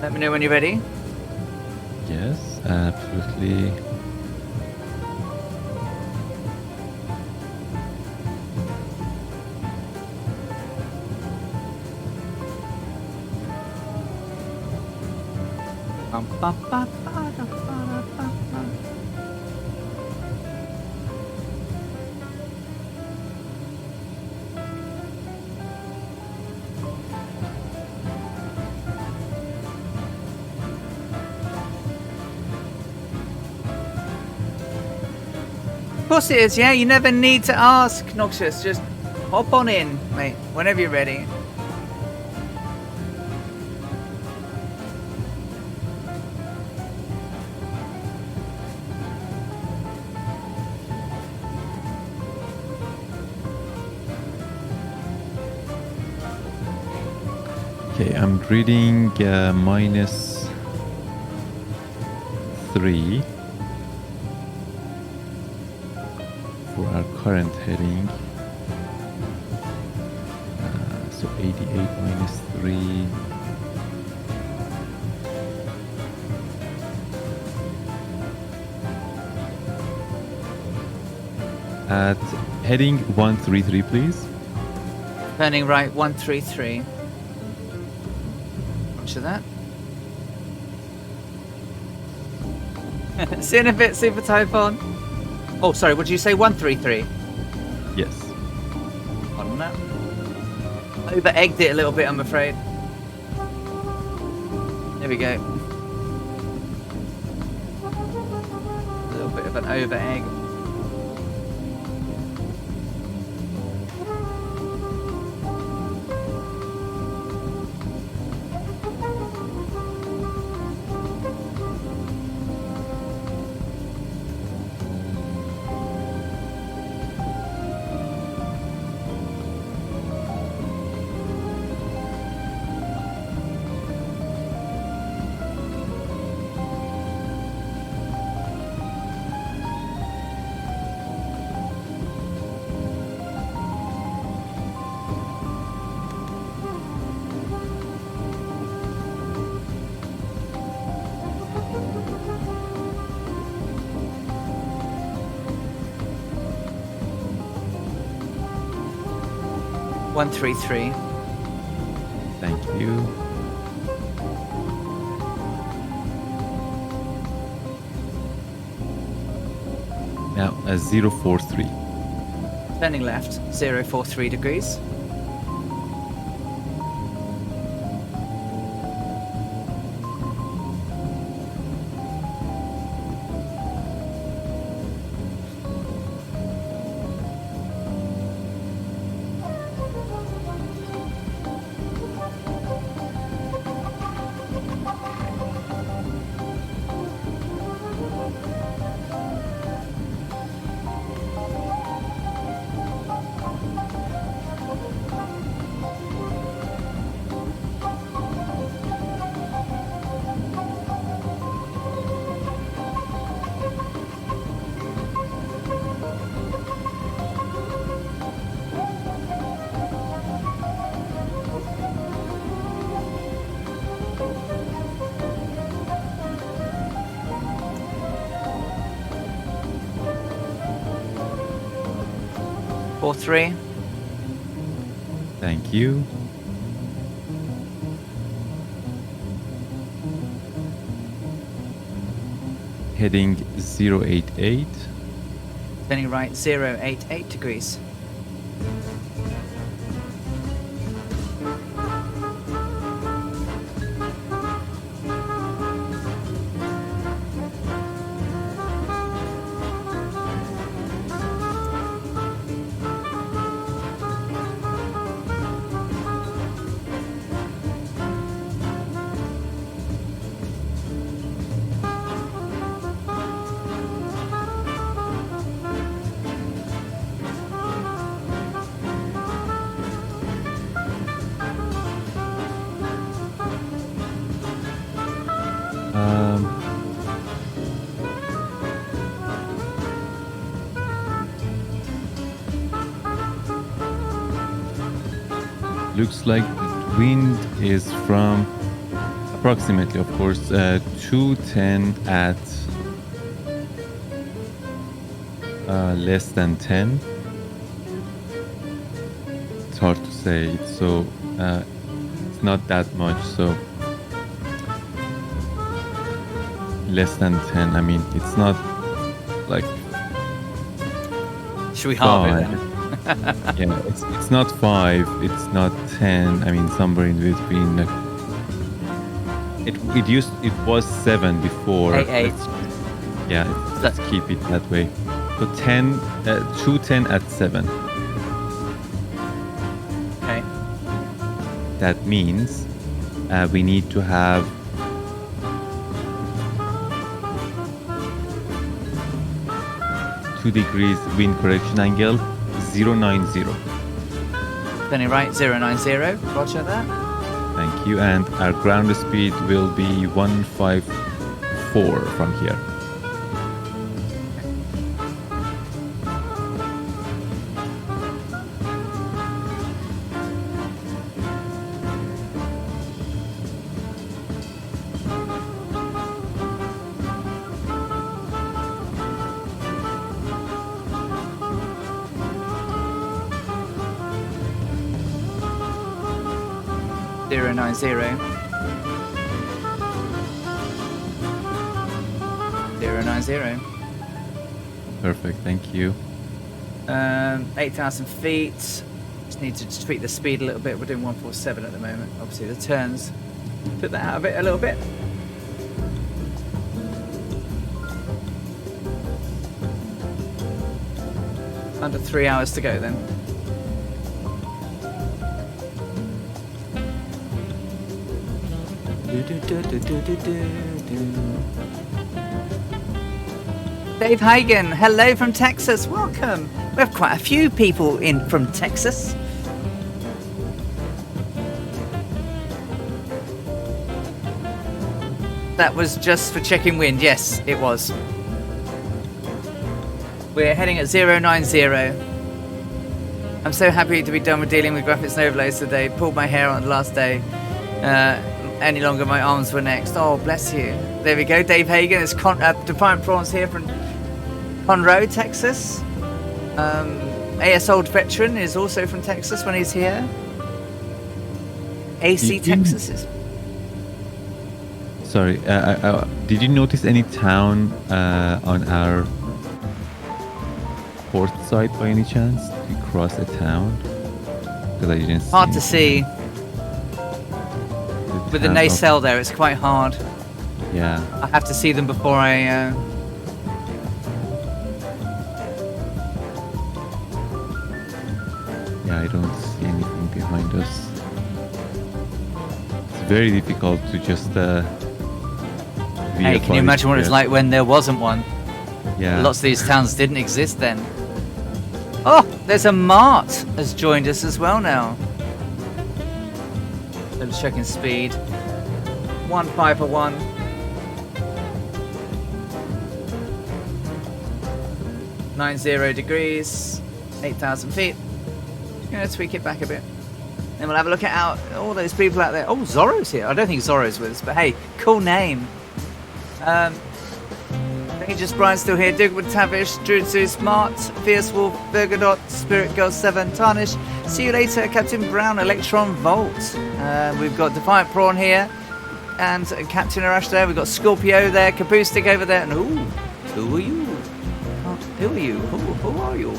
Let me know when you're ready. Yes, absolutely. Of course it is, yeah. You never need to ask, Noxious. Just hop on in, mate, whenever you're ready. Okay, I'm reading -3 for our current heading. So 88 -3. At heading 133, please. Turning right 133. Roger that. See you in a bit, Super Typhon. Oh, sorry, what did you say? 133? Yes. On that. Over-egged it a little bit, I'm afraid. There we go. A little bit of an over-egg. One, 3, 3. Thank you. Now 043. Turning left, 043 degrees. Four, 3. Thank you. Heading 088. Turning right, 088 degrees. Looks like the wind is from approximately, of course, 210 at less than 10. It's hard to say. So it's not that much. So less than 10. I mean, it's not like Should we halve it 5. then? Yeah, it's not 5. It's not 10. I mean, somewhere in between. Like, it was 7 before. 8. Yeah, let's keep it that way. So 210 at 7. Okay. That means we need to have 2 degrees wind correction angle, 090. Turning right, 090. Roger that. Thank you. And our ground speed will be 154 from here. Zero 90. 090. Perfect. Thank you. 8,000 feet. Just need to tweak the speed a little bit. We're doing 147 at the moment. Obviously, the turns. Put that out of it a little bit. Under 3 hours to go then. Dave Hagen, hello from Texas. Welcome. We have quite a few people in from Texas. That was just for checking wind. Yes, it was. We're heading at 090. I'm so happy to be done with dealing with graphics and overlays today. Pulled my hair on the last day. Any longer, my arms were next. Oh, bless you. There we go. Dave Hagen is Defiant Prawns here from Conroe, Texas. AS Old Veteran is also from Texas when he's here. AC Texas is. Sorry, did you notice any town on our port side by any chance? Did you cross a town? Because I didn't see Hard to anything. see. With the town of- nacelle there, it's quite hard. Yeah. I have to see them before I... Yeah, I don't see anything behind us. It's very difficult to just Hey, can you imagine what it's like when there wasn't one? Yeah. Lots of these towns didn't exist then. Oh, there's a mart has joined us as well now. I'm checking speed. 1501. .90 degrees, 8,000 feet. Gonna tweak it back a bit. Then we'll have a look at all those people out there. Oh, Zorro's here. I don't think Zorro's with us, but hey, cool name. Rangers Brian's still here. Digwood Tavish, Druidzu, Smart, Fierce Wolf, Bergadot, Spirit Girl 7, Tarnish. See you later, Captain Brown, Electron Volt. We've got Defiant Prawn here, and Captain Arash there. We've got Scorpio there, Caboostic over there, and ooh, who are you? Who are you? Who are you?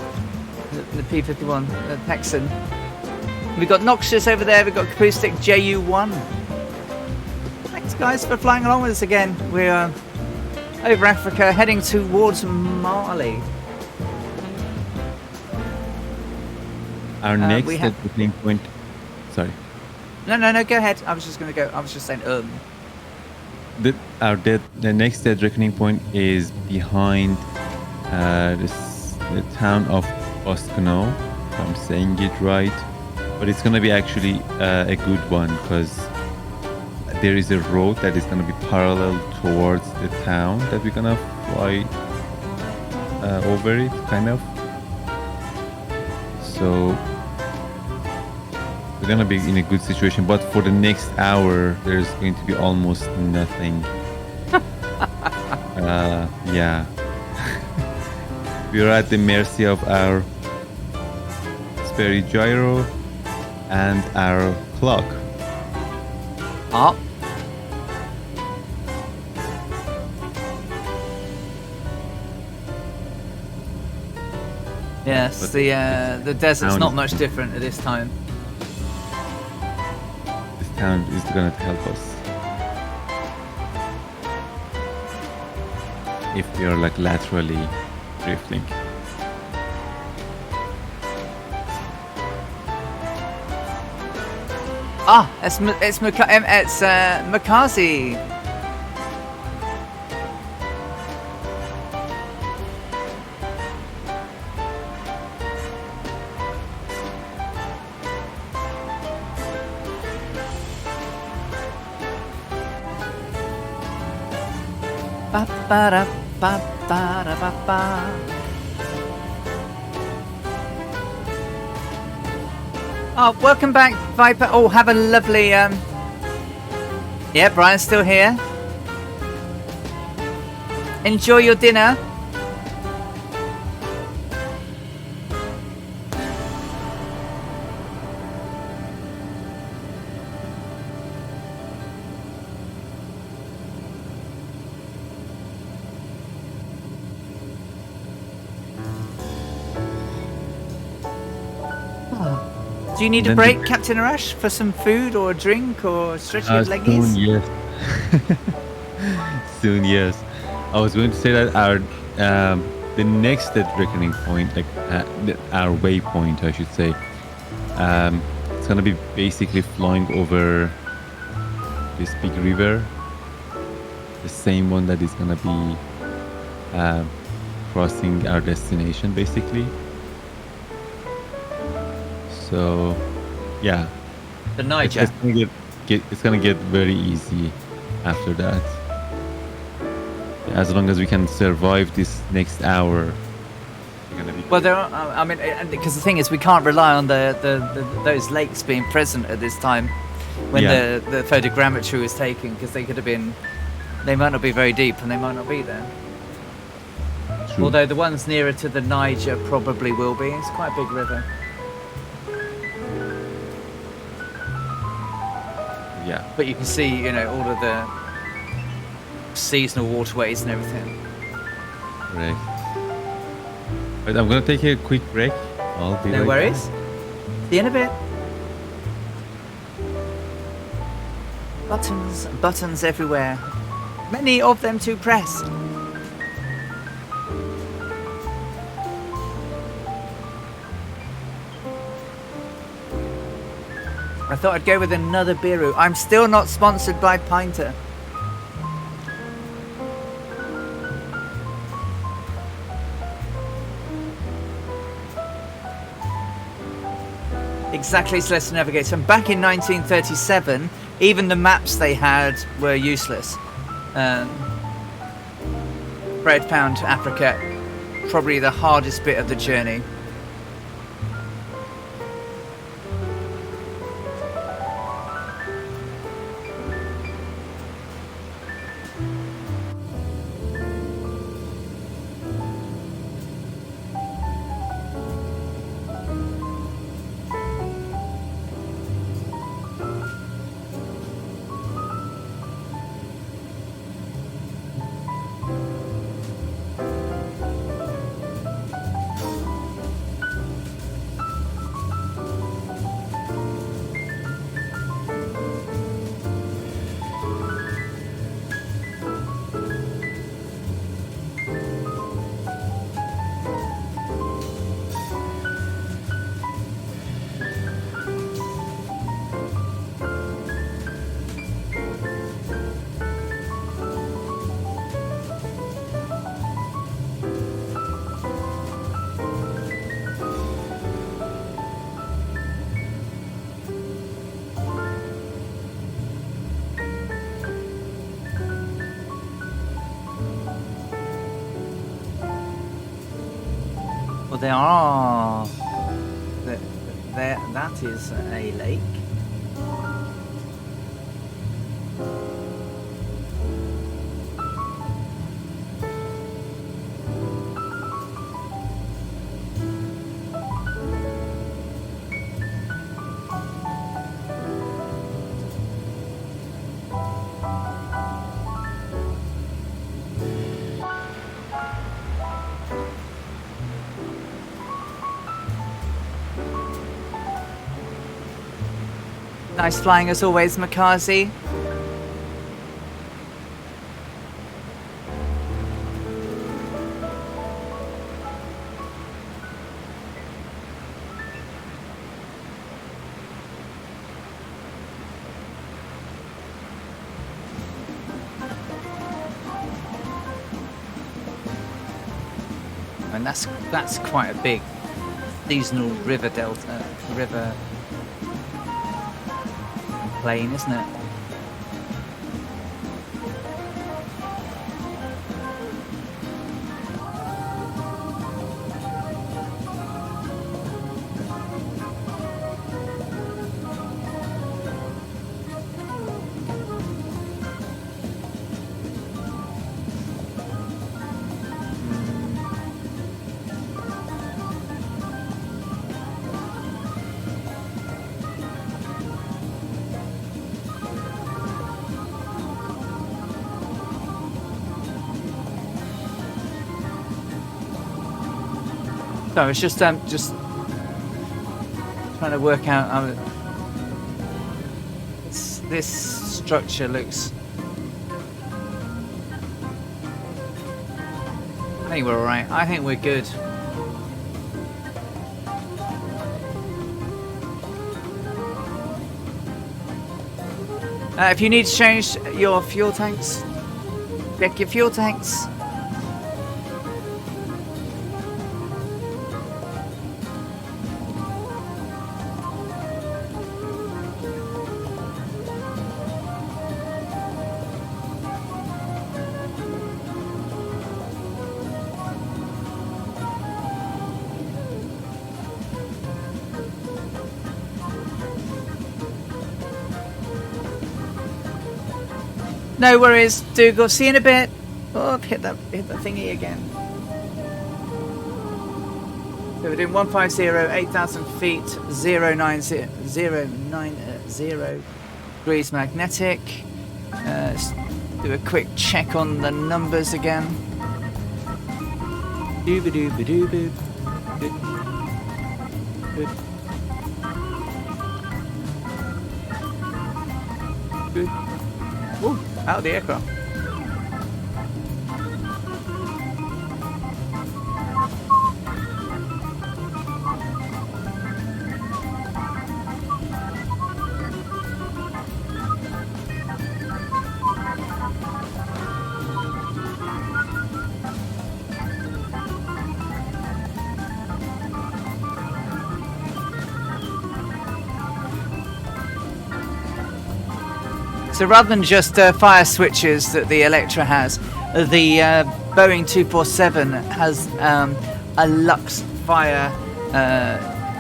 The P51, the Texan. We've got Noxious over there. We've got Caboostic JU1. Thanks, guys, for flying along with us again. We're over Africa, heading towards Mali. Our next we have- reckoning point. Sorry. No, go ahead. I was just going to go. I was just saying, The next dead reckoning point is behind the town of Boscono, if I'm saying it right. But it's going to be actually a good one because there is a road that is going to be parallel towards the town that we're going to fly over it, kind of. So we're gonna be in a good situation. But for the next hour, there's going to be almost nothing. Yeah. We're at the mercy of our Sperry gyro and our clock. Up. Yes, But the desert's town not is- much different at this time. This town is gonna help us. If we are like laterally drifting. Ah, it's Makazi. Ba ba da ba ba da ba ba. Oh, welcome back, Viper. Oh, have a lovely yeah, Brian's still here. Enjoy your dinner. Do you need a Then break, Captain Arash, for some food or a drink or stretch your leggies? Soon, yes. Soon, yes. I was going to say that our the next reckoning point, like our waypoint, I should say, it's gonna be basically flying over this big river, the same one that is gonna be crossing our destination, basically. So, yeah. The Niger. It's gonna get very easy after that. As long as we can survive this next hour, we're gonna be Well, there are. I mean, because the thing is, we can't rely on those lakes being present at this time when Yeah. the photogrammetry was taken, because they could have been. They might not be very deep, and they might not be there. true. Although the ones nearer to the Niger probably will be. It's quite a big river. Yeah. But you can see, you know, all of the seasonal waterways and everything. Right. But I'm gonna take a quick break. I'll be No right worries. back. See you in a bit. Buttons, buttons everywhere. Many of them to press. I thought I'd go with another Biru. I'm still not sponsored by Pinter. Exactly, Celeste Navigator. And back in 1937, even the maps they had were useless. Bread pound Africa, probably the hardest bit of the journey. Well, there. That is a lake. Nice flying as always, Makazi. And that's quite a big seasonal river delta, river plain, isn't it? So it's just trying to work out. This structure looks. I think we're all right. I think we're good. If you need to change your fuel tanks, check your fuel tanks. No worries, Dougal. See you in a bit. Oh, hit that thingy again. So we're doing 150, 8,000 feet, 090 degrees magnetic. Let's do a quick check on the numbers again. Dooba dooba dooba. Good. Good. Ooh, out of the aircraft. So rather than just fire switches that the Electra has, the Boeing 247 has a Lux fire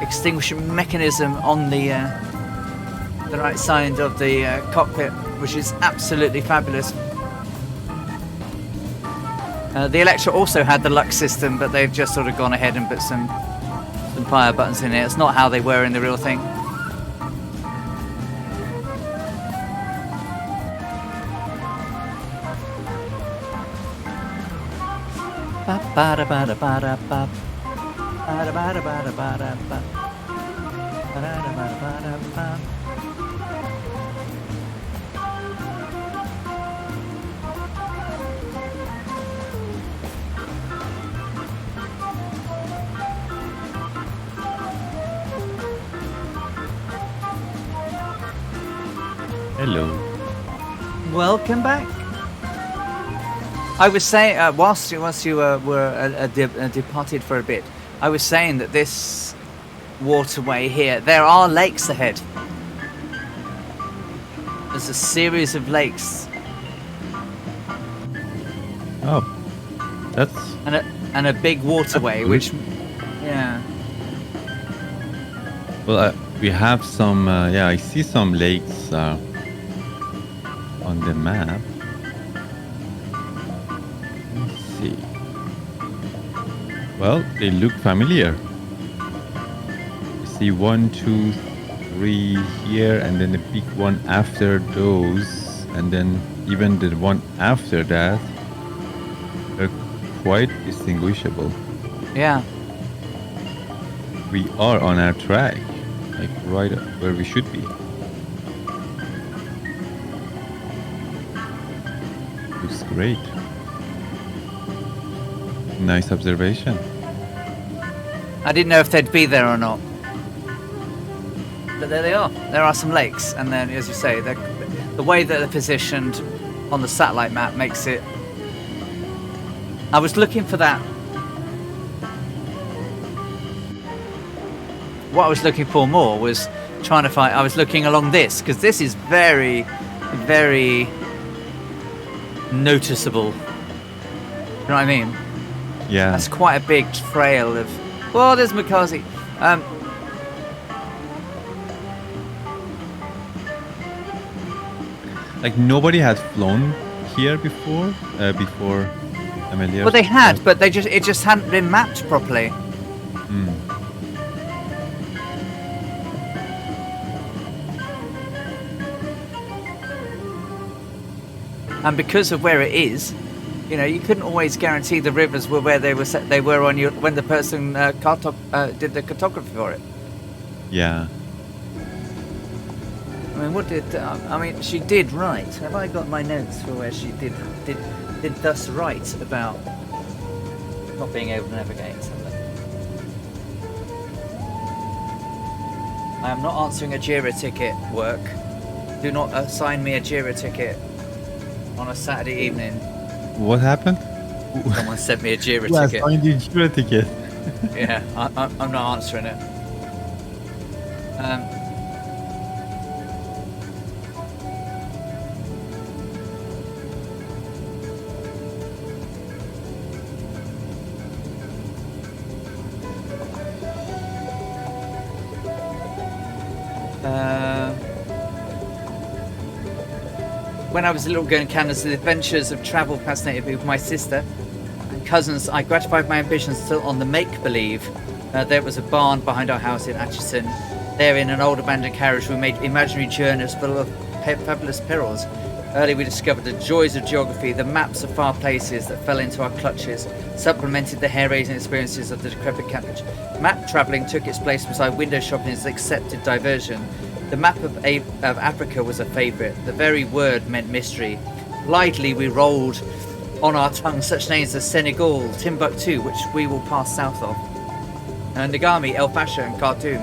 extinguishing mechanism on the right side of the cockpit, which is absolutely fabulous. The Electra also had the Lux system, but they've just sort of gone ahead and put some fire buttons in it. It's not how they were in the real thing. Hello. Welcome back. I was saying, whilst you were departed for a bit, I was saying that this waterway here, there are lakes ahead. There's a series of lakes. Oh, that's... And a big waterway, which, yeah. Well, we have some. Yeah, I see some lakes on the map. Let's see. Well, they look familiar. I see 1, 2, 3 here, and then the big one after those, and then even the one after that. They're quite distinguishable. Yeah. We are on our track, like right where we should be. Looks great. Nice observation. I didn't know if they'd be there or not. But there they are. There are some lakes, and then, as you say, the way that they're positioned on the satellite map makes it... I was looking for that. What I was looking for more was trying to find... I was looking along this, because this is very, very noticeable. You know what I mean? Yeah. That's quite a big trail of... Well, there's Makazi. Like nobody had flown here before. Before Amelia. Well, they had, but it just hadn't been mapped properly. Mm. And because of where it is, you know, you couldn't always guarantee the rivers were where they were set, they were on your when the person did the cartography for it. Yeah. I mean, what did I mean? She did write. Have I got my notes for where she did thus write about not being able to navigate? I am not answering a Jira ticket. Work. Do not assign me a Jira ticket on a Saturday evening. What happened? Someone sent me a Jira Yes, ticket. I need Jira ticket. Yeah, I'm not answering it. When I was a little girl in Canada, the adventures of travel fascinated me with my sister and cousins. I gratified my ambitions still on the make-believe. There was a barn behind our house in Atchison. There, in an old abandoned carriage, we made imaginary journeys full of fabulous perils. Early we discovered the joys of geography, the maps of far places that fell into our clutches, supplemented the hair-raising experiences of the decrepit carriage. Map travelling took its place beside window shopping as accepted diversion. The map of Africa was a favourite. The very word meant mystery. Blithely we rolled on our tongue such names as Senegal, Timbuktu, which we will pass south of, Nagami, El Fasher and Khartoum.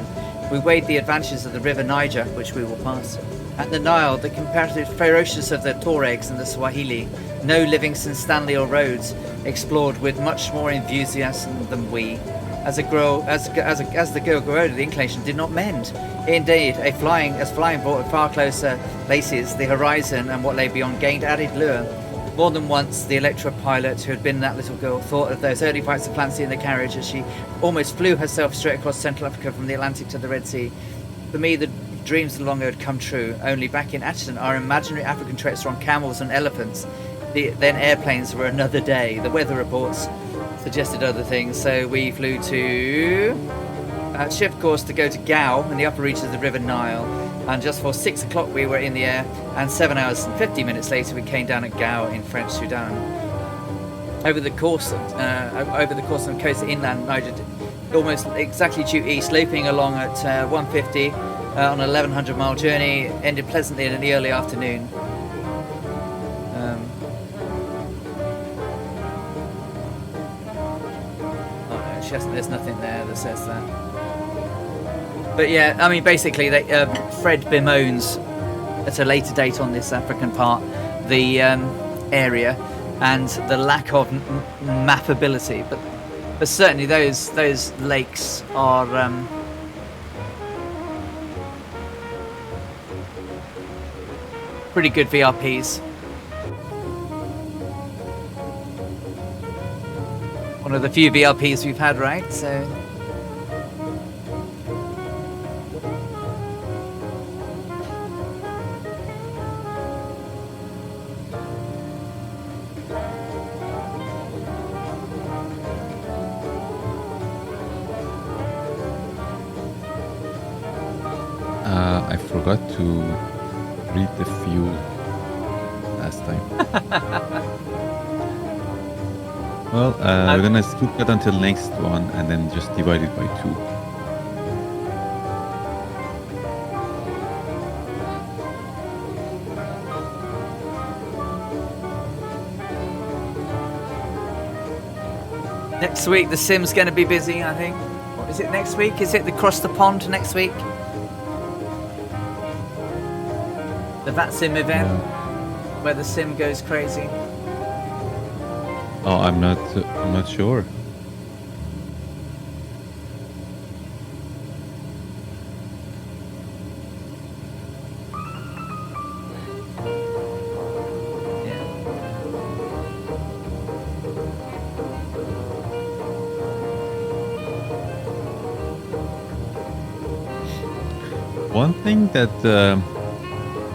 We weighed the advantages of the river Niger, which we will pass. At the Nile, the comparative ferociousness of the Tuaregs and the Swahili. No Livingston, Stanley or Rhodes explored with much more enthusiasm than we. As the girl grew older, the inclination did not mend. Indeed, as flying brought far closer places, the horizon and what lay beyond gained added lure. More than once, the Electra pilot, who had been that little girl, thought of those early flights of Clancy in the carriage as she almost flew herself straight across Central Africa from the Atlantic to the Red Sea. For me, the dreams of the long ago had come true. Only back in Atchison, our imaginary African trips were on camels and elephants. Then airplanes were another day. The weather reports suggested other things, so we flew to shift course to go to Gao in the upper reaches of the River Nile, and just for 6 o'clock we were in the air, and 7 hours and 50 minutes later we came down at Gao in French Sudan. Over the course of the coast of inland Niger, almost exactly due east, looping along at 150 on an 1100 mile journey, ended pleasantly in the early afternoon. There's nothing there that says that. But yeah, I mean, basically, Fred bemoans at a later date on this African part the area and the lack of mappability. But certainly those lakes are pretty good VRPs. One of the few VRPs we've had, right? So I forgot to read the fuel last time. Well, we're gonna skip that until next one and then just divide it by 2. Next week, the sim's going to be busy, I think. What is it next week? Is it the Cross the Pond next week? The VAT Sim event, where the sim goes crazy. Oh, I'm not sure. One thing that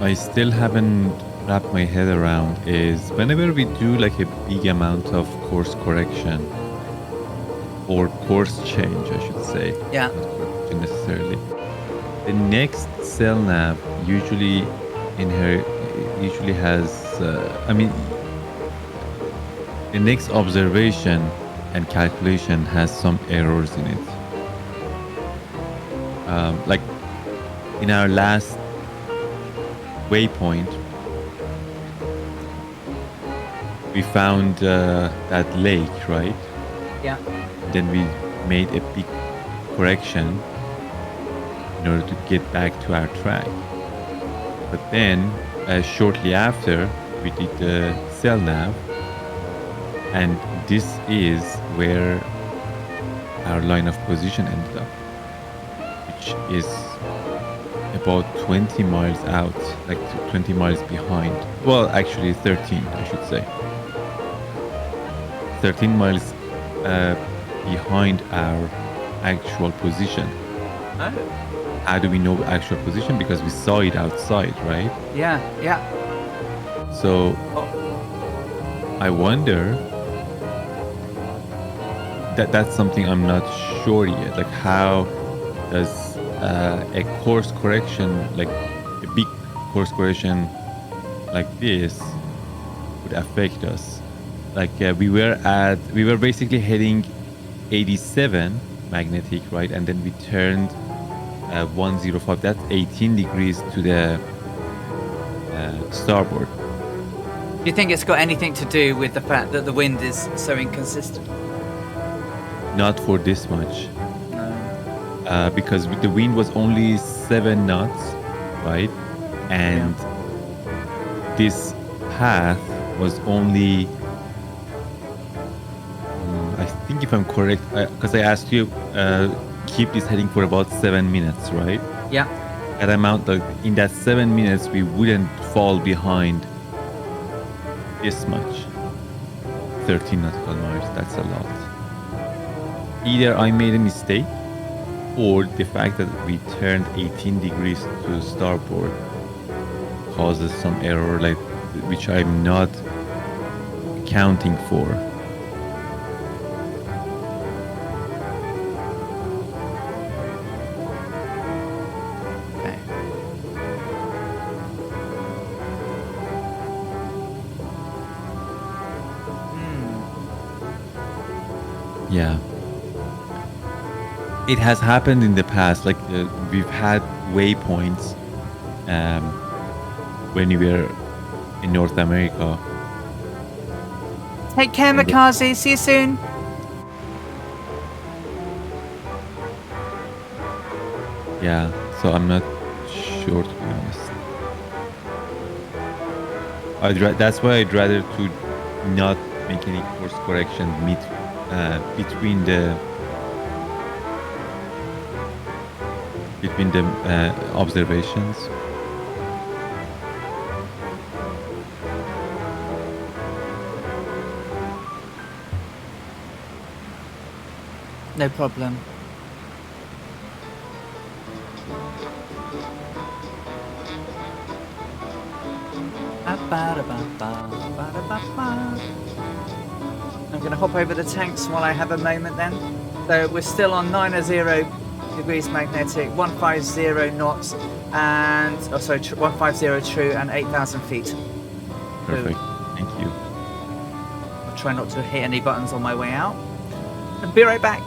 I still haven't wrapped my head around is whenever we do like a big amount of course correction or course change, I should say. Yeah. Not correction necessarily. The next cell nav usually has, the next observation and calculation has some errors in it. Like in our last waypoint, we found that lake, right? Yeah. Then we made a big correction in order to get back to our track. But then, shortly after, we did the cell nav, and this is where our line of position ended up, which is about 20 miles out, like 20 miles behind. Well, actually 13, I should say. 13 miles behind our actual position. Oh. How do we know actual position? Because we saw it outside, right? Yeah, yeah. So I wonder, that's something I'm not sure yet. Like, how does a course correction, like a big course correction like this, would affect us? Like we were basically heading 87 magnetic, right? And then we turned 105. That's 18 degrees to the starboard. Do you think it's got anything to do with the fact that the wind is so inconsistent? Not for this much. No. Because the wind was only 7 knots, right? And this path was only, I think if I'm correct, because I asked you, keep this heading for about 7 minutes, right? Yeah. That amount, like in that 7 minutes, we wouldn't fall behind this much. 13 nautical miles, that's a lot. Either I made a mistake, or the fact that we turned 18 degrees to starboard causes some error, like which I'm not accounting for. Okay. Yeah. It has happened in the past, like we've had waypoints when we were in North America. Take care, Makazi. See you soon. Yeah, so I'm not sure, to be honest. That's why I'd rather to not make any course correction between the observations. No problem. I'm going to hop over the tanks while I have a moment then. So we're still on 9:0 degrees magnetic, 150 knots, and 150 true and 8,000 feet. Perfect. Thank you. I'll try not to hit any buttons on my way out. And be right back.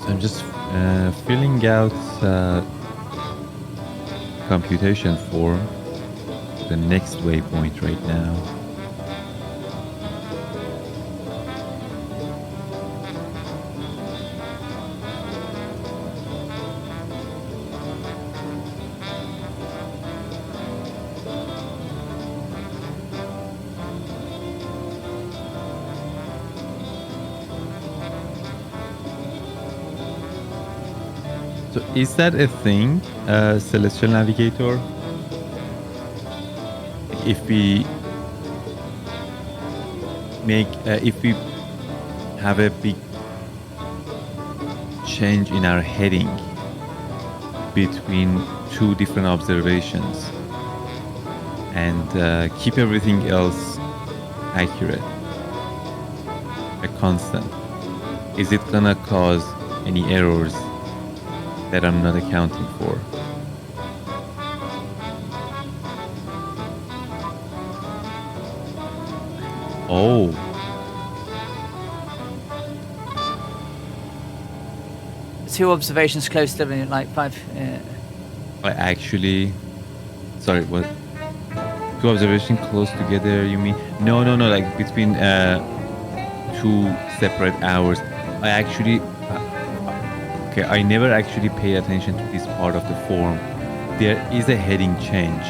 So I'm just filling out computation form for the next waypoint right now. So is that a thing, Celestial Navigator? If we have a big change in our heading between two different observations and keep everything else accurate, a constant, is it gonna cause any errors that I'm not accounting for? Oh. Two observations close to me, like 5. I actually... Sorry, what? Two observations close together, you mean? No, like between 2 separate hours. I actually... Okay, I never actually paid attention to this part of the form. There is a heading change.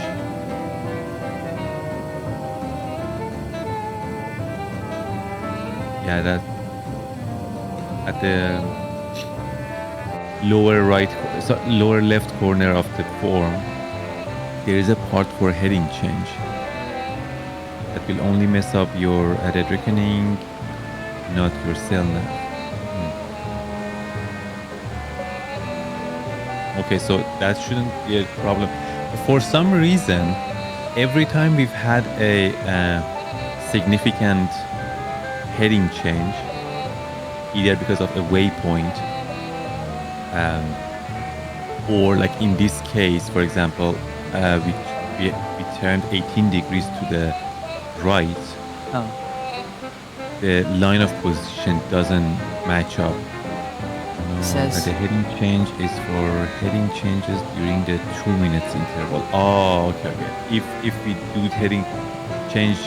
Yeah, that at the lower left corner of the form, there is a part for heading change. That will only mess up your added reckoning, not your cell nav. Okay, so that shouldn't be a problem. For some reason, every time we've had a significant heading change, either because of a waypoint, or like in this case, for example, we turned 18 degrees to the right. Oh. The line of position doesn't match up. Says the heading change is for heading changes during the 2 minutes interval. Oh, okay. If we do heading change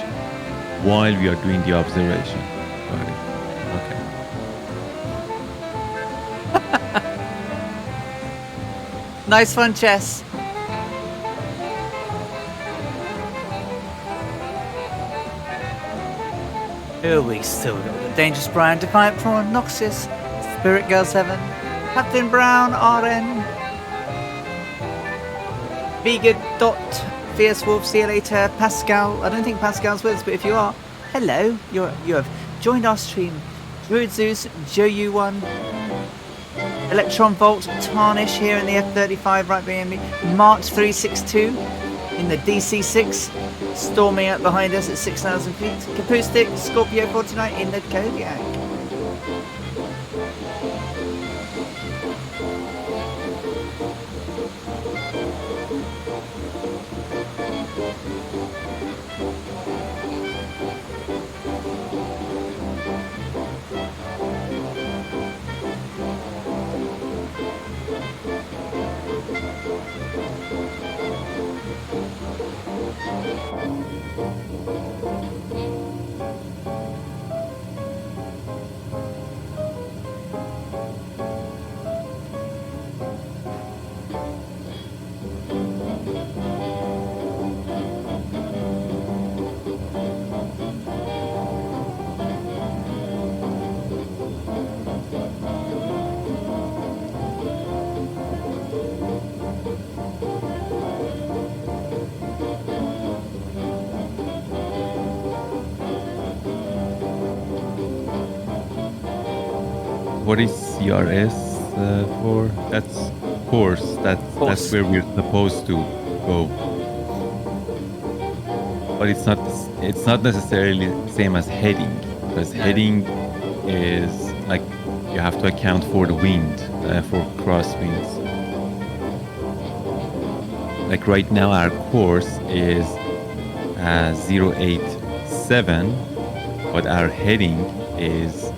while we are doing the observation. Got it. Okay. nice one, Chess. Oh, we still got the Dangerous Brian, Defiant Prawn, Noxus, Spirit Girl 7, Captain Brown, RN, Vegan Dot, Fierce Wolf, see you later, Pascal. I don't think Pascal's with us, but if you are, hello. You have joined our stream. Druid Zeus, Joe U1, Electron Volt, Tarnish here in the F-35 right behind me, March 362 in the DC-6, storming up behind us at 6,000 feet, Capoustic, Scorpio 49 in the Kodiak. What is CRS for? That's course. That's where we're supposed to go. but it's not necessarily same as heading, because heading is like you have to account for the wind, for crosswinds. Like right now our course is 087, but our heading is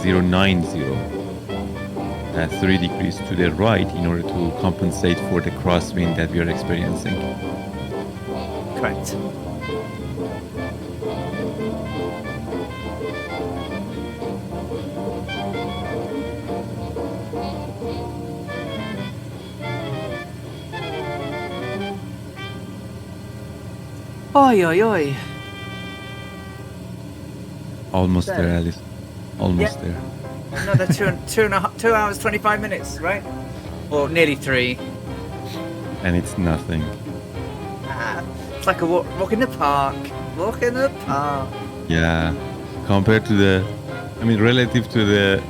090, 3 degrees to the right, in order to compensate for the crosswind that we are experiencing. Correct. Oi, oi, oi. Almost So- there, Alice. Almost Yeah. there. Another 2 hours, 25 minutes, right? Or nearly 3. And it's nothing. It's like a walk in the park. Walk in the park. Yeah. Compared to the, I mean, relative to the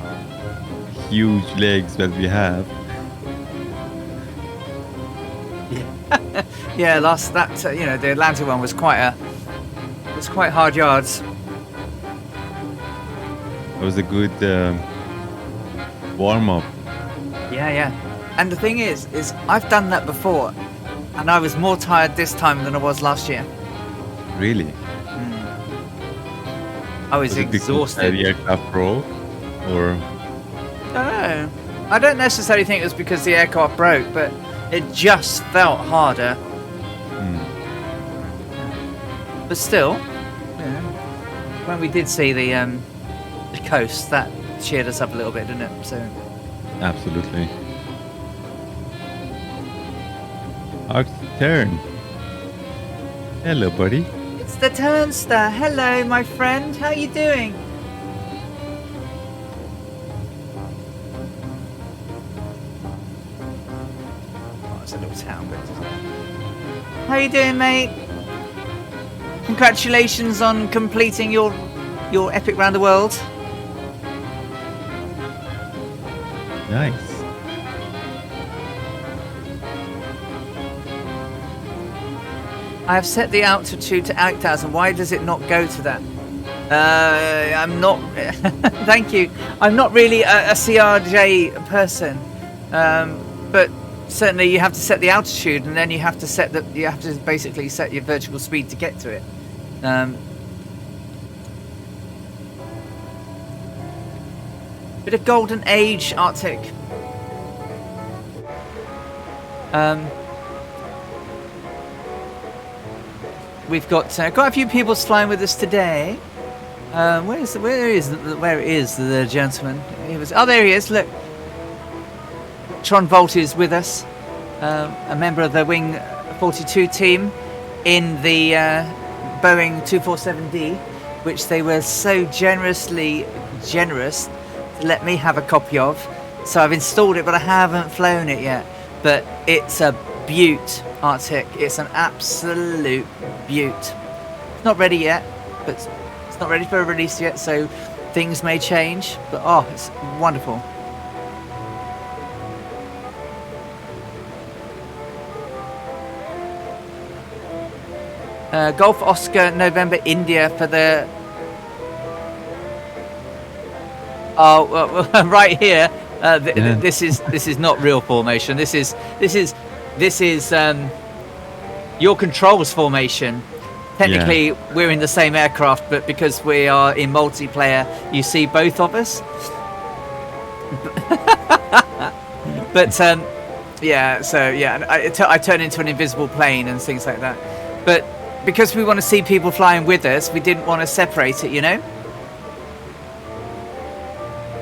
huge legs that we have. Yeah, the Atlanta one was quite hard yards. It was a good warm up. Yeah. And the thing is I've done that before, and I was more tired this time than I was last year. Really? I was it because exhausted. the aircraft broke, or I don't know. I don't necessarily think it was because the aircraft broke, but it just felt harder. But still, when we did see the coast, that cheered us up a little bit, didn't it? So absolutely. Arctic Tern. Hello, buddy. it's the Turnster. Hello, my friend. How you doing? Oh, it's a little town, but how you doing, mate? Congratulations on completing your epic round the world. Nice. I have set the altitude to 8,000. Why does it not go to that? I'm not. Thank you. I'm not really a CRJ person, but certainly you have to set the altitude, and then you have to basically set your vertical speed to get to it. Bit of golden age, Arctic. We've got quite a few people flying with us today. Where is the gentleman? There he is. Look, Tron Volt is with us, a member of the Wing 42 team in the Boeing 247D, which they were so generous to let me have a copy of. So I've installed it, but I haven't flown it yet. But it's a beaut, Arctic. It's an absolute beaut. It's not ready yet, but it's not ready for a release yet, so things may change. But oh, it's wonderful. Golf Oscar November India for the. Oh, well, right here. This is not real formation. This is your controls formation. Technically, we're in the same aircraft, but because we are in multiplayer, you see both of us. But I turn into an invisible plane and things like that. But because we want to see people flying with us, we didn't want to separate it, you know.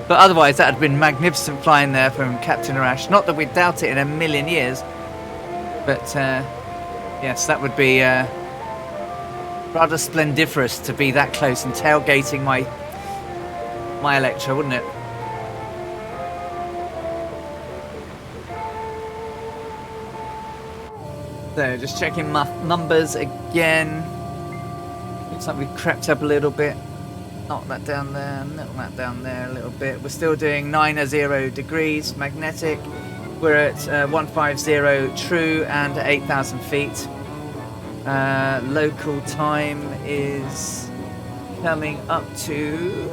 But otherwise, that had been magnificent flying there from Captain Arash. Not that we'd doubt it in a million years, but yes, that would be rather splendiferous to be that close and tailgating my Electra, wouldn't it? So, just checking my numbers again. Looks like we've crept up a little bit. Knock that down there, knock that down there a little bit. We're still doing 90 degrees magnetic. We're at 150 true and 8,000 feet. Local time is coming up to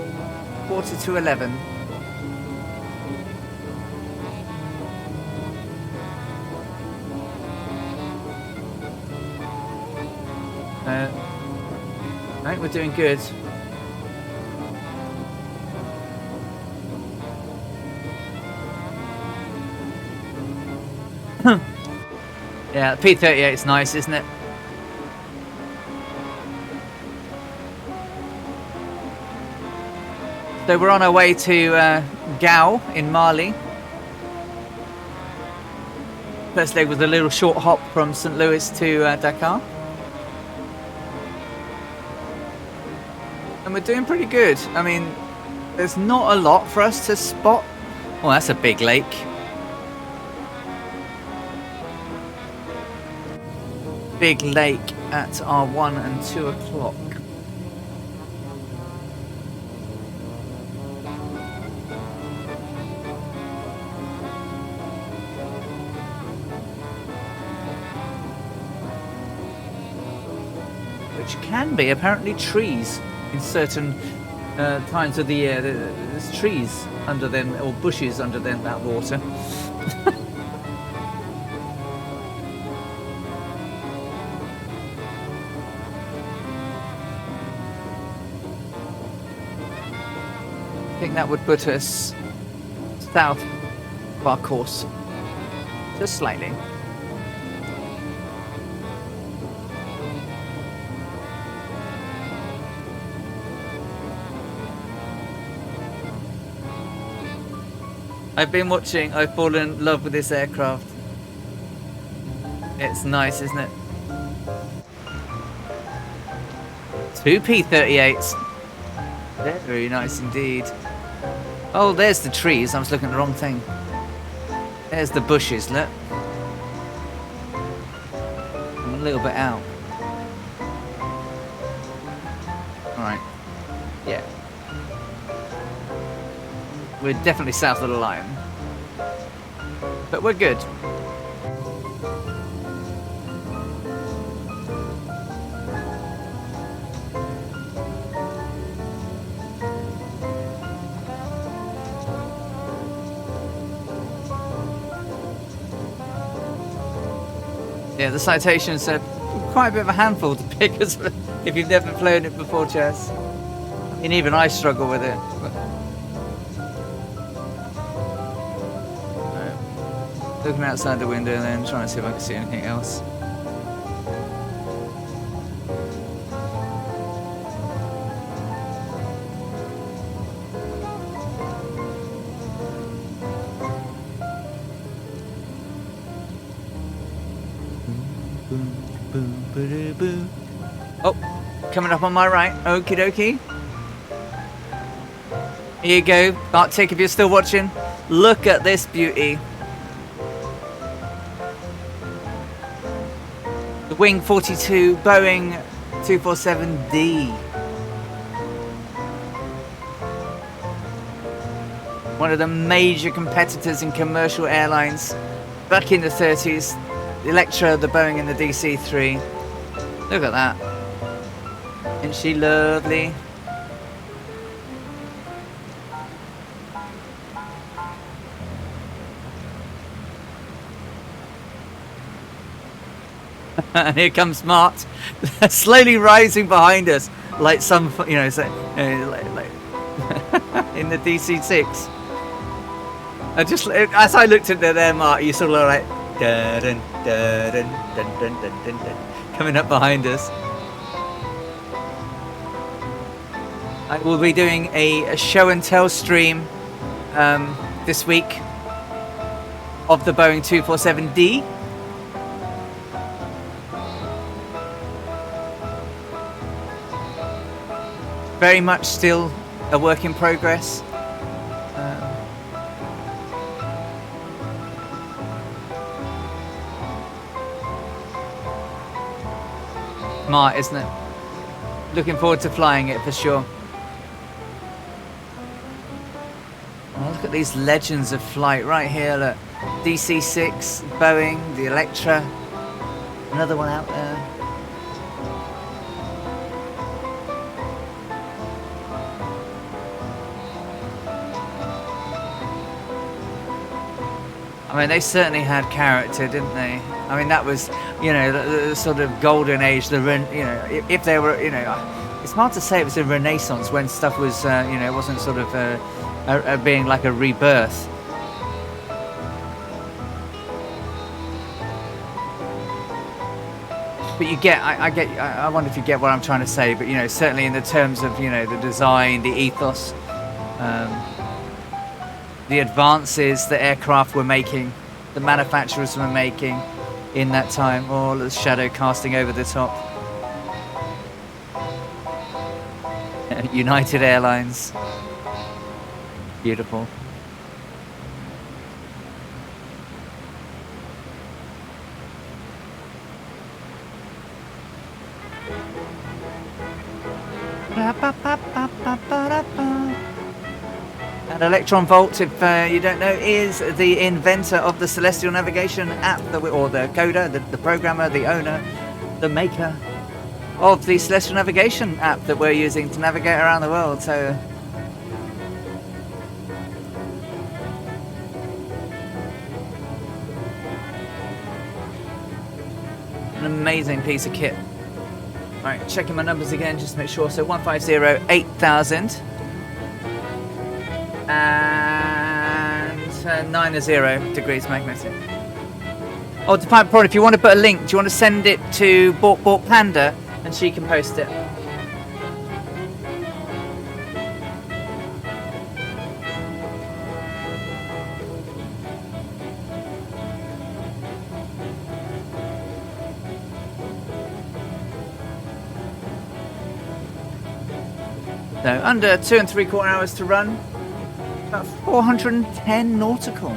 11:45. I think we're doing good. Yeah, the P-38 is nice, isn't it? So we're on our way to Gao in Mali. First leg was a little short hop from St. Louis to Dakar. And we're doing pretty good. I mean, there's not a lot for us to spot. Oh, that's a big lake. Big lake at our 1 and 2 o'clock. Which can be apparently trees in certain times of the year. There's trees under them or bushes under them, that water. I think that would put us south of our course, just slightly. I've been watching, I've fallen in love with this aircraft. It's nice, isn't it? 2 P-38s. Very nice indeed. Oh, there's the trees. I was looking at the wrong thing. There's the bushes, look. I'm a little bit out. Alright. Yeah. We're definitely south of the line. But we're good. Yeah, the citations are quite a bit of a handful to pick if you've never flown it before, Chess. And even I struggle with it. Looking outside the window and then trying to see if I can see anything else. Oh, coming up on my right. Okie dokie. Here you go. Arctic, if you're still watching, look at this beauty. The Wing 42 Boeing 247D. One of the major competitors in commercial airlines back in the 30s. The Electra, the Boeing and the DC-3. Look at that. Isn't she lovely? And here comes Mart, slowly rising behind us, like some, you know, like in the DC-6. I just, as I looked at there, Mart, you sort of like, dun, dun, dun, dun, dun, dun, dun, dun, dun, coming up behind us. I will be doing a show and tell stream this week of the Boeing 247D. Very much still a work in progress. Smart, isn't it? Looking forward to flying it for sure. Oh, look at these legends of flight right here. Look, DC-6, Boeing, the Electra, another one out there. I mean, they certainly had character, didn't they? I mean, that was, you know, the sort of golden age. You know, if they were, you know, it's hard to say it was a renaissance when stuff was, you know, it wasn't sort of being like a rebirth. But you get, I wonder if you get what I'm trying to say. But you know, certainly in the terms of, you know, the design, the ethos, the advances that aircraft were making, the manufacturers were making in that time, all the shadow casting over the top. United Airlines, beautiful. And Electron Volt, if you don't know, is the inventor of the Celestial Navigation app, or the coder, the programmer, the owner, the maker of the Celestial Navigation app that we're using to navigate around the world. So an amazing piece of kit. Right, checking my numbers again just to make sure. So 150, 8,000. And 90 degrees magnetic. Oh, Department Prod, if you want to put a link, do you want to send it to Bort Panda and she can post it? So under 2 3/4 hours to run, about 410 nautical.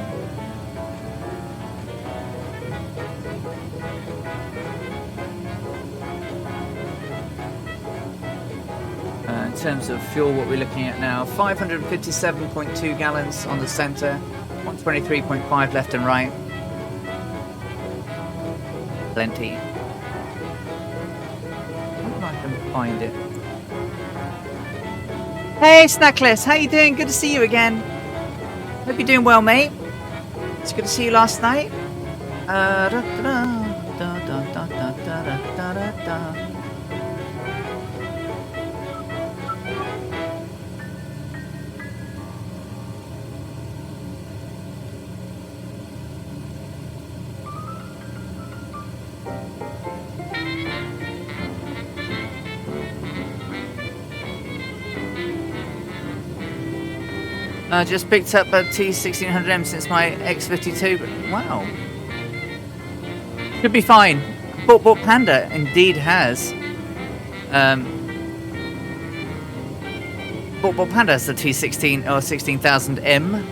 In terms of fuel, what we're looking at now, 557.2 gallons on the centre, 123.5 left and right. Plenty. I wonder if I can find it. Hey Snackless, how you doing? Good to see you again. Hope you're doing well, mate. It's good to see you last night. I just picked up a T1600M since my X52, but wow. Should be fine. Bort Panda indeed has. Bort Panda has the T16 or 16,000M.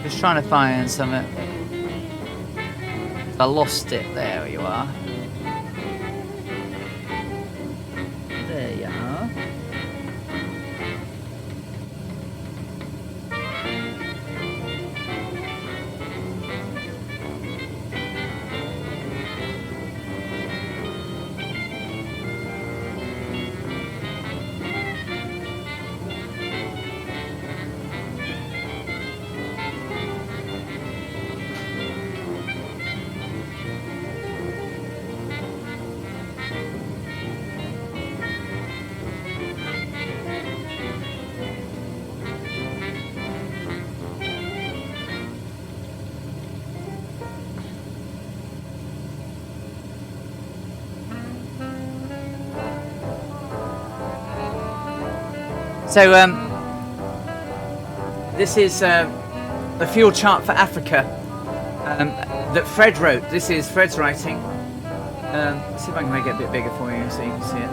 Just trying to find something. I lost it. There you are. There you are. So this is the fuel chart for Africa that Fred wrote. This is Fred's writing. Let's see if I can make it a bit bigger for you so you can see it.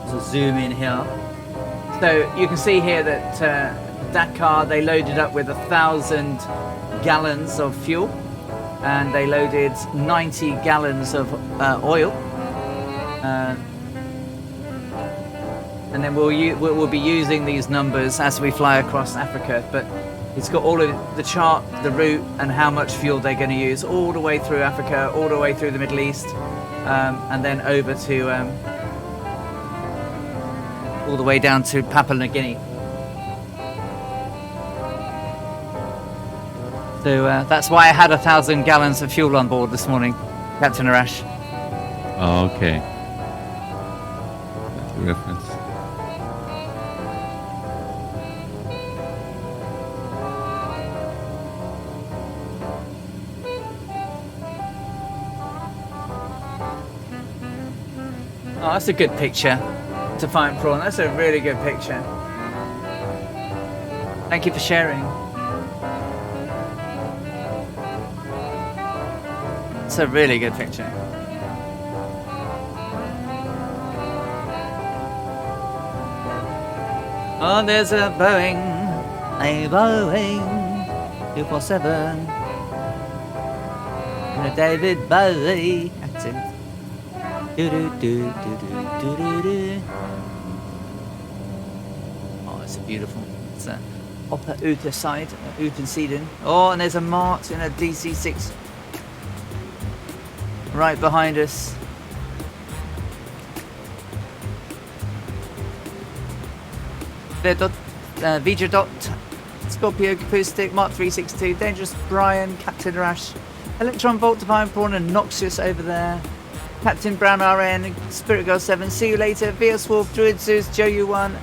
So zoom in here. So you can see here that Dakar, they loaded up with 1,000 gallons of fuel, and they loaded 90 gallons of oil. And then we'll be using these numbers as we fly across Africa, but it's got all of the chart, the route, and how much fuel they're going to use all the way through Africa, all the way through the Middle East, and then over to all the way down to Papua New Guinea. So that's why I had 1,000 gallons of fuel on board this morning, Captain Arash. Oh, okay. That's a reference. Oh, that's a good picture to find prawn. That's a really good picture. Thank you for sharing. It's a really good picture. Oh, there's a Boeing 247, and a David Bowie accent. Do do do do do do do. Oh, it's a beautiful. It's a upper Uta side, Uta Seeden. Oh, and there's a Mart in a DC-6 right behind us. Vija Dot, Scorpio Acoustic, Mark 362, Dangerous Brian, Captain Rash, Electron Volt, Divine Prawn, and Noxious over there. Captain Brown RN, Spirit Girl 7, see you later. VS Wolf, Druid Zeus, Joe U1.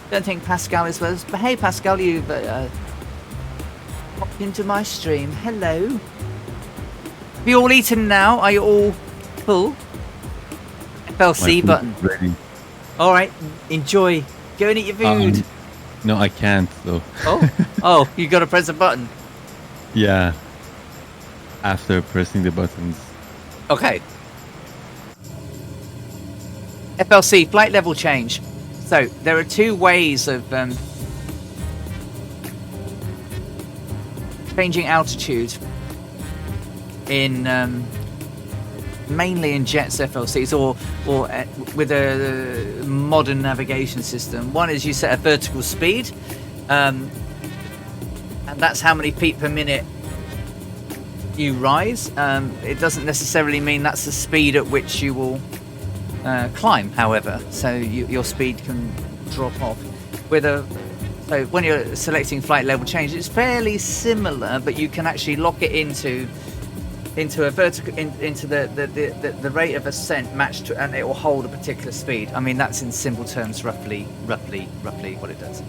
Don't think Pascal is with us, but hey Pascal, you've popped into my stream. Hello. Have you all eaten now? Are you all full? FLC button. Ready. Alright, enjoy. Go and eat your food. No, I can't though. Oh, you gotta press a button. Yeah. After pressing the buttons. Okay. FLC, flight level change. So, there are two ways of changing altitude in mainly in jets FLCs or with a modern navigation system. One is you set a vertical speed, and that's how many feet per minute you rise. It doesn't necessarily mean that's the speed at which you will climb, however, so your speed can drop off. So when you're selecting flight level change, it's fairly similar, but you can actually lock it into a vertical into the rate of ascent matched to, and it will hold a particular speed. I mean, that's in simple terms roughly what it does.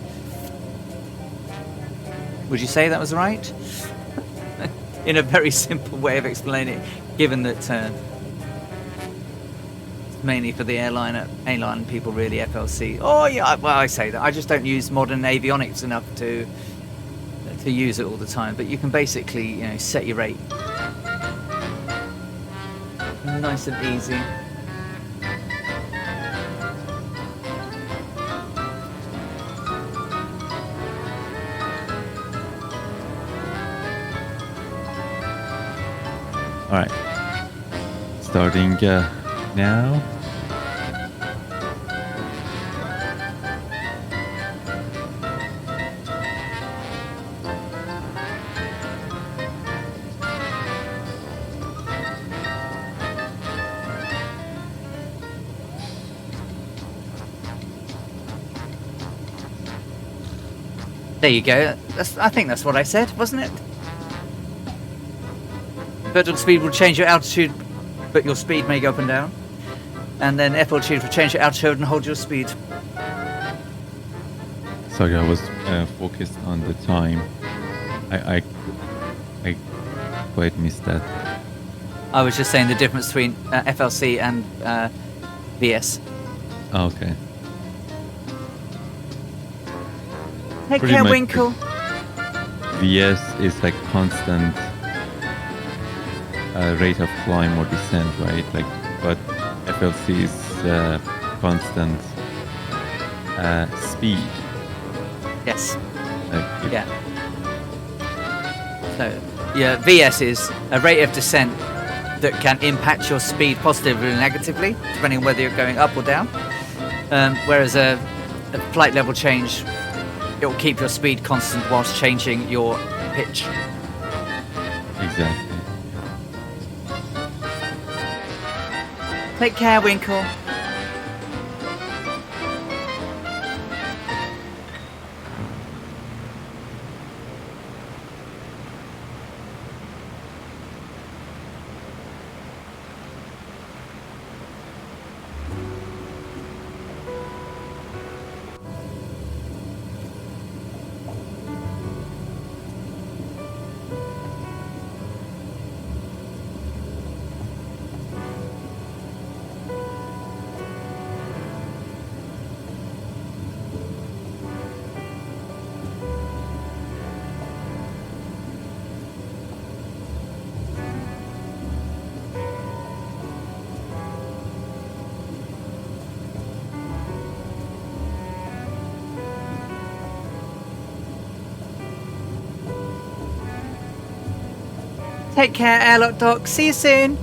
Would you say that was right? In a very simple way of explaining it, given that mainly for the airline people, really, FLC. Oh yeah, well, I say that. I just don't use modern avionics enough to use it all the time. But you can basically, set your rate nice and easy. All right. Starting now. There you go. I think that's what I said, wasn't it? Vertical speed will change your altitude, but your speed may go up and down. And then F altitude will change your altitude and hold your speed. Sorry, I was focused on the time. I quite missed that. I was just saying the difference between FLC and VS. Oh, okay. Take Pretty care, much. Winkle. VS is like constant rate of climb or descent, right? Like, but FLC is constant speed. Yes. Like, Yeah. So, yeah, VS is a rate of descent that can impact your speed positively or negatively, depending on whether you're going up or down. Whereas a flight level change, it will keep your speed constant whilst changing your pitch. Exactly. Take care, Winkle. Take care, Airlock Doc. See you soon.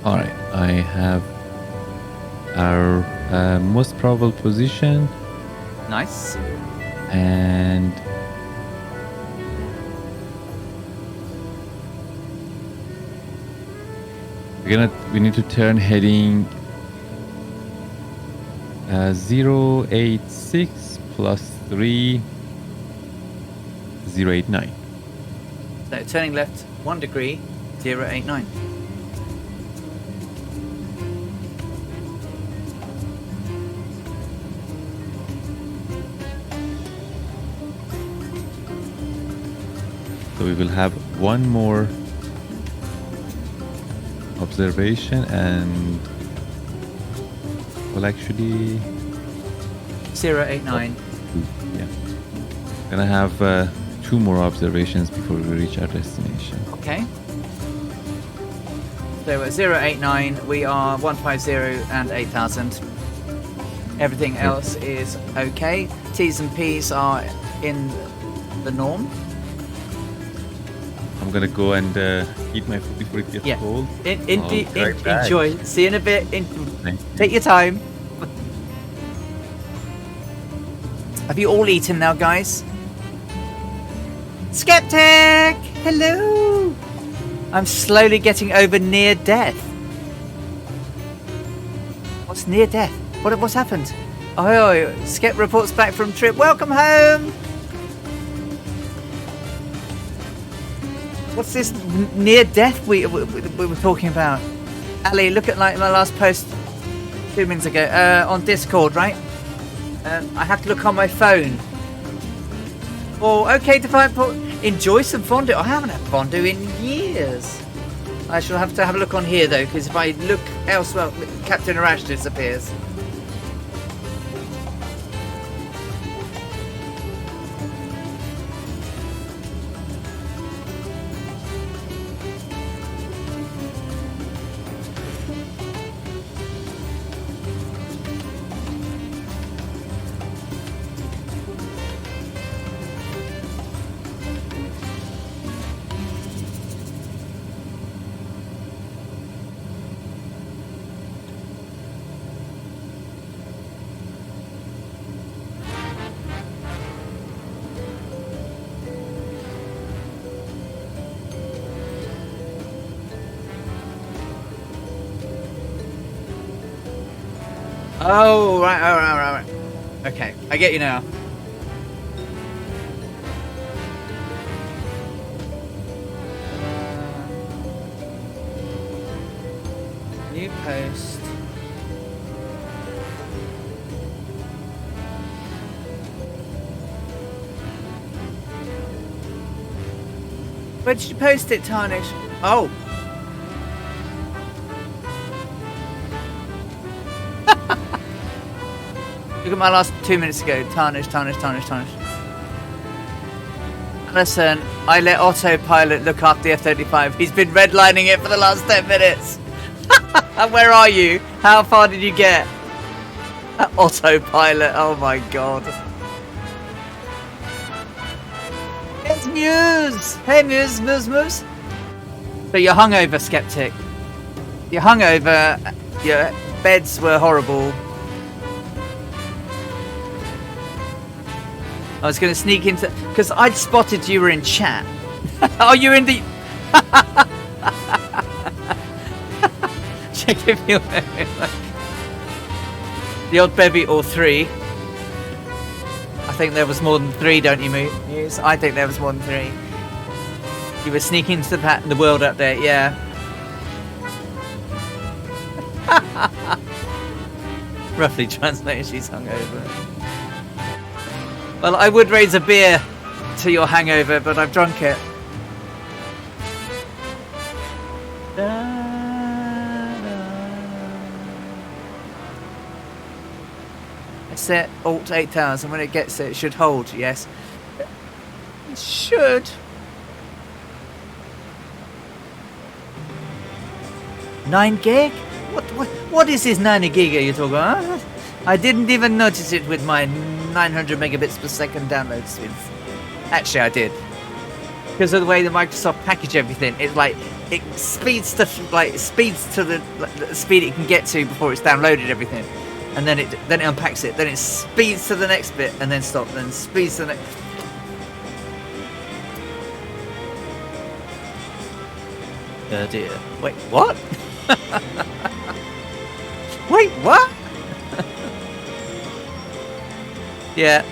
All right, I have our most probable position, Nice. and we need to turn heading 086 plus 3 089. So turning left 1 degree, 089. So we will have one more observation, and well, actually, 089. yeah, gonna have 2 more observations before we reach our destination. Okay. So at 089, we are 150 and 8000. Everything else is okay. T's and P's are in the norm. I'm gonna go and eat my food before it gets Yeah. cold. I'll be right back. Enjoy. See you in a bit. Thank you. Take your time. Have you all eaten now, guys? Skeptic! Hello! I'm slowly getting over near death. What's near death? What's happened? Oh, Skep reports back from trip. Welcome home! What's this near death we were talking about? Ali, look at like my last post 2 minutes ago on Discord, right? I have to look on my phone. Oh, okay, Defiant Port. Enjoy some fondue. I haven't had fondue in years. I shall have to have a look on here though, because if I look elsewhere, Captain Arash disappears. Oh, right. Okay, I get you now. New post. Where did you post it, Tarnish? Oh. Look at my last 2 minutes ago. Tarnish. Listen, I let autopilot look after the F-35. He's been redlining it for the last 10 minutes. Where are you? How far did you get? Autopilot. Oh my god. It's Muse. Hey, Muse. So you're hungover, Skeptic. You're hungover. Your beds were horrible. I was going to sneak into... Because I'd spotted you were in chat. Oh, you're in the... Check if you're... The odd bevy or 3. I think there was more than 3, don't you, Muse? I think there was more than 3. You were sneaking into the world update, yeah. Roughly translated, she's hungover. Well, I would raise a beer to your hangover, but I've drunk it. I set Alt 8000. When it gets it should hold, yes. It should. 9 gig? What is this 90 gig you're talking about? Huh? I didn't even notice it with my 900 megabits per second download speeds. Actually, I did. Because of the way that Microsoft package everything, it's like it speeds to the speed it can get to before it's downloaded everything, and then it unpacks it, then it speeds to the next bit, and then stops, then speeds to the next. Oh dear. Wait, what? Wait, what? Yeah,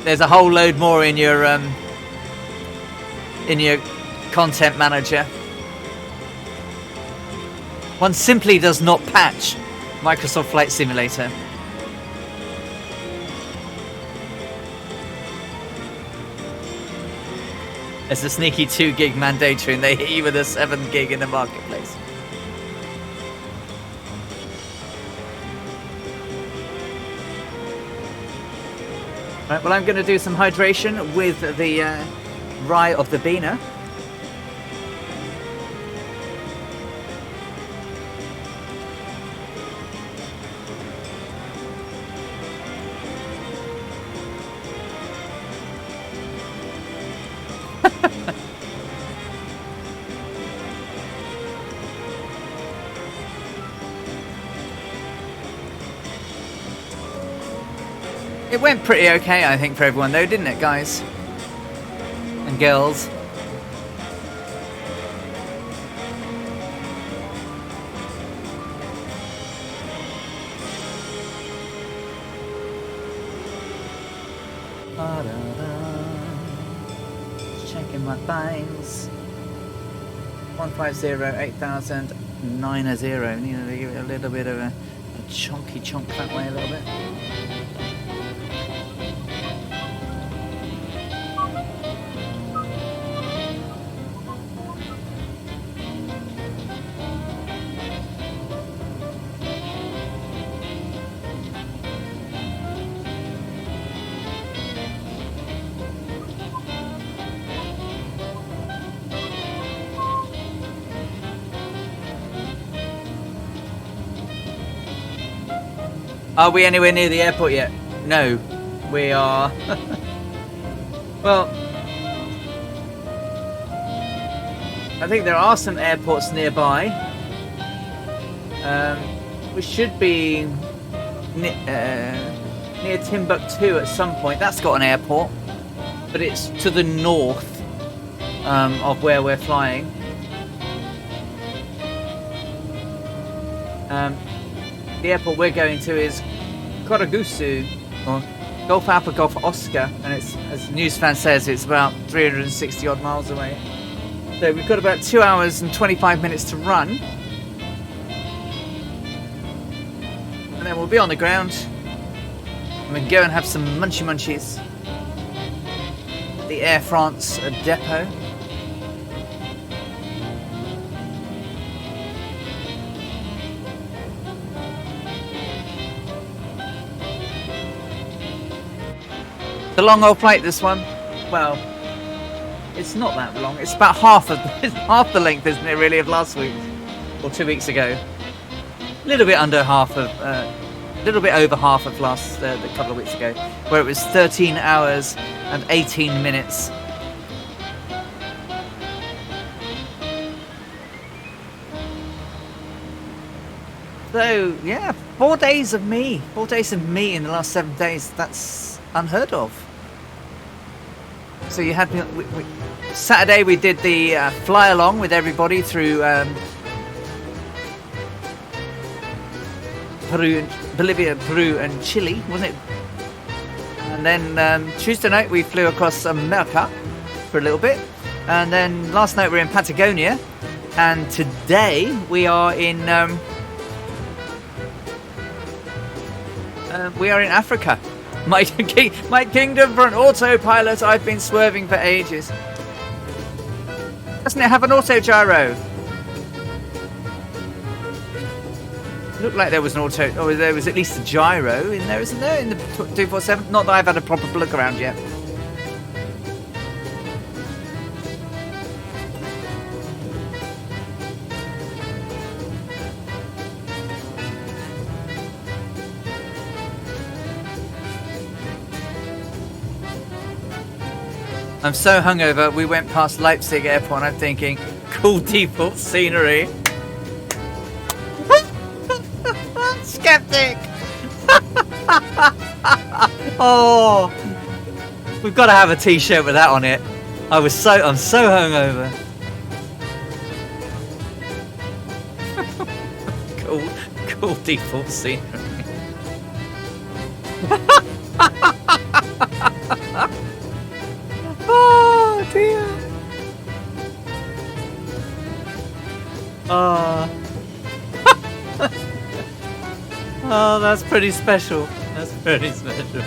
there's a whole load more in your content manager. One simply does not patch Microsoft Flight Simulator. There's a sneaky 2 gig mandatory, and they hit you with a 7 gig in the marketplace. Right, well, I'm going to do some hydration with the rye of the Beaner. It went pretty okay, I think, for everyone, though, didn't it, guys? And girls. Checking my things. 150, 8000, 90. You know, they give it a little bit of a chunky chunk that way a little bit. Are we anywhere near the airport yet? No, we are. Well, I think there are some airports nearby. We should be near Timbuktu at some point. That's got an airport, but it's to the north of where we're flying. the airport we're going to is Koragusu, or Golf Alpha Golf Oscar, and it's, as the news fan says, it's about 360 odd miles away. So we've got about 2 hours and 25 minutes to run. And then we'll be on the ground. And we can go and have some munchies. The Air France depot. The long old flight, this one. Well, it's not that long. It's about half the length, isn't it, really, of last week or 2 weeks ago. A little bit under half of, a little bit over half of last the couple of weeks ago, where it was 13 hours and 18 minutes. So yeah, 4 days of me. 4 days of me in the last 7 days. That's unheard of. So you had Saturday we did the fly along with everybody through Bolivia, Peru and Chile, wasn't it? And then Tuesday night we flew across America for a little bit, and then last night we were in Patagonia, and today we are in Africa. My kingdom for an autopilot. I've been swerving for ages. Doesn't it have an auto gyro? Looked like there was an auto. Oh, there was at least a gyro in there, isn't there? In the 247. Not that I've had a proper look around yet. I'm so hungover, we went past Leipzig airport and I'm thinking, cool default scenery. Skeptic! Oh, we've got to have a t-shirt with that on it. I'm so hungover. Cool default scenery. Oh dear. Oh, that's pretty special. That's pretty special.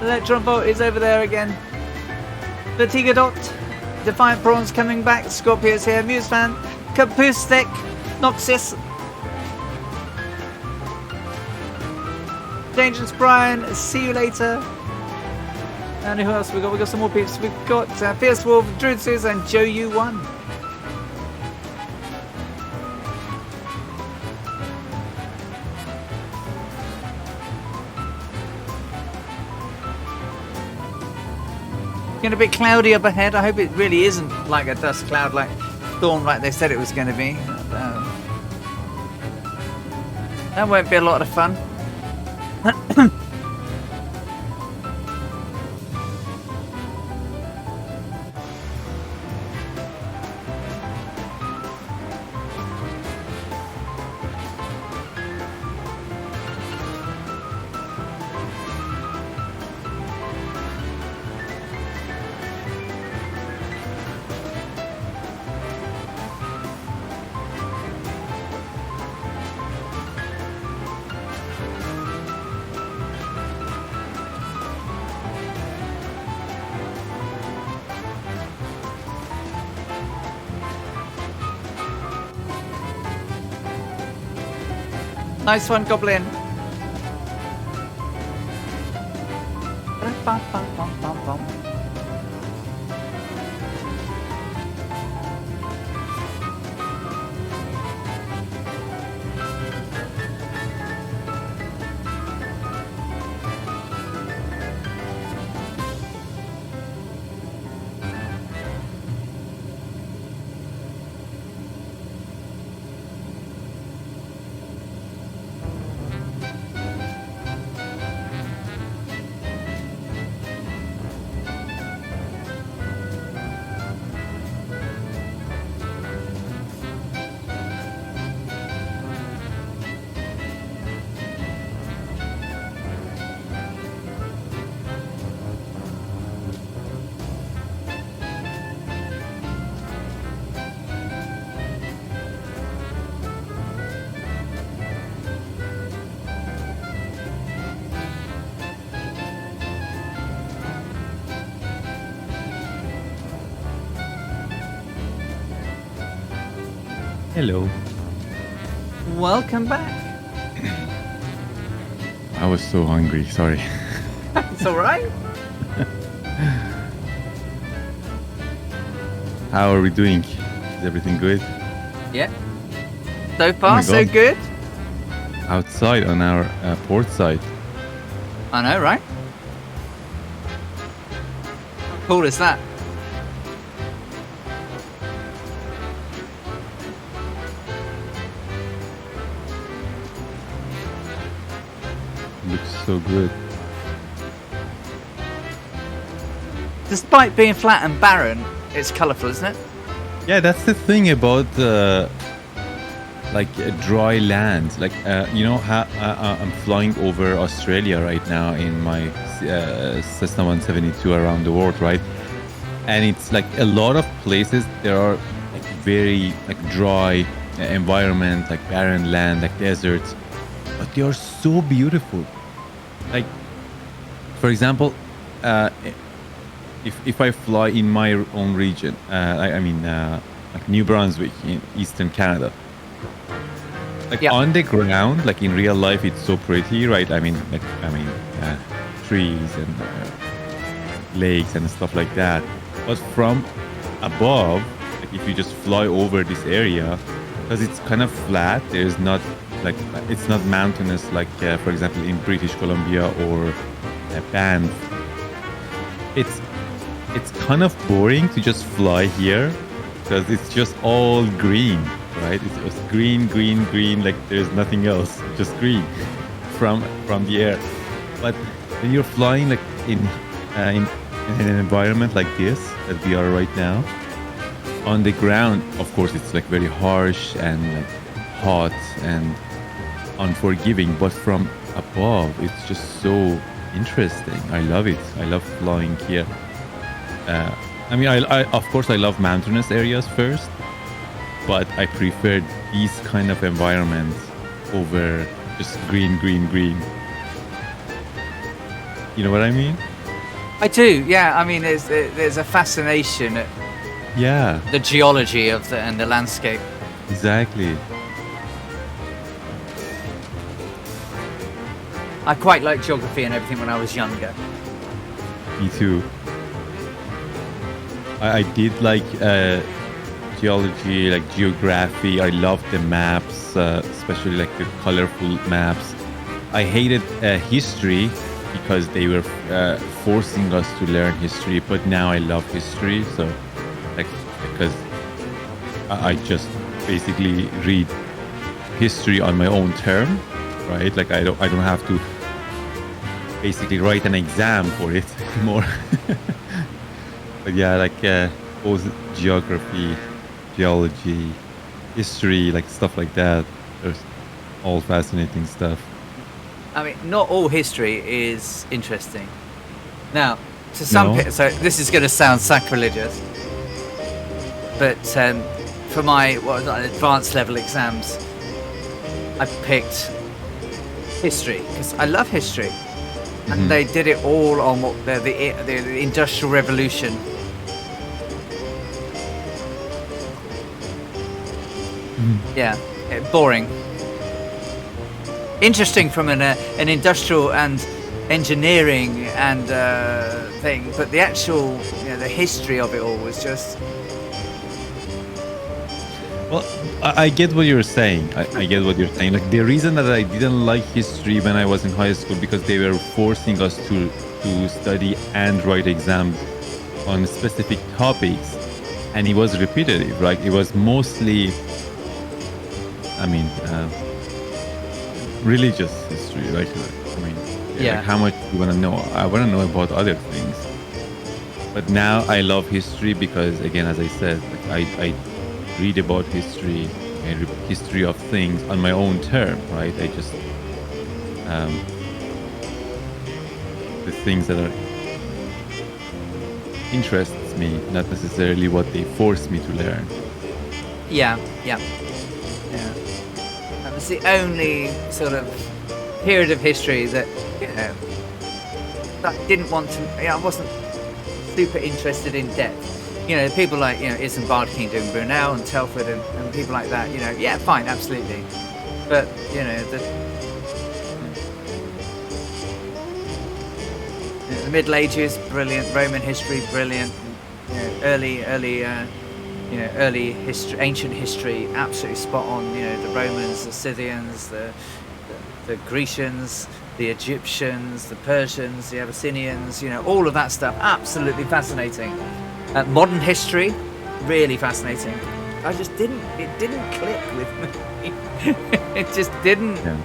Electron Bolt is over there again. Vertigo Dot, Defiant Prawns coming back, Scorpio's here, Muse Fan, Capoustic, Noxus, Dangerous Brian, see you later. And who else we got? We got some more peeps. We've got Fierce Wolf, Drudsus, and Joe U1. Getting a bit cloudy up ahead. I hope it really isn't like a dust cloud, like storm, like they said it was going to be. That won't be a lot of fun. Nice one, Goblin. Hello. Welcome back. I was so hungry. Sorry. It's all right. How are we doing? Is everything good? Yeah. So far, my so God. good. Outside on our port side. I know, right? How cool is that? Looks so good. Despite being flat and barren, it's colourful, isn't it? Yeah, that's the thing about dry land. Like you know how I'm flying over Australia right now in my Cessna 172 around the world, right? And it's like a lot of places there are like very like dry environment, like barren land, like deserts, but they are so beautiful. Like, for example, if I fly in my own region, like New Brunswick in Eastern Canada, like Yeah. on the ground, like in real life, it's so pretty, right? Trees and lakes and stuff like that. But from above, like if you just fly over this area, because it's kind of flat, there's not like it's not mountainous like for example in British Columbia or Banff. It's kind of boring to just fly here because it's just all green, right? It's just green, green, green. Like there's nothing else, just green from the air. But when you're flying like in an environment like this that we are right now, on the ground, of course, it's like very harsh and like hot and unforgiving. But from above, it's just so interesting. I love it. I love flying here. I of course I love mountainous areas first, but I prefer these kind of environments over just green, green, green. You know what I mean? I do. Yeah. I mean, there's a fascination at Yeah, the geology of and the landscape. exactly. I quite liked geography and everything when I was younger. Me too. I did like geology, like geography. I loved the maps, especially like the colorful maps. I hated history because they were forcing us to learn history. But now I love history, so like because I just basically read history on my own term, right? Like I don't have to basically write an exam for it anymore. But yeah, like both geography, geology, history, like stuff like that. There's all fascinating stuff. I mean, not all history is interesting. Now, to some No. people, so this is going to sound sacrilegious, but for my advanced level exams, I picked history because I love history, and they did it all on what the Industrial Revolution. Yeah, boring. Interesting from an industrial and engineering and thing, but the actual, the history of it all was just. Well, I get what you're saying. I get what you're saying. Like the reason that I didn't like history when I was in high school because they were forcing us to study and write exams on specific topics, and it was repetitive. Right? It was mostly, religious history. Right? Yeah. Like how much you want to know? I want to know about other things. But now I love history because, again, as I said, like I read about history and history of things on my own term, right? I just the things that are interests me, not necessarily what they force me to learn. Yeah. That was the only sort of period of history that that I didn't want to. I wasn't super interested in depth. you know, people like, you know, Isambard King doing Brunel and Telford and people like that, you know, yeah, fine, absolutely. But, you know, the Middle Ages, brilliant. Roman history, brilliant. You know, early history, ancient history, absolutely spot on. You know, the Romans, the Scythians, the Grecians, the Egyptians, the Persians, the Abyssinians. You know, all of that stuff, absolutely fascinating. Modern history, really fascinating. It didn't click with me. It just didn't. Yeah.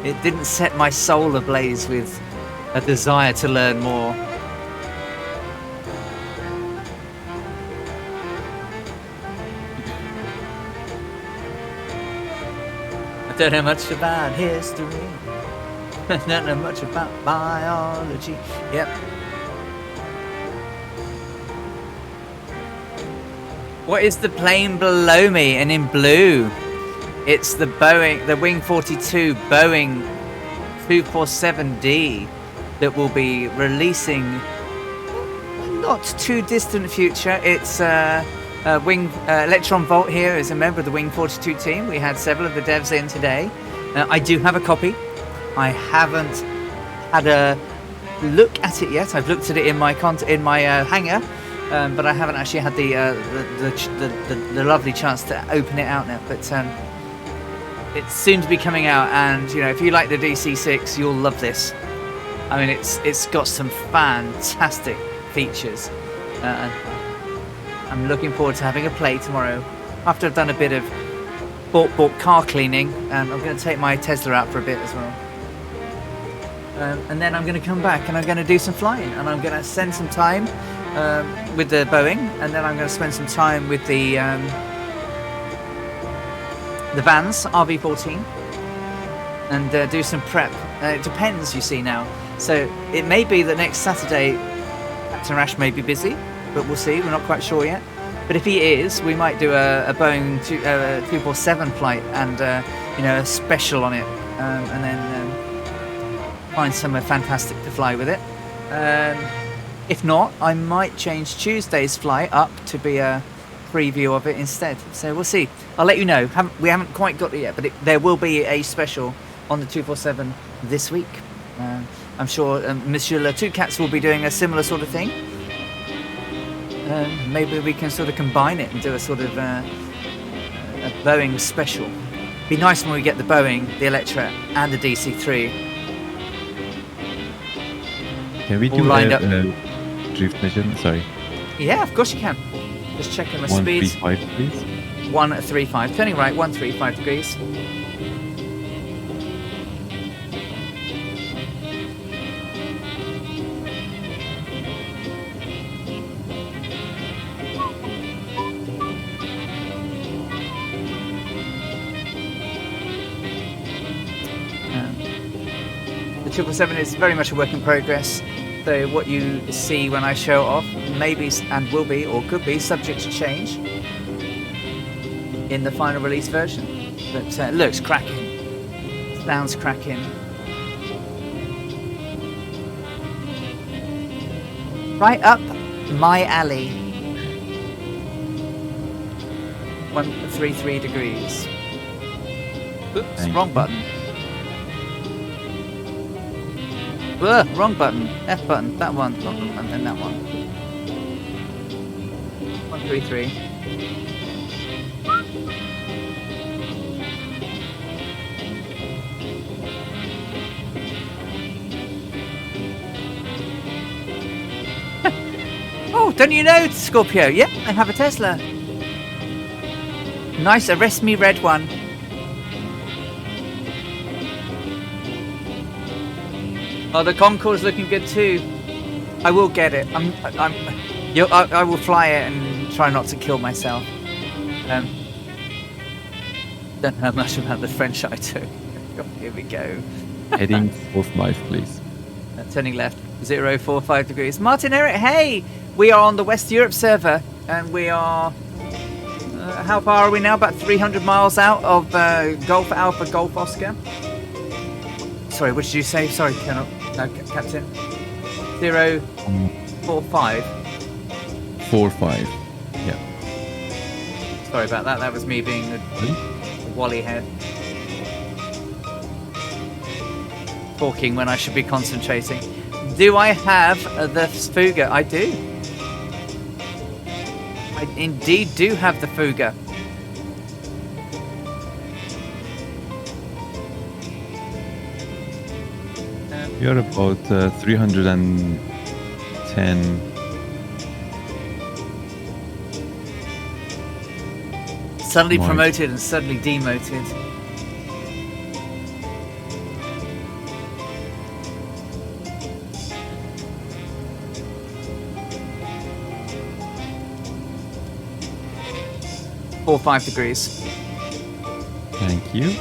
It didn't set my soul ablaze with a desire to learn more. I don't know much about history. I don't know much about biology. Yep. What is the plane below me and in blue? It's the Wing 42 Boeing 247D that will be releasing not too distant future. It's Electron Volt here is a member of the Wing 42 team. We had several of the devs in today. I do have a copy. I haven't had a look at it yet. I've looked at it in my hangar, but I haven't actually had the lovely chance to open it out now. But it's soon to be coming out, and you know, if you like the DC-6, you'll love this. I mean, it's got some fantastic features. I'm looking forward to having a play tomorrow after I've done a bit of bought car cleaning. I'm going to take my Tesla out for a bit as well. And then I'm going to come back and I'm going to do some flying, and I'm going to spend some time with the Boeing, and then I'm going to spend some time with the Vans RV14 and do some prep. It depends, you see now. So it may be that next Saturday Captain Rash may be busy, but we'll see. We're not quite sure yet. But if he is, we might do a Boeing 247 flight and you know, a special on it, and then find somewhere fantastic to fly with it. If not, I might change Tuesday's flight up to be a preview of it instead. So we'll see. I'll let you know. We haven't quite got it yet, but there will be a special on the 247 this week. I'm sure Monsieur Le Two Cats will be doing a similar sort of thing. Maybe we can sort of combine it and do a sort of a Boeing special. Be nice when we get the Boeing, the Electra, and the DC-3. Can we All do lined a drift mission? Sorry. Yeah, of course you can. Just checking my speeds. 135, please. 135. Turning right, 135 degrees. The 777 is very much a work in progress. So what you see when I show it off maybe and will be or could be subject to change in the final release version. But it looks cracking. Sounds cracking. Right up my alley. 133 degrees. Oops, wrong button. Wrong button. F button. That one. Not the one, then that one. 133. Oh, don't you know, Scorpio? Yeah, I have a Tesla. Nice, arrest me red one. Oh, the Concorde's looking good too. I will get it. I will fly it and try not to kill myself. Don't know much about the French I took. Here we go. Heading 45, please. Turning left, 045 degrees. Martin Eric, hey! We are on the West Europe server, and we are... how far are we now? About 300 miles out of Golf Alpha, Golf Oscar. Sorry, what did you say? Sorry, Colonel. No, Captain. 045. 4-5. Yeah. Sorry about that. That was me being a wally head. Talking when I should be concentrating. Do I have the Fuga? I do. I indeed do have the Fuga. You're about 310. Suddenly Right. promoted and suddenly demoted. Or 5 degrees. Thank you.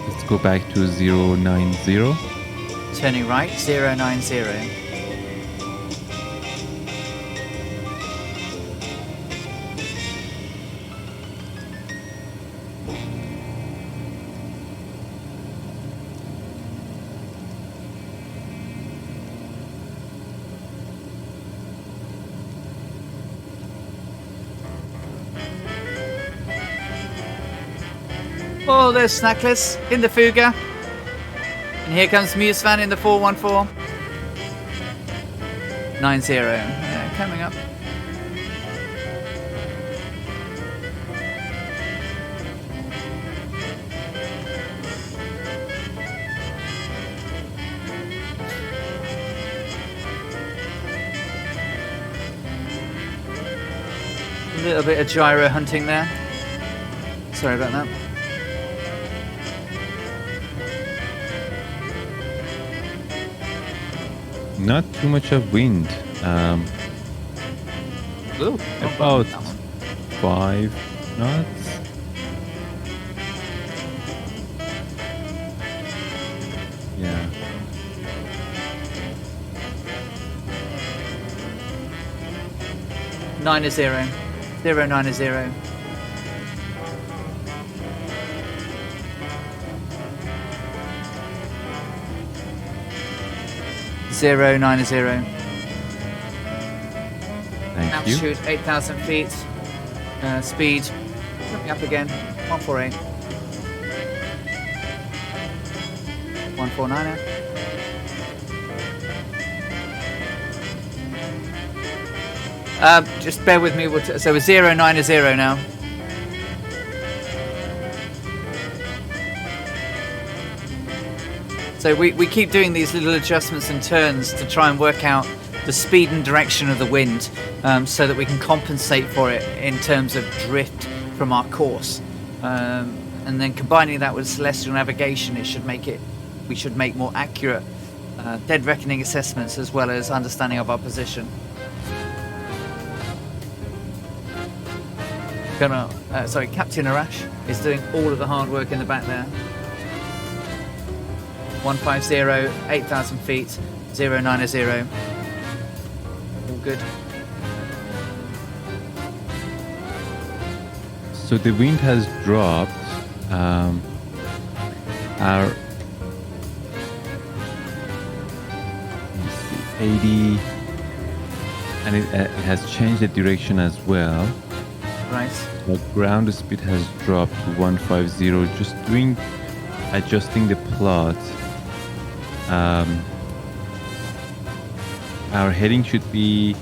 Let's go back to 090. Turning right, 090. Oh, there's Snackless in the Fuga. And here comes Musefan in the 414. 90. Yeah, coming up. A little bit of gyro hunting there. Sorry about that. Not too much of wind. Ooh, About 5 knots. Yeah. Nine to 0. 090. Zero 90. Thank you. Altitude 8,000 feet. Speed coming up again. 148. 149. Just bear with me. So we're 090 now. So we keep doing these little adjustments and turns to try and work out the speed and direction of the wind, so that we can compensate for it in terms of drift from our course. And then combining that with celestial navigation, we should make more accurate dead reckoning assessments as well as understanding of our position. Captain Arash is doing all of the hard work in the back there. 150, 8,000 feet, 090. All good. So the wind has dropped. Our 80, and it has changed the direction as well. Right. The ground speed has dropped to 150. Just adjusting the plot. Our heading should be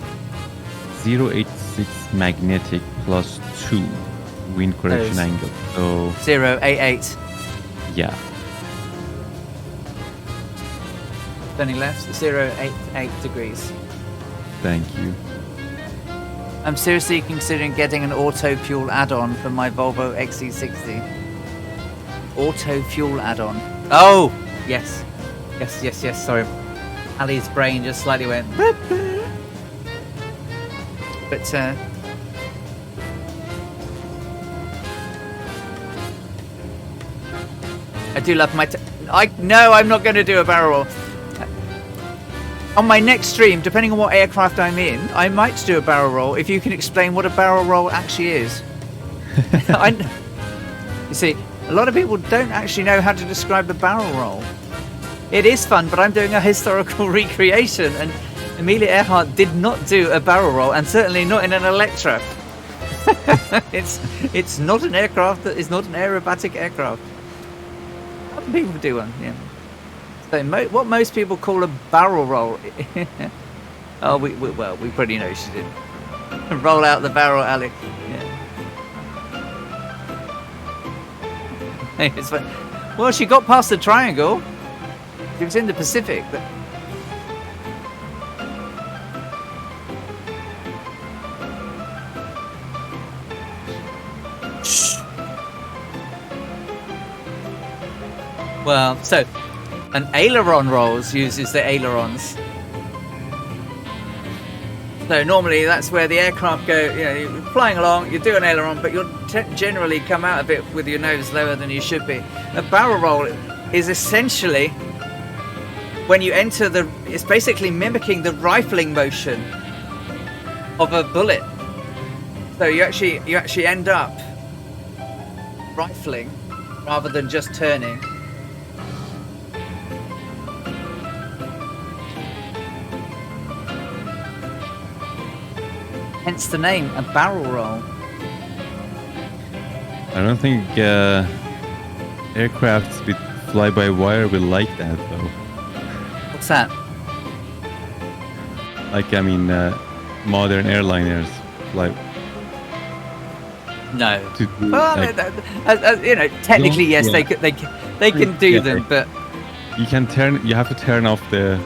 086 magnetic plus 2 wind correction Those. angle. So 088. yeah. Turning left, 088 degrees. Thank you. I'm seriously considering getting an auto fuel add-on for my Volvo XC60. Auto fuel add-on. Oh, yes. Yes. Sorry. Ali's brain just slightly went. But I do love my. No, I'm not going to do a barrel roll. On my next stream, depending on what aircraft I'm in, I might do a barrel roll if you can explain what a barrel roll actually is. You see, a lot of people don't actually know how to describe a barrel roll. It is fun, but I'm doing a historical recreation, and Amelia Earhart did not do a barrel roll, and certainly not in an Electra. It's not an aircraft that is not an aerobatic aircraft. Other people do one, yeah. So what most people call a barrel roll. Oh, we pretty know she did. Roll out the barrel, Alec. Yeah. It's fun. Well, she got past the triangle. She was in the Pacific. But... Shh. Well, so an aileron rolls uses the ailerons. So normally that's where the aircraft go, you know, you're flying along, you do an aileron, but you'll generally come out of it with your nose lower than you should be. A barrel roll is essentially when you enter it's basically mimicking the rifling motion of a bullet. So you actually end up rifling rather than just turning. Hence the name, a barrel roll. I don't think aircrafts with fly-by-wire will like that, though. What's that? Like, I mean, modern airliners fly. No. To do, Well, like, you know, technically yes, yeah. they can do them, but you can turn. You have to turn off the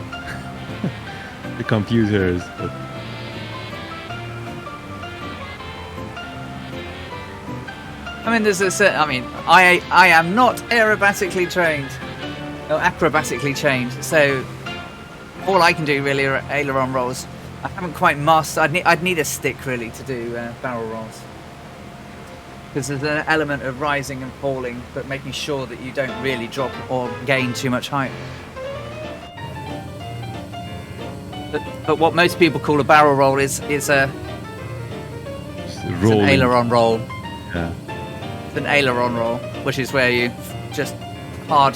the computers. But I mean, there's a certain. I mean, I am not aerobatically trained, or acrobatically trained, so all I can do really are aileron rolls. I haven't quite mastered. I'd need a stick really to do barrel rolls, because there's an element of rising and falling, but making sure that you don't really drop or gain too much height. But what most people call a barrel roll is an aileron roll. Yeah. An aileron roll, which is where you just hard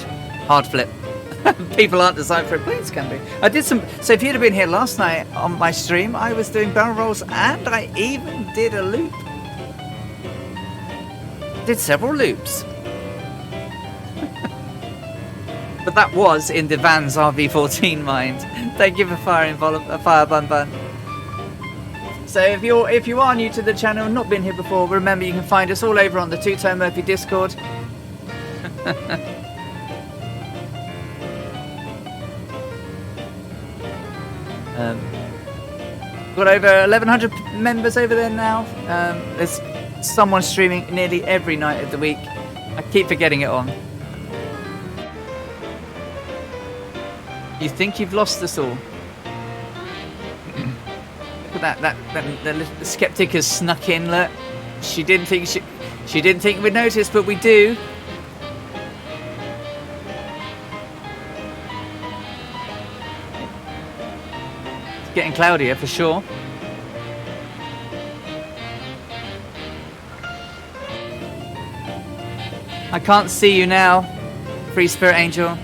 flip. People aren't designed for it. Planes can be. I did some. So if you'd have been here last night on my stream, I was doing barrel rolls and I even did a loop. Did several loops. But that was in the Vans RV14 mind. Thank you for firing a fire bun bun. So if you are new to the channel and not been here before, remember you can find us all over on the Two Tone Murphy Discord. Got over 1,100 members over there now. There's someone streaming nearly every night of the week. I keep forgetting it on. You think you've lost us all? Look at that the skeptic has snuck in. Look, she didn't think we'd notice, but we do. It's getting cloudier for sure. I can't see you now, Free Spirit Angel.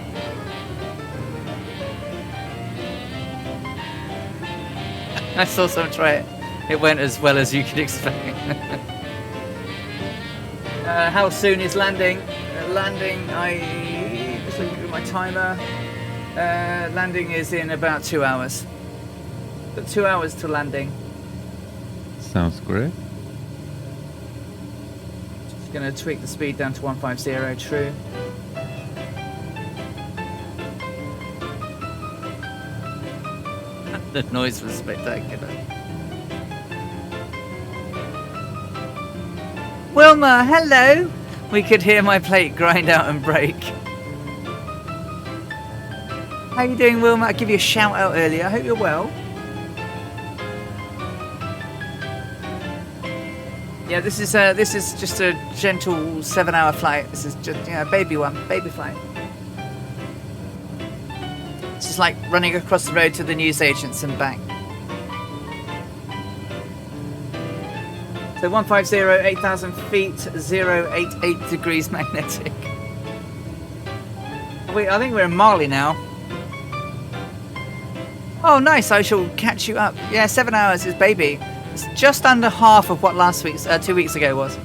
I saw someone try it. It went as well as you could expect. How soon is landing? Landing, I just looking at my timer. Landing is in about 2 hours. But 2 hours to landing. sounds great. Just gonna tweak the speed down to 150. True. The noise was spectacular. Wilma, hello! We could hear my plate grind out and break. How you doing, Wilma? I gave you a shout out earlier. I hope you're well. Yeah, this is just a gentle 7-hour flight. This is just baby flight. It's just like running across the road to the newsagents and back. So 150, 8,000 feet, 088 degrees magnetic. Wait, I think we're in Mali now. Oh, nice. I shall catch you up. Yeah, 7 hours is baby. It's just under half of what 2 weeks ago was.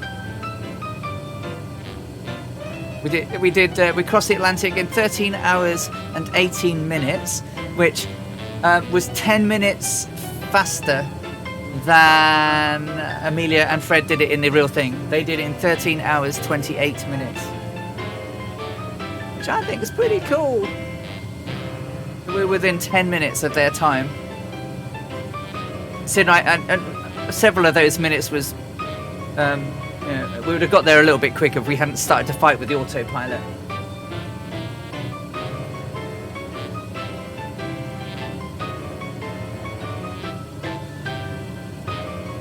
We crossed the Atlantic in 13 hours and 18 minutes, which was 10 minutes faster than Amelia and Fred did it in the real thing. They did it in 13 hours, 28 minutes. Which I think is pretty cool. We're within 10 minutes of their time. So and several of those minutes was... we would have got there a little bit quicker if we hadn't started to fight with the autopilot.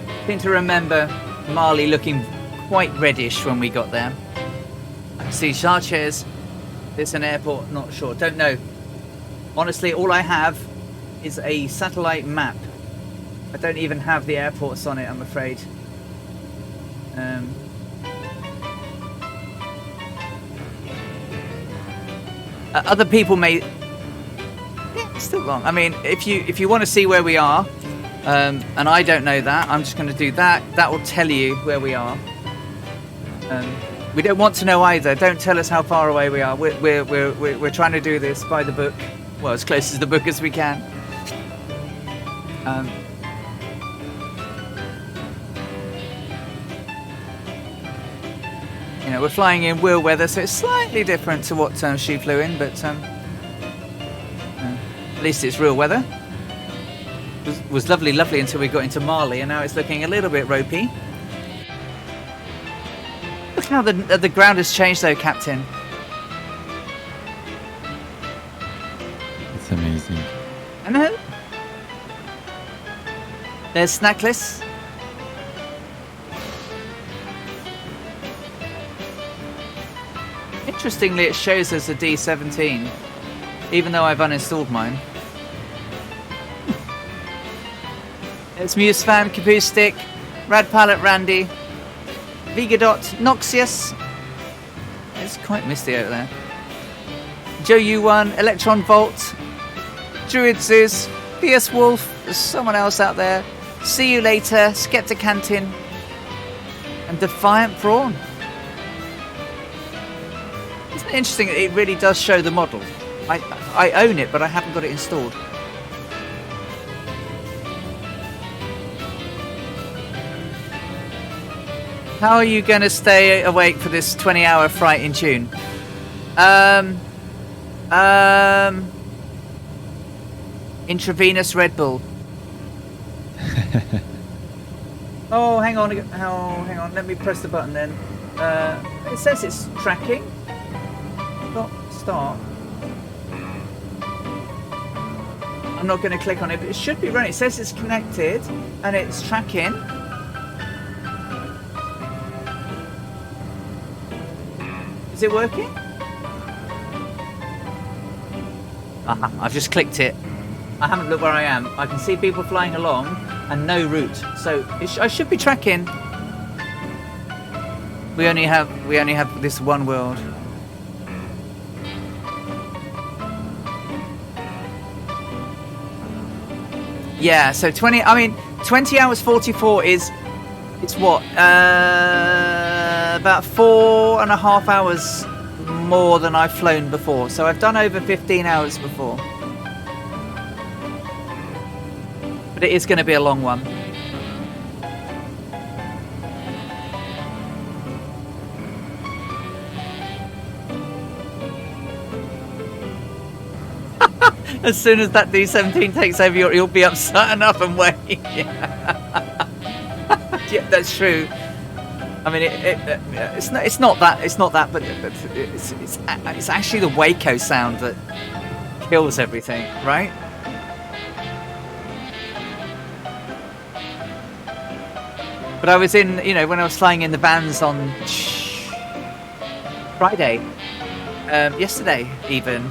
I seem to remember Mali looking quite reddish when we got there. I see Charches. It's an airport, not sure. Don't know. Honestly, all I have is a satellite map. I don't even have the airports on it, I'm afraid. Other people may... Yeah, it's still long. I mean, if you want to see where we are, and I don't know that, I'm just going to do that. That will tell you where we are. We don't want to know either. Don't tell us how far away we are. We're trying to do this by the book. Well, as close as the book as we can. We're flying in wheel weather, so it's slightly different to what she flew in, but at least it's real weather. It was lovely until we got into Mali, and now it's looking a little bit ropey. Look how the ground has changed, though, Captain. It's amazing. I know. There's Snackless. Interestingly, it shows us a D17, even though I've uninstalled mine. It's Musefam, Caboose Rad Pilot Randy, Vigadot, Noxious. It's quite misty over there. Joe U1, Electron Volt, Druid Zeus, Fierce Wolf, there's someone else out there. See you later, Skepticantin, and Defiant Prawn. Isn't it interesting that it really does show the model? I own it, but I haven't got it installed. How are you going to stay awake for this 20-hour flight in June? Intravenous Red Bull. Oh, hang on. Hang on. Let me press the button then. It says it's tracking. Start. I'm not going to click on it, but it should be running. It says it's connected and it's tracking. Is it working? I've just clicked it. I haven't looked where I am. I can see people flying along and no route, so I should be tracking. We only have this one world. Yeah, so 20 hours 44 it's what? About 4.5 hours more than I've flown before. So I've done over 15 hours before. But it is going to be a long one. As soon as that D17 takes over, you'll be up, starting up and waiting. Yeah, that's true. I mean, it's not that, but it's actually the Waco sound that kills everything, right? But I was in, when I was flying in the vans on Friday, yesterday even,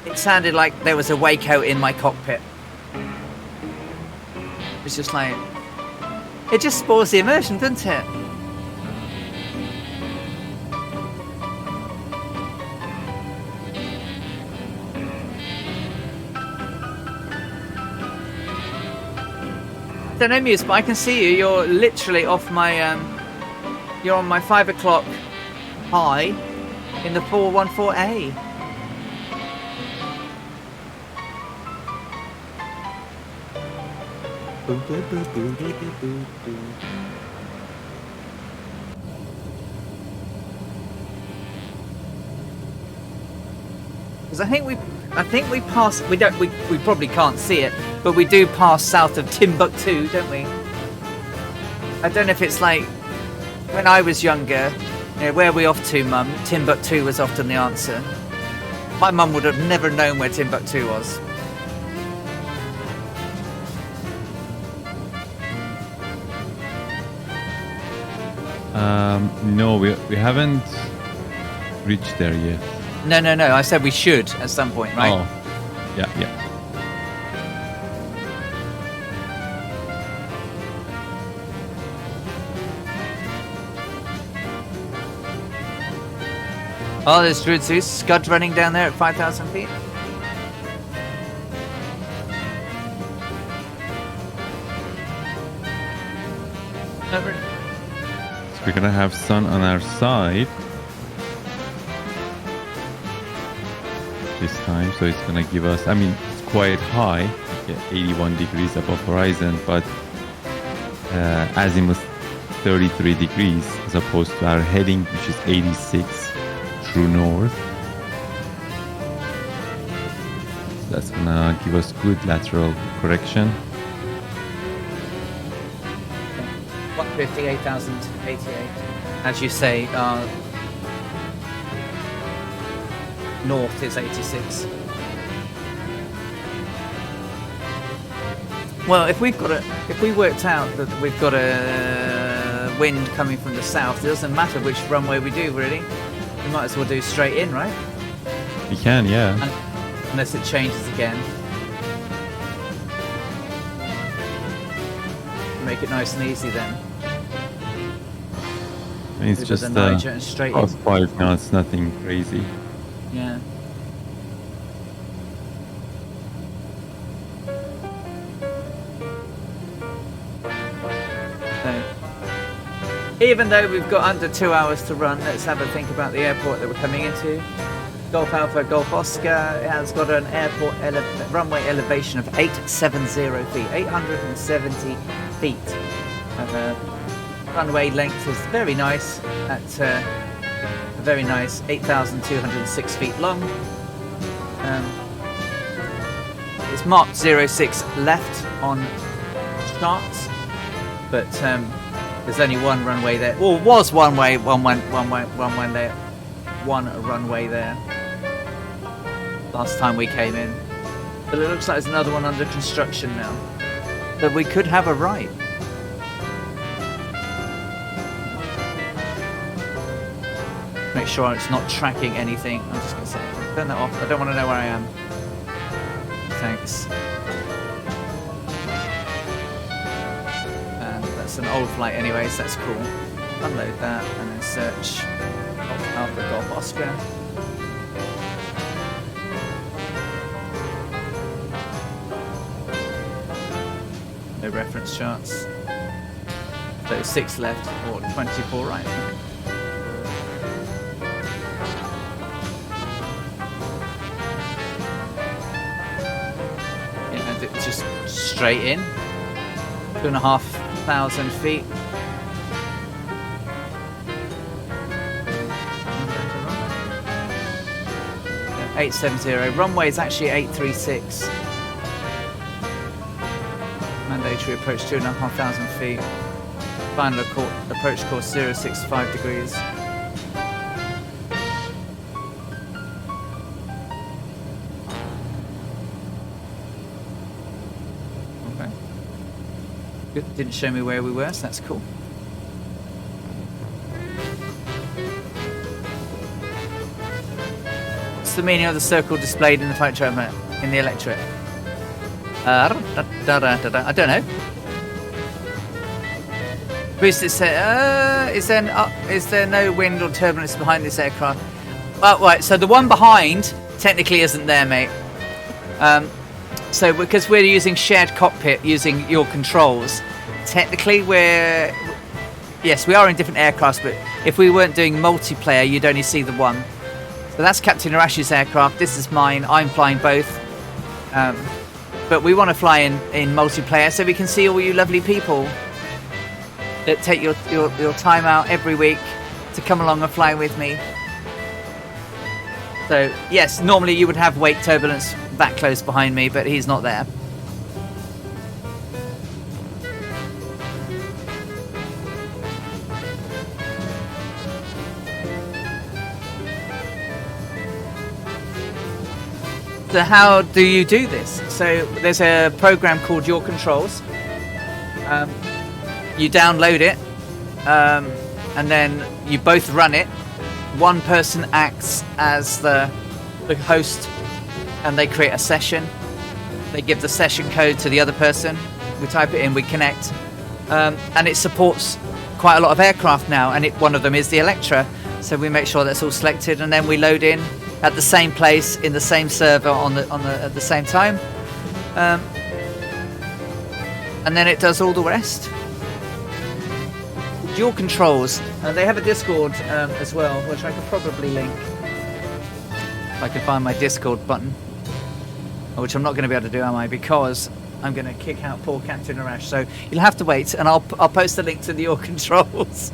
it sounded like there was a wakeout in my cockpit. It's just like, it just spoils the immersion, doesn't it? I don't know, Muse, but I can see you. You're literally off my, you're on my 5 o'clock high in the 414A. Because I think we pass. We probably can't see it, but we do pass south of Timbuktu, don't we? I don't know if it's like when I was younger. Where are we off to, Mum? Timbuktu was often the answer. My mum would have never known where Timbuktu was. No, we haven't reached there yet. No. I said we should at some point, right? Oh, yeah. Oh, there's Druid Zeus. Scud running down there at 5,000 feet. Over. So we're gonna have sun on our side this time, so it's gonna give us, I mean, it's quite high, 81 degrees above horizon, but azimuth 33 degrees as opposed to our heading, which is 86 true north. So that's gonna give us good lateral correction. 58,088. As you say, north is 86. Well, if we worked out that we've got a wind coming from the south, it doesn't matter which runway we do, really. We might as well do straight in, right? You can, yeah. Unless it changes again. Make it nice and easy then. I mean, it's With just the Niger and straight in. past 5 knots, nothing crazy. Yeah. So, even though we've got under 2 hours to run, let's have a think about the airport that we're coming into. Golf Alpha, Golf Oscar. It has got an airport runway elevation of 870 feet, 870 feet. Runway length is very nice at a very nice 8,206 feet long. It's marked 06 left on charts, but there's only one runway there. Or was one runway there last time we came in. But it looks like there's another one under construction now. But we could have a right. Make sure it's not tracking anything. I'm just going to say, turn that off. I don't want to know where I am. Thanks. And that's an old flight anyway, so that's cool. Unload that and then search Golf Alpha, Golf Oscar. No reference charts. So 6 left or 24 right. Just straight in, 2,500 feet. 870. Runway is actually 836. Mandatory approach 2,500 feet. Final approach course 065 degrees. Good. Didn't show me where we were, so that's cool. What's the meaning of the circle displayed in the flight terminal in the electorate? I don't know. Bruce, is there no wind or turbulence behind this aircraft? Oh, right. So the one behind technically isn't there, mate. So because we're using shared cockpit using your controls, technically yes, we are in different aircrafts, but if we weren't doing multiplayer, you'd only see the one. So that's Captain Arash's aircraft. This is mine. I'm flying both. But we want to fly in multiplayer so we can see all you lovely people that take your time out every week to come along and fly with me. So yes, normally you would have wake turbulence that close behind me, but he's not there. So how do you do this? So there's a program called Your Controls. You download it, and then you both run it. One person acts as the host, and they create a session. They give the session code to the other person. We type it in, we connect, and it supports quite a lot of aircraft now. And one of them is the Electra, so we make sure that's all selected, and then we load in at the same place in the same server at the same time, and then it does all the rest. Your Controls. They have a Discord as well, which I could probably link if I could find my Discord button, which I'm not going to be able to do, am I? Because I'm going to kick out poor Captain Arash. So you'll have to wait, and I'll post a link to the Your Controls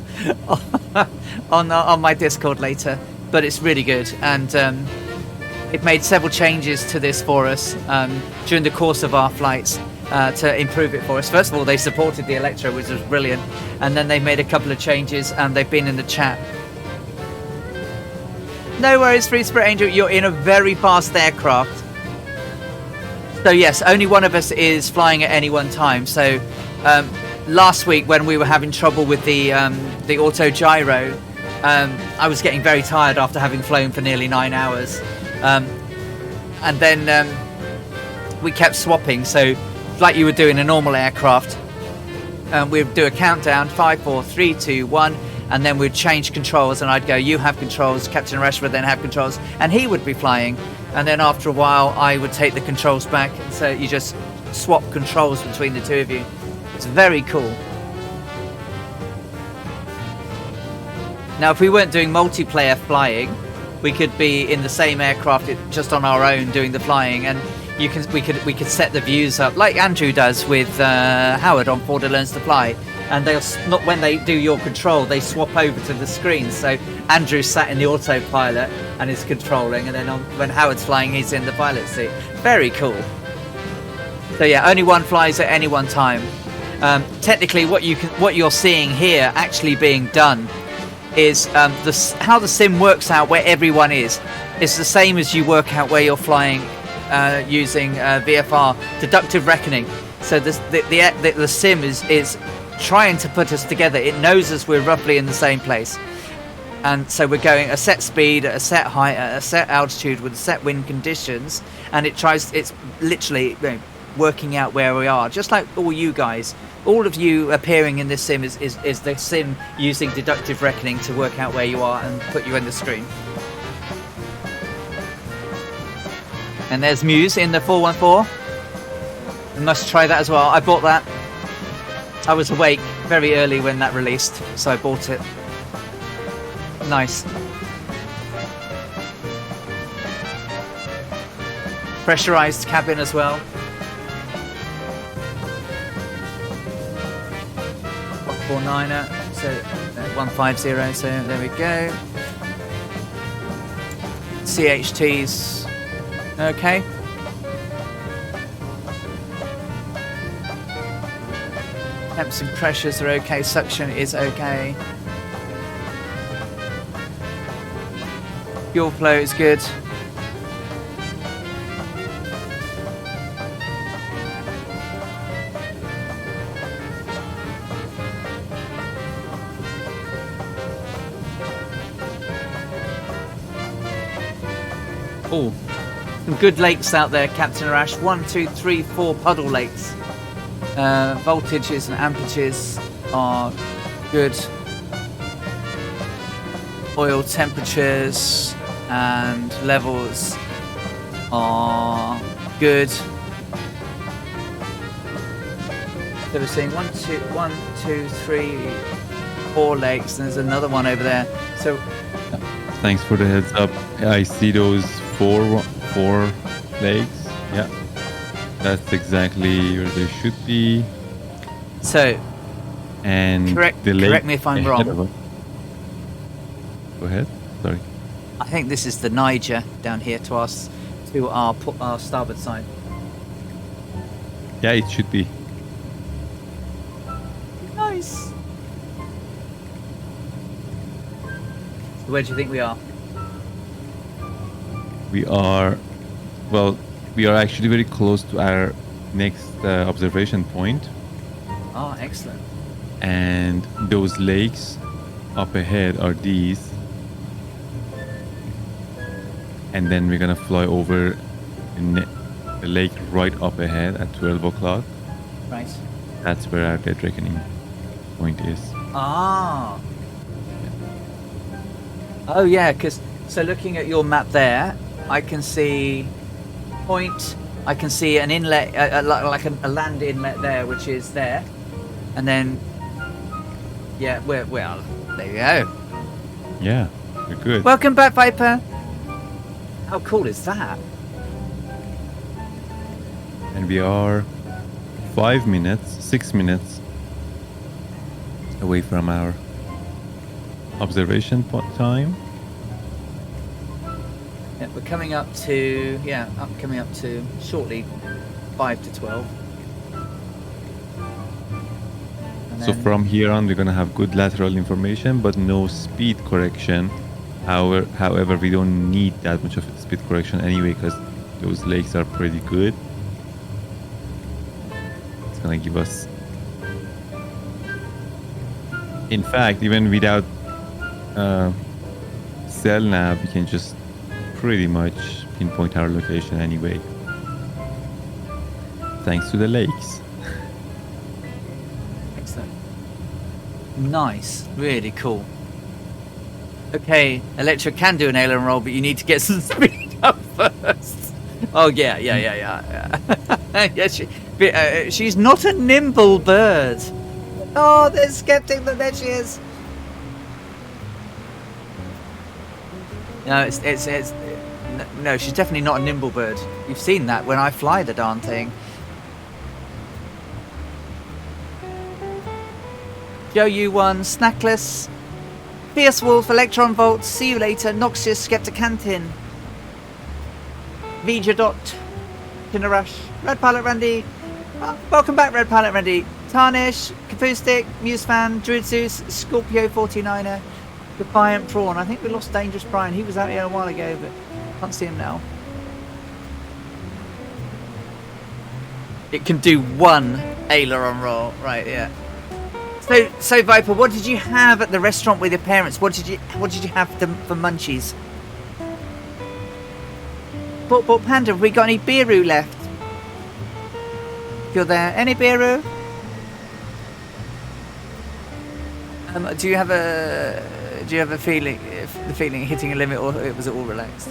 on my Discord later. But it's really good, and it made several changes to this for us during the course of our flights. To improve it for us. First of all, they supported the Electro, which was brilliant, and then they made a couple of changes, and they've been in the chat. No worries, Free Spirit Angel, you're in a very fast aircraft. So yes, only one of us is flying at any one time. So last week when we were having trouble with the auto gyro, I was getting very tired after having flown for nearly 9 hours, and then we kept swapping. So like you would do in a normal aircraft, we'd do a countdown, 5, 4, 3, 2, 1, and then we'd change controls, and I'd go, you have controls, Captain Arash would then have controls, and he would be flying, and then after a while I would take the controls back, so you just swap controls between the two of you. It's very cool. Now if we weren't doing multiplayer flying, we could be in the same aircraft just on our own doing the flying, and we could set the views up like Andrew does with Howard on Ford Learns to Fly, and they'll not, when they do Your Control, they swap over to the screen. So Andrew's sat in the autopilot and is controlling, and then when Howard's flying, he's in the pilot seat. Very cool. So yeah, only one flies at any one time. Technically, what you're seeing here actually being done is how the sim works out where everyone is. It's the same as you work out where you're flying using VFR, deductive reckoning. So the sim is trying to put us together. It knows us, we're roughly in the same place, and so we're going a set speed, at a set height, at a set altitude with set wind conditions, and it's literally working out where we are, just like all you guys. All of you appearing in this sim is the sim using deductive reckoning to work out where you are and put you in the screen. And there's Muse in the 414. You must try that as well. I bought that. I was awake very early when that released, so I bought it. Nice. Pressurized cabin as well. 149er, so 150, so there we go. CHTs. Okay. Temps and pressures are okay. Suction is okay. Fuel flow is good. Oh, some good lakes out there, Captain Arash. 1, 2, 3, 4 puddle lakes. Voltages and amperages are good. Oil temperatures and levels are good. So we're seeing 1, 2, 3, 4 lakes, and there's another one over there. So Thanks for the heads up. I see those four lakes. Yeah, that's exactly where they should be. So And correct the lake me if I'm ahead wrong. of us. Go ahead. Sorry. I think this is the Niger down here to us, to our starboard side. Yeah, it should be. Nice. So where do you think we are? We are actually very close to our next observation point, Oh, excellent. and those lakes up ahead are these. And then we're gonna fly over the lake right up ahead at 12 o'clock. Right. That's where our dead reckoning point is. Ah. Oh yeah, because so looking at your map there, I can see point. I can see an inlet, like a land inlet there, which is there, and then yeah, well, there you go. Yeah, we're good. Welcome back, Viper. How cool is that? And we are 6 minutes away from our observation time. Yeah, we're coming up to coming up to shortly 5 to 12. And So then- from here on, we're gonna have good lateral information, but no speed correction. However, we don't need that much of speed correction anyway, because those lakes are pretty good. It's gonna give us. In fact, even without cell nav, we can just pretty much pinpoint our location anyway, thanks to the lakes. Excellent. Nice. Really cool. Okay, Electra can do an aileron roll, but you need to get some speed up first. Oh yeah. Yeah, she's not a nimble bird. Oh, there's Skeptic, but there she is. No, no, she's definitely not a nimble bird. You've seen that when I fly the darn thing. Joe U1, Snackless, Fierce Wolf, Electron Volt, see you later, Noxious, Skepticantin, Vija Dot, Kinarash, Red Pilot Randy, welcome back Red Pilot Randy, Tarnish, Capoustic, Musefan, Druidzeus, Scorpio 49er, Defiant Prawn. I think we lost Dangerous Brian, he was out here a while ago, but can't see him now. It can do one aileron roll, right? Yeah. So Viper, what did you have at the restaurant with your parents? What did you have for munchies? But Panda, have we got any Biru left? If you're there, any Biru? Do you have a feeling, the feeling hitting a limit, or was it all relaxed?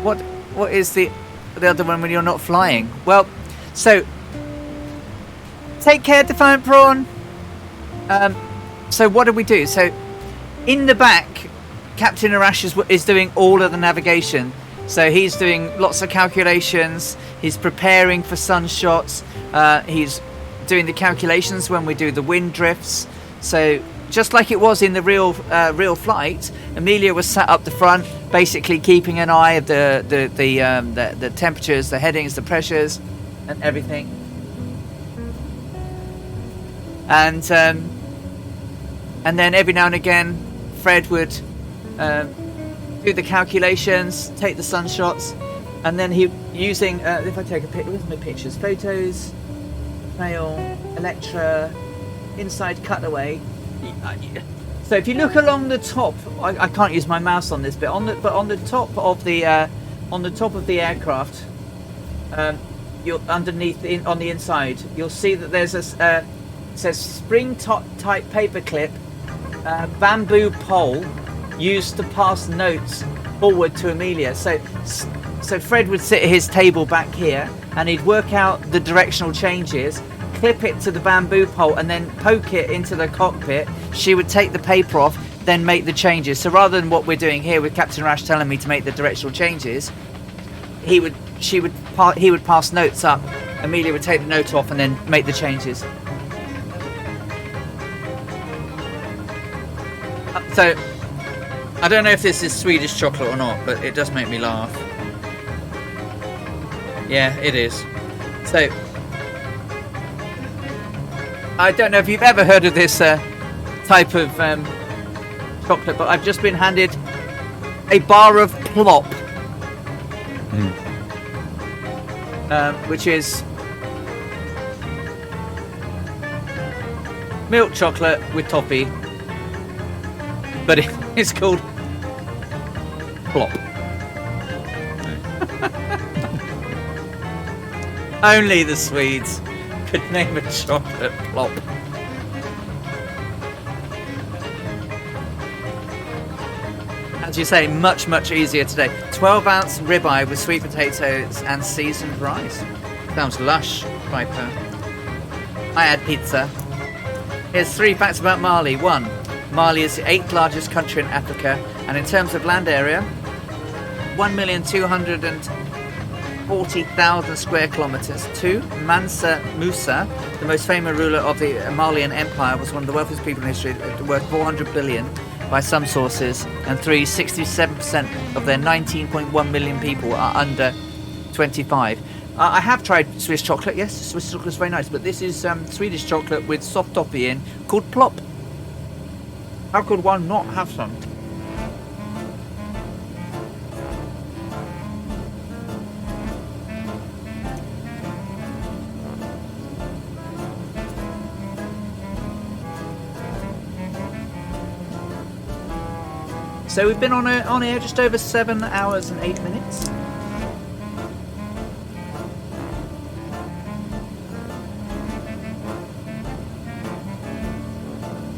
What is the other one when you're not flying? Well, so take care, Defiant Prawn. So what do we do? So in the back, Captain Arash is doing all of the navigation. So he's doing lots of calculations. He's preparing for sun shots. He's doing the calculations when we do the wind drifts. So just like it was in the real flight, Amelia was sat up the front, basically keeping an eye of the temperatures, the headings, the pressures, and everything. And then every now and again, Fred would do the calculations, take the sun shots, and then he using if I take a picture, where's my pictures? Photos, mail, Electra, inside cutaway. So if you look along the top, I can't use my mouse on this bit. On the top of the aircraft, you're underneath on the inside, you'll see that there's a it says spring type paperclip, bamboo pole used to pass notes forward to Amelia. So Fred would sit at his table back here and he'd work out the directional changes, clip it to the bamboo pole and then poke it into the cockpit. She would take the paper off, then make the changes. So rather than what we're doing here with Captain Rash telling me to make the directional changes, he would pass notes up, Amelia would take the note off and then make the changes. So I don't know if this is Swedish chocolate or not, but it does make me laugh. Yeah, it is. So I don't know if you've ever heard of this type of chocolate, but I've just been handed a bar of plop, which is milk chocolate with toffee, but it's called plop. Only the Swedes could name a chocolate plop. As you say, much easier today. 12-ounce ribeye with sweet potatoes and seasoned rice. Sounds lush, Viper. I had pizza. Here's 3 facts about Mali. 1. Mali is the 8th largest country in Africa, and in terms of land area, 1,240,000 square kilometers. 2. Mansa Musa, the most famous ruler of the Malian Empire, was one of the wealthiest people in history, worth 400 billion by some sources. And 3. 67% of their 19.1 million people are under 25. I have tried Swiss chocolate. Yes, Swiss chocolate is very nice, but this is Swedish chocolate with soft toffee in, called plop. How could one not have some? So we've been on air just over 7 hours and 8 minutes.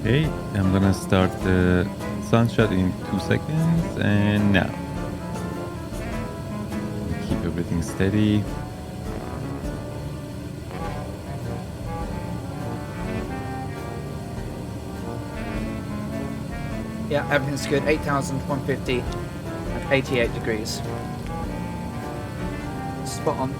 Okay, I'm gonna start the sunshot in 2 seconds, and now. Keep everything steady. Yeah, everything's good. 8,150 at 88 degrees. Spot on.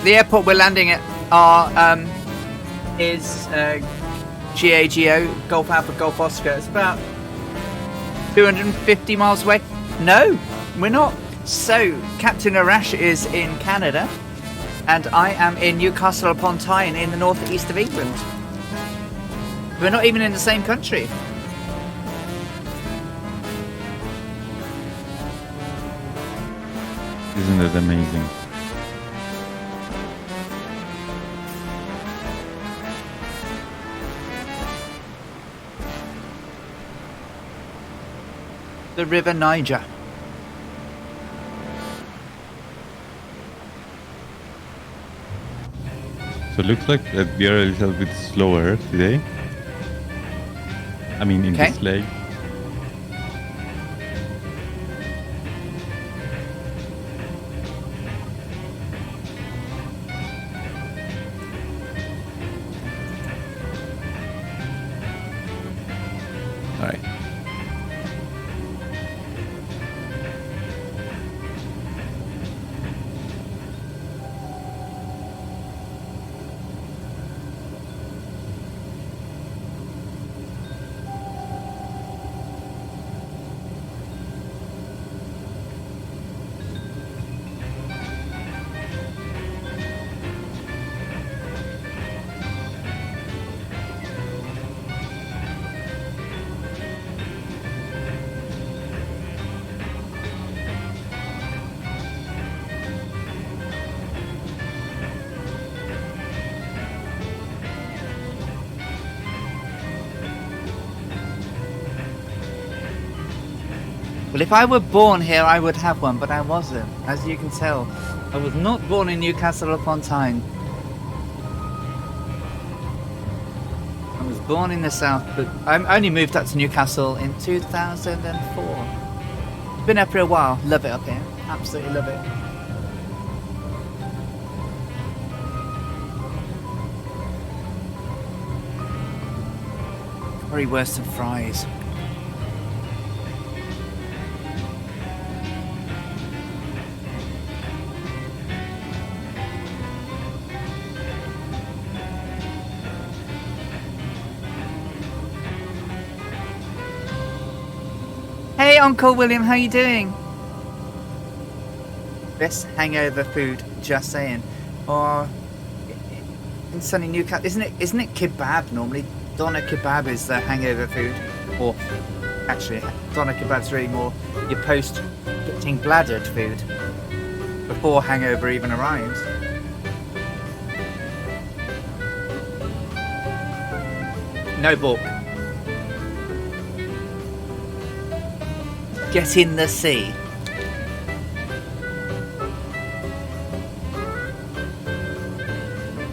The airport we're landing at is GAGO, Golf Alpha, Golf Oscar. It's about 250 miles away. No, we're not. So, Captain Arash is in Canada, and I am in Newcastle upon Tyne in the northeast of England. We're not even in the same country. Isn't it amazing? The River Niger. So it looks like that we are a little bit slower today. I mean, in this leg. Alright. Well, if I were born here, I would have one, but I wasn't. As you can tell, I was not born in Newcastle upon Tyne. I was born in the south, but I only moved up to Newcastle in 2004. Been there for a while. Love it up here. Absolutely love it. Probably worse than fries. Hey, Uncle William, how you doing? Best hangover food, just saying. Or in sunny Newcastle, isn't it kebab normally? Doner kebab is the hangover food. Or actually, doner kebab's really more your post-getting bladdered food before hangover even arrives. No balk. Get in the sea.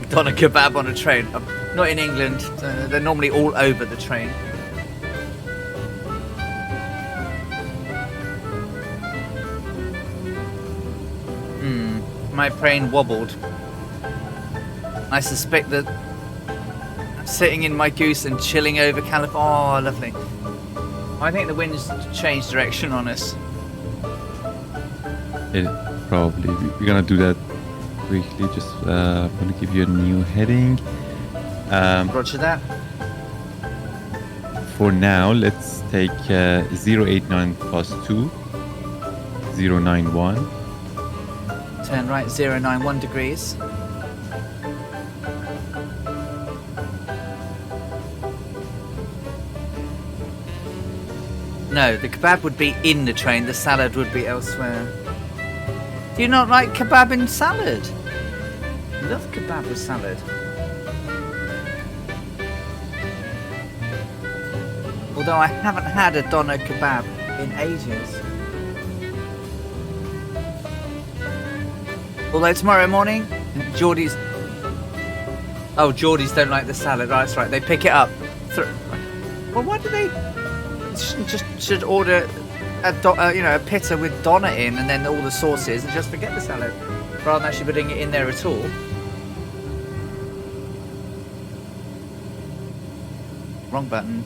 Doner kebab on a train. Not in England. They're normally all over the train. My brain wobbled. I suspect that I'm sitting in my goose and chilling over California. Oh, lovely. I think the wind's changed direction on us. It probably. We're gonna do that quickly. Just I'm gonna give you a new heading. Roger that. For now, let's take 089 plus 2, 091. Turn right 091 degrees. No, the kebab would be in the train, the salad would be elsewhere. Do you not like kebab in salad? Love kebab with salad. Although I haven't had a doner kebab in ages. Although tomorrow morning, Geordies... Oh, Geordies don't like the salad. Oh, that's right, they pick it up. Well, why do they... should order a pita with doner in and then all the sauces and just forget the salad rather than actually putting it in there at all. Wrong button.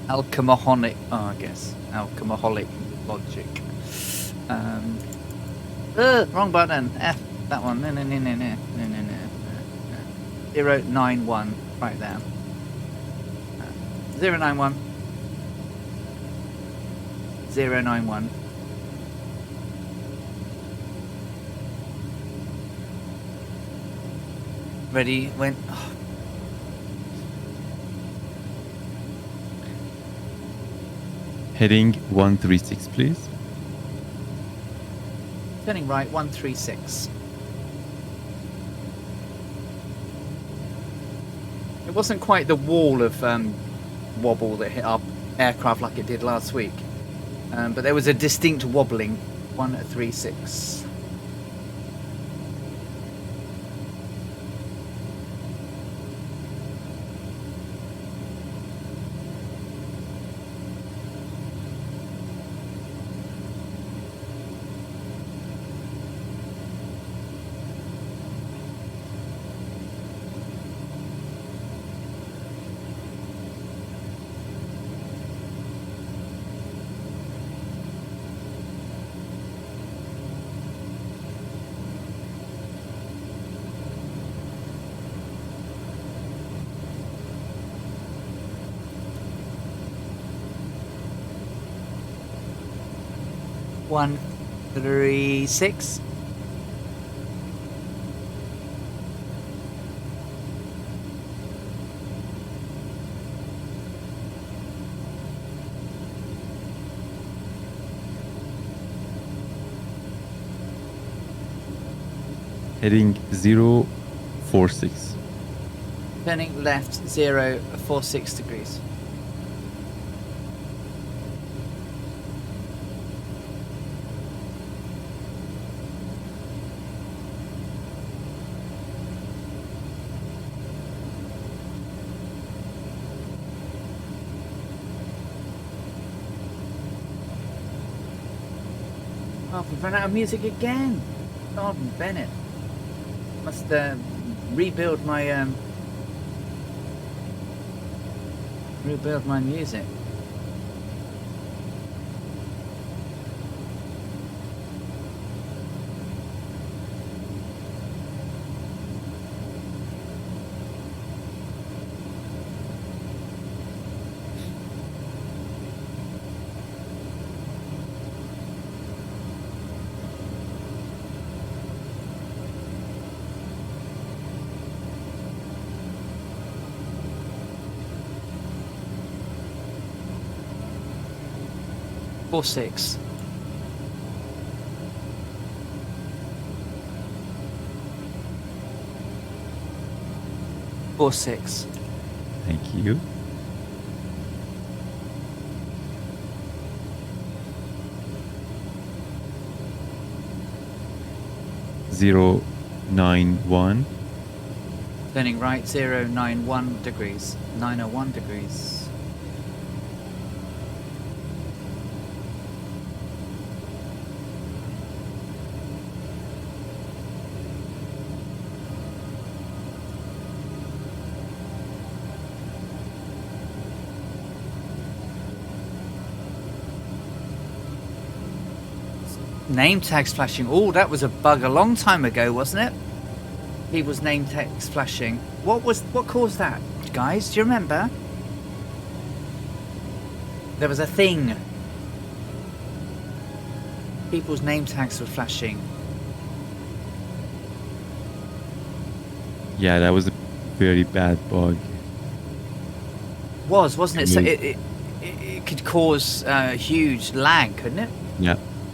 Alcoholic. Oh, I guess alcoholic logic. Wrong button. F that one. No. 091 right there. 091. 091. Ready? When? Oh. Heading 136, please. Turning right 136. It wasn't quite the wall of wobble that hit our aircraft like it did last week. But there was a distinct wobbling. 136. One, 3, 6. Heading 046. Turning left 046 degrees. Oh, we've run out of music again. Gordon Bennett. Must rebuild my music. Four six. Four six. Thank you. Zero 9-1. Turning right 091 degrees. 901 degrees. Name tags flashing. Oh, that was a bug a long time ago, wasn't it? People's name tags flashing. What caused that, guys? Do you remember? There was a thing. People's name tags were flashing. Yeah, that was a very bad bug. Wasn't it? So it could cause huge lag, couldn't it?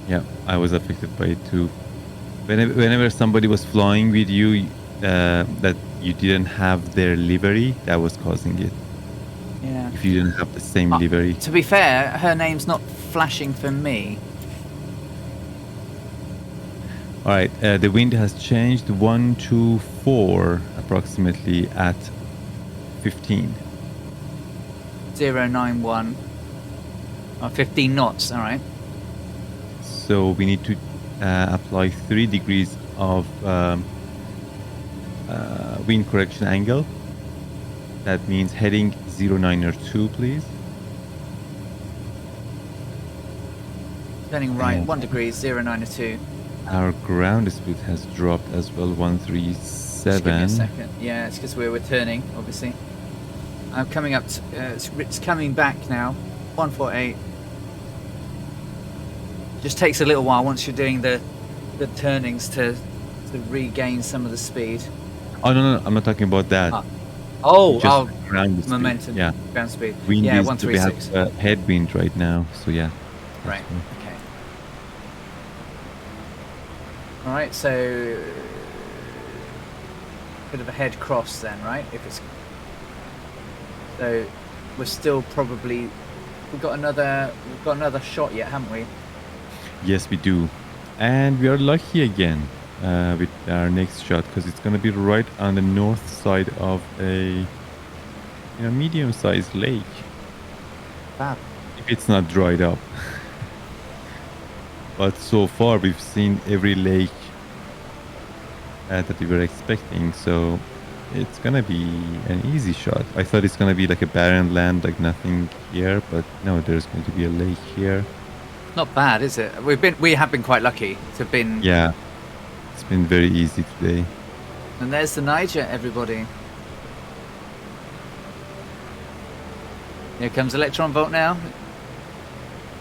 Yeah, I was affected by it too. Whenever somebody was flying with you, that you didn't have their livery, that was causing it. Yeah. If you didn't have the same livery. To be fair, her name's not flashing for me. All right, the wind has changed 1 to 4 approximately at 15. 091. 15 knots. All right. So we need to apply 3 degrees of wind correction angle. That means heading 0902, please. Turning right And 1 degree 092. our ground speed has dropped as well, Just give me a 137. second. Yeah, it's because we're turning, obviously. I'm coming up. It's coming back now. 148. Just takes a little while once you're doing the turnings to regain some of the speed. Oh no, I'm not talking about that. Oh, Just ground speed. momentum. Yeah. Ground speed. Wind Yeah, is, 136. we have headwind right now, so yeah. Right. Okay. All right. So bit of a head cross then, right? If it's so, we're still probably we've got another shot yet, haven't we? Yes, we do. And we are lucky again with our next shot because it's going to be right on the north side of a medium-sized lake. Fab. If it's not dried up. But so far we've seen every lake that we were expecting, so it's going to be an easy shot. I thought it's going to be like a barren land, like nothing here, but no, there's going to be a lake here. Not bad, is it? We have been quite lucky to have been. Yeah, it's been very easy today. And there's the Niger, everybody. Here comes Electron Volt now.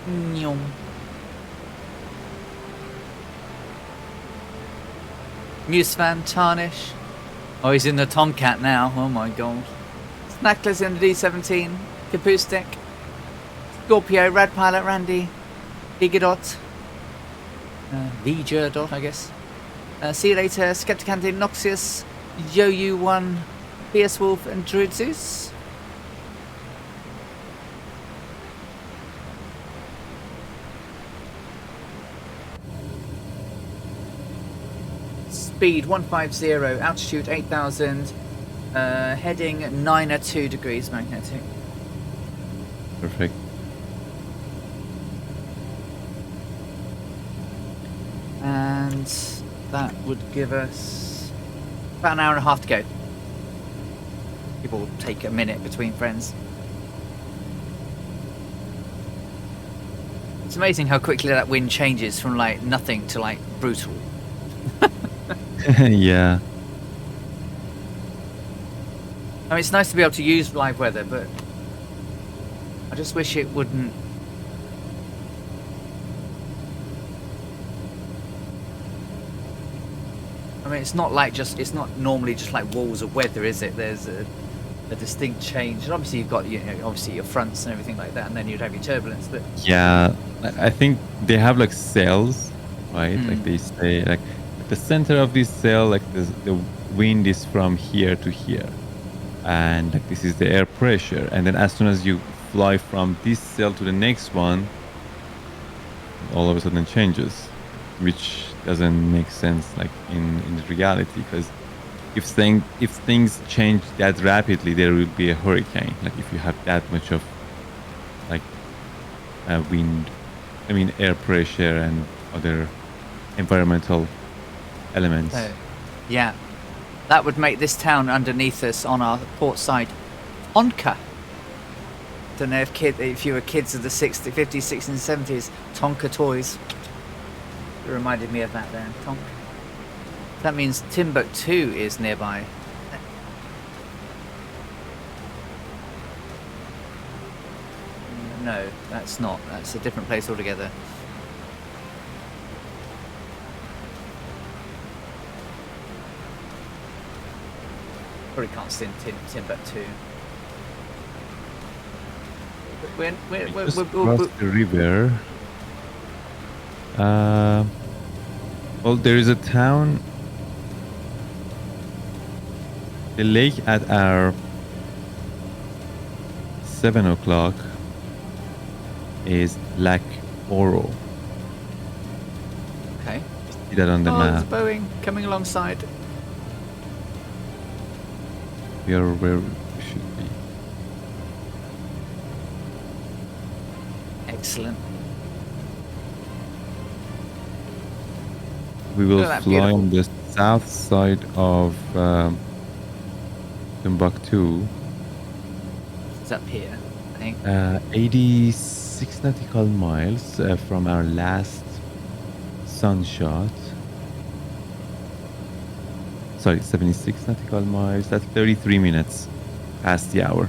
Nyom. Musefan, Tarnish. Oh, he's in the Tomcat now. Oh my god. Snackless in the D17. Capoostic. Scorpio, Rad Pilot, Randy. Gigadot. Vjerdot, I guess. See you later. Skepticante, Noxious. Yo-U1. PS Wolf, and Druidzus. Speed 150, altitude 8,000, heading 902 degrees magnetic. Perfect. that would give us about an hour and a half to go. People take a minute between friends. It's amazing how quickly that wind changes from like nothing to like brutal. Yeah. I mean, it's nice to be able to use live weather, but I just wish it wouldn't. I mean, it's not like it's not normally just like walls of weather, is it? There's a distinct change. And obviously you've got, you know, obviously your fronts and everything like that, and then you'd have your turbulence, but Yeah. I think they have like cells, right? Mm. Like they say, like at the center of this cell, like the wind is from here to here, and like this is the air pressure. And then as soon as you fly from this cell to the next one, all of a sudden changes, which doesn't make sense like in the reality, because if things change that rapidly, there will be a hurricane. Like if you have that much of like wind, I mean air pressure and other environmental elements. so, yeah, that would make this town underneath us on our port side Tonka. Don't know if you were kids of the 50s, 60s, and 70s, Tonka toys. It reminded me of that there, Tonka. That means Timbuktu is nearby. No, that's not. That's a different place altogether. Probably can't stand Timbuktu. Just cross the river. Well, there is a town. The lake at our 7 o'clock is Lac Oro. Okay. See that on the There's map. Boeing coming alongside. We are where we should be. Excellent. We will Look at that, fly beautiful. on the south side of Timbuktu. It's up here, I think. 86 nautical miles from our last sun shot. Sorry, 76 nautical miles. That's 33 minutes past the hour.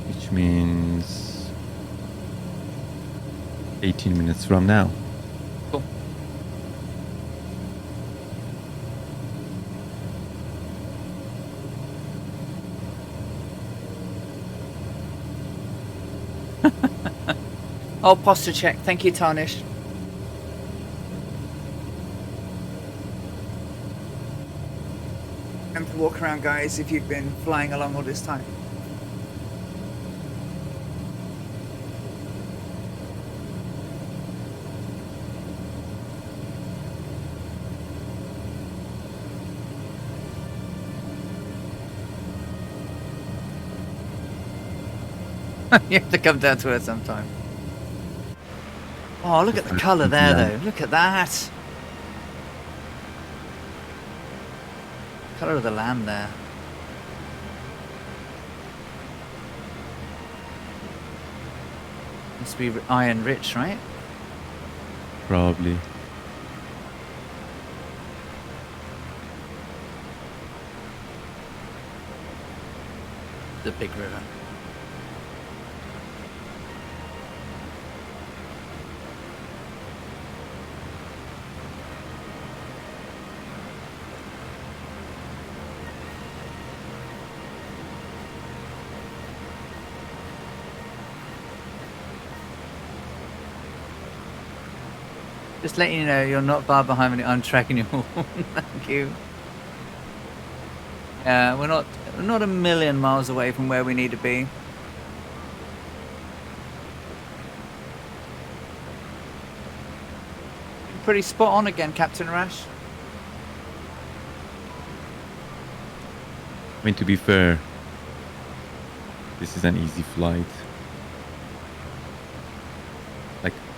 Which means 18 minutes from now. Cool. Oh, posture check. Thank you, Tarnish. And to walk around, guys, if you've been flying along all this time. You have to come down to it sometime. Oh, look at the colour there, Yeah. though. Look at that. Colour of the land there. Must be iron rich, right? Probably. The big river. Just letting you know you're not far behind me. I'm tracking you all. Thank you. We're not a million miles away from where we need to be. Pretty spot on again, Captain Rash. I mean, to be fair, this is an easy flight.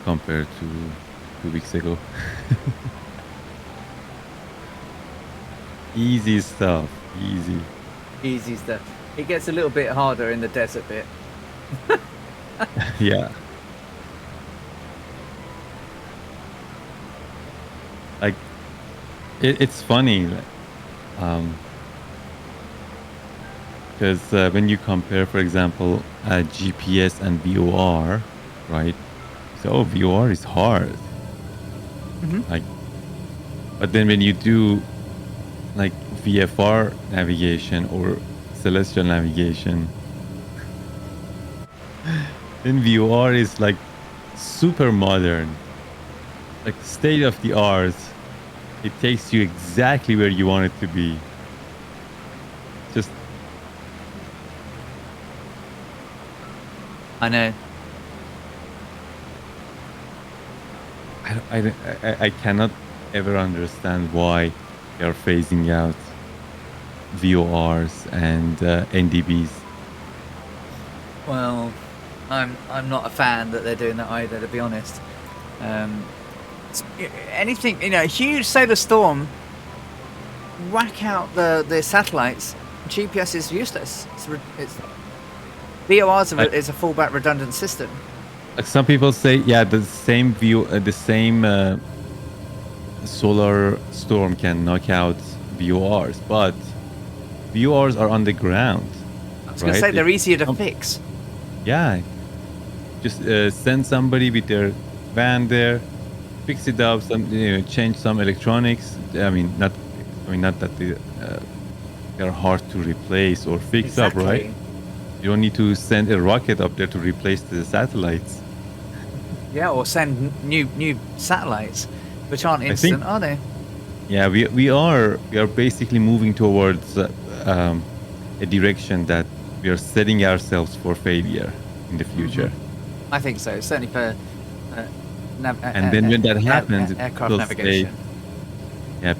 compared to 2 weeks ago. Easy stuff. Easy. Easy stuff. It gets a little bit harder in the desert bit. Yeah. Like it's funny, because when you compare, for example, GPS and VOR, right? So VOR is hard. Like, but then when you do like VFR navigation or celestial navigation, then VOR is like super modern, like state of the art. It takes you exactly where you want it to be. Just I know. I cannot ever understand why they are phasing out VORs and NDBs. Well, I'm not a fan that they're doing that either, to be honest. Anything, a huge solar storm, whack out the satellites. GPS is useless. It's VORs is a fallback redundant system. Like some people say, yeah, the same solar storm can knock out VORs, but VORs are on the ground. I was going to say they're easier to fix. Yeah, just send somebody with their van there, fix it up, change some electronics. Not that they're hard to replace or fix up, right? You don't need to send a rocket up there to replace the satellites. Yeah, or send new satellites, which aren't instant, are they? Yeah, we are basically moving towards a direction that we are setting ourselves for failure in the future. I think so, certainly for and then when that happens, aircraft navigation.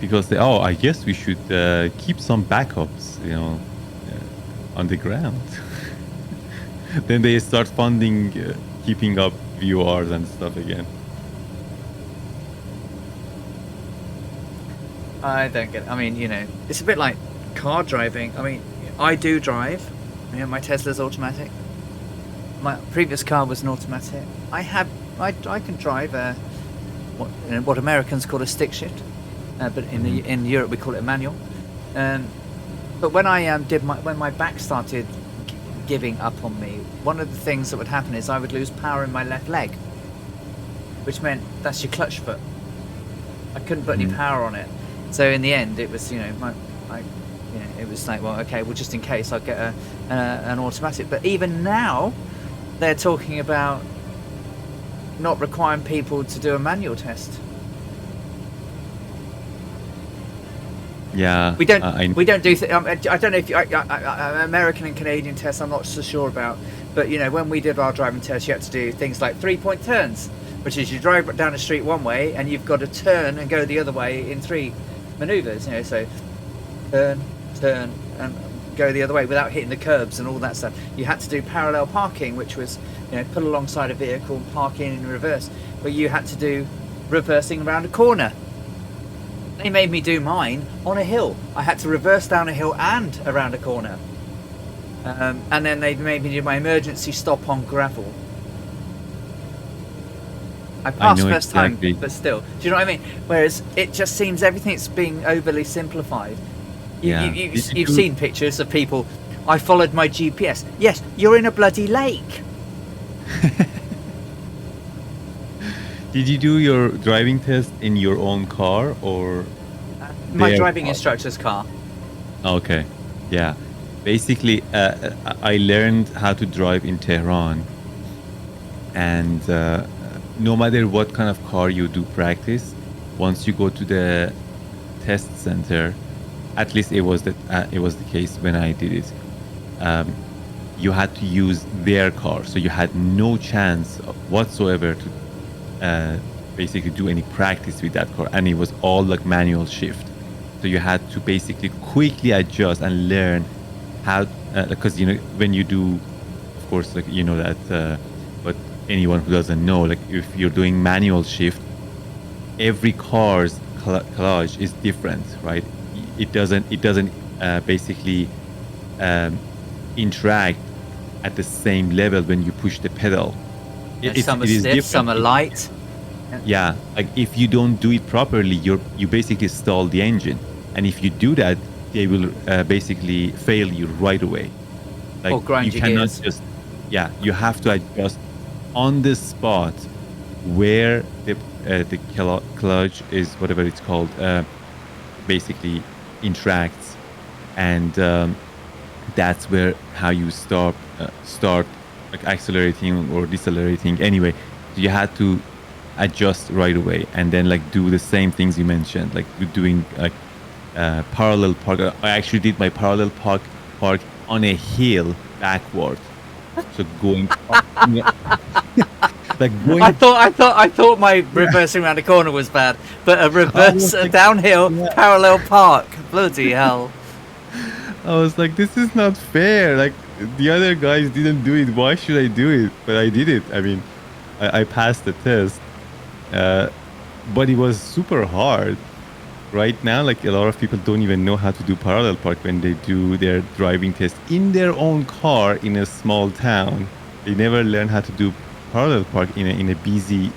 People say, oh, I guess we should keep some backups, on the ground. Then they start funding keeping up VORs and stuff again. I don't get it. I mean, it's a bit like car driving. I mean, I do drive. My Tesla's automatic. My previous car was an automatic. I can drive what Americans call a stick shift, but in Europe we call it a manual. But when I when my back started giving up on me, one of the things that would happen is I would lose power in my left leg, which meant that's your clutch foot. I couldn't put any power on it. So in the end, it was it was like, well, okay, well, just in case, I'll get an automatic. But even now, they're talking about not requiring people to do a manual test. Yeah, we don't do. I don't know if American and Canadian tests. I'm not so sure about. But when we did our driving test, you had to do things like 3-point turns, which is you drive down the street one way and you've got to turn and go the other way in 3 maneuvers. So turn and go the other way without hitting the curbs and all that stuff. You had to do parallel parking, which was put alongside a vehicle, park in reverse, but you had to do reversing around a corner. They made me do mine on a hill. I had to reverse down a hill and around a corner. And then they made me do my emergency stop on gravel. I passed first time, but still. Do you know what I mean? Whereas it just seems everything's being overly simplified. You've seen pictures of people, I followed my GPS. Yes, you're in a bloody lake. Did you do your driving test in your own car or my driving instructor's car? Okay, yeah. Basically, I learned how to drive in Tehran, and no matter what kind of car you do practice, once you go to the test center, at least it was the case when I did it. You had to use their car, so you had no chance whatsoever to basically do any practice with that car, and it was all like manual shift. So you had to basically quickly adjust and learn how, because when you do, of course, like that, but anyone who doesn't know, like if you're doing manual shift, every car's clutch is different, right? It doesn't basically um, interact at the same level when you push the pedal. Some are It is stiff, some different. are light. Yeah, like if you don't do it properly, you basically stall the engine, and if you do that, they will basically fail you right away. Like Or grind you your cannot gears. just, yeah, you have to adjust on the spot where the clutch is, whatever it's called, basically interacts, and that's where how you start like accelerating or decelerating. Anyway, you had to adjust right away, and then like do the same things you mentioned, like doing like parallel park. I actually did my parallel park on a hill backward, so going like going. I thought my reversing around the corner was bad, but a reverse like, downhill yeah. parallel park. Bloody hell! I was like, this is not fair. Like the other guys didn't do it. Why should I do it? But I did it. I mean, I passed the test, but it was super hard. Right now, like a lot of people don't even know how to do parallel park when they do their driving test in their own car in a small town. They never learn how to do parallel park in a busy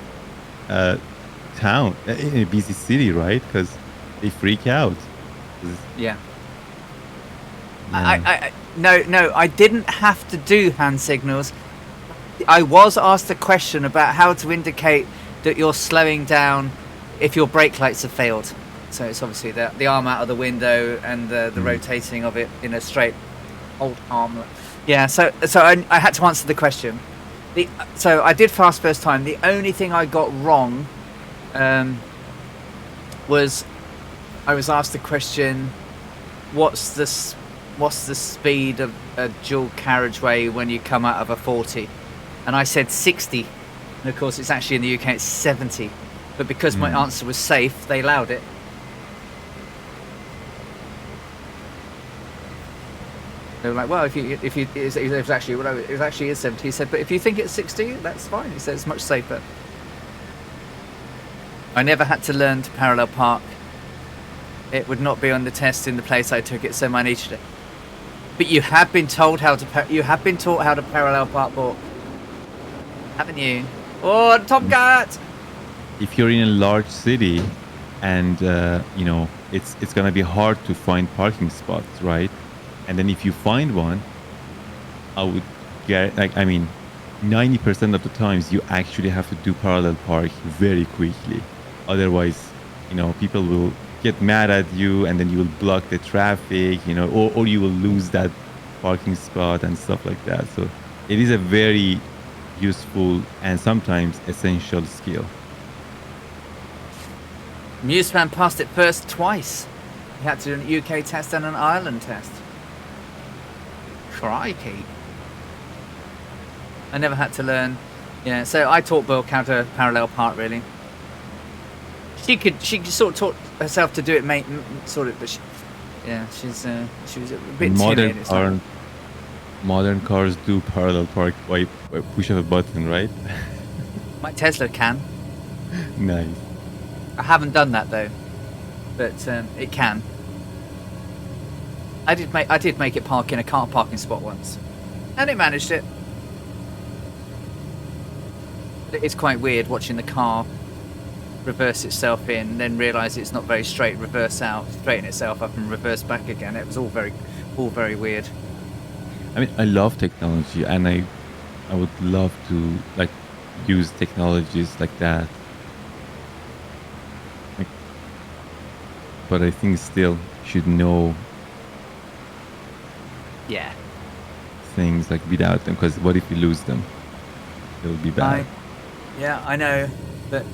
town, in a busy city, right? Because they freak out. 'Cause, Yeah. yeah. No, I didn't have to do hand signals. I was asked a question about how to indicate that you're slowing down if your brake lights have failed. So it's obviously the arm out of the window and the rotating of it in a straight old arm. Yeah, so I had to answer the question. So I did fast first time. The only thing I got wrong was I was asked the question, what's the speed of a dual carriageway when you come out of a 40? And I said 60. And of course it's actually in the UK it's 70. But because my answer was safe, they allowed it. They were like, well, if it was actually is 70. He said, but if you think it's 60, that's fine. He said it's much safer. I never had to learn to parallel park. It would not be on the test in the place I took it, so I needed it. But you have been told how to. You have been taught how to parallel park, Bork, haven't you? Oh, Tomcat! If you're in a large city, and you know it's gonna be hard to find parking spots, right? And then if you find one, I would get like 90% of the times you actually have to do parallel park very quickly. Otherwise, people will get mad at you, and then you will block the traffic, or you will lose that parking spot and stuff like that. So it is a very useful and sometimes essential skill. Museman passed it first twice. He had to do an UK test and an Ireland test. Crikey. I never had to learn. Yeah, so I taught Bork how to parallel park, really. She sort of taught herself to do it, mate, sort of, but she was a bit timid. Modern cars do parallel park by push of a button, right? My Tesla can. Nice. I haven't done that though, but it can. I did make it park in a car parking spot once, and it managed it. But it's quite weird watching the car reverse itself in, then realise it's not very straight, reverse out, straighten itself up, and reverse back again. It was all very weird. I mean, I love technology, and I would love to use technologies like that. But I think still should know things without them, because what if you lose them? It'll be bad. I know, but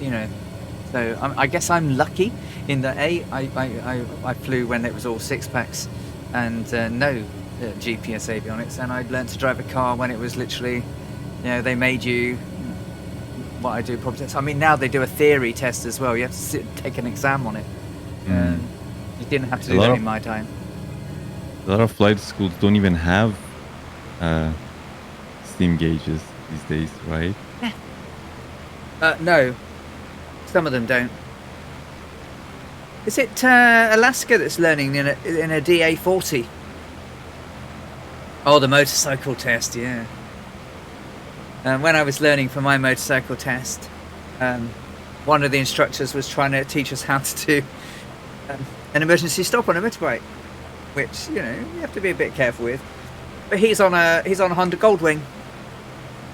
so I guess I'm lucky in that I flew when it was all six packs and no GPS avionics, and I learned to drive a car when it was literally, they made you what I do proper test. I mean, now they do a theory test as well. You have to sit and take an exam on it. You didn't have to do that in my time. A lot of flight schools don't even have steam gauges these days, right? Yeah, No, some of them don't. Is it Alaska that's learning in a DA40? Oh, the motorcycle test, yeah. When I was learning for my motorcycle test, one of the instructors was trying to teach us how to do an emergency stop on a motorbike, which you have to be a bit careful with. But he's on a Honda Goldwing,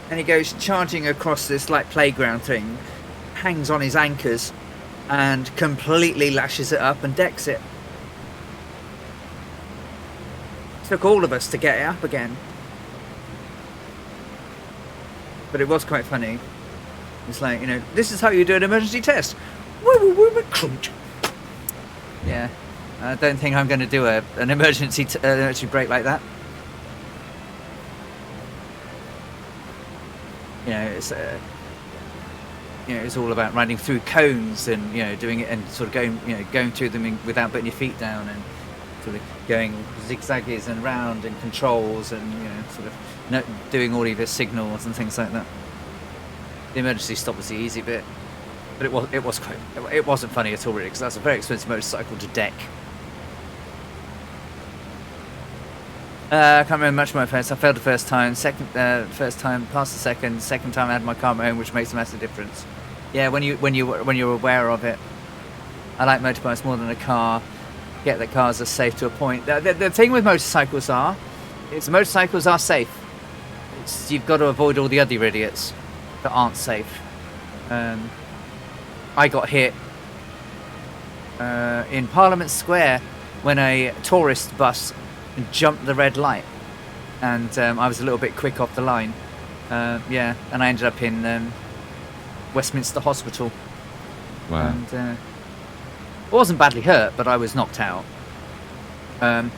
and he goes charging across this like playground thing, hangs on his anchors, and completely lashes it up and decks it. Took all of us to get it up again, but it was quite funny. It's like, this is how you do an emergency test. Yeah, I don't think I'm going to do an emergency brake like that. It's all about riding through cones and doing it and sort of going through them without putting your feet down and sort of going zigzaggies and round and controls and sort of doing all of your signals and things like that. The emergency stop was the easy bit, but it wasn't funny at all really, because that's a very expensive motorcycle to deck. I can't remember much of my first. I failed the first time. First time passed the second. Second time I had my car at my home, which makes a massive difference. Yeah, when you're aware of it. I like motorbikes more than a car. Get that cars are safe to a point. The thing with motorcycles is motorcycles are safe. You've got to avoid all the other idiots that aren't safe. I got hit in Parliament Square when a tourist bus jumped the red light, and I was a little bit quick off the line. And I ended up in Westminster Hospital. Wow. And I wasn't badly hurt, but I was knocked out. And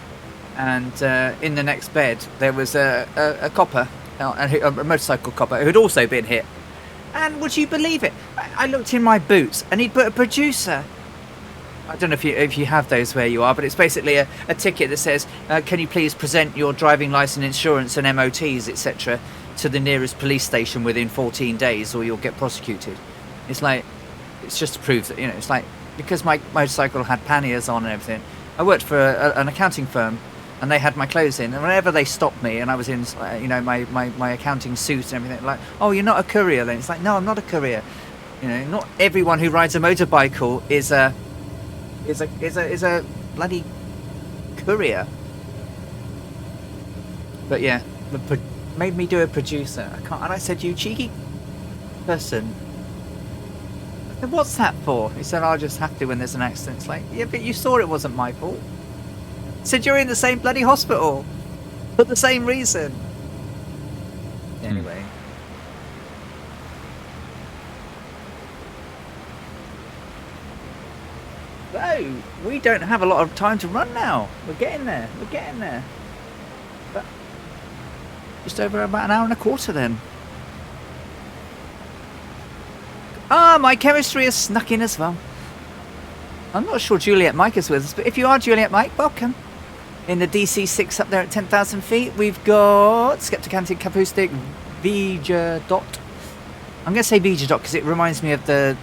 in the next bed there was a copper, a motorcycle copper, who had also been hit. And would you believe it? I looked in my boots, and he'd put a producer. I don't know if you have those where you are, but it's basically a ticket that says, can you please present your driving licence, insurance and MOTs, etc. to the nearest police station within 14 days or you'll get prosecuted. It's just to prove that, it's like, because my motorcycle had panniers on and everything. I worked for an accounting firm, and they had my clothes in, and whenever they stopped me and I was in my accounting suit and everything, like, oh, you're not a courier then? It's like, no, I'm not a courier. Not everyone who rides a motorbike is a bloody courier. But yeah, made me do a producer. I can't. And I said, you cheeky person. I said, what's that for? He said, I'll just have to when there's an accident. It's like, yeah, but you saw it wasn't my fault. He said, you're in the same bloody hospital for the same reason. Anyway. So, we don't have a lot of time to run now. We're getting there. But just over about an hour and a quarter then. My chemistry is snuck in as well. I'm not sure Juliet Mike is with us, but if you are Juliet Mike, welcome. In the DC6 up there at 10,000 feet, we've got Skepticantic, Capoustic, Vija Dot. I'm going to say Vija Dot because it reminds me of the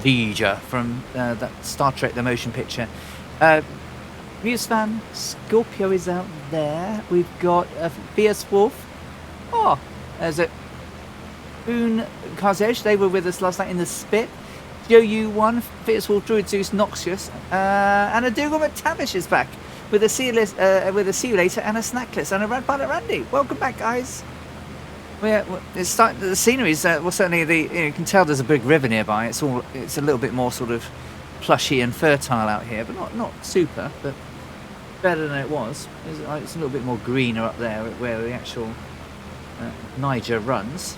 Vija from that Star Trek the motion picture. Musefan, Scorpio is out there. We've got Fierce Wolf. Oh, there's a Boone Karzej. They were with us last night in the Spit. Joe U1, Fierce Wolf, Druid Zeus, Noxious, and a Dougal McTavish is back with a see you later and a snack list and a Rad Pilot Randy. Welcome back, guys. It's starting. The scenery is certainly you can tell there's a big river nearby. It's a little bit more sort of plushy and fertile out here, but not super, but better than it was. It's a little bit more greener up there where the actual Niger runs.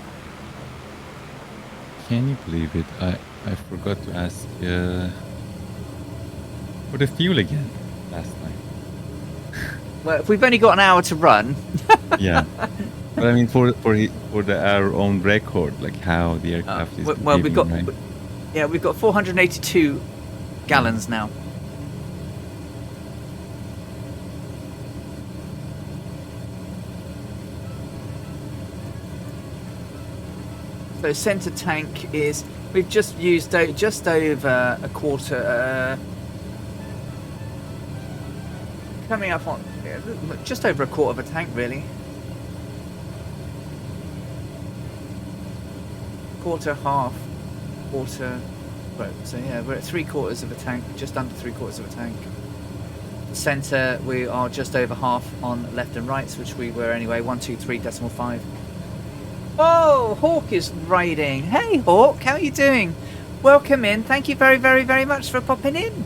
Can you believe it? I forgot to ask for the fuel again last night. Well, if we've only got an hour to run. Yeah. But I mean, for our own record, like how the aircraft is. Well, we've got, right? Yeah, we've got 482 gallons now. So centre tank is, we've just used just over a quarter, coming up on just over a quarter of a tank really. Quarter, half, quarter, right, so yeah, we're at 3/4 of a tank, just under 3/4 of a tank. Centre, we are just over half on left and rights, which we were anyway, 123.5. Oh, Hawk is riding. Hey Hawk, how are you doing? Welcome in. Thank you very, very, very much for popping in.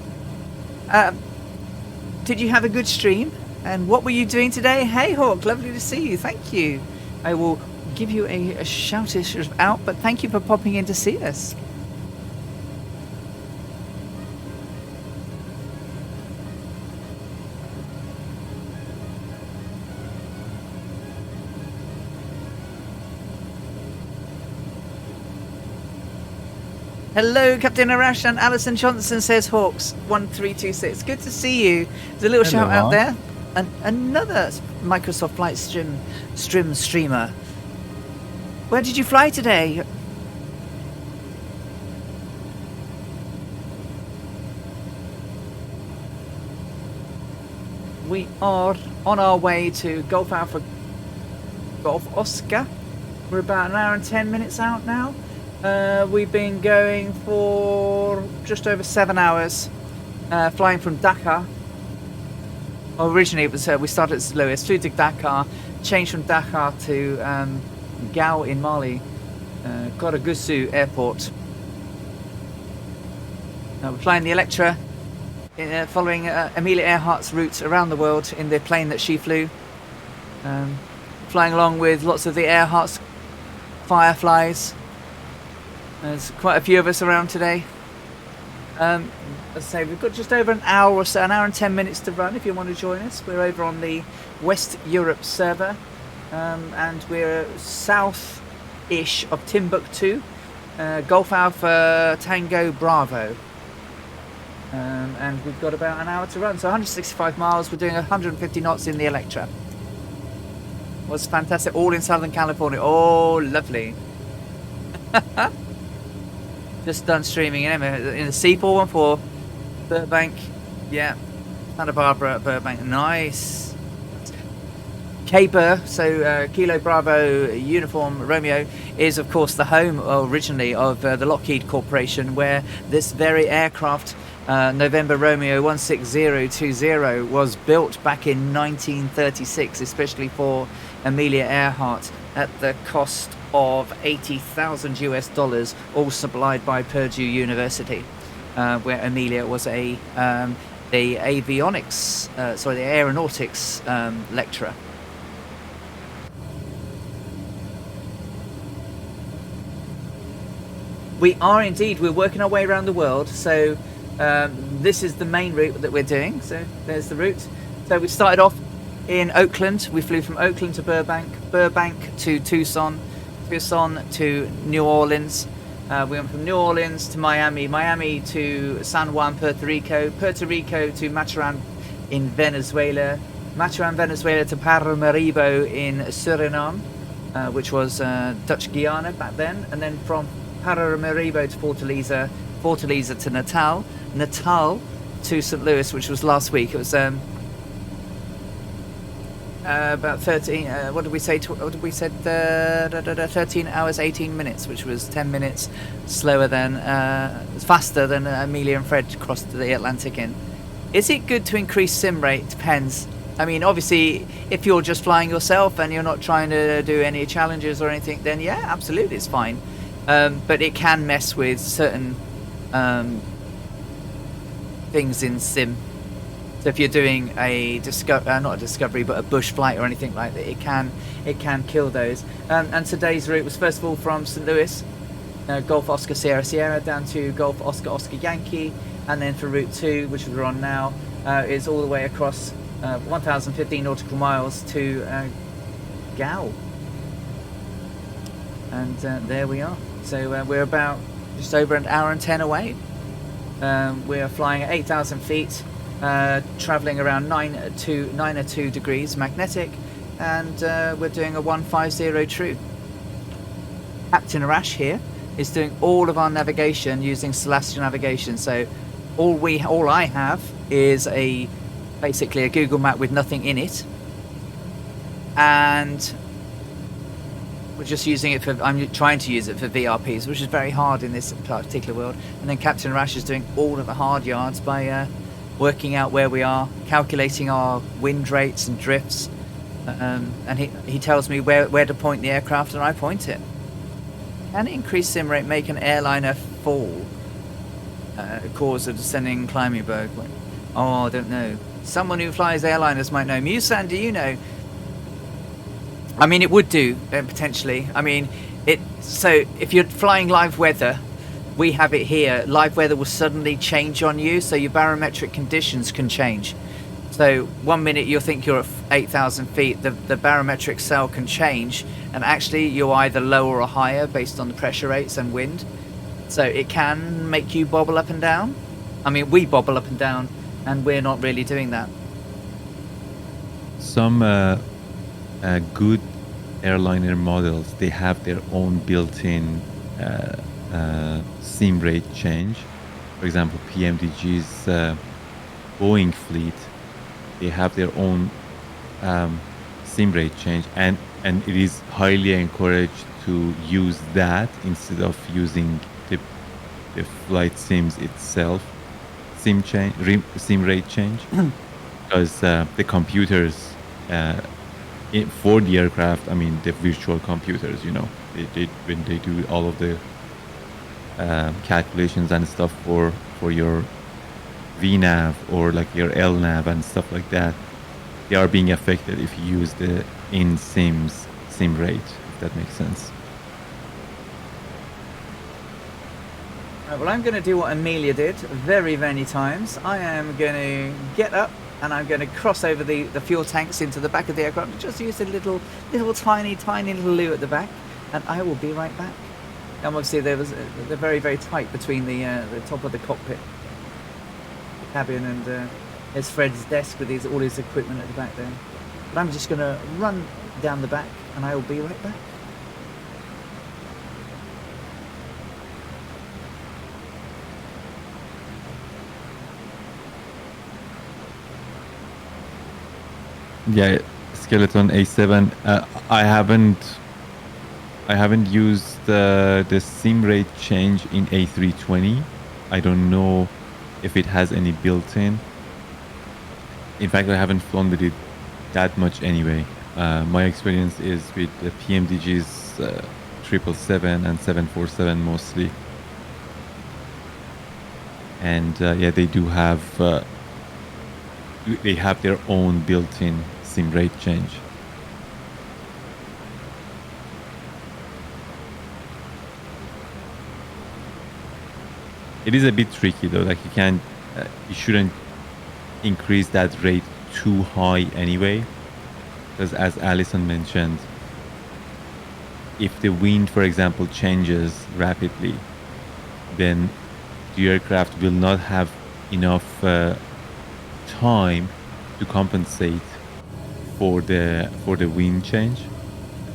Did you have a good stream? And what were you doing today? Hey Hawk, lovely to see you. Thank you. I will give you a shoutish out, but thank you for popping in to see us. Hello, Captain Arash, and Alison Johnson says Hawks 1326. Good to see you. There's a little Hello, shout out Mark. there. And another Microsoft Flight streamer. Where did you fly today? We are on our way to Golf Alpha Golf Oscar. We're about an hour and 10 minutes out now. We've been going for just over 7 hours, flying from Dakar. Originally, it was we started at St. Louis, flew to Dakar, changed from Dakar to Gao in Mali, Goragusu Airport. We're flying the Electra, following Amelia Earhart's route around the world in the plane that she flew. Flying along with lots of the Earhart's Fireflies. There's quite a few of us around today. As I say, we've got just over an hour or so, an hour and 10 minutes to run if you want to join us. We're over on the West Europe server, and we're south-ish of Timbuktu, Golf Alpha Tango Bravo. And we've got about an hour to run, so 165 miles. We're doing 150 knots in the Electra. Was fantastic, all in Southern California. Oh, lovely. Just done streaming in the C414 Burbank. Yeah, Santa Barbara at Burbank. Nice. K-Bur, so Kilo Bravo Uniform Romeo, is of course the home originally of the Lockheed Corporation, where this very aircraft, November Romeo 16020, was built back in 1936, especially for Amelia Earhart, at the cost of $80,000 US, all supplied by Purdue University, where Amelia was the aeronautics lecturer. We are indeed. We're working our way around the world. So this is the main route that we're doing. So there's the route. So we started off in Oakland. We flew from Oakland to Burbank, Burbank to Tucson, Tucson to New Orleans. We went from New Orleans to Miami, Miami to San Juan, Puerto Rico, Puerto Rico to Maturan in Venezuela, Maturan, Venezuela to Paramaribo in Suriname, which was Dutch Guiana back then, and then from Paramaribo to Fortaleza, Fortaleza to Natal, Natal to St. Louis, which was last week. It was about 13. What did we say? What did we said? 13 hours 18 minutes, which was 10 minutes slower than, faster than Amelia and Fred crossed the Atlantic in. Is it good to increase sim rate? Depends. I mean, obviously, if you're just flying yourself and you're not trying to do any challenges or anything, then yeah, absolutely, it's fine. But it can mess with certain things in sim. So if you're doing a not a discovery, but a bush flight or anything like that, it can kill those. And today's route was first of all from St. Louis, Golf Oscar Sierra Sierra, down to Golf Oscar Oscar Yankee, and then for Route 2, which we're on now, is all the way across 1,015 nautical miles to Gao. And there we are. So we're about just over an hour and 10 away. We're flying at 8,000 feet. Travelling around 902 degrees magnetic, and we're doing a 150 true. Captain Arash here is doing all of our navigation using celestial navigation. So all I have is basically a Google map with nothing in it, and we're just using it for, I'm trying to use it for VRPs, which is very hard in this particular world. And then Captain Rash is doing all of the hard yards by working out where we are, calculating our wind rates and drifts, and he tells me where to point the aircraft, and I point it. Can increased sim rate make an airliner fall? Cause a descending climbing berg? Oh, I don't know. Someone who flies airliners might know. Musan, do you know? I mean, it would do, potentially. I mean, so if you're flying live weather, we have it here. Live weather will suddenly change on you, so your barometric conditions can change. So 1 minute you'll think you're at 8,000 feet, the barometric cell can change, and actually you're either lower or higher based on the pressure rates and wind. So it can make you bobble up and down. I mean, we bobble up and down, and we're not really doing that. Some good airliner models, they have their own built-in sim rate change. For example, PMDG's Boeing fleet, they have their own sim rate change, and it is highly encouraged to use that instead of using the flight sims itself, sim rate change, because the computers for the aircraft, I mean the virtual computers, you know, when they do all of the calculations and stuff for your VNAV or like your LNAV and stuff like that, they are being affected if you use the sim rate, if that makes sense. Right, well, I'm going to do what Amelia did very many times. I am going to get up and I'm going to cross over the fuel tanks into the back of the aircraft. Just use a little tiny little loo at the back, and I will be right back. And obviously they're very, very tight between the top of the cockpit, the cabin, and there's Fred's desk with all his equipment at the back there. But I'm just going to run down the back, and I will be right back. Yeah, Skeleton A7. I haven't used the sim rate change in A320. I don't know if it has any built-in. In fact, I haven't flown with it that much anyway. My experience is with the PMDG's 777 and 747 mostly. And yeah, they do have they have their own built-in sim rate change. It is a bit tricky though, like you shouldn't increase that rate too high anyway, because as Alison mentioned, if the wind, for example, changes rapidly, then the aircraft will not have enough time to compensate for the wind change.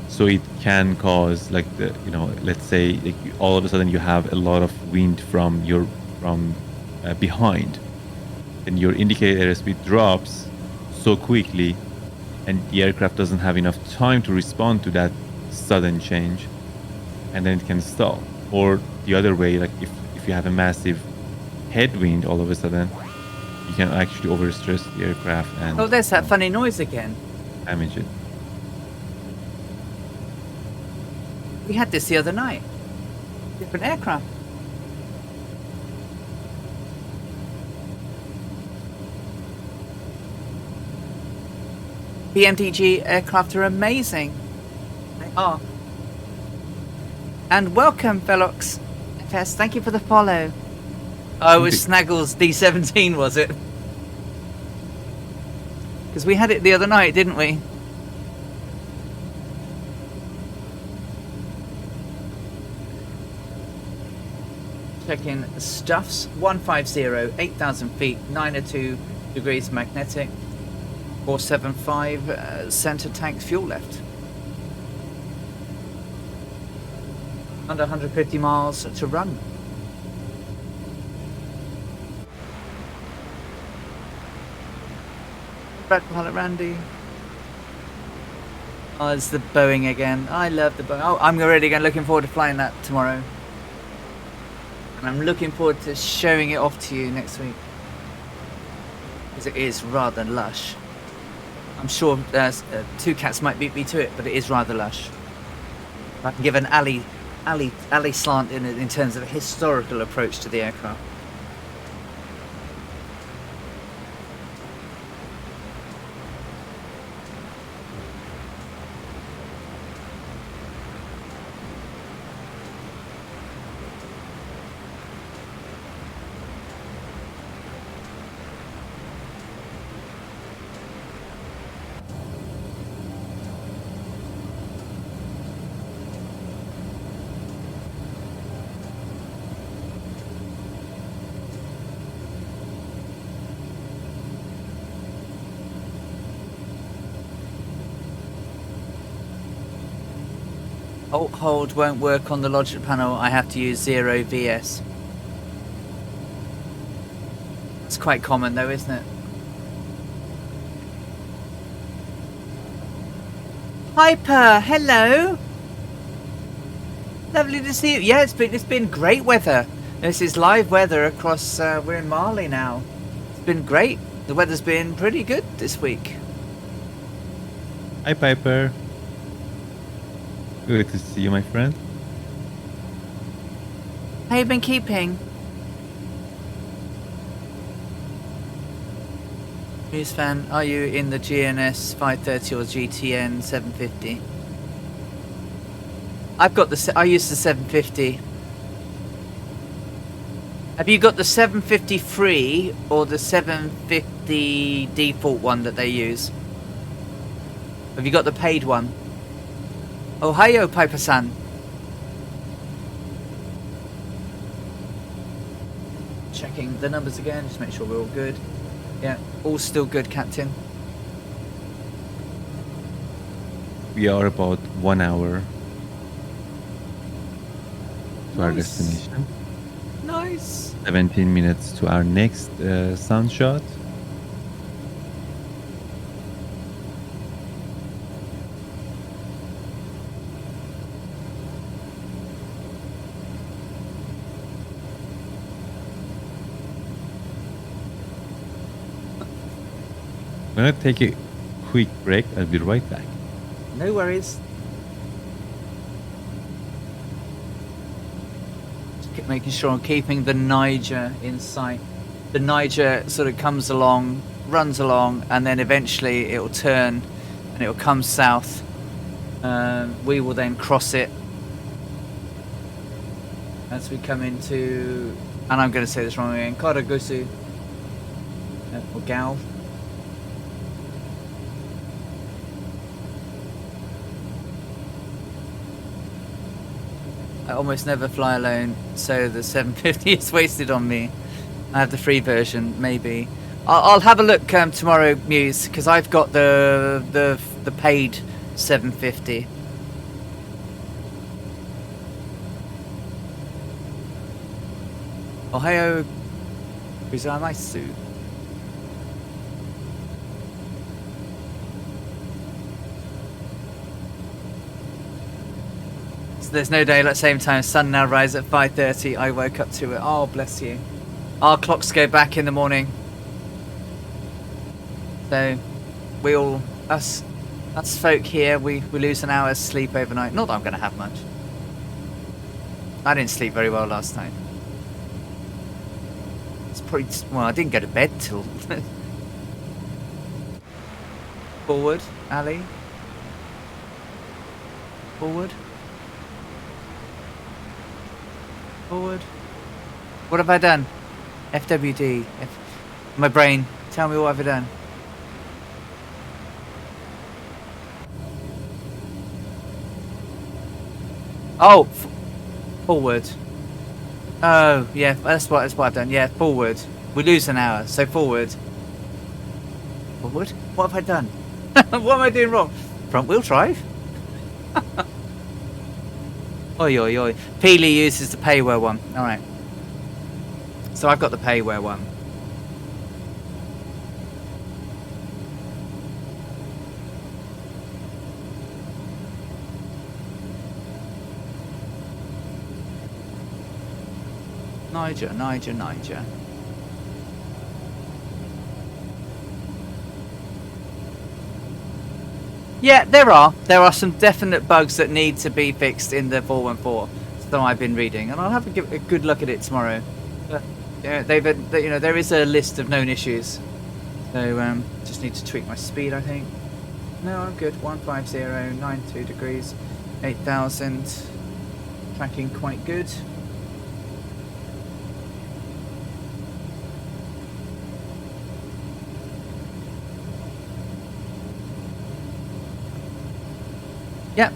So it can cause, like, let's say like all of a sudden you have a lot of wind from behind, and your indicator airspeed drops so quickly, and the aircraft doesn't have enough time to respond to that sudden change, and then it can stall. Or the other way, like if you have a massive headwind all of a sudden, you can actually overstress the aircraft and there's that funny noise again. Damage it. We had this the other night. Different aircraft. BMDG aircraft are amazing. They are. And welcome, Velox FS. Thank you for the follow. Oh, it was Snaggle's D17, was it? Because we had it the other night, didn't we? Check in stuffs. 150, 8,000 feet, 902 degrees magnetic, 475 center tank fuel left. Under 150 miles to run. Red Pilot Randy. Oh, it's the Boeing again. I love the Boeing. Oh, I'm already looking forward to flying that tomorrow. And I'm looking forward to showing it off to you next week. Because it is rather lush. I'm sure Two Cats might beat me to it, but it is rather lush. I can give an alley slant in terms of a historical approach to the aircraft. Alt hold won't work on the logic panel. I have to use 0 VS. It's quite common though, isn't it? Hyper, hello. Lovely to see you. Yeah, it's been great weather. This is live weather across. We're in Mali now. It's been great. The weather's been pretty good this week. Hi, Piper. Good to see you, my friend. How you been keeping? News fan, are you in the GNS 530 or GTN 750? I use the 750. Have you got the 750 free or the 750 default one that they use? Have you got the paid one? Ohio, Piper-san. Checking the numbers again, just make sure we're all good. Yeah, all still good, Captain. We are about 1 hour to our Nice. destination. Nice. 17 minutes to our next sun shot. I'm gonna take a quick break. I'll be right back. No worries. Just keep making sure I'm keeping the Niger in sight. The Niger sort of comes along, runs along, and then eventually it will turn and it will come south. We will then cross it as we come into, and I'm going to say this wrong again, Karagusu or Gal. I almost never fly alone, so the 750 is wasted on me. I have the free version, maybe. I'll have a look tomorrow, Muse, because I've got the paid 750. Ohio gozaimasu. There's no daylight same time. Sun now rises at 5:30. I woke up to it. Oh, bless you. Our clocks go back in the morning. So we all, us folk here, we lose an hour's sleep overnight. Not that I'm going to have much. I didn't sleep very well last night. It's probably, well, I didn't go to bed till... Forward, Ali. Forward. Forward. What have I done? FWD. My brain. Tell me what have I done? Oh, forward. Oh, yeah. That's what I've done. Yeah, forward. We lose an hour, so forward. Forward. What have I done? What am I doing wrong? Front wheel drive. Oi, oi, oi. Peely uses the payware one. All right. So I've got the payware one. Niger. Yeah, there are some definite bugs that need to be fixed in the 414 that I've been reading, and I'll have a good look at it tomorrow. But yeah, there is a list of known issues, so just need to tweak my speed, I think. No, I'm good. 150, 92 degrees, 8,000, tracking quite good. Yep.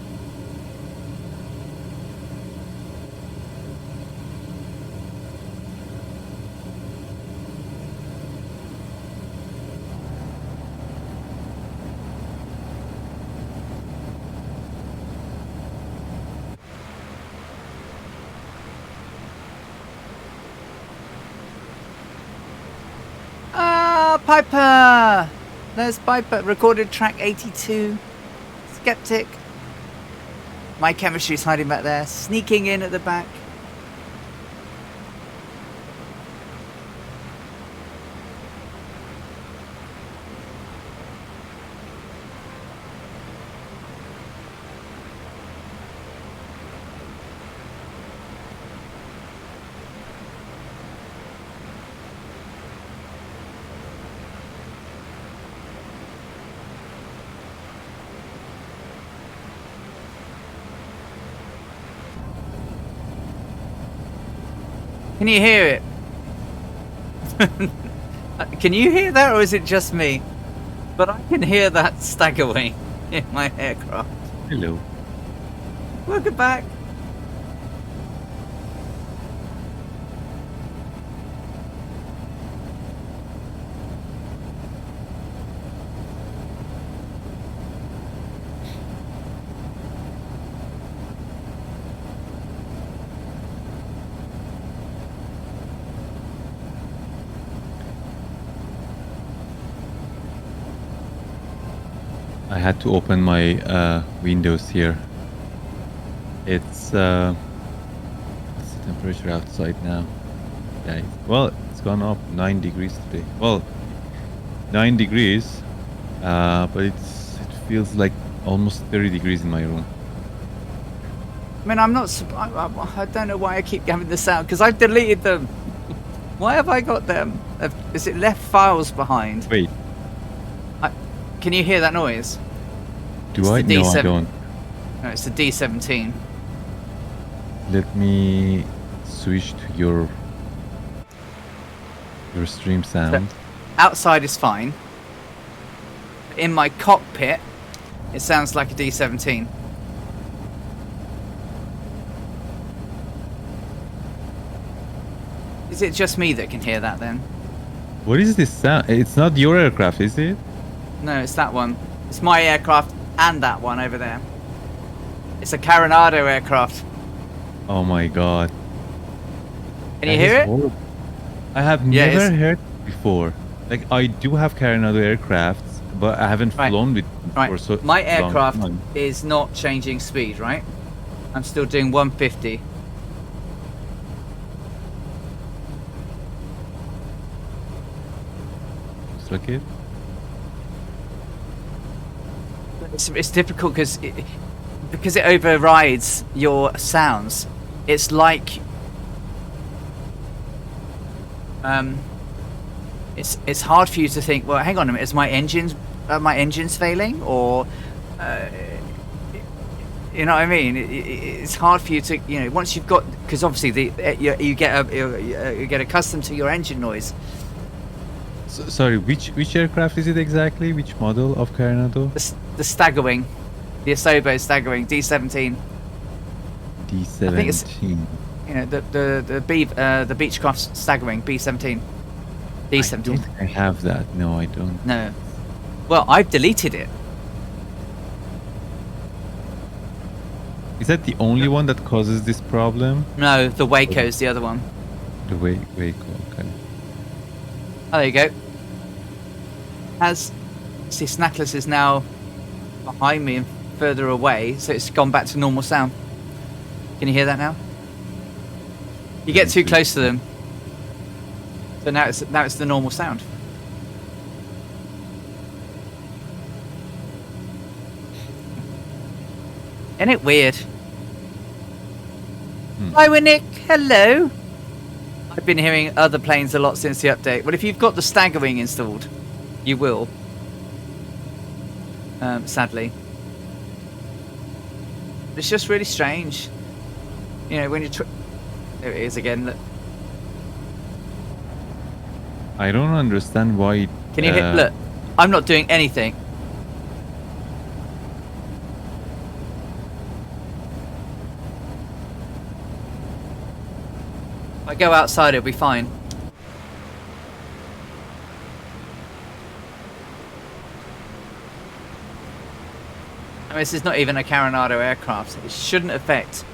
Ah, Piper! There's Piper. Recorded track 82. Skeptic. My chemistry's hiding back there, sneaking in at the back. Can you hear it? Can you hear that, or is it just me? But I can hear that staggerwing in my aircraft. Hello. Welcome back. I had to open my windows here. It's what's the temperature outside now? Yeah, well, it's gone up 9 degrees today. Well, 9 degrees, but it feels like almost 30 degrees in my room. I mean, I'm not. I don't know why I keep having this out because I've deleted them. Why have I got them? Is it left files behind? Wait, Can you hear that noise? do It's I? the No, I D7. don't. No, it's the D17. Let me switch to your stream sound. Outside is fine. In my cockpit, it sounds like a D17. Is it just me that can hear that then? What is this sound? It's not your aircraft, is it? No, it's that one. It's my aircraft and that one over there. It's a Coronado aircraft. Oh my god. Can you hear it? Horrible. I have Yeah, never it's- heard it before. Like, I do have Coronado aircrafts, but I haven't Right. flown with them for Right, so my long aircraft time. is not changing speed, right? I'm still doing 150. Looks like it. It's difficult because it overrides your sounds. It's like it's hard for you to think. Well, hang on a minute. Is my engines failing, or you know what I mean? It's hard for you to once you've got, because obviously you get accustomed to your engine noise. Sorry, which aircraft is it exactly? Which model of Coronado? The Staggerwing, the Asobo Staggerwing D17. D17. I think it's the Beechcraft Staggerwing B17. I D17. don't think I have that. No, I don't. No. Well, I've deleted it. Is that the only one that causes this problem? No, the Waco's the other one. The Waco, okay. Oh, there you go. See, Snackless is now behind me and further away, so it's gone back to normal sound. Can you hear that now? You get too close to them, so now it's the normal sound. Isn't it weird? Hi, Winnick. Hello. I've been hearing other planes a lot since the update. Well, if you've got the stagger wing installed, you will. Sadly. It's just really strange. You know, when you there it is again. Look. I don't understand why. Can you hit? Look, I'm not doing anything. If I go outside, it'll be fine. I mean, this is not even a Coronado aircraft. It shouldn't affect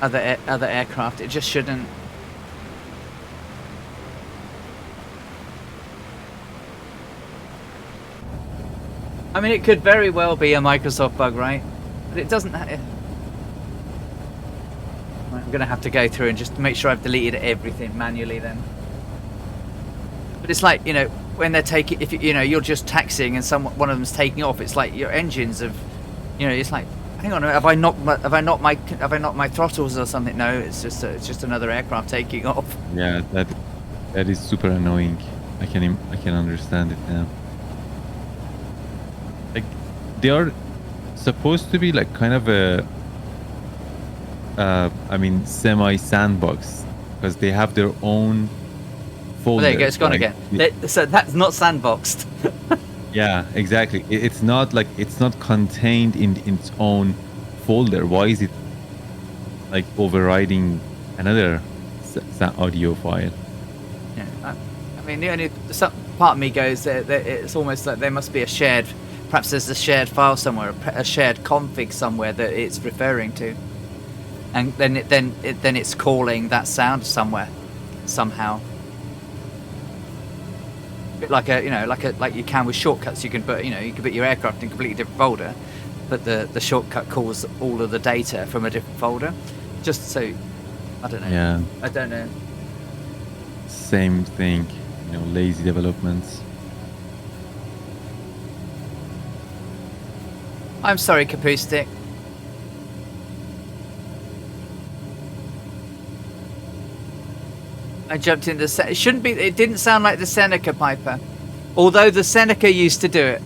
other aircraft. It just shouldn't. I mean, it could very well be a Microsoft bug, right? But it doesn't. I'm gonna have to go through and just make sure I've deleted everything manually then. But it's like, you know, when they're taking, if you know, you're just taxiing and one of them's taking off, it's like your engines have, you know, it's like, hang on, have I knocked my throttles or something? No, it's just another aircraft taking off. Yeah, that is super annoying. I can understand it now. Like, they are supposed to be like kind of a I mean, semi sandbox, because they have their own folder. Oh, there you go, it's gone like, again. So that's not sandboxed. Yeah, exactly. It's not like, it's not contained in its own folder. Why is it like overriding another audio file? Yeah, I mean, the only part of me goes that it's almost like there must be a shared, perhaps there's a shared file somewhere, a shared config somewhere that it's referring to. And then it's calling that sound somewhere, somehow. A bit like like you can with shortcuts. You can put your aircraft in a completely different folder, but the shortcut calls all of the data from a different folder. Just so, I don't know. Yeah. I don't know. Same thing, you know, lazy developments. I'm sorry, Capoustic. I jumped in the it shouldn't be. It didn't sound like the Seneca Piper, although the Seneca used to do it.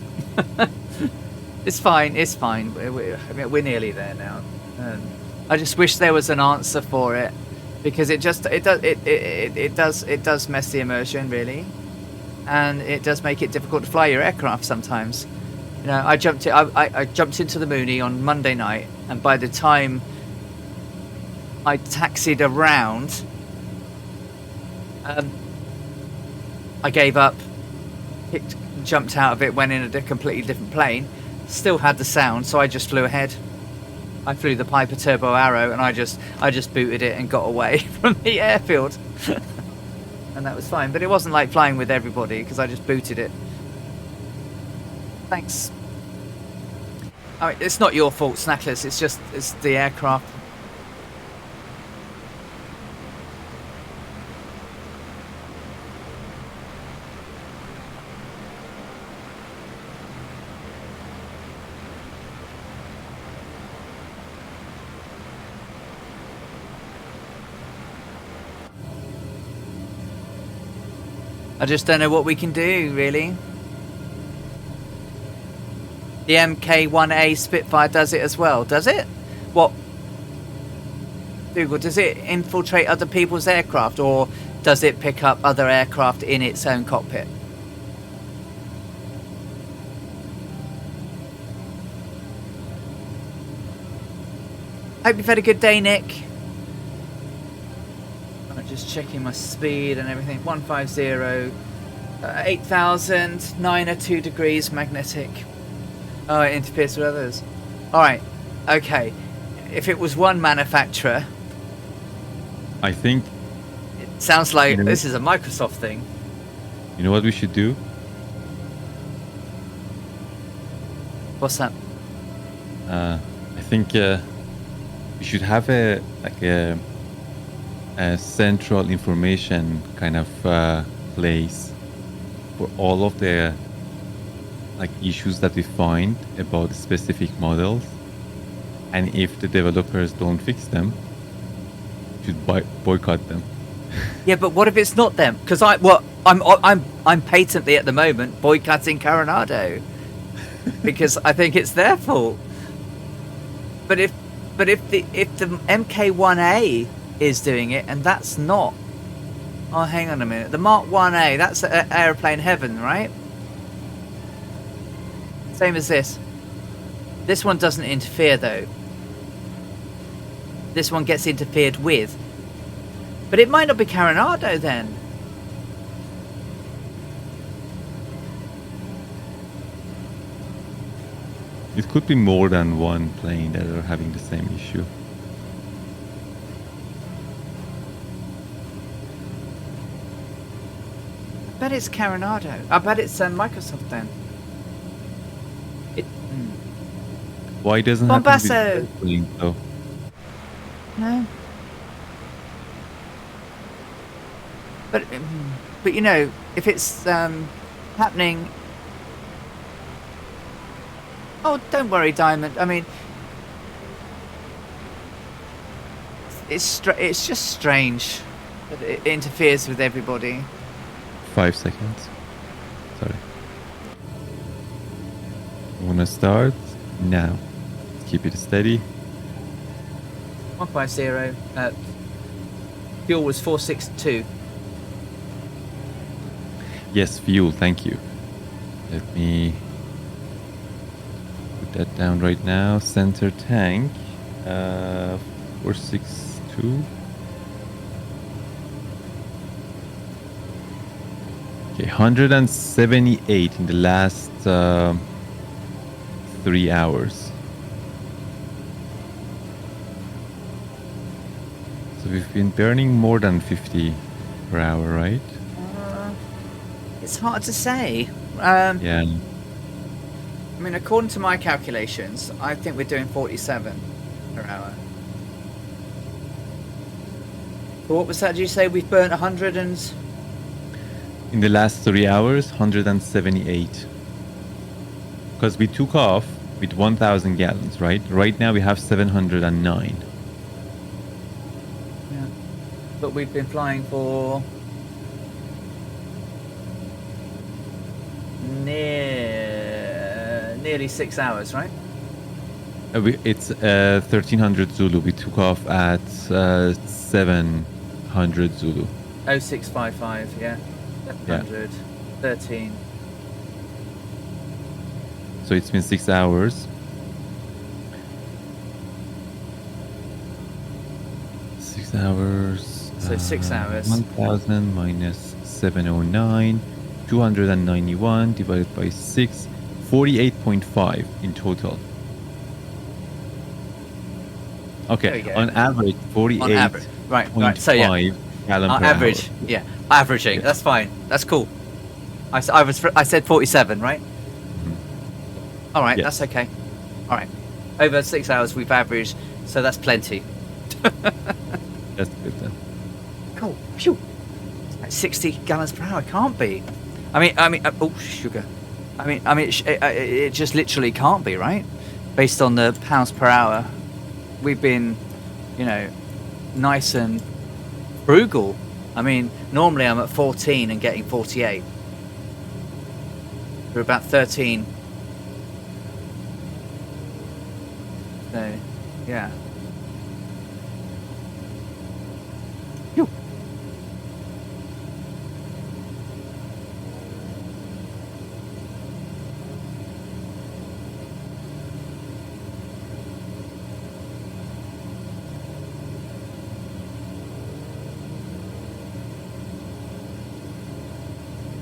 It's fine. It's fine. We're nearly there now. I just wish there was an answer for it, because it does mess the immersion really, and it does make it difficult to fly your aircraft sometimes. You know, I jumped into the Mooney on Monday night, and by the time I taxied around, I gave up, jumped out of it, went in a completely different plane, still had the sound, so I just flew ahead. I flew the Piper Turbo Arrow, and I just booted it and got away from the airfield. And that was fine, but it wasn't like flying with everybody, because I just booted it. Thanks. I mean, it's not your fault, Snackless, it's the aircraft. I just don't know what we can do, really. The MK1A Spitfire does it as well, does it? What? Google, does it infiltrate other people's aircraft, or does it pick up other aircraft in its own cockpit? Hope you've had a good day, Nick. I'm just checking my speed and everything. 150, 8,000, 9 or 2 degrees magnetic. Oh, it interferes with others. Alright, Okay, if it was one manufacturer, I think it sounds like You know- this is a Microsoft thing. you know what we should do. What's that? I think we should have a central information kind of place for all of the like issues that we find about specific models, and if the developers don't fix them, we should boycott them. Yeah, but what if it's not them? Because I'm patently at the moment boycotting Coronado because I think it's their fault. But if the MK1A is doing it and that's not, oh, hang on a minute, the Mark 1A, that's airplane heaven, right? Same as this. This one doesn't interfere though. This one gets interfered with. But it might not be Coronado then. It could be more than one plane that are having the same issue. I bet it's Coronado. I bet it's Microsoft then. Why doesn't happen with Bombasso. the plane though? No. But you know, if it's happening. Oh, don't worry, Diamond. I mean, it's just strange that it interferes with everybody. 5 seconds. Sorry. I wanna start now. Keep it steady. 150. Fuel was 462. Yes, fuel, thank you. Let me put that down right now. Center tank, 462. Okay, 178 in the last 3 hours. So we've been burning more than 50 per hour, right? It's hard to say. Yeah. I mean, according to my calculations, I think we're doing 47 per hour. So what was that? Did you say we've burnt 100 and... In the last 3 hours, 178. Because we took off with 1,000 gallons, right? Right now we have 709. Yeah. But we've been flying for... nearly 6 hours, right? It's 1300 Zulu. We took off at 700 Zulu. 0655, yeah. 700, 13. So it's been 6 hours. 6 hours. So 6 hours. 1000 minus 709. 291 divided by 6. 48.5 in total. There we Okay, go. on average, 48. On average. Right. So yeah. Gallon per Average. hour. Yeah. Averaging. Yeah. That's fine. That's cool. I said 47, right? All right. Yes. That's okay. All right. Over 6 hours we've averaged, so that's plenty. That's good then. Cool. Phew. It's like 60 gallons per hour. Can't be. I mean. Oh, sugar. It just literally can't be, right? Based on the pounds per hour, we've been, nice and frugal. I mean, normally I'm at 14 and getting 48. We're about 13. So, yeah. Phew.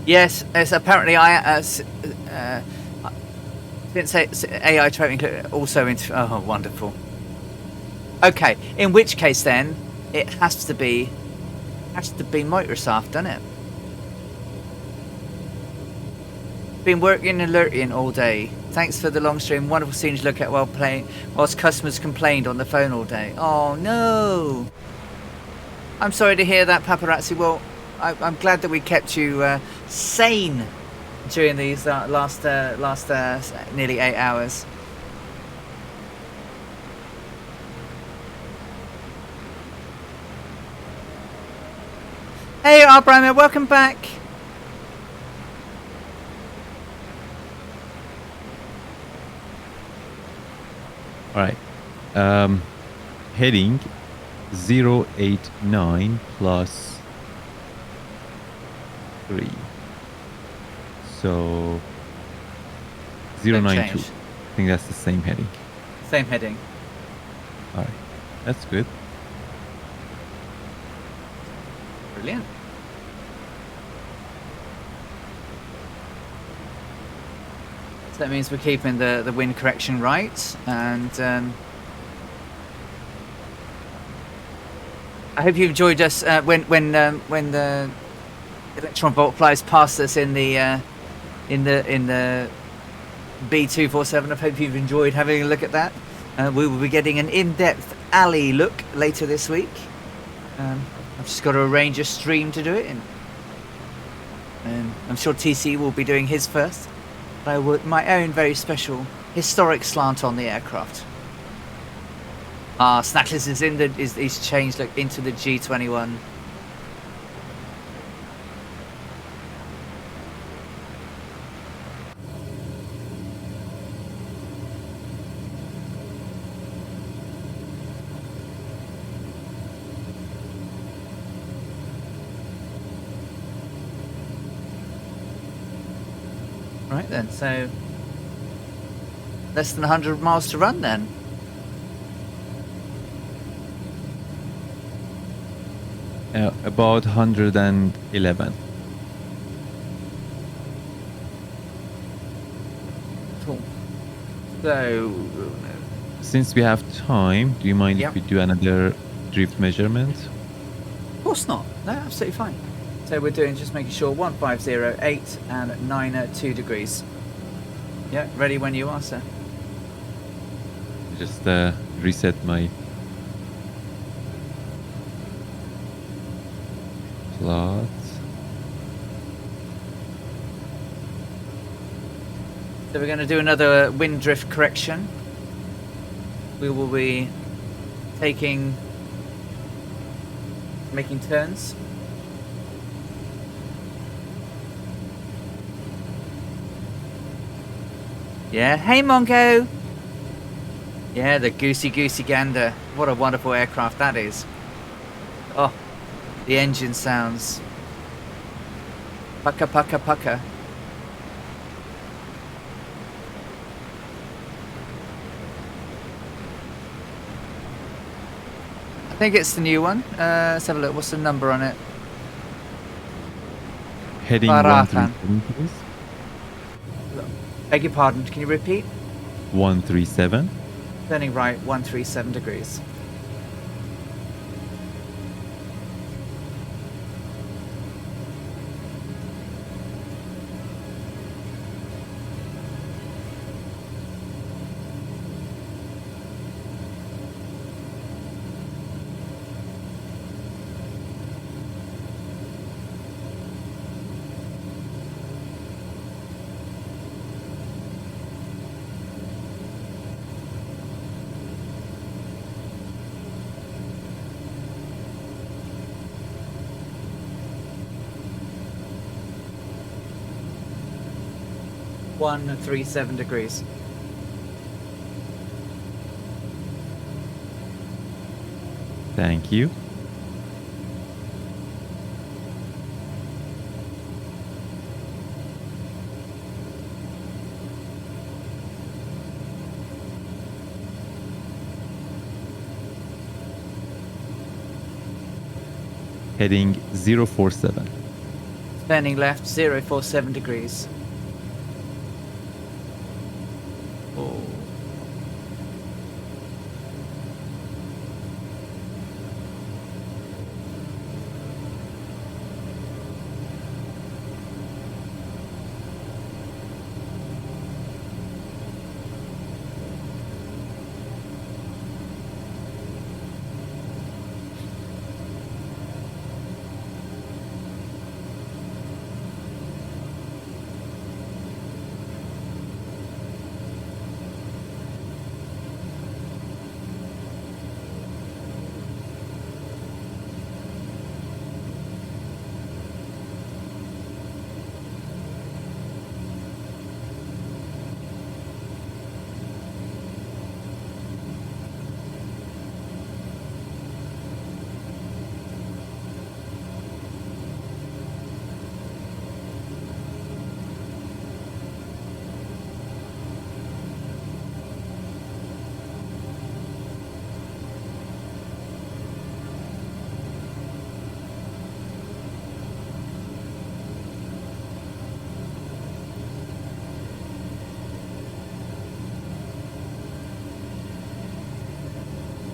Yes, apparently I Didn't say AI training also into. Oh, wonderful. Okay, in which case then it has to be Microsoft, doesn't it? Been working and alerting all day. Thanks for the long stream. Wonderful scenes to look at while playing, whilst customers complained on the phone all day. Oh no! I'm sorry to hear that, paparazzi. Well, I'm glad that we kept you sane during these last nearly 8 hours. Hey, Abraham, welcome back. All right. Heading 089 plus 3. So 092. I think that's the same heading. Same heading. All right. That's good. Brilliant. So that means we're keeping the wind correction right, and I hope you enjoyed us when the electron volt flies past us in the B247. I hope you've enjoyed having a look at that. We will be getting an in-depth alley look later this week. I've just got to arrange a stream to do it, and I'm sure TC will be doing his first. But I would my own very special historic slant on the aircraft. Snackless is changed into the G21. Right then, so less than 100 miles to run then. About 111. Cool. So, Since we have time, do you mind Yep. if we do another drift measurement? of course not. No, absolutely fine. So we're doing just making sure 1508 and 92 degrees. Yeah, ready when you are, sir. Just reset my plot. So we're going to do another wind drift correction. We will be making turns. Yeah, hey Mongo! Yeah, the Goosey Gander. What a wonderful aircraft that is. Oh, the engine sounds. Pucka, pucka, pucka. I think it's the new one. Let's have a look. What's the number on it? Heading Baratan. 137, please. Beg your pardon. Can you repeat? 137. Turning right, 137 degrees. One 137 degrees. Thank you. Heading 047. Turning left, 047 degrees.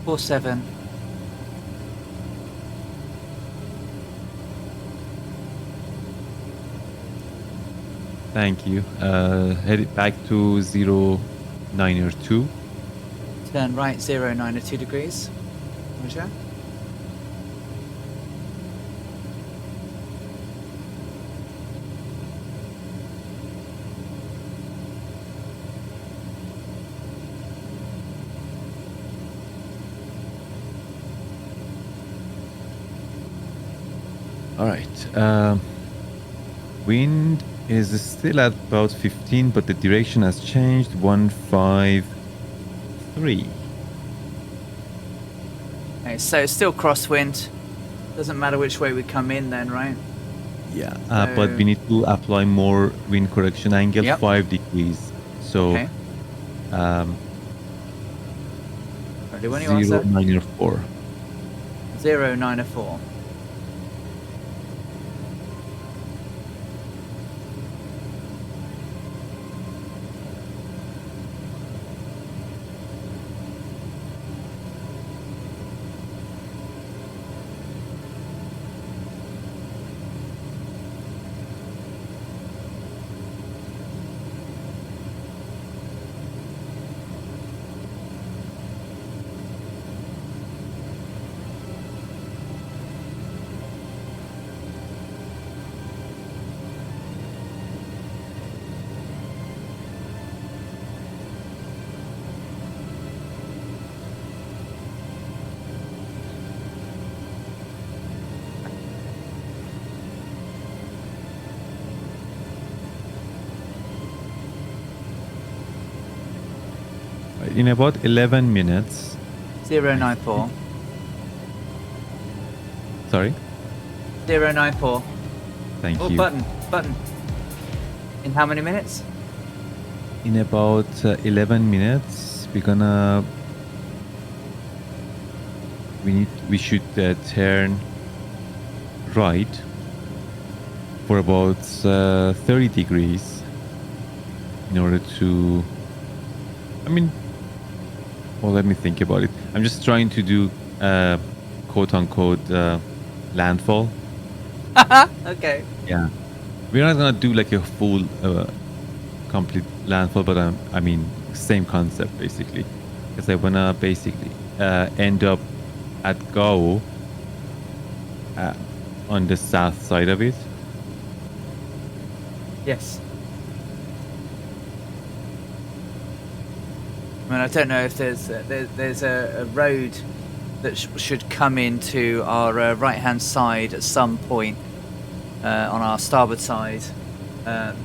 47. Thank you. Head it back to 0902. Turn right 0902 degrees. Roger. All right. Wind is still at about 15, but the direction has changed. 153. Okay, so it's still crosswind. Doesn't matter which way we come in then, right? Yeah. But we need to apply more wind correction angle, Yep. 5 degrees. So Okay. Ready when you are, sir? 0904. 0904. In about 11 minutes. 094. Sorry. 094. Thank Oh, you. button. In how many minutes? In about 11 minutes, we should turn right for about 30 degrees in order to, well, let me think about it. I'm just trying to do quote unquote landfall. Okay. Yeah, we're not gonna do like a full complete landfall, but same concept basically, because I wanna basically end up at Gao on the south side of it. Yes. I don't know if there's a road that should come into our right-hand side at some point on our starboard side, and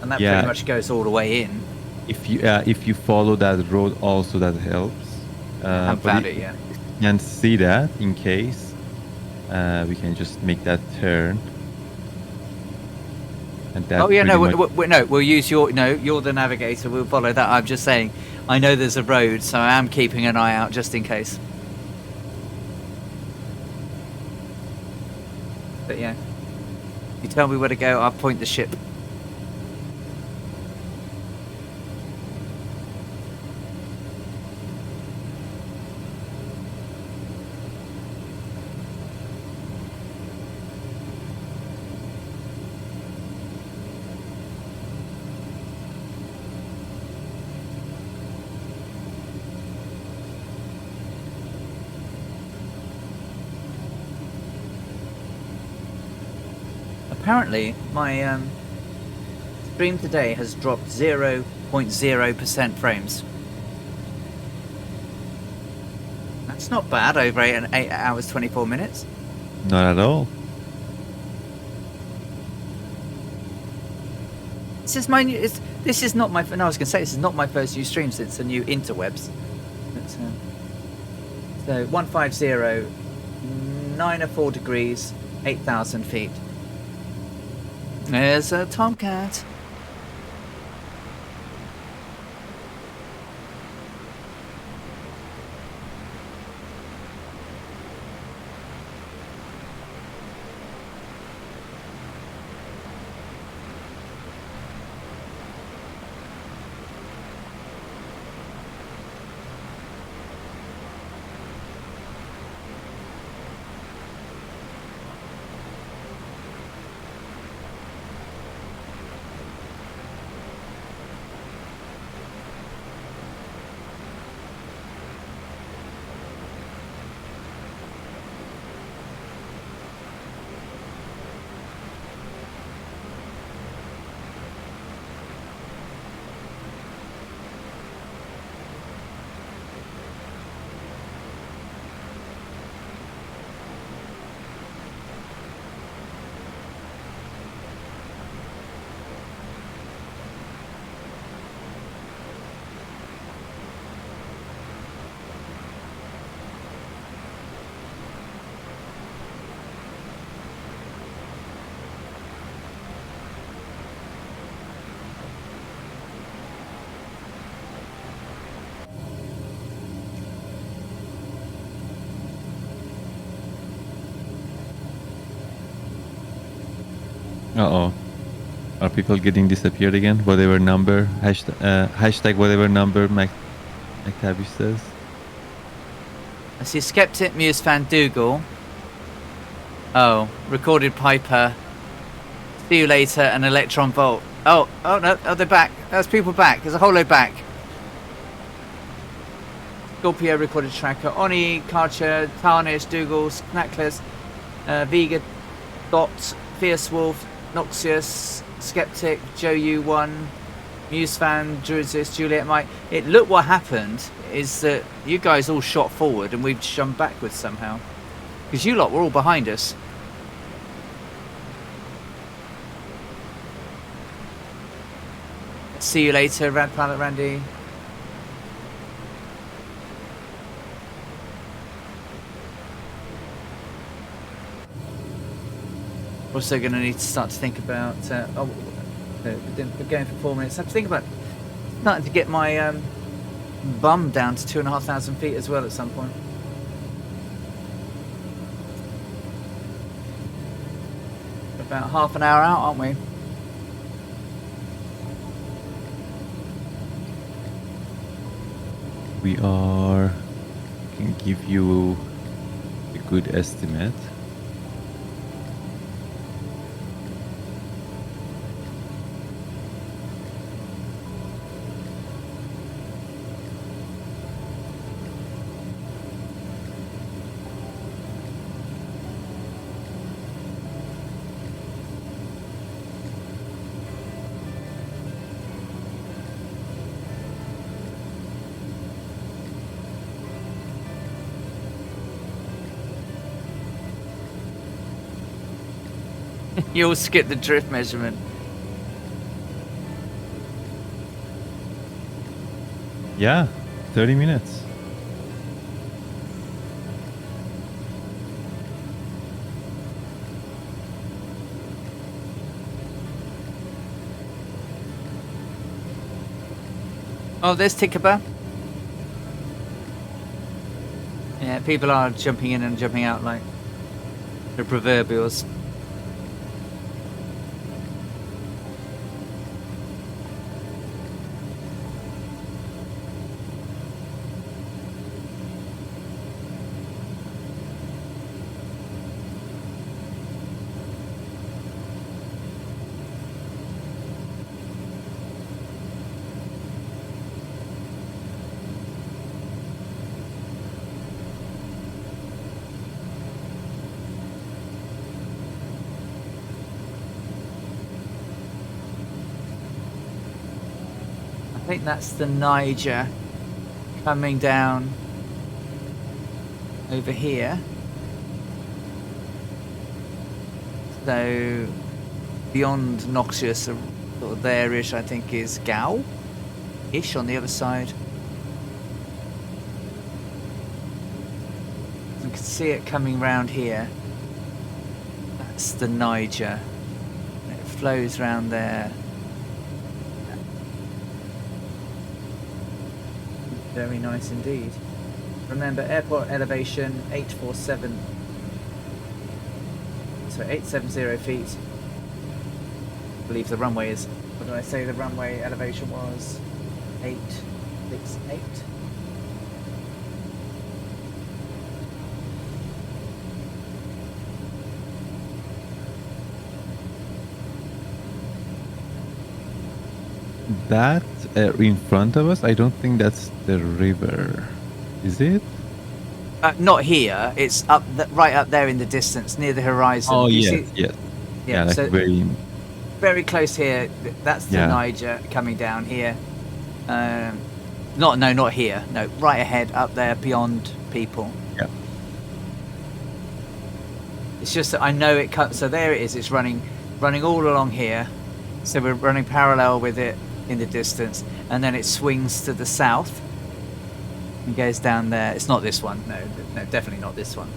that Yeah. pretty much goes all the way in. If you follow that road, also that helps. I haven't but found it yet. If you can't see that, in case, we can just make that turn. And that Oh yeah, no, pretty much- no. We'll use your. No, you're the navigator. We'll follow that. I'm just saying. I know there's a road, so I am keeping an eye out just in case. But yeah, you tell me where to go. I'll point the ship. Apparently, my stream today has dropped 0.0% frames. That's not bad over 8 hours 24 minutes. Not at all. This is my new. This is not my. No, I was going to say this is not my first new stream since the new interwebs. But, so 150, 904 degrees, 8,000 feet. There's a tomcat. Uh-oh. Are people getting disappeared again? Whatever number, hashtag whatever number McTavish says. I see Skeptic, Muse Fan, Dougal. Oh, Recorded Piper. See you later, and Electron Volt. Oh no, they're back. There's people back. There's a whole load back. Scorpio, Recorded Tracker, Oni, Karcher, Tarnish, Dougal, Snackless, Vega, Dot, Fierce Wolf, Noxious, Skeptic, Joe U1, Muse Fan, Druidus, Juliet Mike. Look what happened is that you guys all shot forward and we've jumped backwards somehow. Because you lot were all behind us. See you later, Rad Planet Randy. Also going to need to start to think about... we're going for 4 minutes. I have to think about starting to get my bum down to 2,500 feet as well at some point. About half an hour out, aren't we? We are... can give you a good estimate. You all skip the drift measurement. Yeah, 30 minutes. Oh, there's Tikaba. Yeah, people are jumping in and jumping out like the proverbials. I think that's the Niger coming down over here. So beyond Noxious, sort of there-ish, I think is Gao-ish on the other side. You can see it coming round here. That's the Niger. And it flows round there. Very nice indeed. Remember, airport elevation 847. So 870 feet. I believe the runway is. What did I say the runway elevation was? 868. That in front of us, I don't think that's the river. Is it? Not here. It's up, right up there in the distance, near the horizon. Oh, You yes, see- yes. Yeah, like so very... very close here. That's the Yeah. Niger coming down here. Not here. No, right ahead, up there, beyond people. Yeah. It's just that I know it cuts. So there it is. It's running all along here. So we're running parallel with it in the distance, and then it swings to the south and goes down there. It's not this one. No, definitely not this one.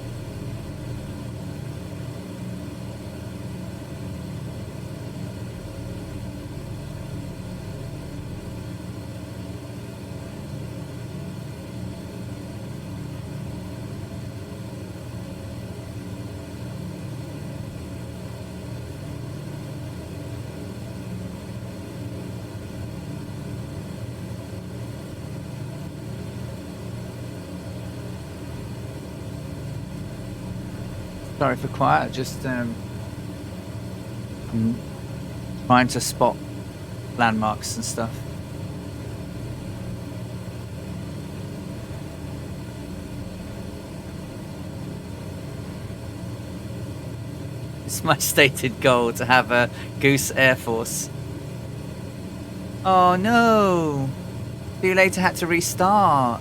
Sorry for quiet. Just I'm trying to spot landmarks and stuff. It's my stated goal to have a Goose Air Force. Oh no! See you later. Had to restart.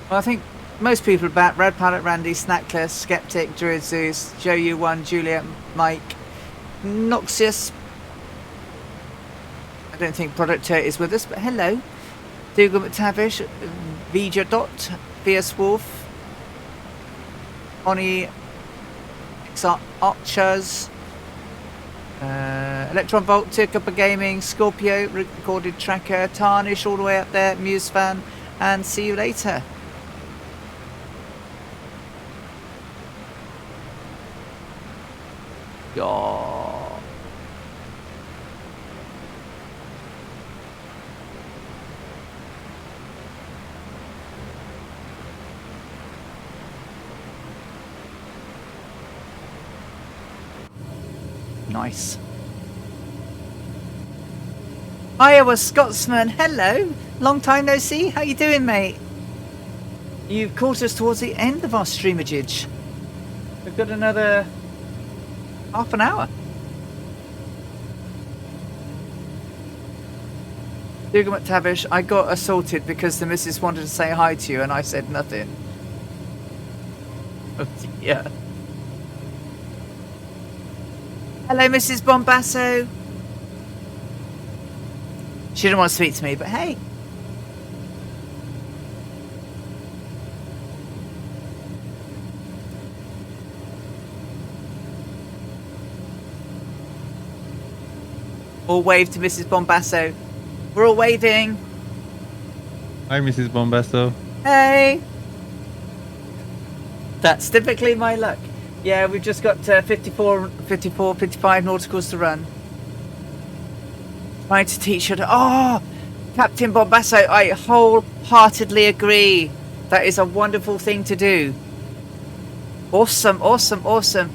Well, I think most people about Red Pilot, Randy, Snackless, Skeptic, Druid Zeus, Joe U1, Juliet, Mike, Noxious. I don't think Producteur is with us, but hello. Dougal McTavish, Vija Dot, Fierce Wolf, Oni XR Archers, Electron Volt, Upper Gaming, Scorpio, Recorded Tracker, Tarnish all the way up there, Muse Fan, and see you later. Oh. Nice. Iowa Scotsman, hello. Long time no see. How you doing, mate? You've caught us towards the end of our streamagage. We've got another half an hour. Dougal McTavish, I got assaulted because the missus wanted to say hi to you and I said nothing. Oh dear. Hello, Mrs. Bombasso. She didn't want to speak to me, but hey. All wave to Mrs. Bombasso. We're all waving. Hi, Mrs. Bombasso. Hey. That's typically my luck. Yeah, we've just got 54, 55 nauticals to run. Trying to teach her to... Oh! Captain Bombasso, I wholeheartedly agree. That is a wonderful thing to do. Awesome, awesome, awesome.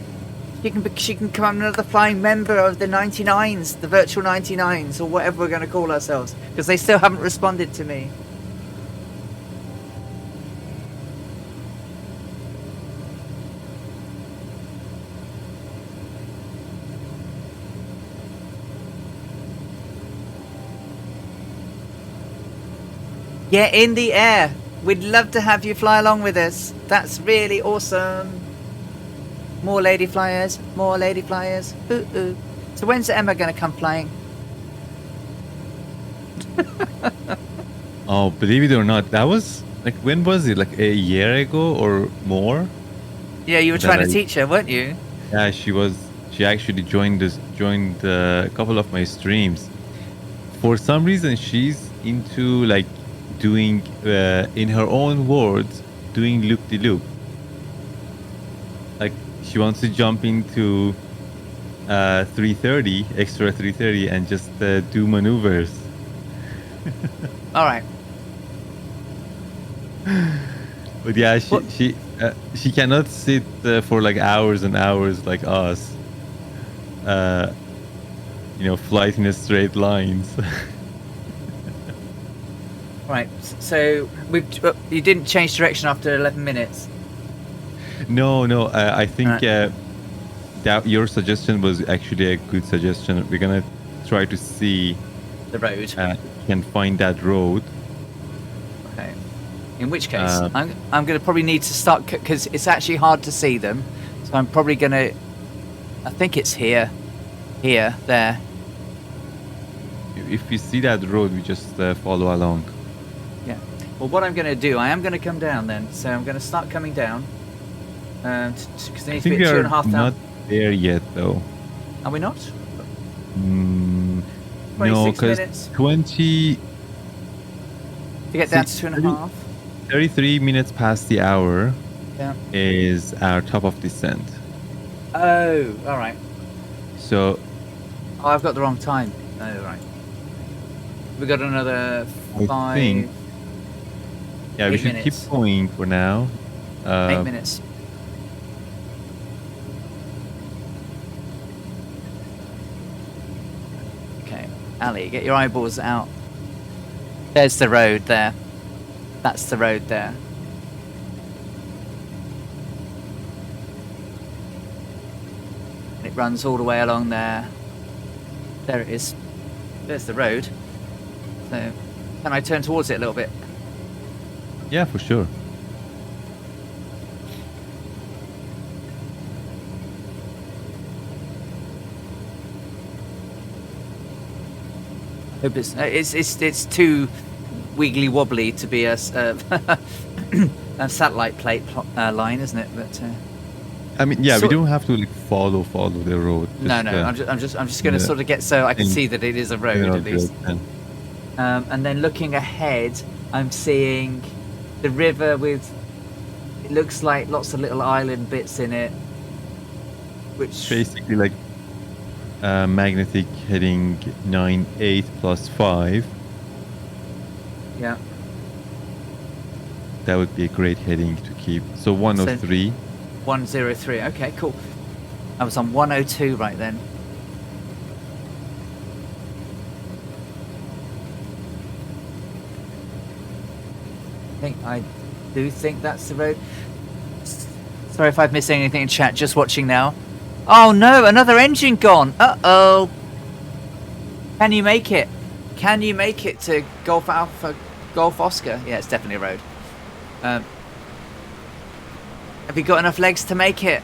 She can become another flying member of the 99s, the virtual 99s, or whatever we're going to call ourselves, because they still haven't responded to me. Get in the air. We'd love to have you fly along with us. That's really awesome. More lady flyers, more lady flyers. Ooh, ooh. So when's Emma going to come flying? Oh, believe it or not, that was like, when was it? Like a year ago or more? Yeah, you were trying to teach her, weren't you? Yeah, she was. She actually joined a couple of my streams. For some reason, she's into like doing, in her own words, doing loop-de-loop. Like she wants to jump into 330, extra 330, and just do maneuvers. All right. But yeah, she cannot sit for like hours and hours like us. Flight in a straight lines. Right. So you didn't change direction after 11 minutes. No. I think Right. that your suggestion was actually a good suggestion. We're gonna try to see The road. can find that road. Okay. In which case, I'm going to probably need to start, because it's actually hard to see them. So I'm probably going to... I think it's here. Here. There. If we see that road, we just follow along. Yeah. Well, what I'm going to do, I am going to come down then. So I'm going to start coming down. Because there I needs to think be we are 2.5 not down. there yet, though. Are we not? No, 26 because minutes. 20... To get down to See, 2.5. 33 minutes past the hour Yeah. is our top of descent. Oh, all right. So Oh, I've got the wrong time. Oh, right. We got another I 5. think, yeah, we 8 should minutes. keep going for now. 8 minutes. Okay, Ali, get your eyeballs out. There's the road there. That's the road there. And it runs all the way along there. There it is. There's the road. So, can I turn towards it a little bit? Yeah, for sure. Hope it's too wiggly wobbly to be a satellite plate line, isn't it? But I mean, yeah, So- we don't have to like follow the road. no, I'm just going to yeah. sort of get so I can In- see that it is a road you know, at least. and- And then looking ahead, I'm seeing the river with, it looks like lots of little island bits in it, which basically like magnetic heading 9-8 plus 5. yeah. That would be a great heading to keep. So 103. 103. Okay, cool. I was on 102 right then. I do think that's the road. Sorry if I've missed anything in chat, just watching now. Oh no, another engine gone. Uh-oh. Can you make it? Can you make it to Golf Alpha, Golf Oscar? Yeah, it's definitely a road. Have you got enough legs to make it?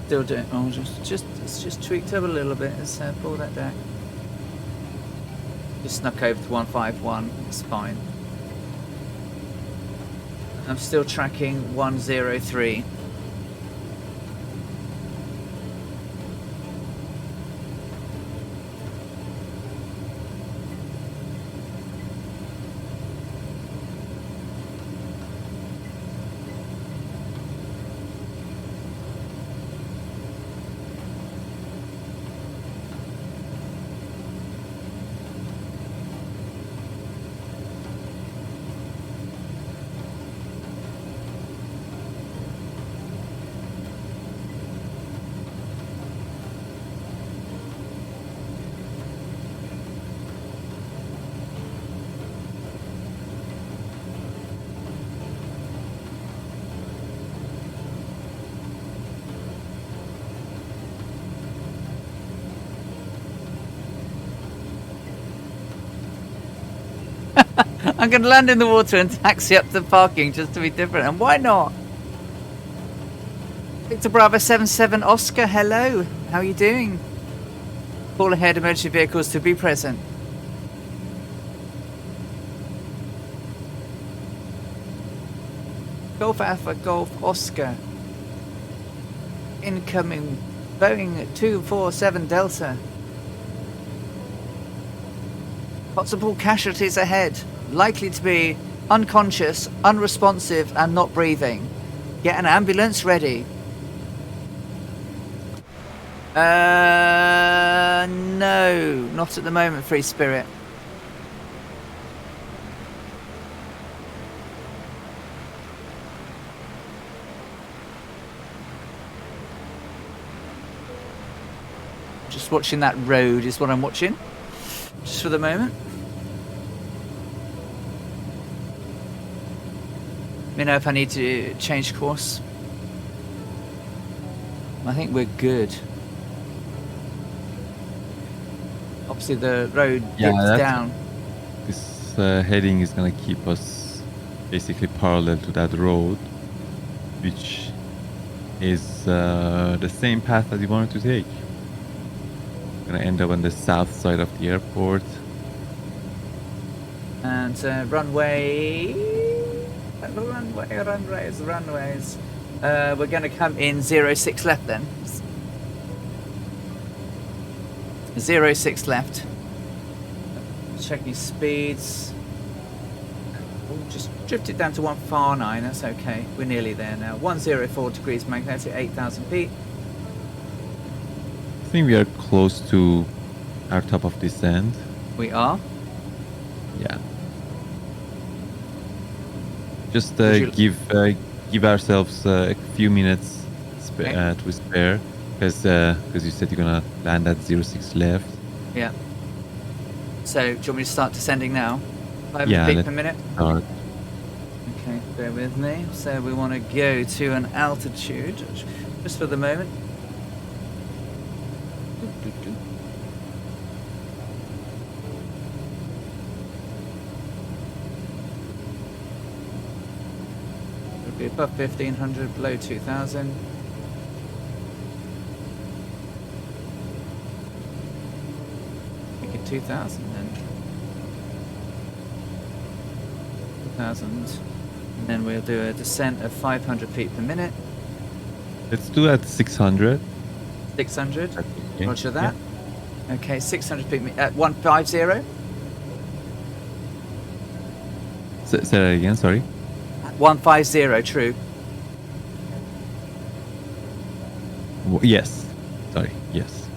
Still doing. Oh, it's just tweaked up a little bit. Let's pull that down. Just snuck over to 151. It's fine. I'm still tracking 103. I'm going to land in the water and taxi up to the parking just to be different. And why not? Victor Bravo 77 Oscar, hello. How are you doing? Call ahead emergency vehicles to be present. Golf Alpha Golf Oscar. Incoming Boeing 247 Delta. Possible casualties ahead. Likely to be unconscious, unresponsive, and not breathing. Get an ambulance ready. No, not at the moment, Free Spirit. Just watching that road is what I'm watching. Just for the moment. Let me know if I need to change course. I think we're good. Obviously the road dips down. This heading is gonna keep us basically parallel to that road, which is the same path that we wanted to take. Gonna end up on the south side of the airport. And runways. We're going to come in 06 left then. 06 left. Checking speeds. Oh, just drifted down to 149. That's okay. We're nearly there now. 104 degrees magnetic, 8,000 feet. I think we are close to our top of descent. We are. Yeah. Just Would you- give ourselves a few minutes Okay. to spare, because you said you're gonna land at 06 left. Yeah. So, do you want me to start descending now? 500 Yeah, feet let's per minute? start. Okay, bear with me. So we want to go to an altitude, just for the moment. It'll be above 1500, below 2000. Make it 2000 then. 2000. And then we'll do a descent of 500 feet per minute. Let's do at 600. 600. Okay. Roger that. Okay, 600 feet at 150. Say that again. Sorry. 150, true. Yes. Sorry. Yes.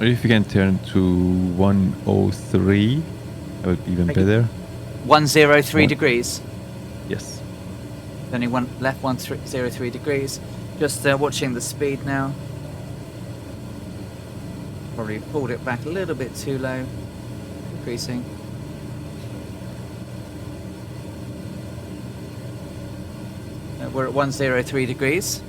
Or if you can turn to 103, that would be even Make it- better. 103 One- degrees. Yes. Only one left 103 degrees. Just watching the speed now. Probably pulled it back a little bit too low. Increasing. We're at 103 degrees.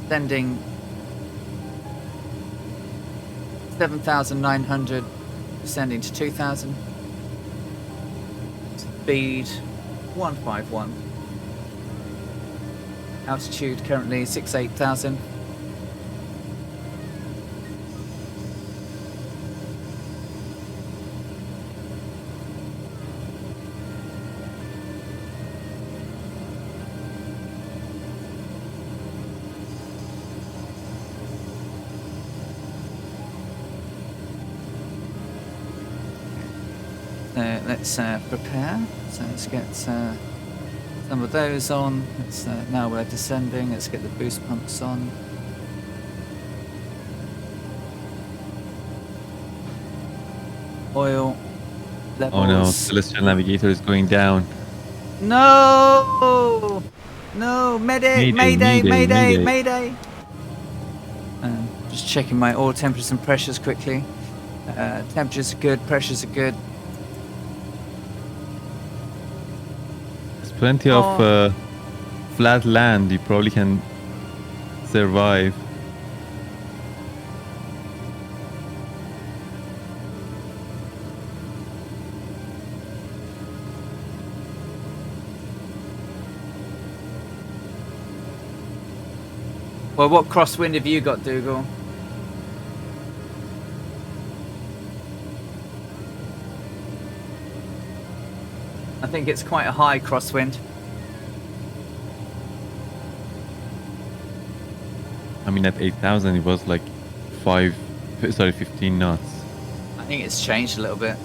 Sending 7,900, descending to 2,000. Speed 151. Altitude currently 68,000. Let's prepare. So let's get some of those on. Now we're descending. Let's get the boost pumps on. Oil levels. Oh no, Celestial Navigator is going down. No! No! Mayday! Mayday, Mayday! mayday, Mayday! mayday. Mayday! Just checking my oil temperatures and pressures quickly. Temperatures are good. Pressures are good. There's plenty of flat land. You probably can survive. Well, what crosswind have you got, Dougal? I think it's quite a high crosswind. I mean, at 8,000, it was like 15 knots. I think it's changed a little bit.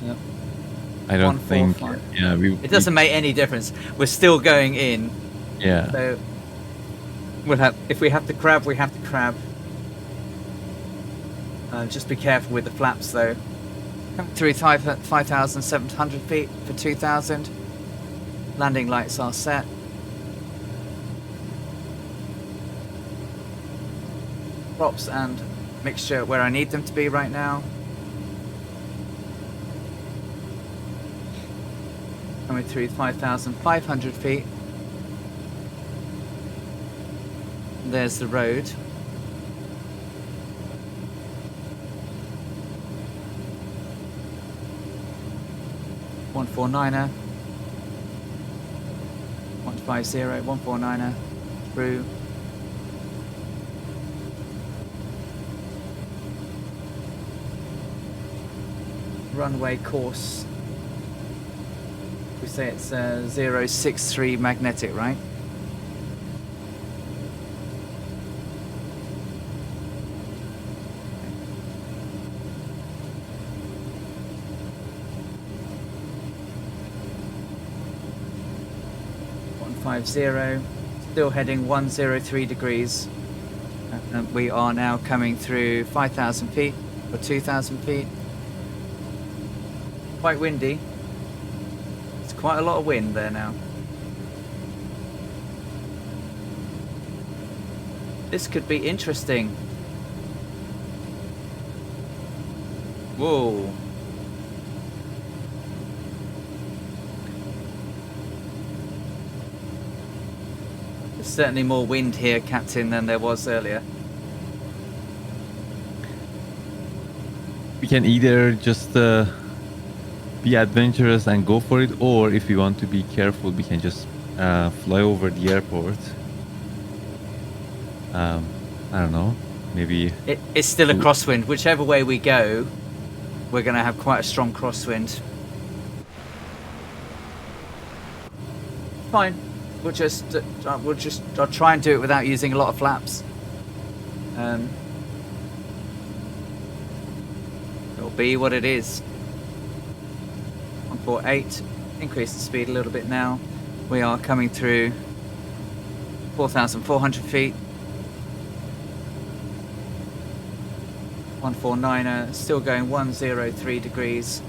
Yep. I don't think. 145. Yeah, It doesn't make any difference. We're still going in. Yeah. So we'll have, if we have to crab, we have to crab. Just be careful with the flaps though. Coming through 5,700 feet for 2,000. Landing lights are set. Props and mixture where I need them to be right now. Coming through 5,500 feet. There's the road. .149er, 150, 149er through. Runway course. We say it's 063 magnetic, right? Still heading 103 degrees. And we are now coming through 5,000 feet or 2,000 feet. Quite windy. It's quite a lot of wind there now. This could be interesting. Whoa. There's certainly more wind here, Captain, than there was earlier. We can either just be adventurous and go for it, or if we want to be careful, we can just fly over the airport. I don't know. Maybe It's still a crosswind. Whichever way we go, we're going to have quite a strong crosswind. Fine. We'll just I'll try and do it without using a lot of flaps. It'll be what it is. 148. Increase the speed a little bit now. We are coming through 4,400 feet. 149er, still going 103 degrees.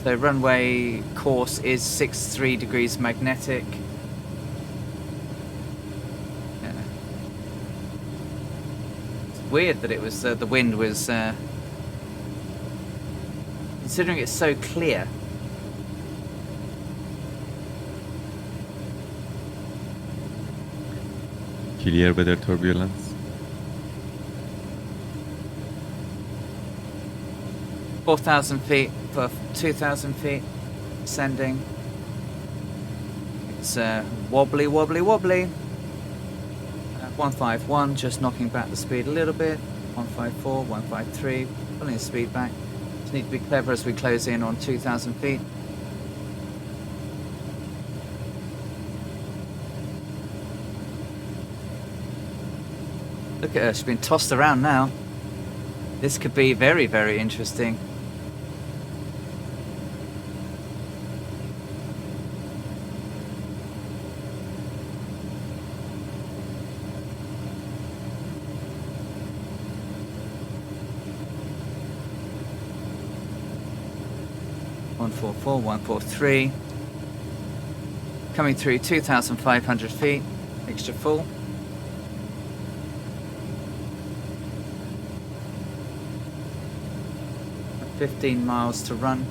So runway course is 63 degrees magnetic. Yeah. It's weird that it was the wind was considering it's so clear. clear weather turbulence. 4,000 feet for 2,000 feet, ascending. It's wobbly, wobbly, wobbly. 151, just knocking back the speed a little bit. 154, 153, pulling the speed back. Just need to be clever as we close in on 2,000 feet. Look at her, she's been tossed around now. This could be very, very interesting. One 144, 143. Coming through 2,500 feet, mixture full. At 15 miles to run.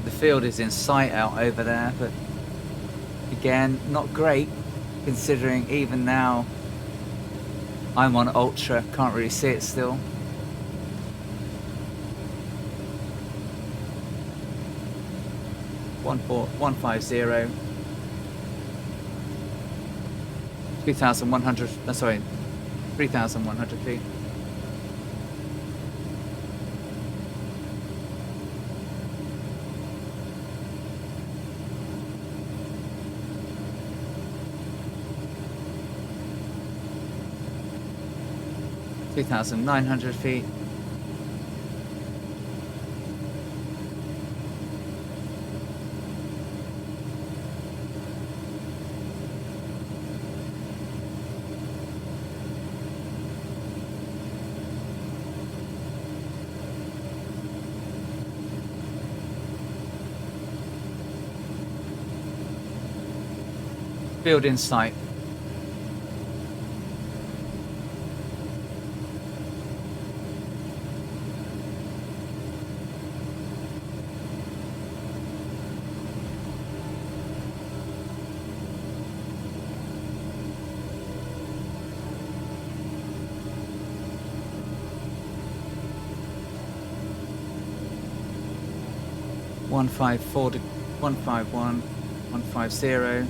The field is in sight out over there, but again, not great considering even now I'm on ultra, can't really see it still. One 150, 2,100. Sorry, 3,100 feet. 2,900 feet. Field in sight. One 151, 150.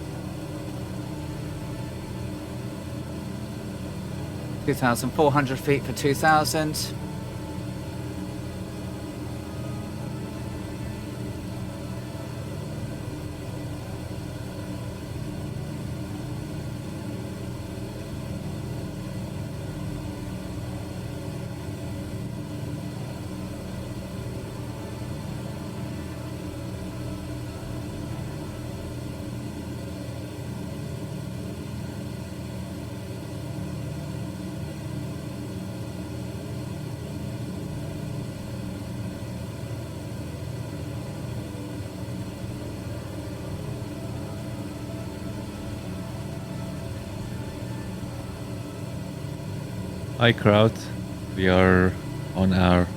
2,400 feet for 2,000. Hi crowd, we are on our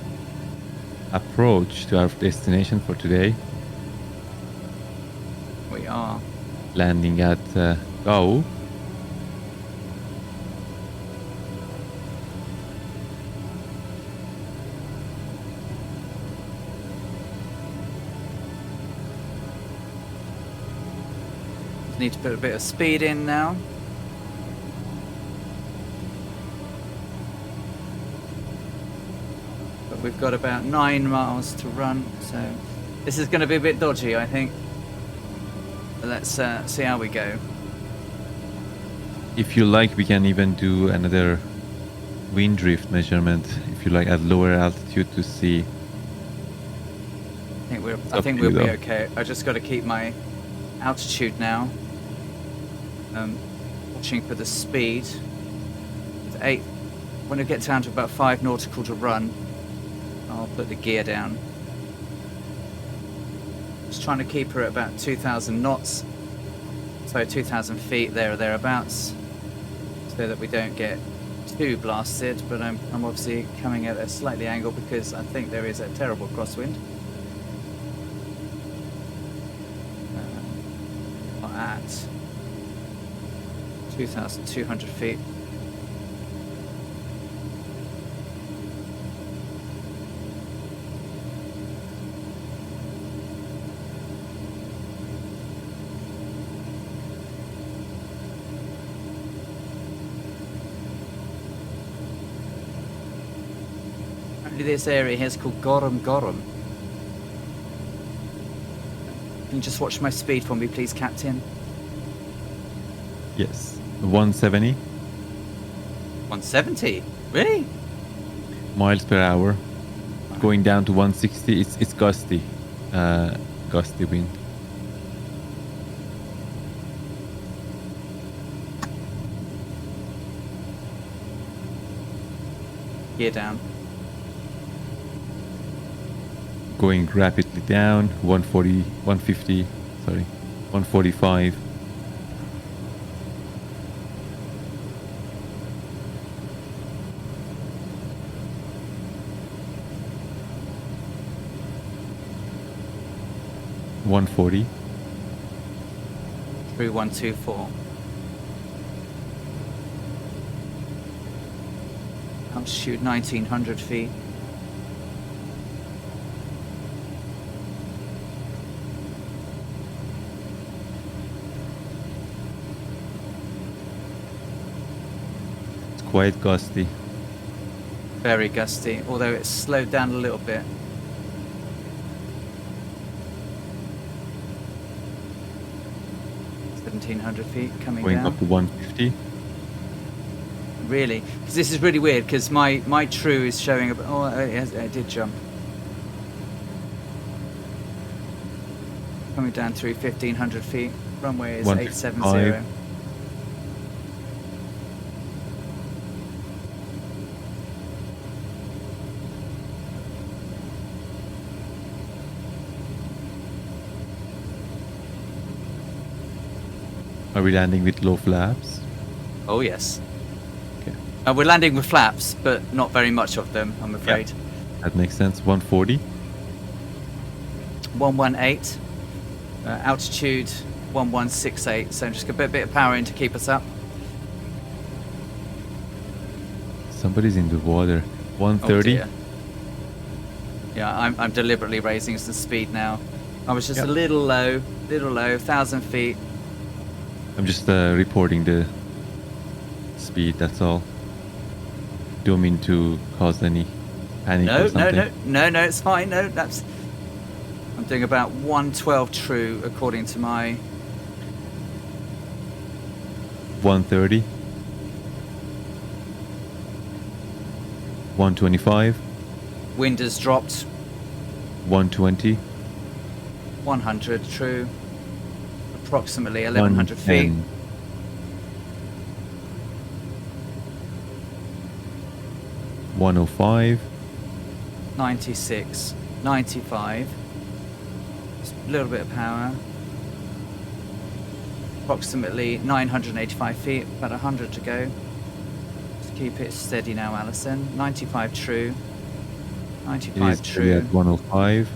approach to our destination for today, We are. landing at Gao. Need to put a bit of speed in now. But we've got about 9 miles to run, so this is going to be a bit dodgy, I think. But let's see how we go. If you like, we can even do another wind drift measurement, if you like, at lower altitude to see. I Up think to we'll you, be though. okay. I just got to keep my altitude now. Watching for the speed. With 8, when it gets down to about 5 nautical to run, I'll put the gear down. Just trying to keep her at about 2,000 knots, so 2,000 feet there or thereabouts, so that we don't get too blasted. But I'm obviously coming at a slightly angle because I think there is a terrible crosswind. At 2,200 feet. Apparently this area here is called Gorum Gorum. Can you just watch my speed for me, please, Captain? Yes, 170 170? Really? miles per hour, going down to 160. It's gusty, gusty wind. Gear down. Going rapidly down, 140, 150, sorry, 145. $140. 3124. Altitude 1,900 feet. It's quite gusty. Very gusty, although it's slowed down a little bit. $1,700 feet coming Going down. up to 150. really, because this is really weird. Because my true is showing. Oh, it did jump. Coming down through 1,500 feet. Runway is 870. Are we landing with low flaps? Oh yes. Okay. We're landing with flaps, but not very much of them, I'm afraid. That makes sense. 140. 118. Altitude 1168. So just a bit of power in to keep us up. Somebody's in the water. Oh 130. dear. Yeah, I'm deliberately raising the speed now. I was just Yeah. a little low, 1,000 feet. I'm just reporting the speed, that's all. Don't mean to cause any panic or something. No, it's fine. No, that's. I'm doing about 112 true according to my. 130. 125. Wind has dropped. 120. 100 true. Approximately 1,100 feet. 110. 105. 96, 95. Just a little bit of power. Approximately 985 feet, about 100 to go. Just keep it steady now, Alison. 95 true. It 95 is true. at 105.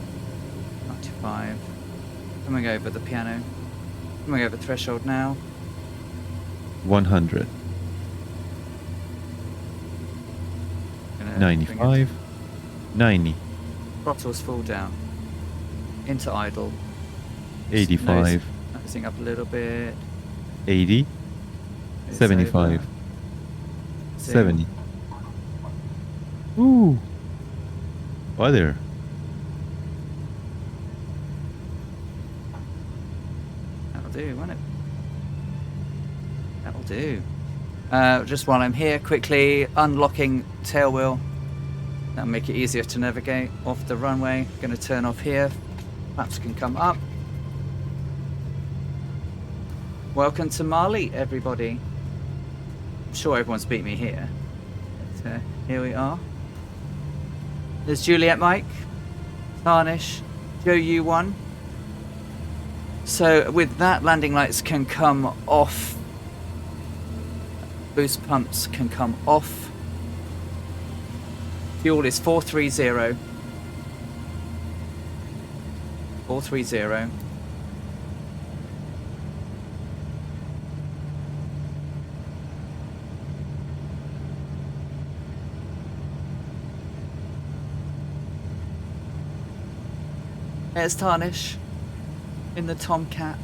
95. Coming over the piano. Coming over threshold now. 100. Gonna bring it- 95. 90. Throttles full down. Into idle. 85. Nosing up a little bit. 80. It's 75. over. 70. Ooh. Weather. That'll do, won't it? That'll do. Just while I'm here, quickly unlocking tail wheel. That'll make it easier to navigate off the runway. Going to turn off here. Flaps can come up. Welcome to Mali, everybody. I'm sure everyone's beat me here. But, here we are. There's Juliet Mike, Tarnish, Joe U1. So with that, landing lights can come off. Boost pumps can come off. Fuel is 430. 430. There's Tarnish in the Tomcat.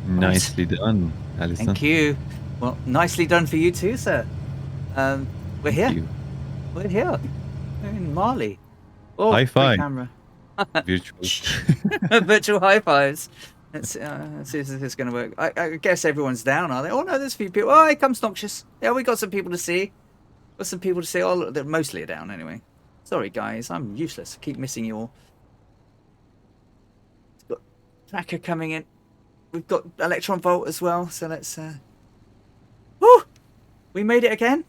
Nicely done, Alison. Thank you. Well, nicely done for you too, sir. We're here. Thank you. We're here. We're in Mali. Oh, High great five. camera. Virtual. Virtual high fives. Let's see if this is going to work. I guess everyone's down, are they? Oh no, there's a few people. Oh, here comes Noxious. Yeah, we got some people to see. Got some people to see. Oh, look, they're mostly down anyway. Sorry, guys. I'm useless. I keep missing you all. It's got Tracker coming in. We've got Electron Volt as well. So let's... Woo! We made it again.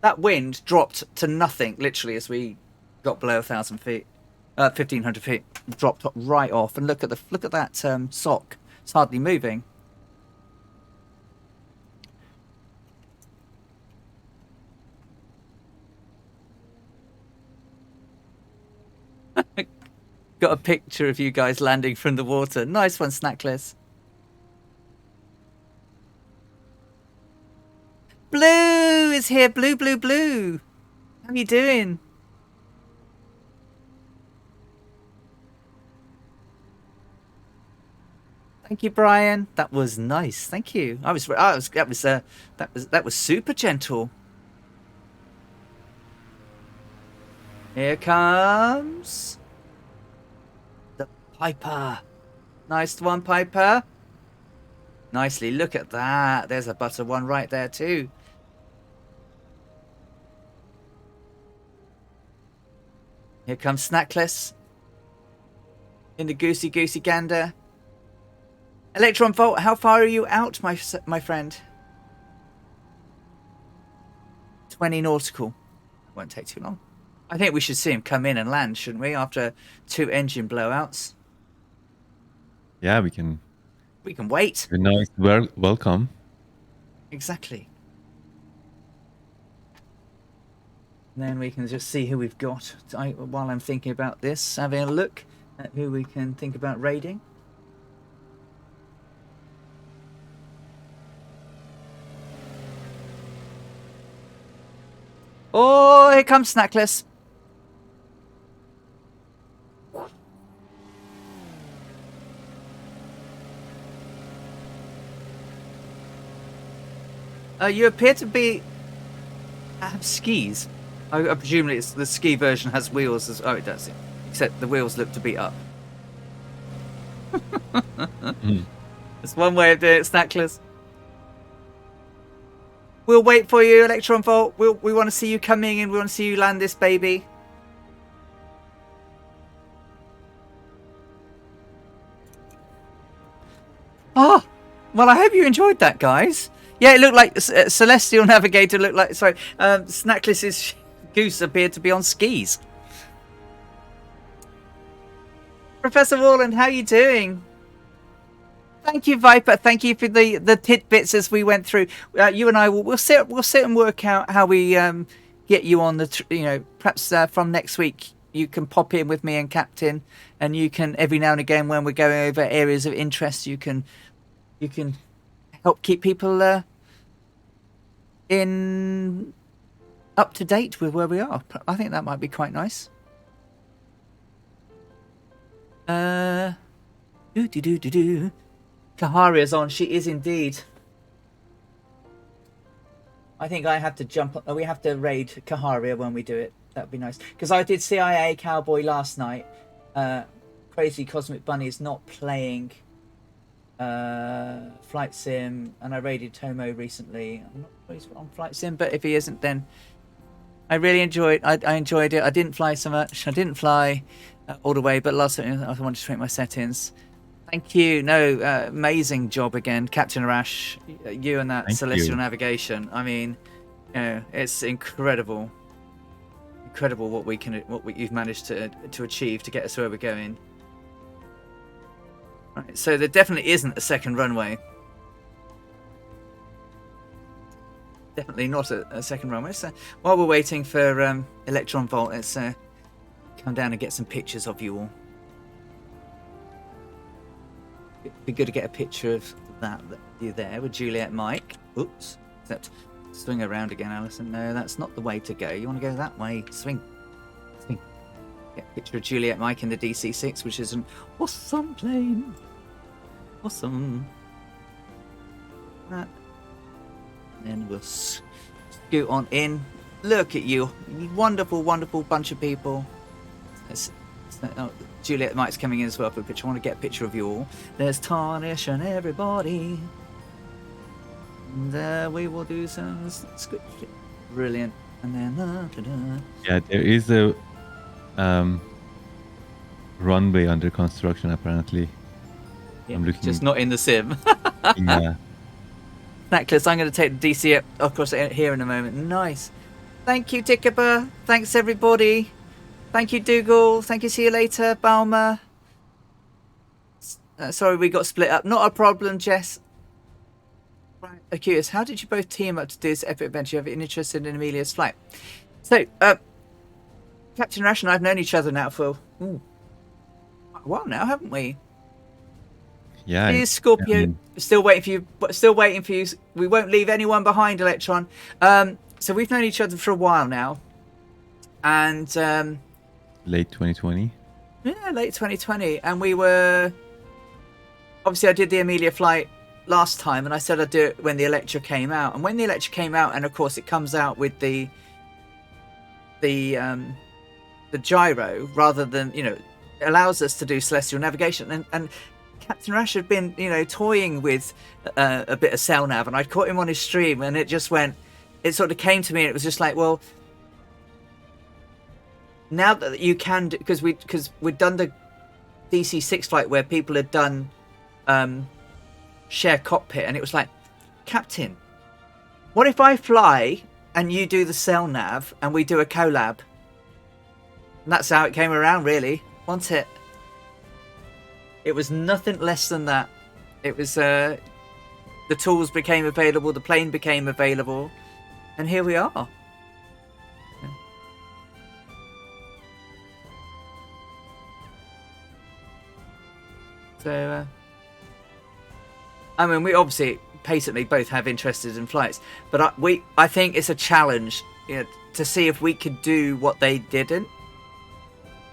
That wind dropped to nothing, literally, as we got below 1,000 feet. 1,500 feet. Dropped right off. And look at that sock. It's hardly moving. Got a picture of you guys landing from the water. Nice one, Snackless. Blue is here. Blue. How you doing? Thank you, Brian. That was nice. Thank you. That was super gentle. Here comes the Piper. Nice one, Piper. Nicely. Look at that. There's a butter one right there too. Here comes Snackless. In the goosey gander. Electron Volt, how far are you out, my friend? 20 nautical. Won't take too long. I think we should see him come in and land, shouldn't we? After 2 engine blowouts. Yeah, we can. We can wait. A nice welcome. Exactly. And then we can just see who we've got. While I'm thinking about this, having a look at who we can think about raiding. Oh, here comes Snackless. You appear to be have skis. I presume it's the ski version has wheels. Oh, it does. Except the wheels look to be up. That's one way of doing it, Snackless. We'll wait for you, Electron Volt. We want to see you coming in. We want to see you land this baby. Oh, well, I hope you enjoyed that, guys. Yeah, it looked like Celestial Navigator looked like... Sorry, Snackless's goose appeared to be on skis. Professor Warland, how are you doing? Thank you, Viper. Thank you for the tidbits as we went through. You and I we'll sit and work out how we get you on the perhaps from next week you can pop in with me and Captain, and you can every now and again when we're going over areas of interest you can help keep people in up to date with where we are. I think that might be quite nice. Kaharia's on. She is indeed. I think I have to jump. We have to raid Kaharia when we do it. That'd be nice. Because I did CIA Cowboy last night. Crazy Cosmic Bunny is not playing Flight Sim, and I raided Tomo recently. I'm not sure he's on Flight Sim, but if he isn't, then I really enjoyed. I enjoyed it. I didn't fly so much. I didn't fly all the way, but last time I wanted to tweak my settings. Thank you. No, amazing job again, Captain Arash. You and that Celestial Navigation. I mean, it's incredible. Incredible what you've managed to achieve to get us where we're going. Right, so there definitely isn't a second runway. Definitely not a second runway. So while we're waiting for Electron Volt, let's come down and get some pictures of you all. It'd be good to get a picture of that you there with Juliet Mike. Oops. Except swing around again, Alison. No, that's not the way to go. You want to go that way. Swing. Swing. Get a picture of Juliet Mike in the DC-6, which is an awesome plane. Awesome. That. And then we'll scoot on in. Look at you. You wonderful, wonderful bunch of people. Juliet Mike's coming in as well for a picture. I want to get a picture of you all. There's Tarnish and everybody. And we will do some script. Brilliant. And then... Yeah, there is a runway under construction, apparently. Yeah, I'm looking... Just not in the sim. Yeah. Necklace, I'm going to take the DC across here in a moment. Nice. Thank you, Tikaba. Thanks, everybody. Thank you, Dougal. Thank you. See you later, Balmer. Sorry, we got split up. Not a problem, Jess. Right. Curious, how did you both team up to do this epic adventure? You have an interest in Amelia's flight. So, Captain Rash and I have known each other now for quite a while now, haven't we? Yeah. Here's Scorpio. I mean... Still waiting for you. Still waiting for you. We won't leave anyone behind, Electron. So we've known each other for a while now, and late 2020. Yeah, late 2020, and we were obviously I did the Amelia flight last time, and I said I'd do it when the Electra came out. And when the Electra came out, and of course it comes out with the gyro rather than, you know, it allows us to do celestial navigation. And Captain Rash had been, you know, toying with a bit of cell nav, and I'd caught him on his stream, and it just went. It sort of came to me, and it was just like, well, now that you can, because we'd done the DC-6 flight where people had done share cockpit, and it was like, Captain, what if I fly and you do the cell nav and we do a collab? And that's how it came around, really, wasn't it? It was nothing less than that. It was the tools became available, the plane became available, and here we are. So, I mean, we obviously patiently both have interested in flights, but I think it's a challenge, you know, to see if we could do what they didn't.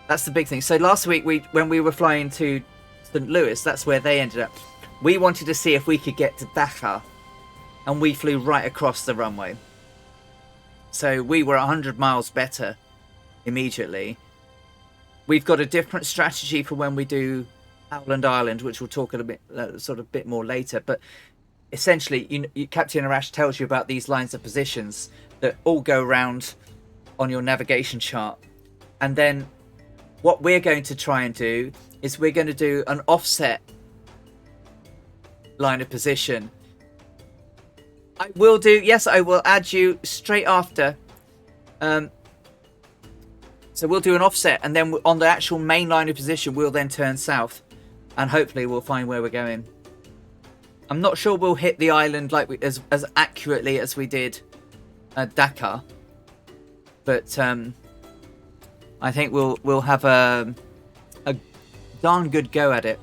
That's the big thing. So last week, when we were flying to St. Louis, that's where they ended up. We wanted to see if we could get to Dakar, and we flew right across the runway. So we were 100 miles better immediately. We've got a different strategy for when we do Howland Island, which we'll talk a bit, bit more later. But essentially, Captain Arash tells you about these lines of positions that all go around on your navigation chart, and then what we're going to try and do is we're going to do an offset line of position. I will add you straight after. So we'll do an offset, and then on the actual main line of position, we'll then turn south, and hopefully we'll find where we're going. I'm not sure we'll hit the island like as accurately as we did at Dakar, but I think we'll have a darn good go at it.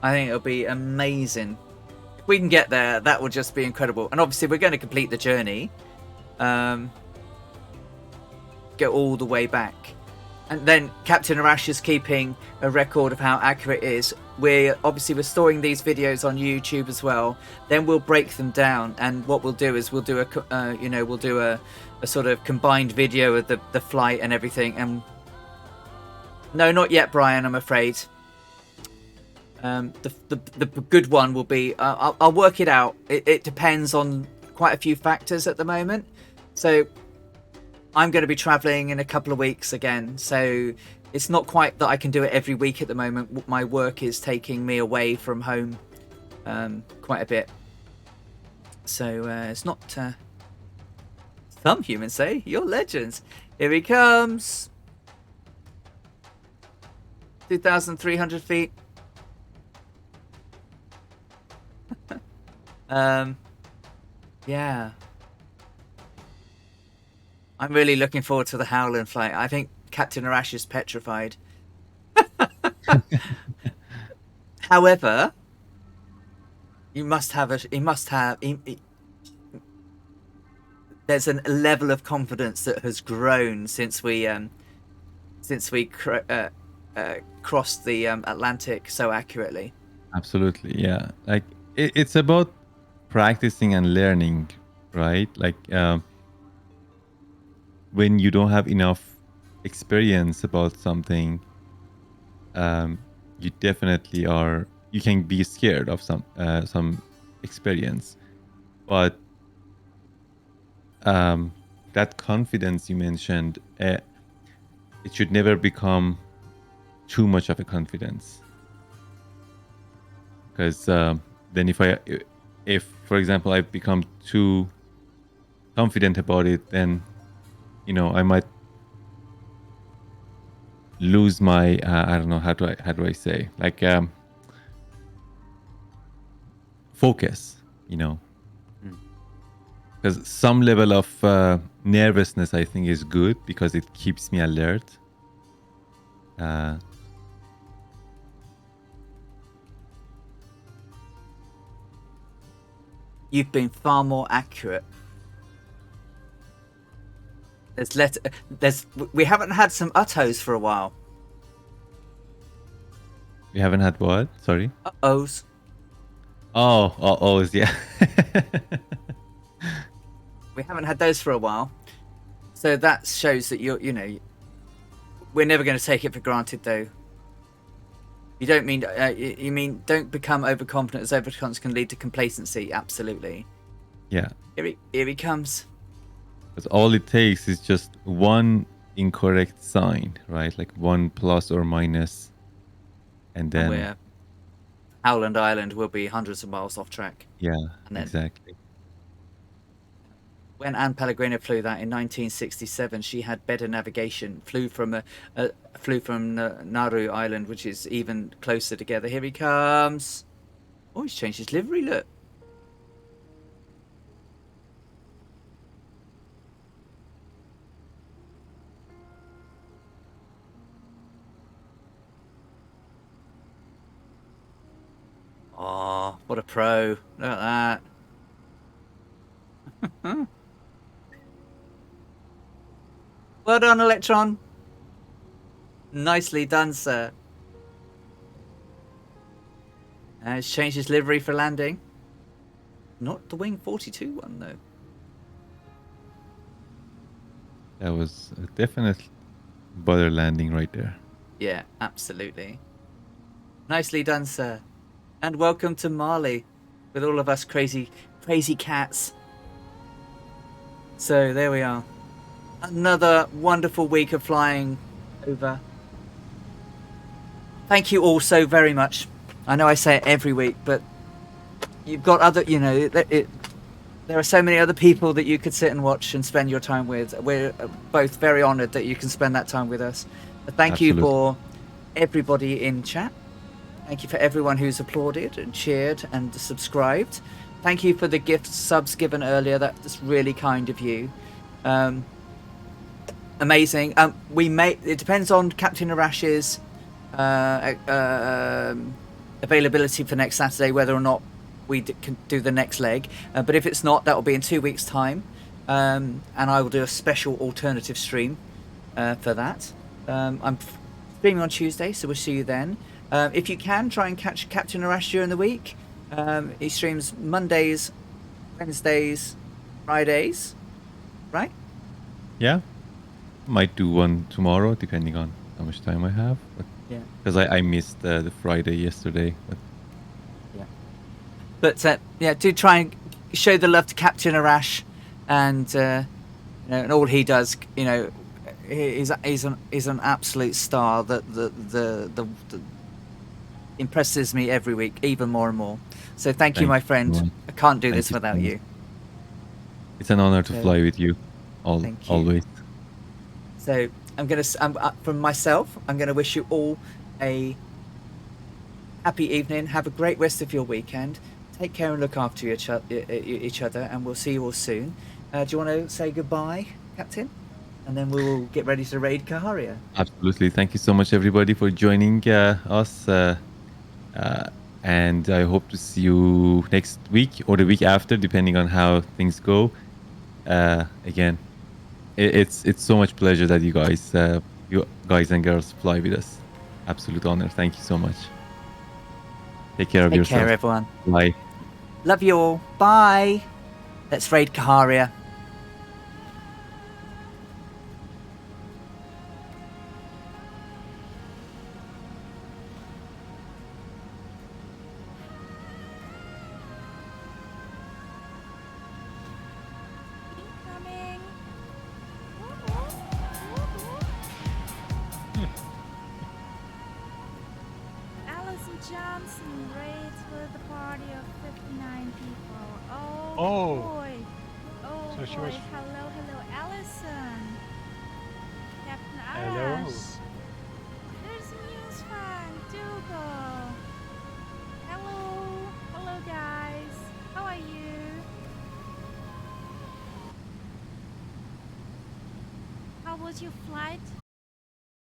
I think it'll be amazing. If we can get there, that will just be incredible. And obviously we're going to complete the journey. Go all the way back. And then Captain Arash is keeping a record of how accurate it is. We're storing these videos on YouTube as well. Then we'll break them down, and what we'll do is we'll do a sort of combined video of the flight and everything. And no, not yet, Brian, I'm afraid. The good one will be I'll work it out. It depends on quite a few factors at the moment. So I'm going to be traveling in a couple of weeks again, so it's not quite that I can do it every week at the moment. My work is taking me away from home quite a bit, so it's not. Some humans say you're legends. Here he comes. 2,300 feet. Yeah. I'm really looking forward to the Howland flight. I think Captain Arash is petrified. However, there's a level of confidence that has grown since we crossed the Atlantic so accurately. Absolutely, yeah. Like it's about practicing and learning, right? Like when you don't have enough experience about something, you definitely are. You can be scared of some experience, but that confidence you mentioned, it should never become too much of a confidence, because then if for example I become too confident about it, then I might lose my I don't know how do I say, like focus, because some level of nervousness I think is good because it keeps me alert. You've been far more accurate. We haven't had some uttos for a while. We haven't had what? Sorry. Uh-ohs. Oh, yeah. We haven't had those for a while. So that shows that we're never going to take it for granted, though. You don't mean you mean don't become overconfident, as overconfidence can lead to complacency. Absolutely. Yeah. Here he comes. Because all it takes is just one incorrect sign, right? Like one plus or minus, and then Where Howland Island will be hundreds of miles off track. yeah, And then, exactly. when Anne Pellegrino flew that in 1967, she had better navigation. Flew from Nauru Island, which is even closer together. Here he comes. Oh, he's changed his livery. Look. Oh, what a pro. Look at that. Well done, Electron. Nicely done, sir. He's changed his livery for landing. Not the Wing 42 one, though. That was a definite butter landing right there. Yeah, absolutely. Nicely done, sir. And welcome to Mali with all of us crazy cats. So there we are. Another wonderful week of flying over. Thank you all so very much. I know I say it every week, but you've got other, there are so many other people that you could sit and watch and spend your time with. We're both very honoured that you can spend that time with us. Thank you for everybody in chat. Thank you for everyone who's applauded and cheered and subscribed. Thank you for the gift subs given earlier. That's really kind of you. Amazing. It depends on Captain Arash's availability for next Saturday, whether or not we can do the next leg. But if it's not, that will be in 2 weeks' time. And I will do a special alternative stream for that. I'm streaming on Tuesday, so we'll see you then. If you can, try and catch Captain Arash during the week. He streams Mondays, Wednesdays, Fridays, right? Yeah. Might do one tomorrow, depending on how much time I have. Yeah. Because I missed the Friday yesterday. But yeah. But do try and show the love to Captain Arash, and and all he does. He's an absolute star that the impresses me every week, even more and more. So thank you, my friend. I can't do this without you. It's an honor to fly with you, always. So from myself, I'm gonna wish you all a happy evening. Have a great rest of your weekend. Take care and look after each other, and we'll see you all soon. Do you want to say goodbye, Captain? And then we will get ready to raid Kaharia. Absolutely. Thank you so much, everybody, for joining us. And I hope to see you next week or the week after, depending on how things go. Again, it's so much pleasure that you guys and girls fly with us. Absolute honor. Thank you so much. Take care of yourself. Take care, everyone. Bye. Love you all. Bye. Let's raid Kaharia. Hello, Allison. Captain Arash. There's a news fan, Dougal. Hello guys. How are you? How was your flight?